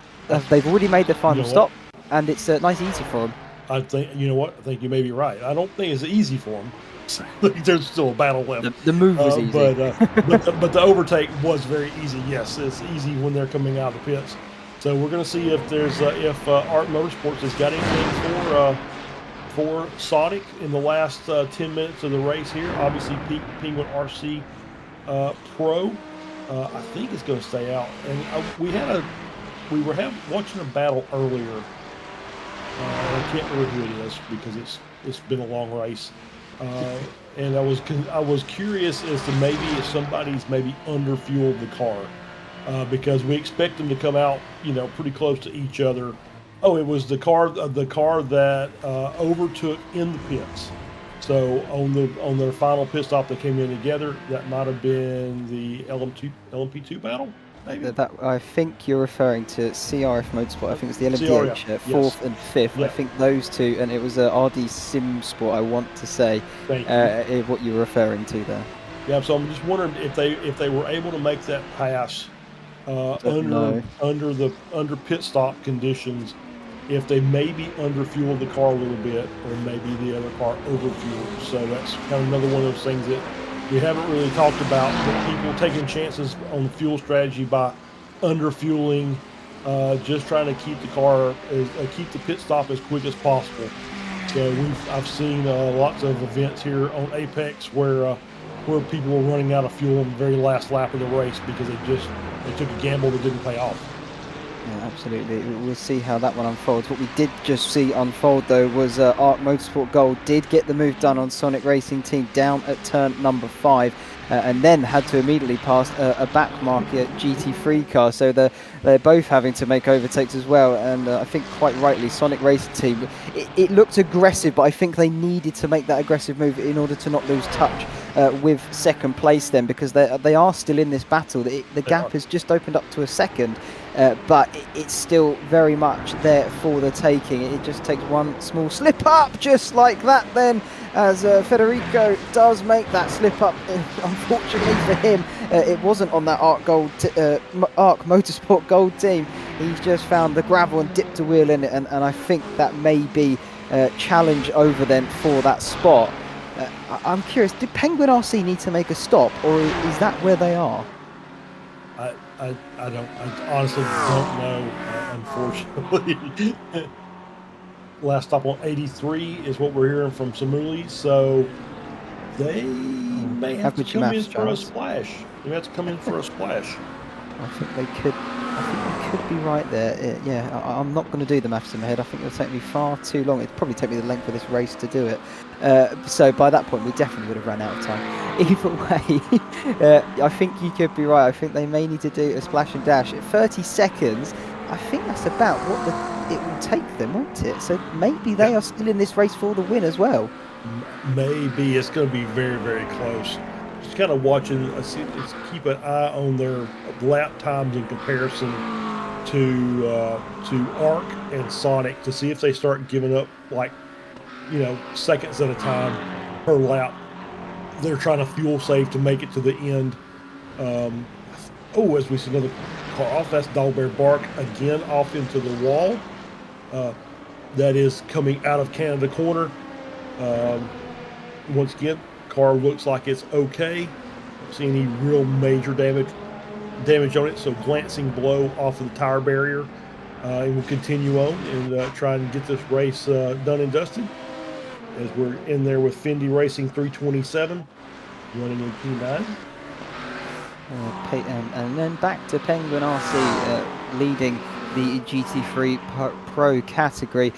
B: they've already made their final stop. And it's nice and easy for them.
C: I think, you know what? I think you may be right. I don't think it's easy for them. There's still a battle left.
B: The move was easy.
C: But the overtake was very easy. Yes, it's easy when they're coming out of the pits. So we're going to see if there's Art Motorsports has got anything for Sonic in the last 10 minutes of the race here. Obviously, Penguin RC Pro, I think is going to stay out. And we were watching a battle earlier. I can't remember who it is because it's been a long race, and I was curious as to maybe if somebody's maybe underfueled the car, because we expect them to come out, you know, pretty close to each other. Oh, it was the car that overtook in the pits. So on their final pit stop, they came in together. That might have been the LMP2 battle. Maybe.
B: I think you're referring to CRF Motorsport. I think it's the LMDH,
C: CRF,
B: fourth
C: yes.
B: and fifth.
C: Yeah.
B: I think those two, and it was RD Sim Sport, I want to say, what you're referring to there.
C: Yeah, so I'm just wondering if they were able to make that pass under pit stop conditions, if they maybe underfueled the car a little bit, or maybe the other car overfueled. So that's kind of another one of those things that we haven't really talked about, but people taking chances on the fuel strategy by underfueling, just trying to keep the car, keep the pit stop as quick as possible. So I've seen lots of events here on Apex where people were running out of fuel on the very last lap of the race because they took a gamble that didn't pay off.
B: Yeah, absolutely. We'll see how that one unfolds. What we did just see unfold, though, was Arc Motorsport Gold did get the move done on Sonic Racing Team down at turn number 5, and then had to immediately pass a back market GT3 car. So they're both having to make overtakes as well. And I think quite rightly, Sonic Racing Team, it looked aggressive, but I think they needed to make that aggressive move in order to not lose touch with second place then, because they are still in this battle. The gap has just opened up to a second. But it's still very much there for the taking. It just takes one small slip up, just like that then, as Federico does make that slip up. Unfortunately for him, it wasn't on that Arc Motorsport Gold team. He's just found the gravel and dipped a wheel in it, and I think that may be challenge over then for that spot. I'm curious, did Penguin RC need to make a stop, or is that where they are?
C: I honestly don't know, unfortunately. Last stop on 83 is what we're hearing from Samuli, so they may have to come in for a splash. They may have to come in for a splash.
B: I think they could be right there. Yeah, I'm not going to do the maths in my head. I think it'll take me far too long. It'd probably take me the length of this race to do it. So by that point, we definitely would have run out of time. Either way, I think you could be right. I think they may need to do a splash and dash. At 30 seconds, I think that's about what it will take them, won't it? So maybe they are still in this race for the win as well.
C: Maybe it's going to be very, very close. Just kind of watching, keep an eye on their lap times in comparison to Arc and Sonic to see if they start giving up, like, you know, seconds at a time per lap. They're trying to fuel save to make it to the end. As we see another car off, that's Dalbert Bark again off into the wall. That is coming out of Canada corner. Once again, car looks like it's okay. Don't see any real major damage on it, so glancing blow off of the tire barrier, and we'll continue on and try and get this race done and dusted, as we're in there with Fendi Racing 327 running in P9.
B: And then back to Penguin RC leading the GT3 Pro category.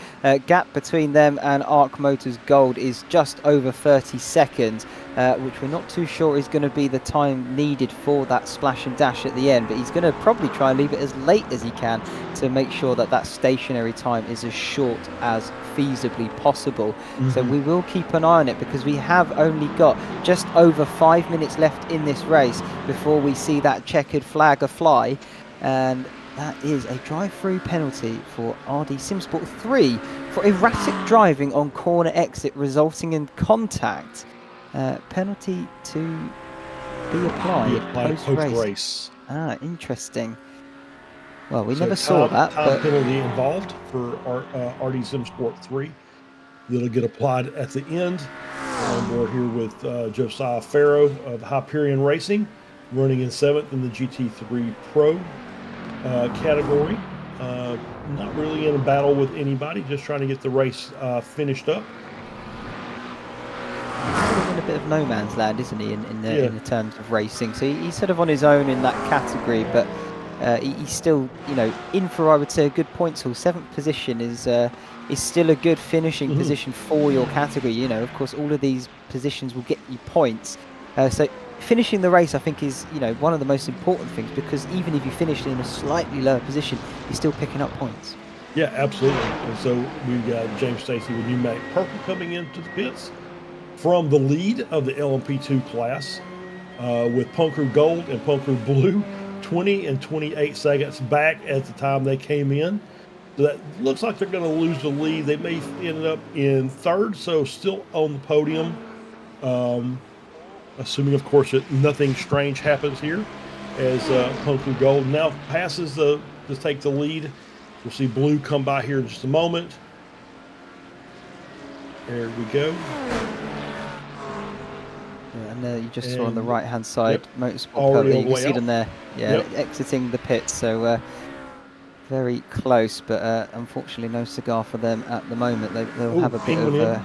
B: Gap between them and Arc Motors Gold is just over 30 seconds, which we're not too sure is going to be the time needed for that splash and dash at the end, but he's going to probably try and leave it as late as he can to make sure that that stationary time is as short as feasibly possible. So we will keep an eye on it, because we have only got just over 5 minutes left in this race before we see that checkered flag fly, and that is a drive-through penalty for RD SimSport 3 for erratic driving on corner exit resulting in contact. Penalty to be applied post-race. Ah, interesting. Well, we never saw that.
C: Time penalty involved for RD SimSport 3. That'll get applied at the end. And we're here with Josiah Farrow of Hyperion Racing, running in 7th in the GT3 Pro category. Not really in a battle with anybody, just trying to get the race finished up.
B: He's in a bit of no man's land, isn't he, in the terms of racing? So he's sort of on his own in that category, but he's still, you know, in for, I would say, a good points haul. 7th position is still a good finishing position for your category. You know, of course, all of these positions will get you points. So finishing the race, I think, is, you know, one of the most important things, because even if you finish in a slightly lower position, you're still picking up points.
C: Yeah, absolutely. And so we've got James Stacy with pneumatic purple coming into the pits from the lead of the LMP2 class, with Punker Gold and Punker Blue 20 and 28 seconds back at the time they came in. So that looks like they're going to lose the lead. They may end up in 3rd, so still on the podium. Assuming, of course, that nothing strange happens here, as Punker Gold now passes to take the lead. We'll see Blue come by here in just a moment. There we go.
B: And you just saw on the right-hand side, Motorsport, you can see them there, exiting the pits. So very close, but unfortunately no cigar for them at the moment. They'll have a bit of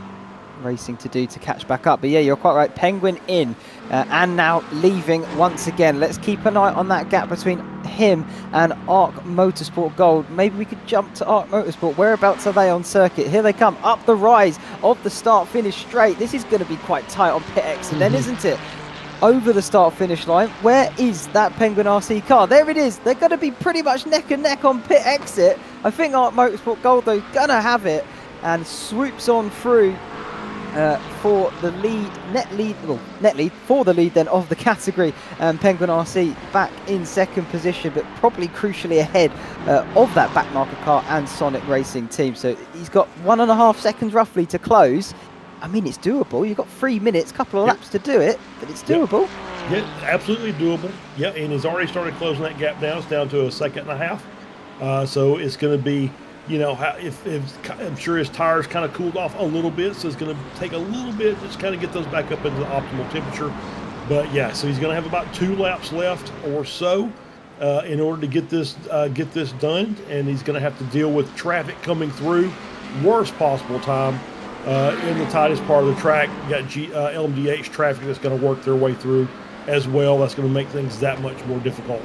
B: racing to do to catch back up. But yeah, you're quite right. Penguin in and now leaving once again. Let's keep an eye on that gap between him and Arc Motorsport Gold. Maybe we could jump to Arc Motorsport. Whereabouts are they on circuit? Here they come up the rise of the start-finish straight. This is going to be quite tight on pit exit then, isn't it? Over the start-finish line. Where is that Penguin RC car? There it is. They're going to be pretty much neck and neck on pit exit. I think Arc Motorsport Gold, though, is going to have it and swoops on through for the net lead for the lead then of the category. Penguin RC back in 2nd position, but probably crucially ahead of that backmarker car and Sonic Racing team. So he's got 1.5 seconds roughly to close. I mean, it's doable. You've got 3 minutes, couple of laps to do it, but it's doable.
C: Yeah, absolutely doable. Yeah, and he's already started closing that gap down. It's down to 1.5 seconds. So it's going to be, you know, if I'm sure his tires kind of cooled off a little bit, so it's going to take a little bit just kind of get those back up into the optimal temperature. But yeah, so he's going to have about 2 laps left or so in order to get this done, and he's going to have to deal with traffic coming through, worst possible time in the tightest part of the track. You got LMDH traffic that's going to work their way through as well. That's going to make things that much more difficult.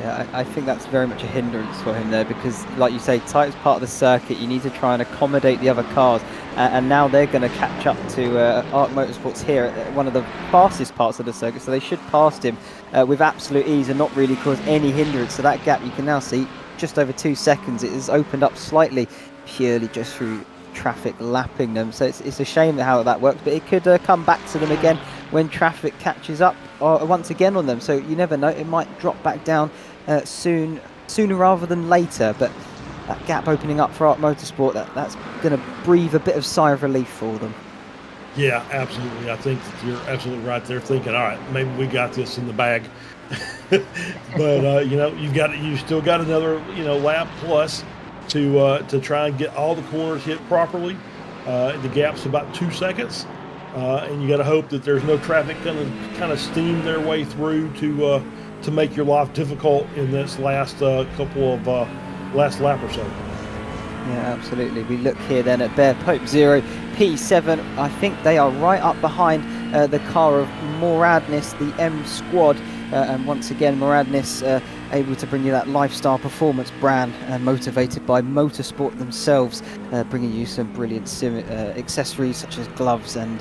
B: Yeah, I think that's very much a hindrance for him there, because, like you say, tightest part of the circuit, you need to try and accommodate the other cars, and now they're going to catch up to Arc Motorsports here at one of the fastest parts of the circuit, so they should pass him with absolute ease and not really cause any hindrance. So that gap, you can now see, just over 2 seconds. It has opened up slightly, purely just through traffic lapping them. So it's a shame how that works, but it could come back to them again when traffic catches up once again on them. So you never know, it might drop back down sooner rather than later. But that gap opening up for Arc Motorsport, that's going to breathe a bit of sigh of relief for them.
C: Yeah, absolutely. I think that you're absolutely right there, thinking, all right, maybe we got this in the bag. But you know, you still got another, you know, lap plus to try and get all the corners hit properly. The gap's about 2 seconds, and you got to hope that there's no traffic going to kind of steam their way through to make your life difficult in this last couple of last lap or so.
B: Yeah, absolutely. We look here then at Bear Pope 0 P7. I think they are right up behind the car of Moradnis, the M Squad. And once again, Moradnis able to bring you that lifestyle performance brand, motivated by Motorsport themselves, bringing you some brilliant accessories such as gloves and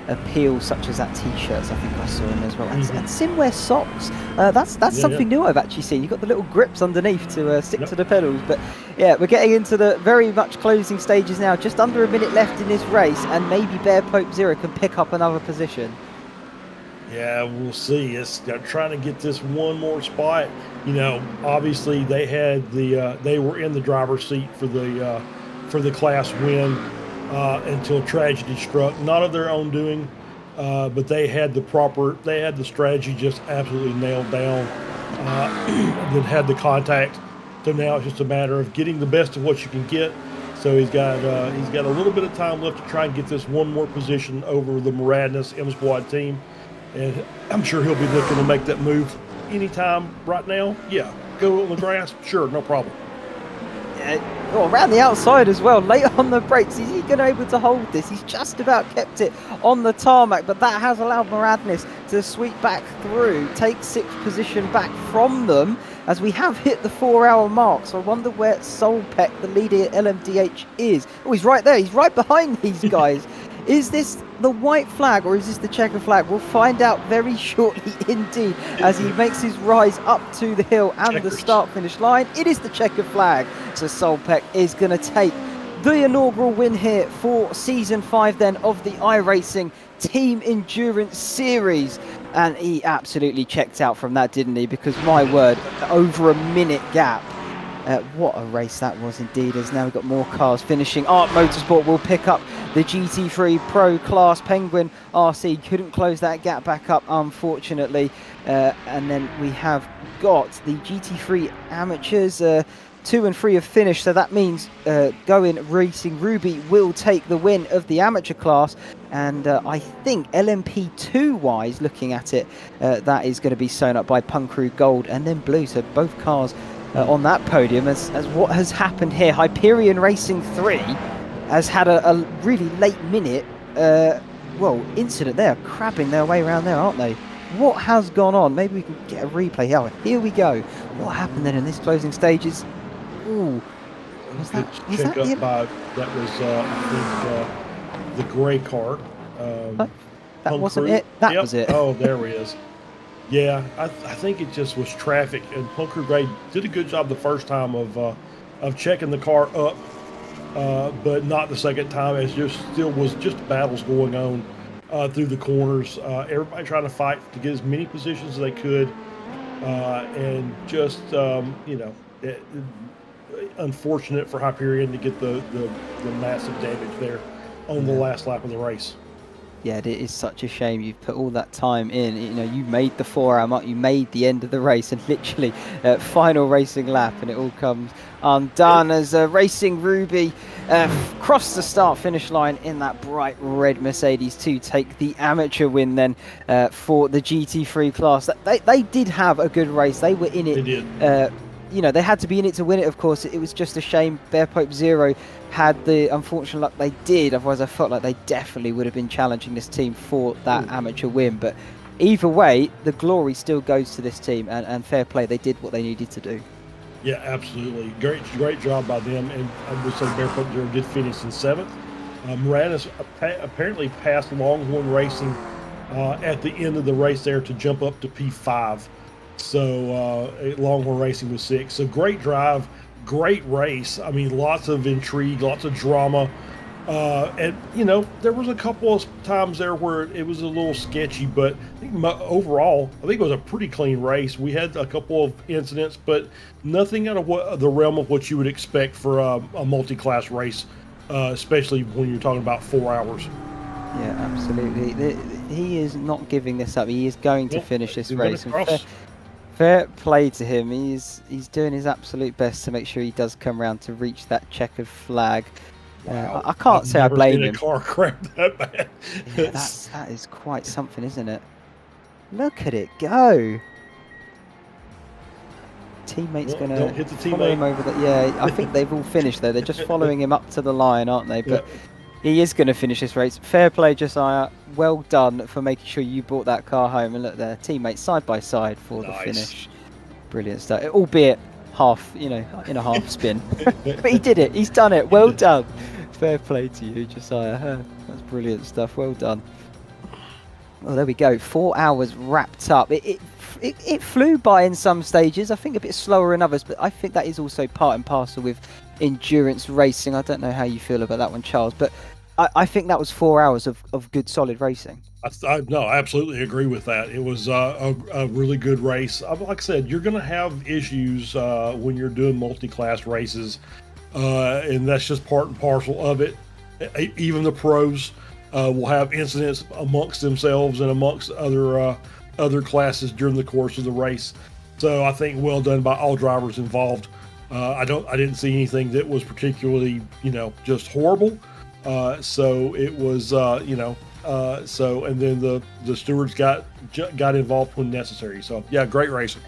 B: appeals such as that t-shirts I think I saw in as well, and simwear socks. That's something new I've actually seen. You've got the little grips underneath to stick to the pedals. But yeah, we're getting into the very much closing stages now. Just under a minute left in this race, and maybe Bear Pope Zero can pick up another position.
C: Yeah, we'll see. It's trying to get this one more spot. You know, obviously they had they were in the driver's seat for the class win until tragedy struck. Not of their own doing, but they had the strategy just absolutely nailed down. That had the contact. So now it's just a matter of getting the best of what you can get. So he's got a little bit of time left to try and get this one more position over the Moradness M Squad team. And I'm sure he'll be looking to make that move anytime right now. Yeah, go on the grass, sure, no problem.
B: Well, around the outside as well, late on the brakes. Is he going to be able to hold this? He's just about kept it on the tarmac, but that has allowed Moradness to sweep back through, take 6th position back from them, as we have hit the 4-hour mark. So I wonder where Solpeck, the leader at LMDH, is. Oh, he's right there. He's right behind these guys. Is this the white flag or is this the checker flag? We'll find out very shortly indeed, as he makes his rise up to the hill and the start-finish line. It is the checker flag. So Solpeck is going to take the inaugural win here for Season 5 then of the iRacing Team Endurance Series. And he absolutely checked out from that, didn't he? Because my word, over a minute gap. What a race that was indeed, as now we've got more cars finishing. Art Motorsport will pick up the GT3 Pro Class. Penguin RC couldn't close that gap back up, unfortunately. And then we have got the GT3 Amateurs. 2 and 3 have finished, so that means Going Racing Ruby will take the win of the amateur class. And I think LMP2-wise, looking at it, that is going to be sewn up by Punk Crew Gold and then Blue. So both cars on that podium, as what has happened here. Hyperion Racing 3 has had a really late minute incident there, crabbing their way around there, aren't they? What has gone on? Maybe we can get a replay. Here we go. What happened then in this closing stages? Ooh,
C: that was I think the gray car.
B: That wasn't it. That was it.
C: Oh, there he is. Yeah, I think it just was traffic, and Punker Gray did a good job the first time of checking the car up, but not the second time. It still was just battles going on through the corners. Everybody trying to fight to get as many positions as they could, and just unfortunate for Hyperion to get the massive damage there on the last lap of the race.
B: Yeah, it is such a shame. You've put all that time in. You know, you made the 4-hour mark, you made the end of the race, and literally final racing lap, and it all comes undone as Racing Ruby cross the start-finish line in that bright red Mercedes to take the amateur win then for the GT3 class. They did have a good race. They were in it.
C: They did.
B: They had to be in it to win it, of course. It was just a shame Bear Pope Zero had the unfortunate luck they did. Otherwise, I felt like they definitely would have been challenging this team for that amateur win. But either way, the glory still goes to this team, and fair play. They did what they needed to do.
C: Yeah, absolutely. Great job by them. And I would say Bear Pope Zero did finish in 7th. Moradness apparently passed Longhorn Racing at the end of the race there to jump up to P5. So Longhorn Racing was 6. So great drive, great race. I mean, lots of intrigue, lots of drama. And, there was a couple of times there where it was a little sketchy, but I think overall, I think it was a pretty clean race. We had a couple of incidents, but nothing out of the realm of what you would expect for a multi-class race, especially when you're talking about 4 hours.
B: Yeah, absolutely. He is not giving this up. He is going to finish this race. Fair play to him. He's doing his absolute best to make sure he does come around to reach that checkered flag.
C: Wow.
B: I can't say I blame him.
C: A car crap that bad.
B: Yeah, that is quite something, isn't it? Look at it go. Teammate's going to follow him over. Yeah, I think they've all finished there. They're just following him up to the line, aren't they? But he is going to finish this race. Fair play, Josiah. Well done for making sure you brought that car home. And look there, teammates side by side for the finish. Brilliant stuff. Albeit half, in a half spin. But he did it. He's done it. Well done. Fair play to you, Josiah. That's brilliant stuff. Well done. Well, there we go. 4 hours wrapped up. It flew by in some stages. I think a bit slower in others, but I think that is also part and parcel with endurance racing. I don't know how you feel about that one, Charles, but I think that was 4 hours of good, solid racing.
C: No, I absolutely agree with that. It was a really good race. Like I said, you're going to have issues when you're doing multi-class races, and that's just part and parcel of it. Even the pros will have incidents amongst themselves and amongst other classes during the course of the race. So I think well done by all drivers involved. I didn't see anything that was particularly, just horrible. So it was, and then the stewards got involved when necessary. So yeah, great racing.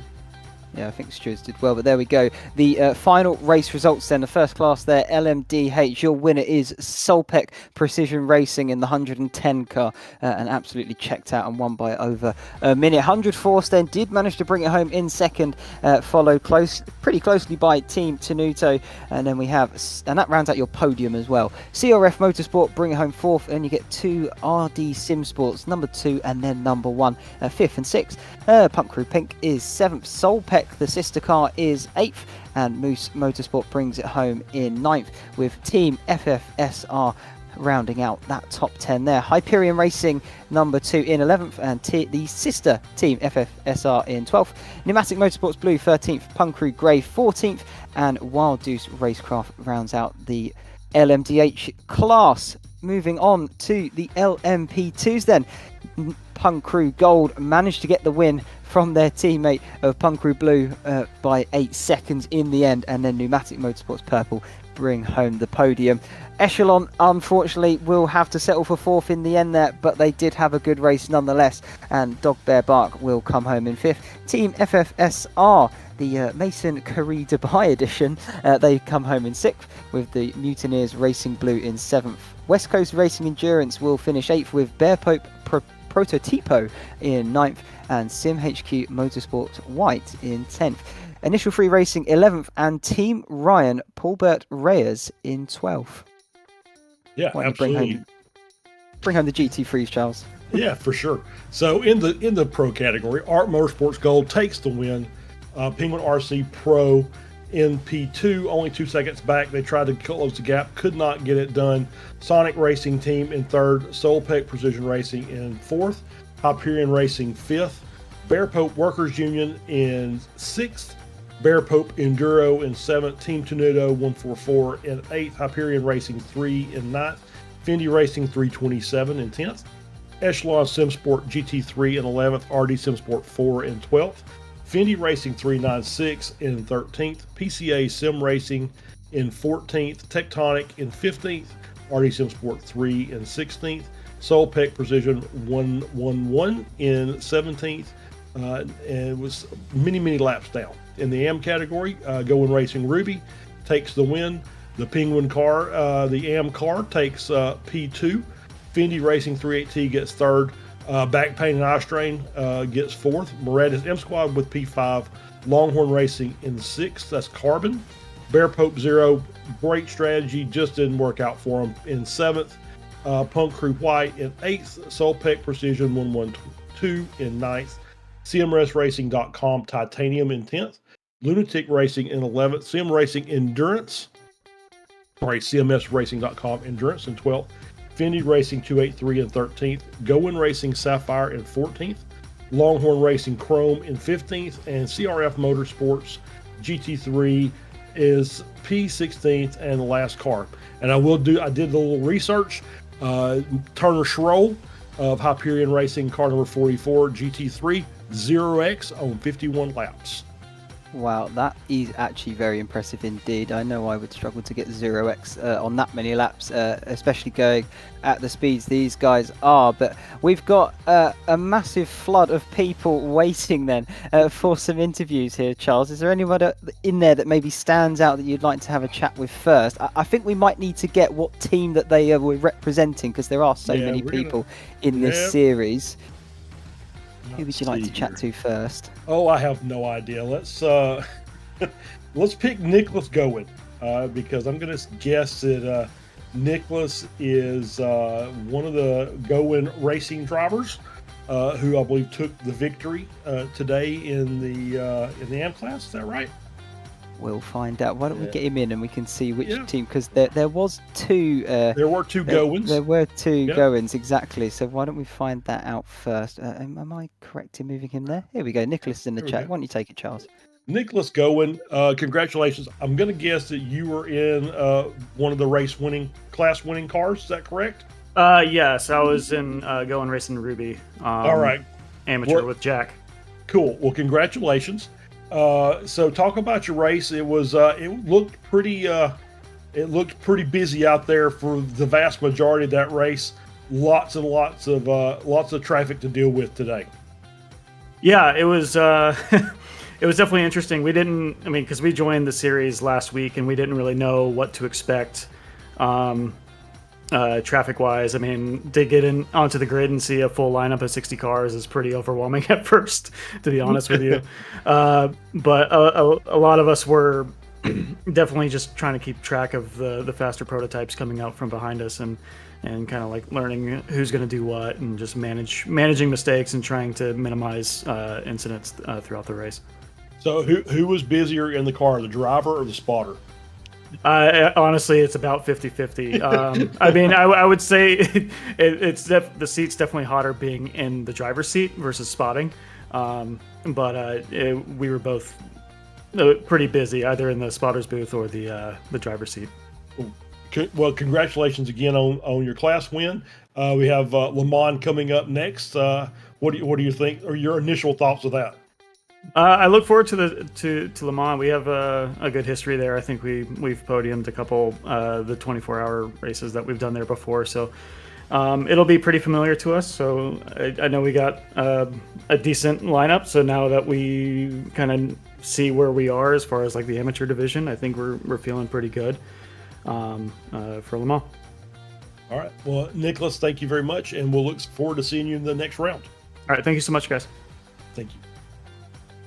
B: Yeah, I think stewards did well, but there we go. The final race results then. The first class there, LMDH. Your winner is Solpec Precision Racing in the 110 car, and absolutely checked out and won by over a minute. 100 Force then did manage to bring it home in second, followed pretty closely by Team Tenuto, and then we have, and that rounds out your podium as well. CRF Motorsport bring it home fourth, and you get 2 RD Sim Sports, number 2 and then number 1, 5th and 6th. Pump Crew Pink is 7th. Solpec, the sister car, is 8th, and Moose Motorsport brings it home in 9th, with Team FFSR rounding out that top 10 there. Hyperion Racing number 2 in 11th, and the sister Team FFSR in 12th. Pneumatic Motorsports Blue 13th, Punk Crew Grey 14th, and Wild Deuce Racecraft rounds out the LMDH class. Moving on to the LMP2s then. Punk Crew Gold managed to get the win from their teammate of Punk Crew Blue by 8 seconds in the end, and then Pneumatic Motorsports Purple bring home the podium. Echelon, unfortunately, will have to settle for 4th in the end there, but they did have a good race nonetheless, and Dog Bear Bark will come home in 5th. Team FFSR, the Mason Currie Dubai edition, they come home in 6th, with the Mutineers Racing Blue in 7th. West Coast Racing Endurance will finish 8th, with Bear Pope Prototipo in 9th, and Sim HQ Motorsport White in 10th. Initial Free Racing 11th, and Team Ryan Paulbert Reyes in 12th.
C: Yeah, absolutely.
B: Bring home the GT3s, Charles.
C: Yeah, for sure. So in the pro category, Art Motorsports Gold takes the win. Penguin RC Pro in P2, only 2 seconds back. They tried to close the gap, could not get it done. Sonic Racing Team in 3rd, Solpec Precision Racing in 4th, Hyperion Racing 5th, Bear Pope Workers Union in 6th, Bear Pope Enduro in 7th, Team Tenuto 144 in 8th, Hyperion Racing 3 in 9th, Fendi Racing 327 in 10th, Echelon Simsport GT3 in 11th, RD Simsport 4 in 12th, Fendi Racing 396 in 13th, PCA Sim Racing in 14th, Tectonic in 15th, RD Simsport 3 in 16th, Solpec Precision 111 in 17th, and it was many laps down. In the AM category, Going Racing Ruby takes the win. The Penguin car, the AM car, takes P2. Fendi Racing 38T gets 3rd. Back Pain and Eye Strain gets 4th. Moretta's M Squad with P5. Longhorn Racing in 6th. That's Carbon. Bear Pope Zero, great strategy, just didn't work out for him, in 7th. Punk Crew White in 8th. Solpec Precision 112 in 9th. CMRSRacing.com Titanium in 10th. Lunatic Racing in 11th. Sim Racing Endurance. CMSRacing.com Endurance in 12th. Fendi Racing 283 in 13th. Going Racing Sapphire in 14th. Longhorn Racing Chrome in 15th. And CRF Motorsports GT3 is P16th and the last car. And I did a little research. Turner Schroll of Hyperion Racing, car number 44, GT3, 0x on 51 laps.
B: Wow, that is actually very impressive indeed. I know I would struggle to get 0x on that many laps, especially going at the speeds these guys are. But we've got a massive flood of people waiting then for some interviews here, Charles. Is there anyone in there that maybe stands out that you'd like to have a chat with first? I think we might need to get what team that they were representing, because there are so many people in this series. Who would you like to chat to first?
C: Oh, I have no idea. Let's pick Nicholas Gowen, because I'm going to guess that Nicholas is one of the Gowen racing drivers, who I believe took the victory today in the AM class. Is that right?
B: We'll find out. Why don't we
C: Yeah.
B: get him in and we can see which
C: Yeah.
B: team, because there was two.
C: There were two Gowens.
B: There were two
C: Yep.
B: Goins, exactly. So why don't we find that out first? Am I correct in moving him there? Here we go. Nicholas is in the
C: There we
B: chat.
C: go.
B: Why don't you take it, Charles?
C: Nicholas Gowen, congratulations. I'm going to guess that you were in one of the class winning cars. Is that correct?
E: Yes, I was in Going Racing Ruby.
C: All right.
E: Amateur
C: What-
E: with Jack.
C: Cool. Well, congratulations. So talk about your race. It was it looked pretty busy out there for the vast majority of that race. Lots and lots of traffic to deal with today.
E: Yeah, it was it was definitely interesting. Because we joined the series last week and we didn't really know what to expect traffic-wise. I mean, to get in onto the grid and see a full lineup of 60 cars is pretty overwhelming at first, to be honest with you. But a lot of us were definitely just trying to keep track of the faster prototypes coming out from behind us and kind of like learning who's going to do what and just managing mistakes and trying to minimize incidents throughout the race.
C: So who was busier in the car, the driver or the spotter?
E: Honestly, it's about 50-50. I mean, I would say the seat's definitely hotter being in the driver's seat versus spotting. But we were both pretty busy, either in the spotter's booth or the driver's seat.
C: Well, congratulations again on your class win. We have Le Mans coming up next. What do you think, or your initial thoughts of that?
E: I look forward to Le Mans. We have a good history there. I think we've podiumed a couple the 24-hour races that we've done there before, so it'll be pretty familiar to us. So I know we got a decent lineup. So now that we kind of see where we are as far as like the amateur division, I think we're feeling pretty good for Le Mans.
C: All right. Well, Nicholas, thank you very much, and we'll look forward to seeing you in the next round.
E: All right, thank you so much, guys.
C: Thank you.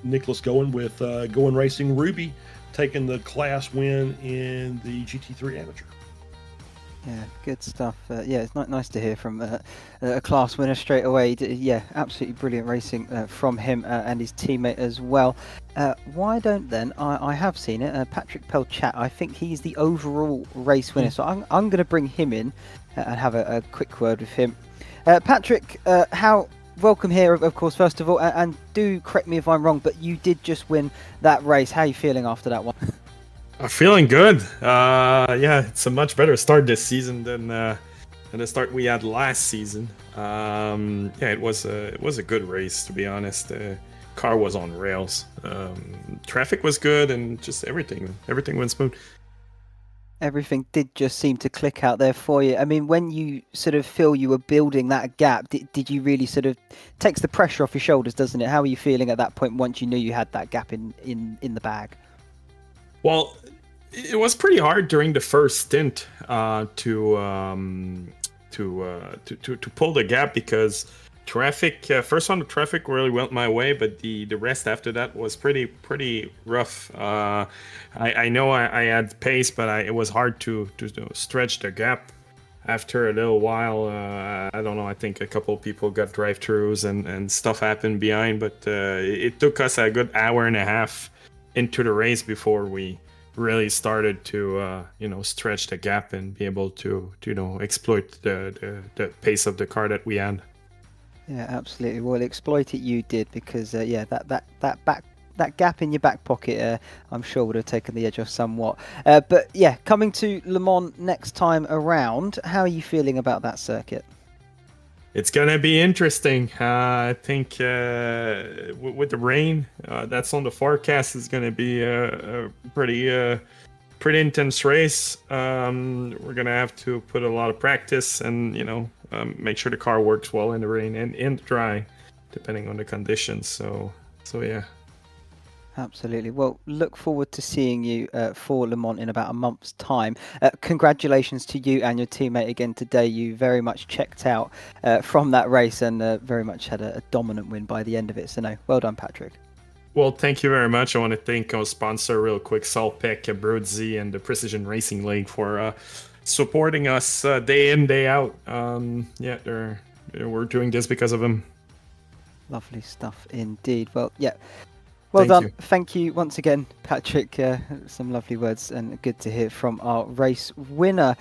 C: Nicholas Gowen with Gowen Racing Ruby, taking the class win in the GT3 Amateur.
B: Yeah, good stuff. Yeah, it's nice to hear from a class winner straight away. Yeah, absolutely brilliant racing from him and his teammate as well. Why don't then, I have seen it, Patrick Pelchat, I think he's the overall race winner. So I'm going to bring him in and have a quick word with him. Patrick, welcome here, of course, first of all, and do correct me if I'm wrong, but you did just win that race. How are you feeling after that one?
F: I'm feeling good. Yeah, it's a much better start this season than the start we had last season. Yeah, it was a good race, to be honest. Car was on rails. Traffic was good, and just everything went smooth.
B: Everything did just seem to click out there for you. I mean, when you sort of feel you were building that gap, did you really sort of takes the pressure off your shoulders, doesn't it? How were you feeling at that point once you knew you had that gap in the bag?
F: Well, it was pretty hard during the first stint to pull the gap, because traffic first on the traffic really went my way, but the rest after that was pretty rough. I know I had pace, but it was hard to stretch the gap. After a little while, I don't know, I think a couple of people got drive-thrus and stuff happened behind, but it took us a good hour and a half into the race before we really started to stretch the gap and be able to exploit the pace of the car that we had.
B: Yeah, absolutely. Well, exploit it you did, because that gap in your back pocket, I'm sure would have taken the edge off somewhat. But yeah, coming to Le Mans next time around, how are you feeling about that circuit?
F: It's gonna be interesting. I think with the rain that's on the forecast, is gonna be a pretty intense race. We're gonna have to put a lot of practice and make sure the car works well in the rain and in the dry, depending on the conditions. So yeah.
B: Absolutely. Well, look forward to seeing you for Le Mans in about a month's time. Congratulations to you and your teammate again today. You very much checked out from that race and very much had a dominant win by the end of it. So no, well done, Patrick.
F: Well, thank you very much. I want to thank our sponsor real quick, Salpec, Broadsea, and the Precision Racing League for supporting us day in, day out. Yeah, we're doing this because of them.
B: Lovely stuff indeed. Well, yeah. Well
F: Thank
B: done.
F: you.
B: Thank you once again, Patrick. Some lovely words and good to hear from our race winner.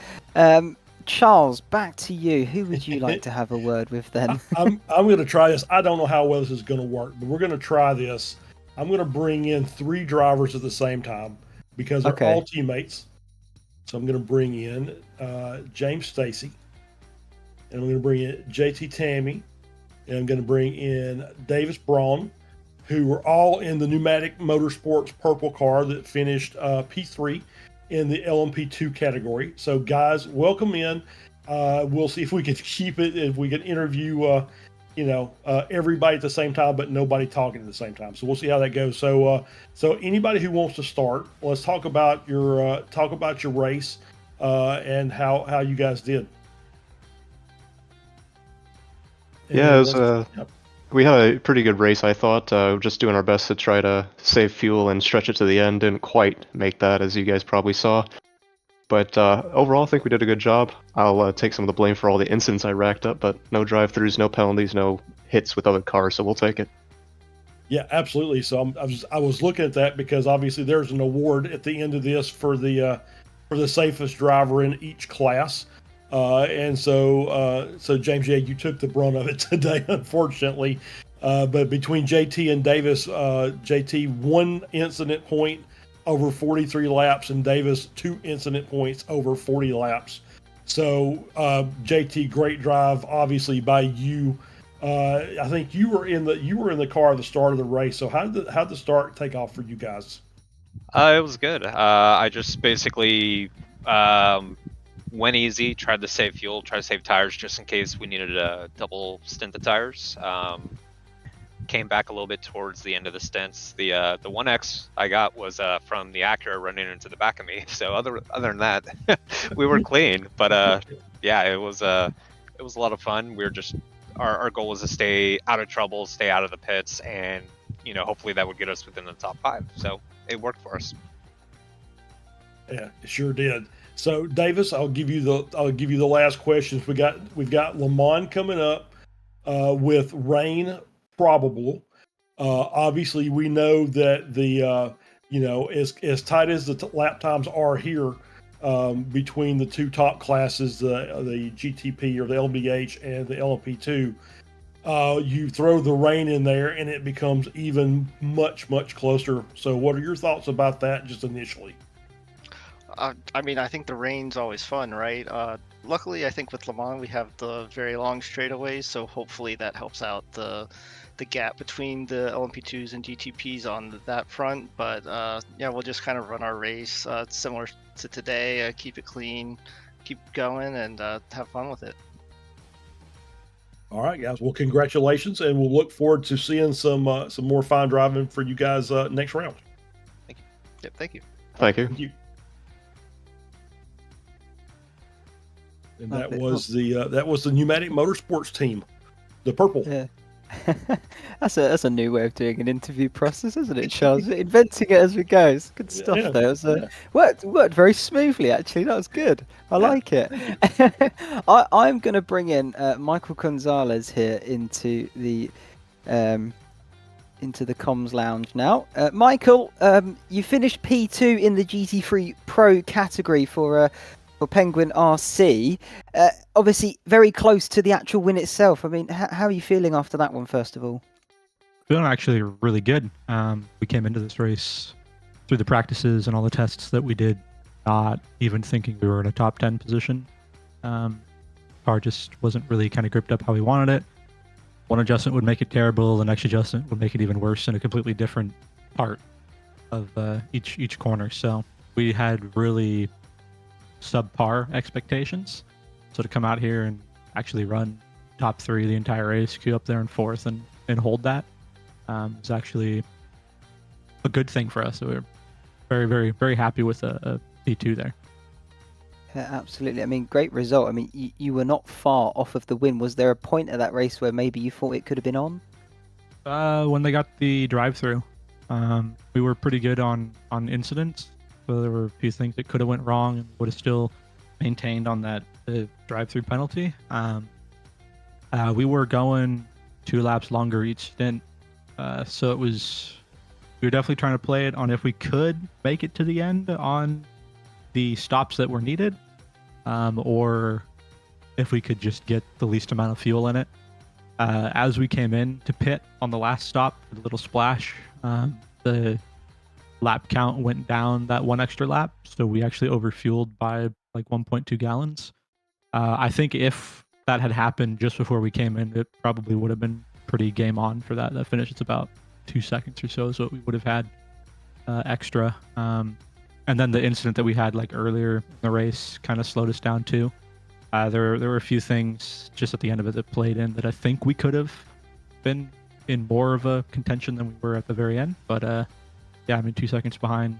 B: Charles, back to you. Who would you like to have a word with then?
C: I'm going to try this. I don't know how well this is going to work, but we're going to try this. I'm going to bring in 3 drivers at the same time because they're
B: Okay.
C: all teammates. So I'm going to bring in James Stacy, and I'm going to bring in JT Tammy, and I'm going to bring in Davis Braun, who were all in the Pneumatic Motorsports purple car that finished P3 in the LMP2 category. So guys, welcome in. We'll see if we can keep it, if we can interview everybody at the same time, but nobody talking at the same time. So we'll see how that goes. So anybody who wants to start, let's talk about your race and how you guys did.
G: Yeah, it was, we had a pretty good race, I thought. Just doing our best to try to save fuel and stretch it to the end. Didn't quite make that, as you guys probably saw. But overall, I think we did a good job. I'll take some of the blame for all the incidents I racked up, but no drive-throughs, no penalties, no hits with other cars, so we'll take it.
C: Yeah, absolutely. So I was looking at that because obviously there's an award at the end of this for the safest driver in each class. And so James, yeah, you took the brunt of it today, unfortunately. But between JT and Davis, JT 1 incident point over 43 laps, and Davis 2 incident points over 40 laps. So JT, great drive, obviously by you. I think you were in the car at the start of the race. So how did the start take off for you guys?
H: It was good. I just basically went easy, tried to save fuel, tried to save tires just in case we needed a double stint of tires. Came back a little bit towards the end of the stints. The 1X I got was from the Acura running into the back of me. So other than that, we were clean. But yeah, it was a lot of fun. We were just our goal was to stay out of trouble, stay out of the pits, and hopefully that would get us within the top 5. So it worked for us.
C: Yeah, it sure did. So Davis, I'll give you the last questions. We've got Le Mans coming up with rain probable. Obviously, we know that the as tight as the lap times are here between the 2 top classes, the GTP or the LBH and the LMP2, you throw the rain in there and it becomes even much closer. So, what are your thoughts about that, just initially?
I: I mean, I think the rain's always fun, right? Luckily, I think with Le Mans we have the very long straightaways, so hopefully that helps out the gap between the LMP2s and GTPs on that front. But yeah, we'll just kind of run our race similar to today, keep it clean, keep going, and have fun with it.
C: All right, guys. Well, congratulations, and we'll look forward to seeing some more fine driving for you guys next round.
I: Thank you. Yep, thank you.
G: Thank you.
C: Thank you. And that was the Pneumatic Motorsports team, the purple.
B: Yeah. That's a new way of doing an interview process, isn't it, Charles? Inventing it as we go. It's good stuff.
C: Yeah,
B: there. It was, worked very smoothly, actually. That was good. I like it. I'm going to bring in Michael Gonzalez here into the comms lounge now. Michael, you finished P2 in the GT3 Pro category for Penguin RC. Obviously very close to the actual win itself. I mean, how are you feeling after that one, first of all?
J: Feeling actually really good. We came into this race through the practices and all the tests that we did, not even thinking we were in a top 10 position. Car just wasn't really kind of gripped up how we wanted it. One adjustment would make it terrible, the next adjustment would make it even worse in a completely different part of each corner. So we had really subpar expectations. So to come out here and actually run top 3 the entire race, queue up there in 4th and hold that, is actually a good thing for us. So we're very, very, very happy with a P2 there.
B: Yeah, absolutely. I mean, great result. I mean, you were not far off of the win. Was there a point of that race where maybe you thought it could have been on?
J: When they got the drive-through, we were pretty good on incidents. So there were a few things that could have went wrong and would have still maintained on that drive-through penalty. We were going 2 laps longer each stint, so we were definitely trying to play it on if we could make it to the end on the stops that were needed, or if we could just get the least amount of fuel in it. As we came in to pit on the last stop, the little splash, the lap count went down that 1 extra lap, so we actually overfueled by like 1.2 gallons. I think if that had happened just before we came in, it probably would have been pretty game on for that finish. It's about 2 seconds or so we would have had extra. And then the incident that we had like earlier in the race kind of slowed us down too. There were a few things just at the end of it that played in that I think we could have been in more of a contention than we were at the very end. But yeah, I mean, 2 seconds behind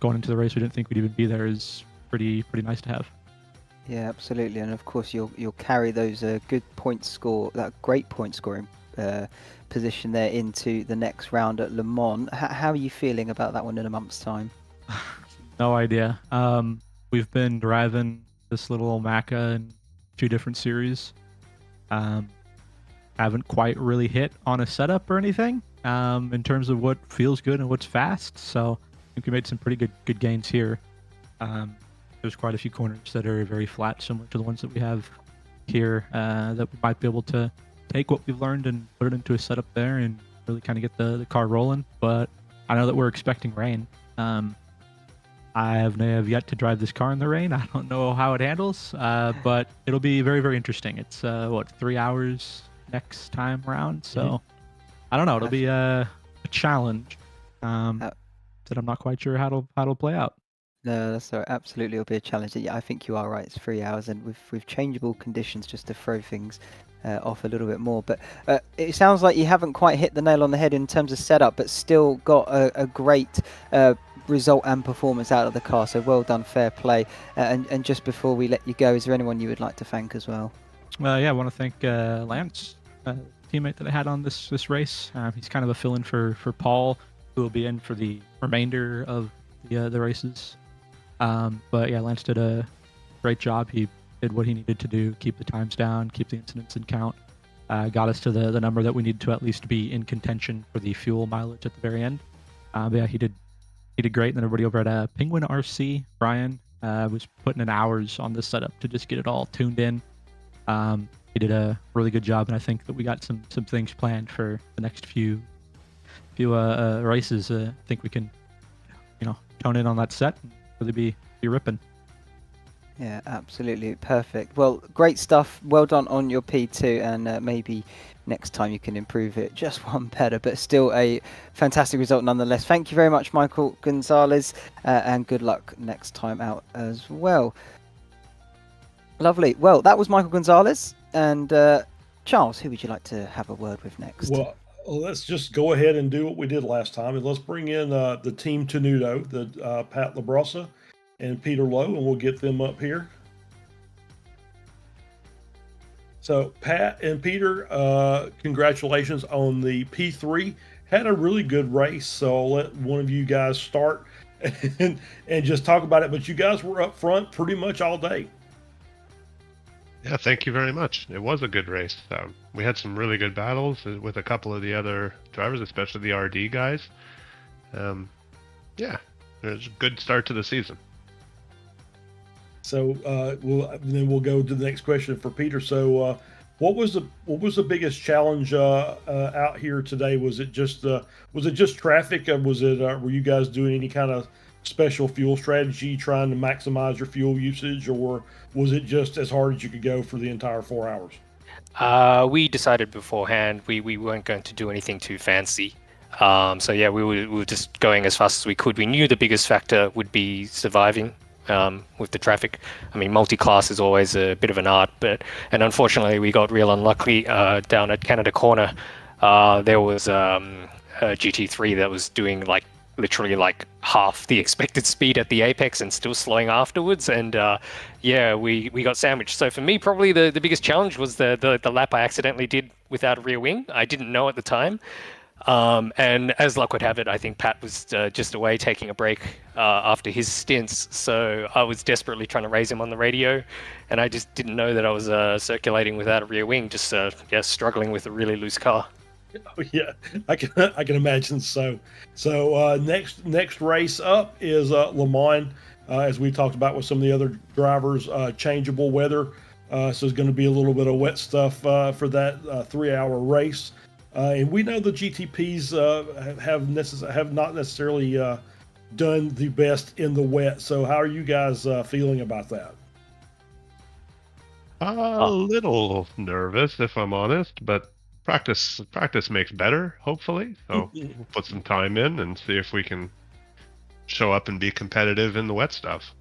J: going into the race, we didn't think we'd even be there is pretty nice to have.
B: Yeah, absolutely. And of course, you'll carry those good point score, that great point scoring position there into the next round at Le Mans. How are you feeling about that one in a month's time?
J: No idea. We've been driving this little Maca in 2 different series. Haven't quite really hit on a setup or anything in terms of what feels good and what's fast. So I think we made some pretty good gains here. There's quite a few corners that are very flat, similar to the ones that we have here, that we might be able to take what we've learned and put it into a setup there and really kind of get the car rolling. But I know that we're expecting rain. I have yet to drive this car in the rain. I don't know how it handles, but it'll be very, very interesting. It's 3 hours next time around, so I don't know. It'll be a challenge that I'm not quite sure how it'll play out.
B: No, that's all right. Absolutely, it'll be a challenge. Yeah, I think you are right. It's 3 hours, and with changeable conditions, just to throw things off a little bit more. But it sounds like you haven't quite hit the nail on the head in terms of setup, but still got a great result and performance out of the car. So well done, fair play. And just before we let you go, is there anyone you would like to thank as well?
J: Yeah, I want to thank Lance, teammate that I had on this race. He's kind of a fill-in for Paul, who will be in for the remainder of the races. But yeah, Lance did a great job. He did what he needed to do, keep the times down, keep the incidents in count, got us to the number that we needed to at least be in contention for the fuel mileage at the very end. But yeah, he did great. And then everybody over at Penguin RC, Brian, was putting in hours on this setup to just get it all tuned in. He did a really good job, and I think that we got some things planned for the next few races. I think we can, tone in on that set and really be ripping.
B: Yeah, absolutely. Perfect. Well, great stuff. Well done on your P2, and maybe next time you can improve it just one better, but still a fantastic result nonetheless. Thank you very much, Michael Gonzalez, and good luck next time out as well. Lovely. Well, that was Michael Gonzalez, and Charles, who would you like to have a word with next?
C: Well, let's just go ahead and do what we did last time, and let's bring in the Team Tenuto, the Pat Labrossa and Peter Lowe, and we'll get them up here. So Pat and Peter, congratulations on the P3. Had a really good race, so I'll let one of you guys start and just talk about it. But you guys were up front pretty much all day.
K: Yeah, thank you very much. It was a good race. We had some really good battles with a couple of the other drivers, especially the RD guys. Yeah, it was a good start to the season.
C: So we'll go to the next question for Peter. So what was the biggest challenge out here today? Was it just traffic? Were you guys doing any kind of special fuel strategy trying to maximize your fuel usage, or was it just as hard as you could go for the entire 4 hours?
L: We decided beforehand we weren't going to do anything too fancy. So yeah, we were just going as fast as we could. We knew the biggest factor would be surviving with the traffic. I mean, multi-class is always a bit of an art, and unfortunately we got real unlucky down at Canada Corner. There was a GT3 that was doing like literally like half the expected speed at the apex and still slowing afterwards. And yeah, we got sandwiched. So for me, probably the biggest challenge was the lap I accidentally did without a rear wing. I didn't know at the time. And as luck would have it, I think Pat was just away taking a break after his stints. So I was desperately trying to raise him on the radio, and I just didn't know that I was circulating without a rear wing, just struggling with a really loose car.
C: Oh, yeah, I can imagine. So next race up is Le Mans, as we talked about with some of the other drivers. Changeable weather, so it's going to be a little bit of wet stuff for that 3-hour race. And we know the GTPs have not necessarily done the best in the wet. So how are you guys feeling about that?
K: A little nervous, if I'm honest, but practice makes better, hopefully. So we'll put some time in and see if we can show up and be competitive in the wet stuff.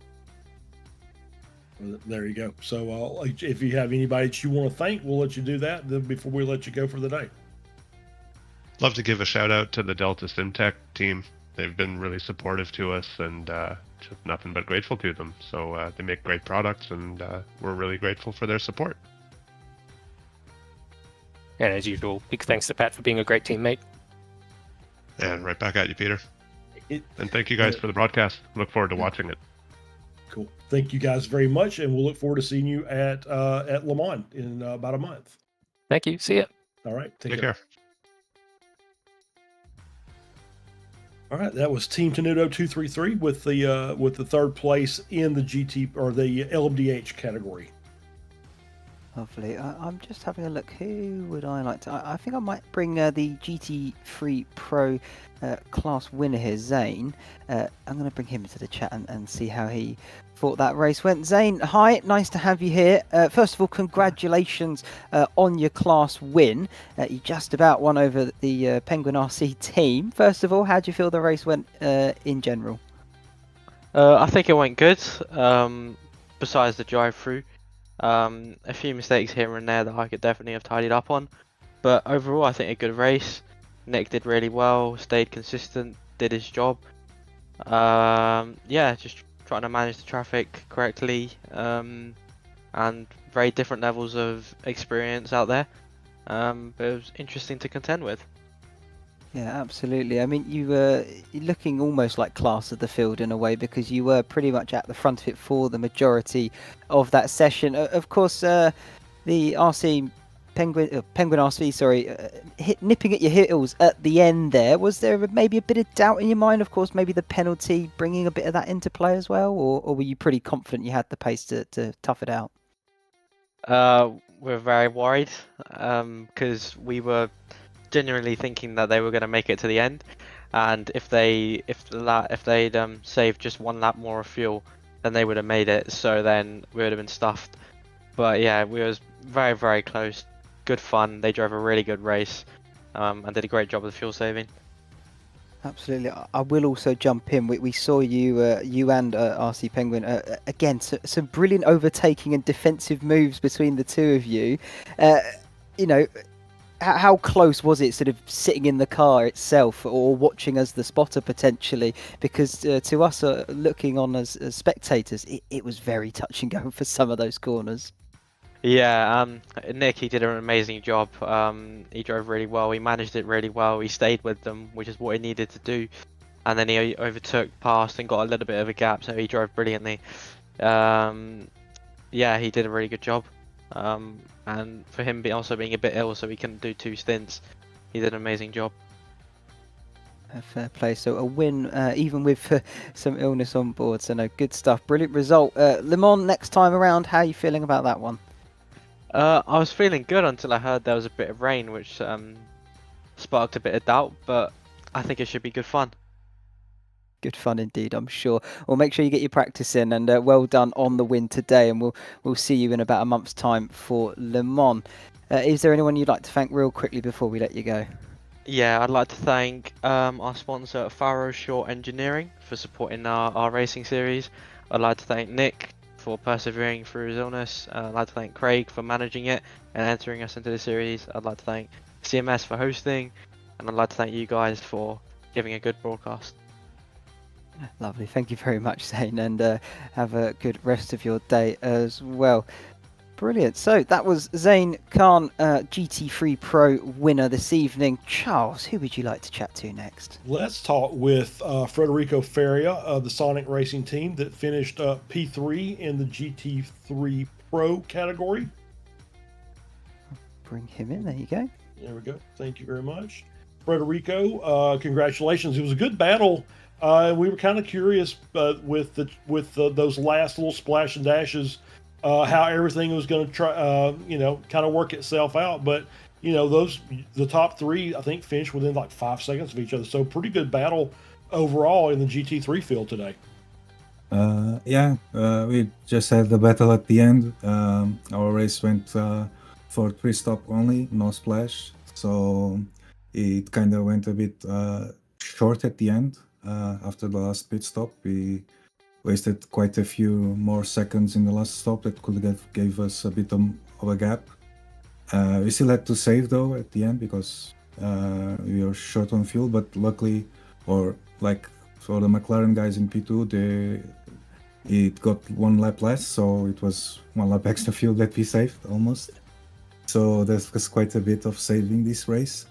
C: There you go. So if you have anybody that you want to thank, we'll let you do that before we let you go for the day.
K: Love to give a shout out to the Delta SimTech team. They've been really supportive to us, and just nothing but grateful to them. So they make great products, and we're really grateful for their support.
L: And as usual, big thanks to Pat for being a great teammate.
K: And right back at you, Peter. And thank you guys for the broadcast. Look forward to watching it.
C: Cool. Thank you guys very much, and we'll look forward to seeing you at Le Mans in about a month.
L: Thank you. See ya.
C: All right.
K: Take care.
C: All right, that was Team Tenuto 233 with the third place in the GT or the LMDH category.
B: Lovely. I'm just having a look. Who would I like to? I think I might bring the GT3 Pro class winner here, Zane. I'm going to bring him into the chat and see how he thought that race went. Zane, hi, nice to have you here. First of all, congratulations on your class win. You just about won over the Penguin RC team. First of all, how do you feel the race went in general?
M: I think it went good, besides the drive-through. A few mistakes here and there that I could definitely have tidied up on. But overall, I think a good race. Nick did really well, stayed consistent, did his job. Yeah, just trying to manage the traffic correctly, and very different levels of experience out there. But it was interesting to contend with.
B: Yeah, absolutely. I mean, you were looking almost like class of the field in a way, because you were pretty much at the front of it for the majority of that session. Of course, the RC Penguin RC, sorry, nipping at your heels at the end there. Was there maybe a bit of doubt in your mind? Of course, maybe the penalty bringing a bit of that into play as well, or were you pretty confident you had the pace to tough it out?
M: We're very worried because we were genuinely thinking that they were going to make it to the end, and if they'd saved just one lap more of fuel, then they would have made it. So then we would have been stuffed. But yeah, we was very, very close. Good fun. They drove a really good race and did a great job of the fuel saving.
B: Absolutely. I will also jump in. We saw you and RC Penguin again. Some brilliant overtaking and defensive moves between the two of you. You know, how close was it, sort of sitting in the car itself, or watching as the spotter potentially? Because to us, looking on as spectators, it was very touch and go for some of those corners.
M: Yeah, Nick, he did an amazing job. He drove really well. He managed it really well. He stayed with them, which is what he needed to do. And then he overtook, passed, and got a little bit of a gap. So he drove brilliantly. Yeah, he did a really good job. And for him also being a bit ill, so he couldn't do 2 stints, he did an amazing job.
B: Fair play. So a win, even with some illness on board. So no, good stuff. Brilliant result. Le Mans next time around. How are you feeling about that one?
M: I was feeling good until I heard there was a bit of rain, which sparked a bit of doubt, but I think it should be good fun.
B: Good fun indeed, I'm sure. Well, make sure you get your practice in, and well done on the win today, and we'll see you in about a month's time for Le Mans. Is there anyone you'd like to thank real quickly before we let you go?
M: Yeah, I'd like to thank our sponsor, Faro Short Engineering, for supporting our racing series. I'd like to thank Nick for persevering through his illness. I'd like to thank Craig for managing it and entering us into the series. I'd like to thank CMS for hosting, and I'd like to thank you guys for giving a good broadcast.
B: Lovely. Thank you very much, Zane, and have a good rest of your day as well. Brilliant. So that was Zane Khan, GT3 Pro winner this evening. Charles, who would you like to chat to next?
C: Let's talk with Federico Feria of the Sonic Racing team that finished P3 in the GT3 Pro category.
B: Bring him in. There you go.
C: There we go. Thank you very much. Federico, congratulations. It was a good battle. We were kind of curious with those last little splash and dashes, how everything was going to try, kind of work itself out. But the top three, I think, finished within like 5 seconds of each other. So pretty good battle overall in the GT3 field today.
N: We just had the battle at the end. Our race went for 3-stop only, no splash. So it kind of went a bit short at the end. After the last pit stop, we wasted quite a few more seconds in the last stop that could have gave us a bit of a gap. We still had to save though at the end because we were short on fuel, but luckily, or like for the McLaren guys in P2, it got 1 lap less, so it was 1 lap extra fuel that we saved almost. So that was quite a bit of saving this race.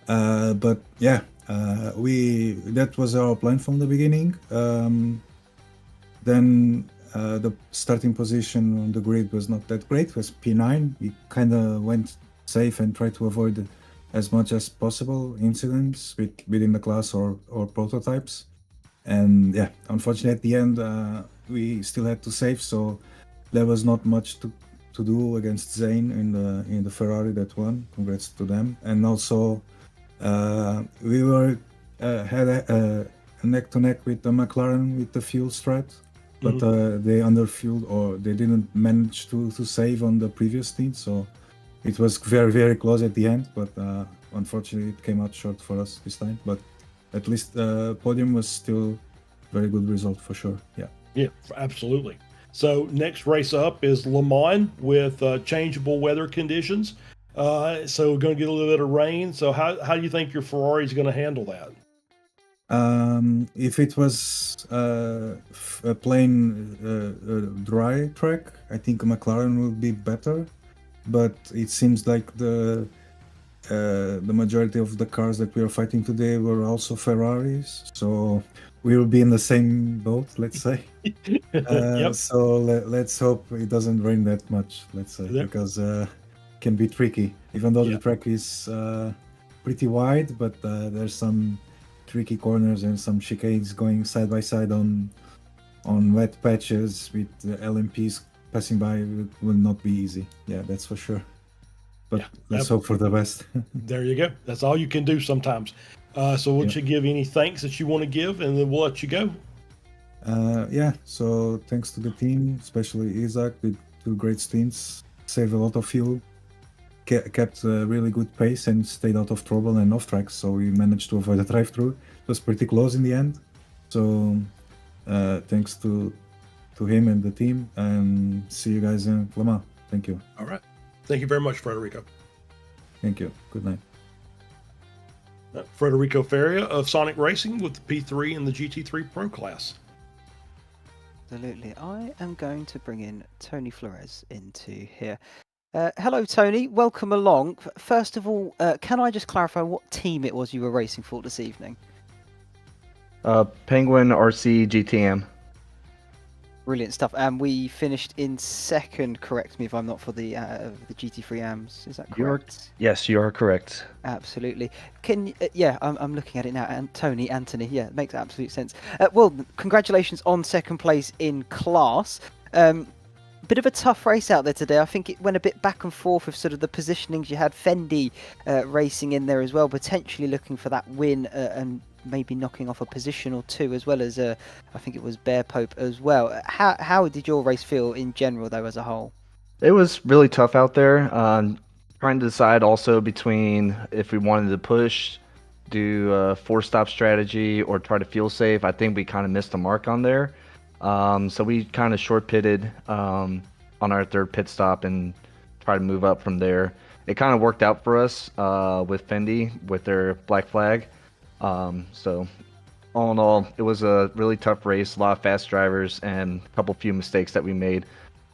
N: But yeah, that was our plan from the beginning. Then the starting position on the grid was not that great. It was P9. We kind of went safe and tried to avoid as much as possible incidents within the class or prototypes. And yeah, unfortunately at the end we still had to save, so there was not much to do against Zane in the Ferrari that won. Congrats to them. And also we were had a neck to neck with the McLaren with the fuel strat, but they underfueled, or they didn't manage to save on the previous stint, so it was very, very close at the end. But unfortunately it came out short for us this time. But at least podium was still very good result for sure. Yeah,
C: absolutely. So next race up is Le Mans with changeable weather conditions. So we're going to get a little bit of rain. So how do you think your Ferrari is going to handle that?
N: If it was a plain dry track, I think McLaren will be better. But it seems like the majority of the cars that we are fighting today were also Ferraris. So we will be in the same boat, let's say.
C: Yep.
N: So let's hope it doesn't rain that much, let's say, because it can be tricky. Even though the track is pretty wide, but there's some tricky corners and some chicanes going side by side on wet patches with LMPs passing by. It will not be easy. Yeah, that's for sure. But let's hope for the best.
C: There you go. That's all you can do sometimes. So would you give any thanks that you want to give, and then we'll let you go?
N: So thanks to the team, especially Isaac, with 2 great stints, saved a lot of fuel, kept a really good pace and stayed out of trouble and off track, so we managed to avoid a drive-through. It was pretty close in the end. So thanks to him and the team, and see you guys in Le Mans. Thank you.
C: All right. Thank you very much, Federico.
N: Thank you. Good night.
C: Federico Feria of Sonic Racing with the P3 and the GT3 Pro class.
B: Absolutely. I am going to bring in Tony Flores into here. Hello, Tony. Welcome along. First of all, can I just clarify what team it was you were racing for this evening?
O: Penguin RC GTM.
B: Brilliant stuff. And we finished in second, correct me if I'm not, for the GT3 AMs. Is that correct?
O: Yes, you are correct.
B: Absolutely. I'm looking at it now. And Anthony, yeah, it makes absolute sense. Well, congratulations on second place in class. Bit of a tough race out there today. I think it went a bit back and forth with sort of the positionings. You had Fendi racing in there as well, potentially looking for that win and maybe knocking off a position or 2, as well as I think it was Bear Pope as well. How did your race feel in general, though, as a whole?
O: It was really tough out there. Trying to decide also between if we wanted to push, do a 4-stop strategy, or try to fuel save. I think we kind of missed the mark on there. So we kind of short pitted on our 3rd pit stop and try to move up from there. It kind of worked out for us with Fendi with their black flag. So all in all, it was a really tough race, a lot of fast drivers, and a couple few mistakes that we made.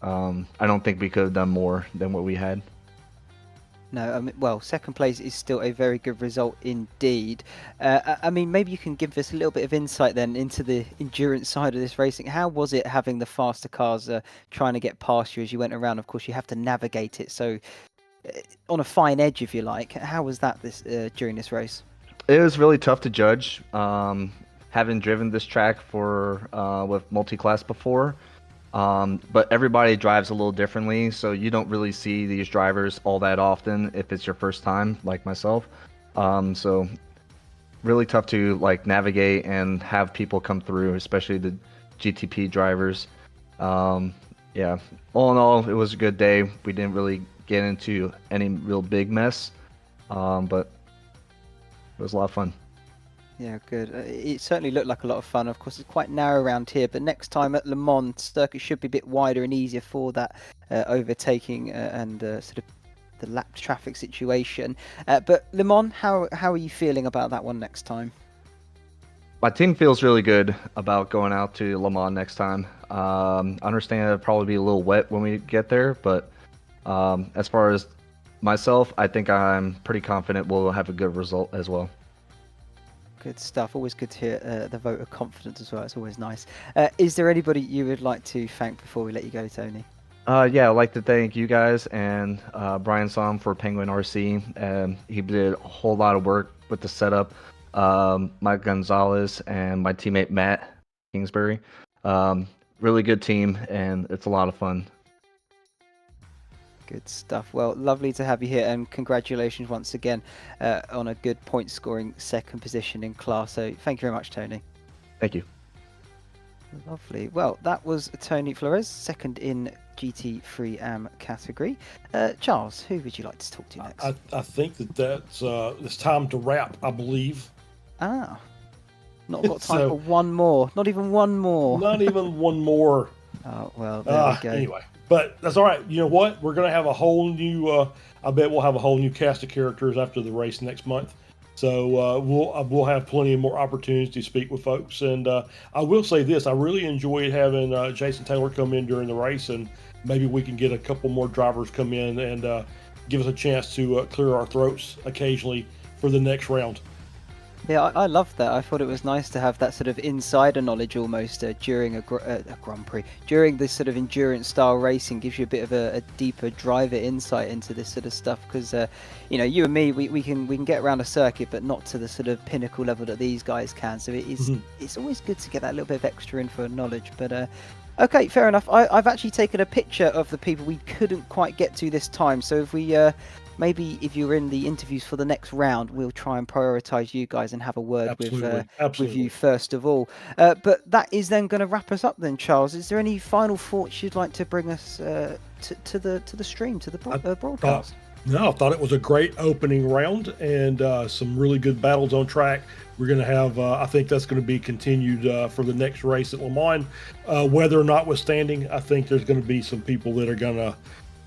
O: I don't think we could have done more than what we had.
B: No, I mean, well, second place is still a very good result indeed. I mean, maybe you can give us a little bit of insight then into the endurance side of this racing. How was it having the faster cars trying to get past you as you went around? Of course, you have to navigate it, so on a fine edge, if you like. How was that during this race?
O: It was really tough to judge. Having driven this track with multi-class before, but everybody drives a little differently, so you don't really see these drivers all that often if it's your first time, like myself. So really tough to like navigate and have people come through, especially the GTP drivers. Yeah, all in all, it was a good day. We didn't really get into any real big mess, but it was a lot of fun.
B: Yeah, good. It certainly looked like a lot of fun. Of course, it's quite narrow around here, but next time at Le Mans, circuit should be a bit wider and easier for that overtaking and sort of the lap traffic situation. But Le Mans, how are you feeling about that one next time?
O: My team feels really good about going out to Le Mans next time. I understand it'll probably be a little wet when we get there, but as far as myself, I think I'm pretty confident we'll have a good result as well.
B: Good stuff. Always good to hear the vote of confidence as well. It's always nice. Is there anybody you would like to thank before we let you go, Tony?
O: Yeah, I'd like to thank you guys and Brian Som for Penguin RC. He did a whole lot of work with the setup. Mike Gonzalez and my teammate Matt Kingsbury. Really good team, and it's a lot of fun.
B: Good stuff. Well, lovely to have you here, and congratulations once again on a good point scoring second position in class. So thank you very much, Tony.
O: Thank you.
B: Lovely. Well, that was Tony Flores, second in GT3 AM category. Charles, who would you like to talk to next?
C: I think that's it's time to wrap, I believe.
B: Not got time for one more. Not even one more.
C: Not even one more.
B: Oh, well, there we go.
C: Anyway, but that's all right. You know what? We're going to have a whole new, I bet we'll have a whole new cast of characters after the race next month. So we'll have plenty of more opportunities to speak with folks. And I will say this, I really enjoyed having Jason Taylor come in during the race, and maybe we can get a couple more drivers come in and give us a chance to clear our throats occasionally for the next round.
B: Yeah, I loved that. I thought it was nice to have that sort of insider knowledge almost during a Grand Prix. During this sort of endurance style racing, gives you a bit of a deeper driver insight into this sort of stuff, because you know, you and me, we can get around a circuit, but not to the sort of pinnacle level that these guys can. So it's always good to get that little bit of extra info and knowledge. But okay, fair enough. I've actually taken a picture of the people we couldn't quite get to this time. So if we maybe if you're in the interviews for the next round, we'll try and prioritise you guys and have a word with you first of all. But that is then going to wrap us up then, Charles. Is there any final thoughts you'd like to bring us to the stream, to the broadcast?
C: No, I thought it was a great opening round and some really good battles on track. We're going to have, I think that's going to be continued for the next race at Le Mans. Weather notwithstanding, I think there's going to be some people that are going to,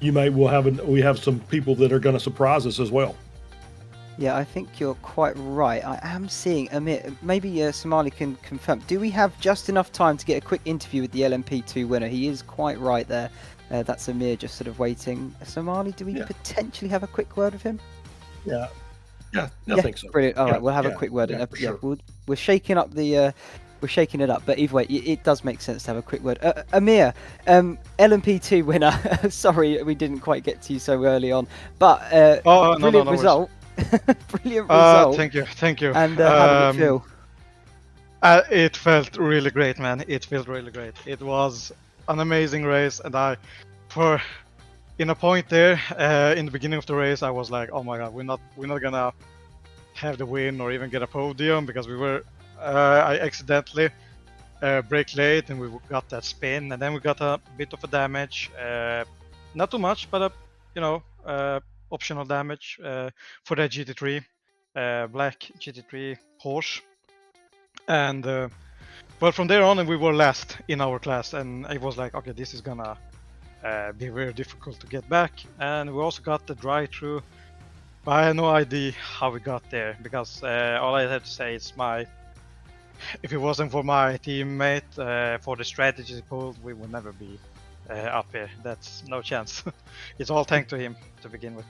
C: we have some people that are going to surprise us as well.
B: Yeah, I think you're quite right. I am seeing Amir. Maybe Somali can confirm. Do we have just enough time to get a quick interview with the LMP2 winner? He is quite right there. That's Amir just sort of waiting. Somali, do we potentially have a quick word with him?
C: Yeah, I think so.
B: Brilliant. All right, we'll have a quick word.
C: Sure.
B: We're shaking up the. We're shaking it up, but either way, it does make sense to have a quick word. Amir, LMP2 winner. Sorry, we didn't quite get to you so early on, but brilliant result. Brilliant result.
P: Thank you.
B: And how did it feel?
P: It felt really great, man. It felt really great. It was an amazing race, and in a point there in the beginning of the race, I was like, oh my god, we're not gonna have the win or even get a podium, because we were. I accidentally brake late, and we got that spin, and then we got a bit of a damage. Not too much, but optional damage for that GT3, black GT3 Porsche. And but from there on, we were last in our class, and it was like, okay, this is gonna be very difficult to get back. And we also got the drive-through, but I had no idea how we got there, because all I had to say is my if it wasn't for my teammate, for the strategy he pulled, we would never be up here. That's no chance. It's all thanks to him to begin with.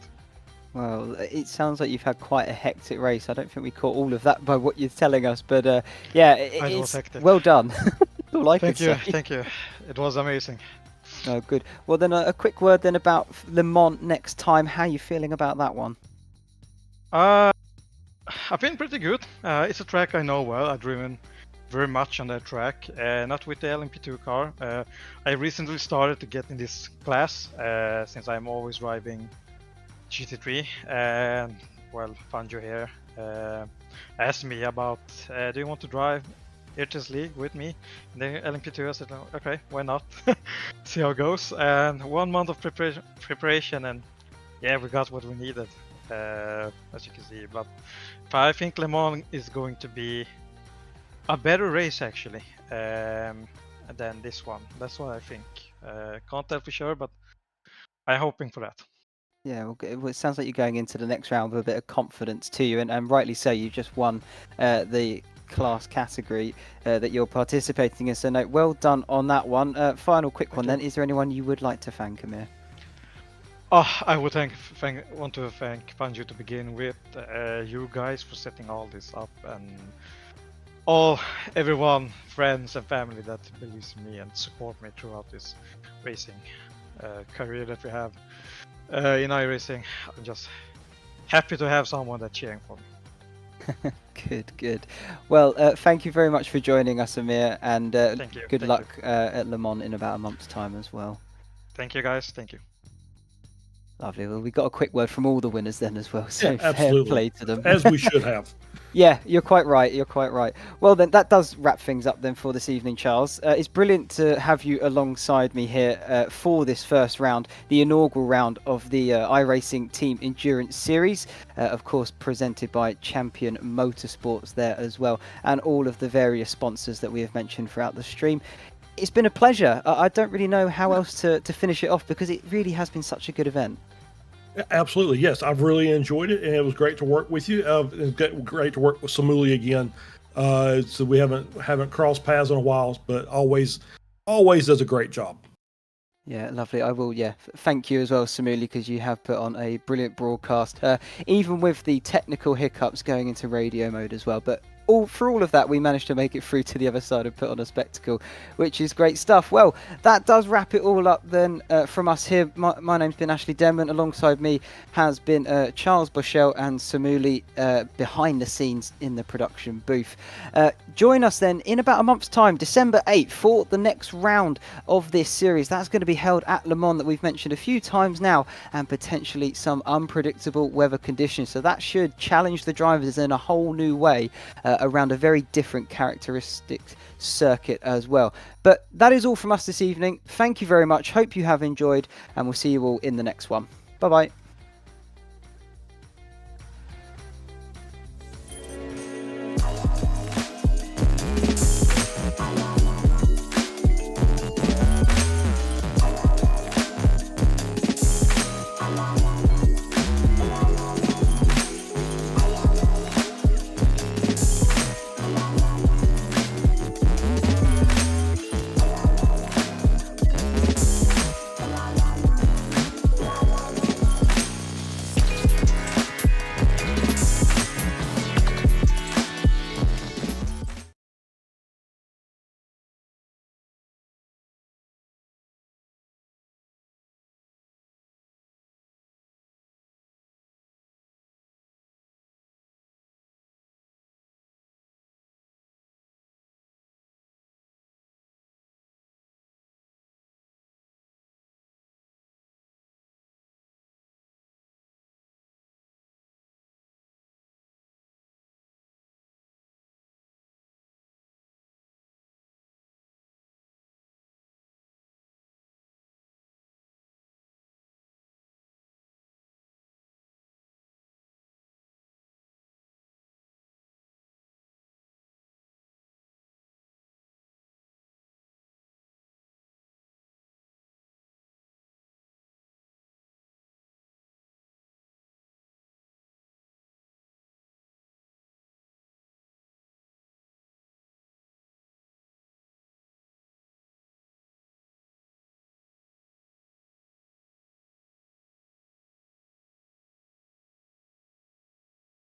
B: Well, it sounds like you've had quite a hectic race. I don't think we caught all of that by what you're telling us, but yeah,
P: It was
B: it's
P: hectic.
B: well done. All I
P: Thank
B: could
P: you,
B: say.
P: thank you. It was amazing.
B: Oh, good. Well, then a quick word then about Le Mans next time. How are you feeling about that one?
P: I've been pretty good. It's a track I know well. I've driven very much on that track, not with the LMP2 car. I recently started to get in this class since I'm always driving GT3. And well, Fangio here asked me about, do you want to drive iRTES League with me in the LMP2? I said, "Oh, okay, why not? See how it goes." And 1 month of preparation, and yeah, we got what we needed, as you can see. But I think Le Mans is going to be a better race actually than this one. That's what I think. Can't tell for sure, but I'm hoping for that.
B: Yeah, well, it sounds like you're going into the next round with a bit of confidence to you, and rightly so. You just won the class category that you're participating in, so no, well done on that one. Final quick one then. Is there anyone you would like to thank, Amir?
P: Oh, I would want to thank Fangio to begin with, you guys for setting all this up, and everyone, friends and family that believes in me and support me throughout this racing career that we have in iRacing. I'm just happy to have someone that's cheering for me.
B: Good. Well, thank you very much for joining us, Amir, and
P: Thank you.
B: good
P: Thank
B: luck at Le Mans in about a month's time as well.
P: Thank you, guys. Thank you.
B: Lovely. Well, we got a quick word from all the winners then as well, so
C: Yeah,
B: fair
C: absolutely.
B: play to them.
C: As we should have.
B: Yeah, you're quite right. Well, then that does wrap things up then for this evening, Charles. It's brilliant to have you alongside me here for this first round, the inaugural round of the iRacing Team Endurance Series, of course presented by Champion Motorsports there as well, and all of the various sponsors that we have mentioned throughout the stream. It's been a pleasure. I don't really know how else to finish it off because it really has been such a good event.
C: Absolutely, yes. I've really enjoyed it, and it was great to work with you. It's great to work with Samuli again. So we haven't crossed paths in a while, but always does a great job.
B: Yeah, lovely. I will, thank you as well, Samuli, because you have put on a brilliant broadcast, even with the technical hiccups going into radio mode as well. But for all of that, we managed to make it through to the other side and put on a spectacle, which is great stuff. Well, that does wrap it all up then from us here. My name's been Ashley Denman. Alongside me has been Charles Bushell and Samuli behind the scenes in the production booth. Join us then in about a month's time, December 8th, for the next round of this series. That's going to be held at Le Mans that we've mentioned a few times now, and potentially some unpredictable weather conditions. So that should challenge the drivers in a whole new way around a very different characteristic circuit as well. But that is all from us this evening. Thank you very much. Hope you have enjoyed, and we'll see you all in the next one. Bye bye.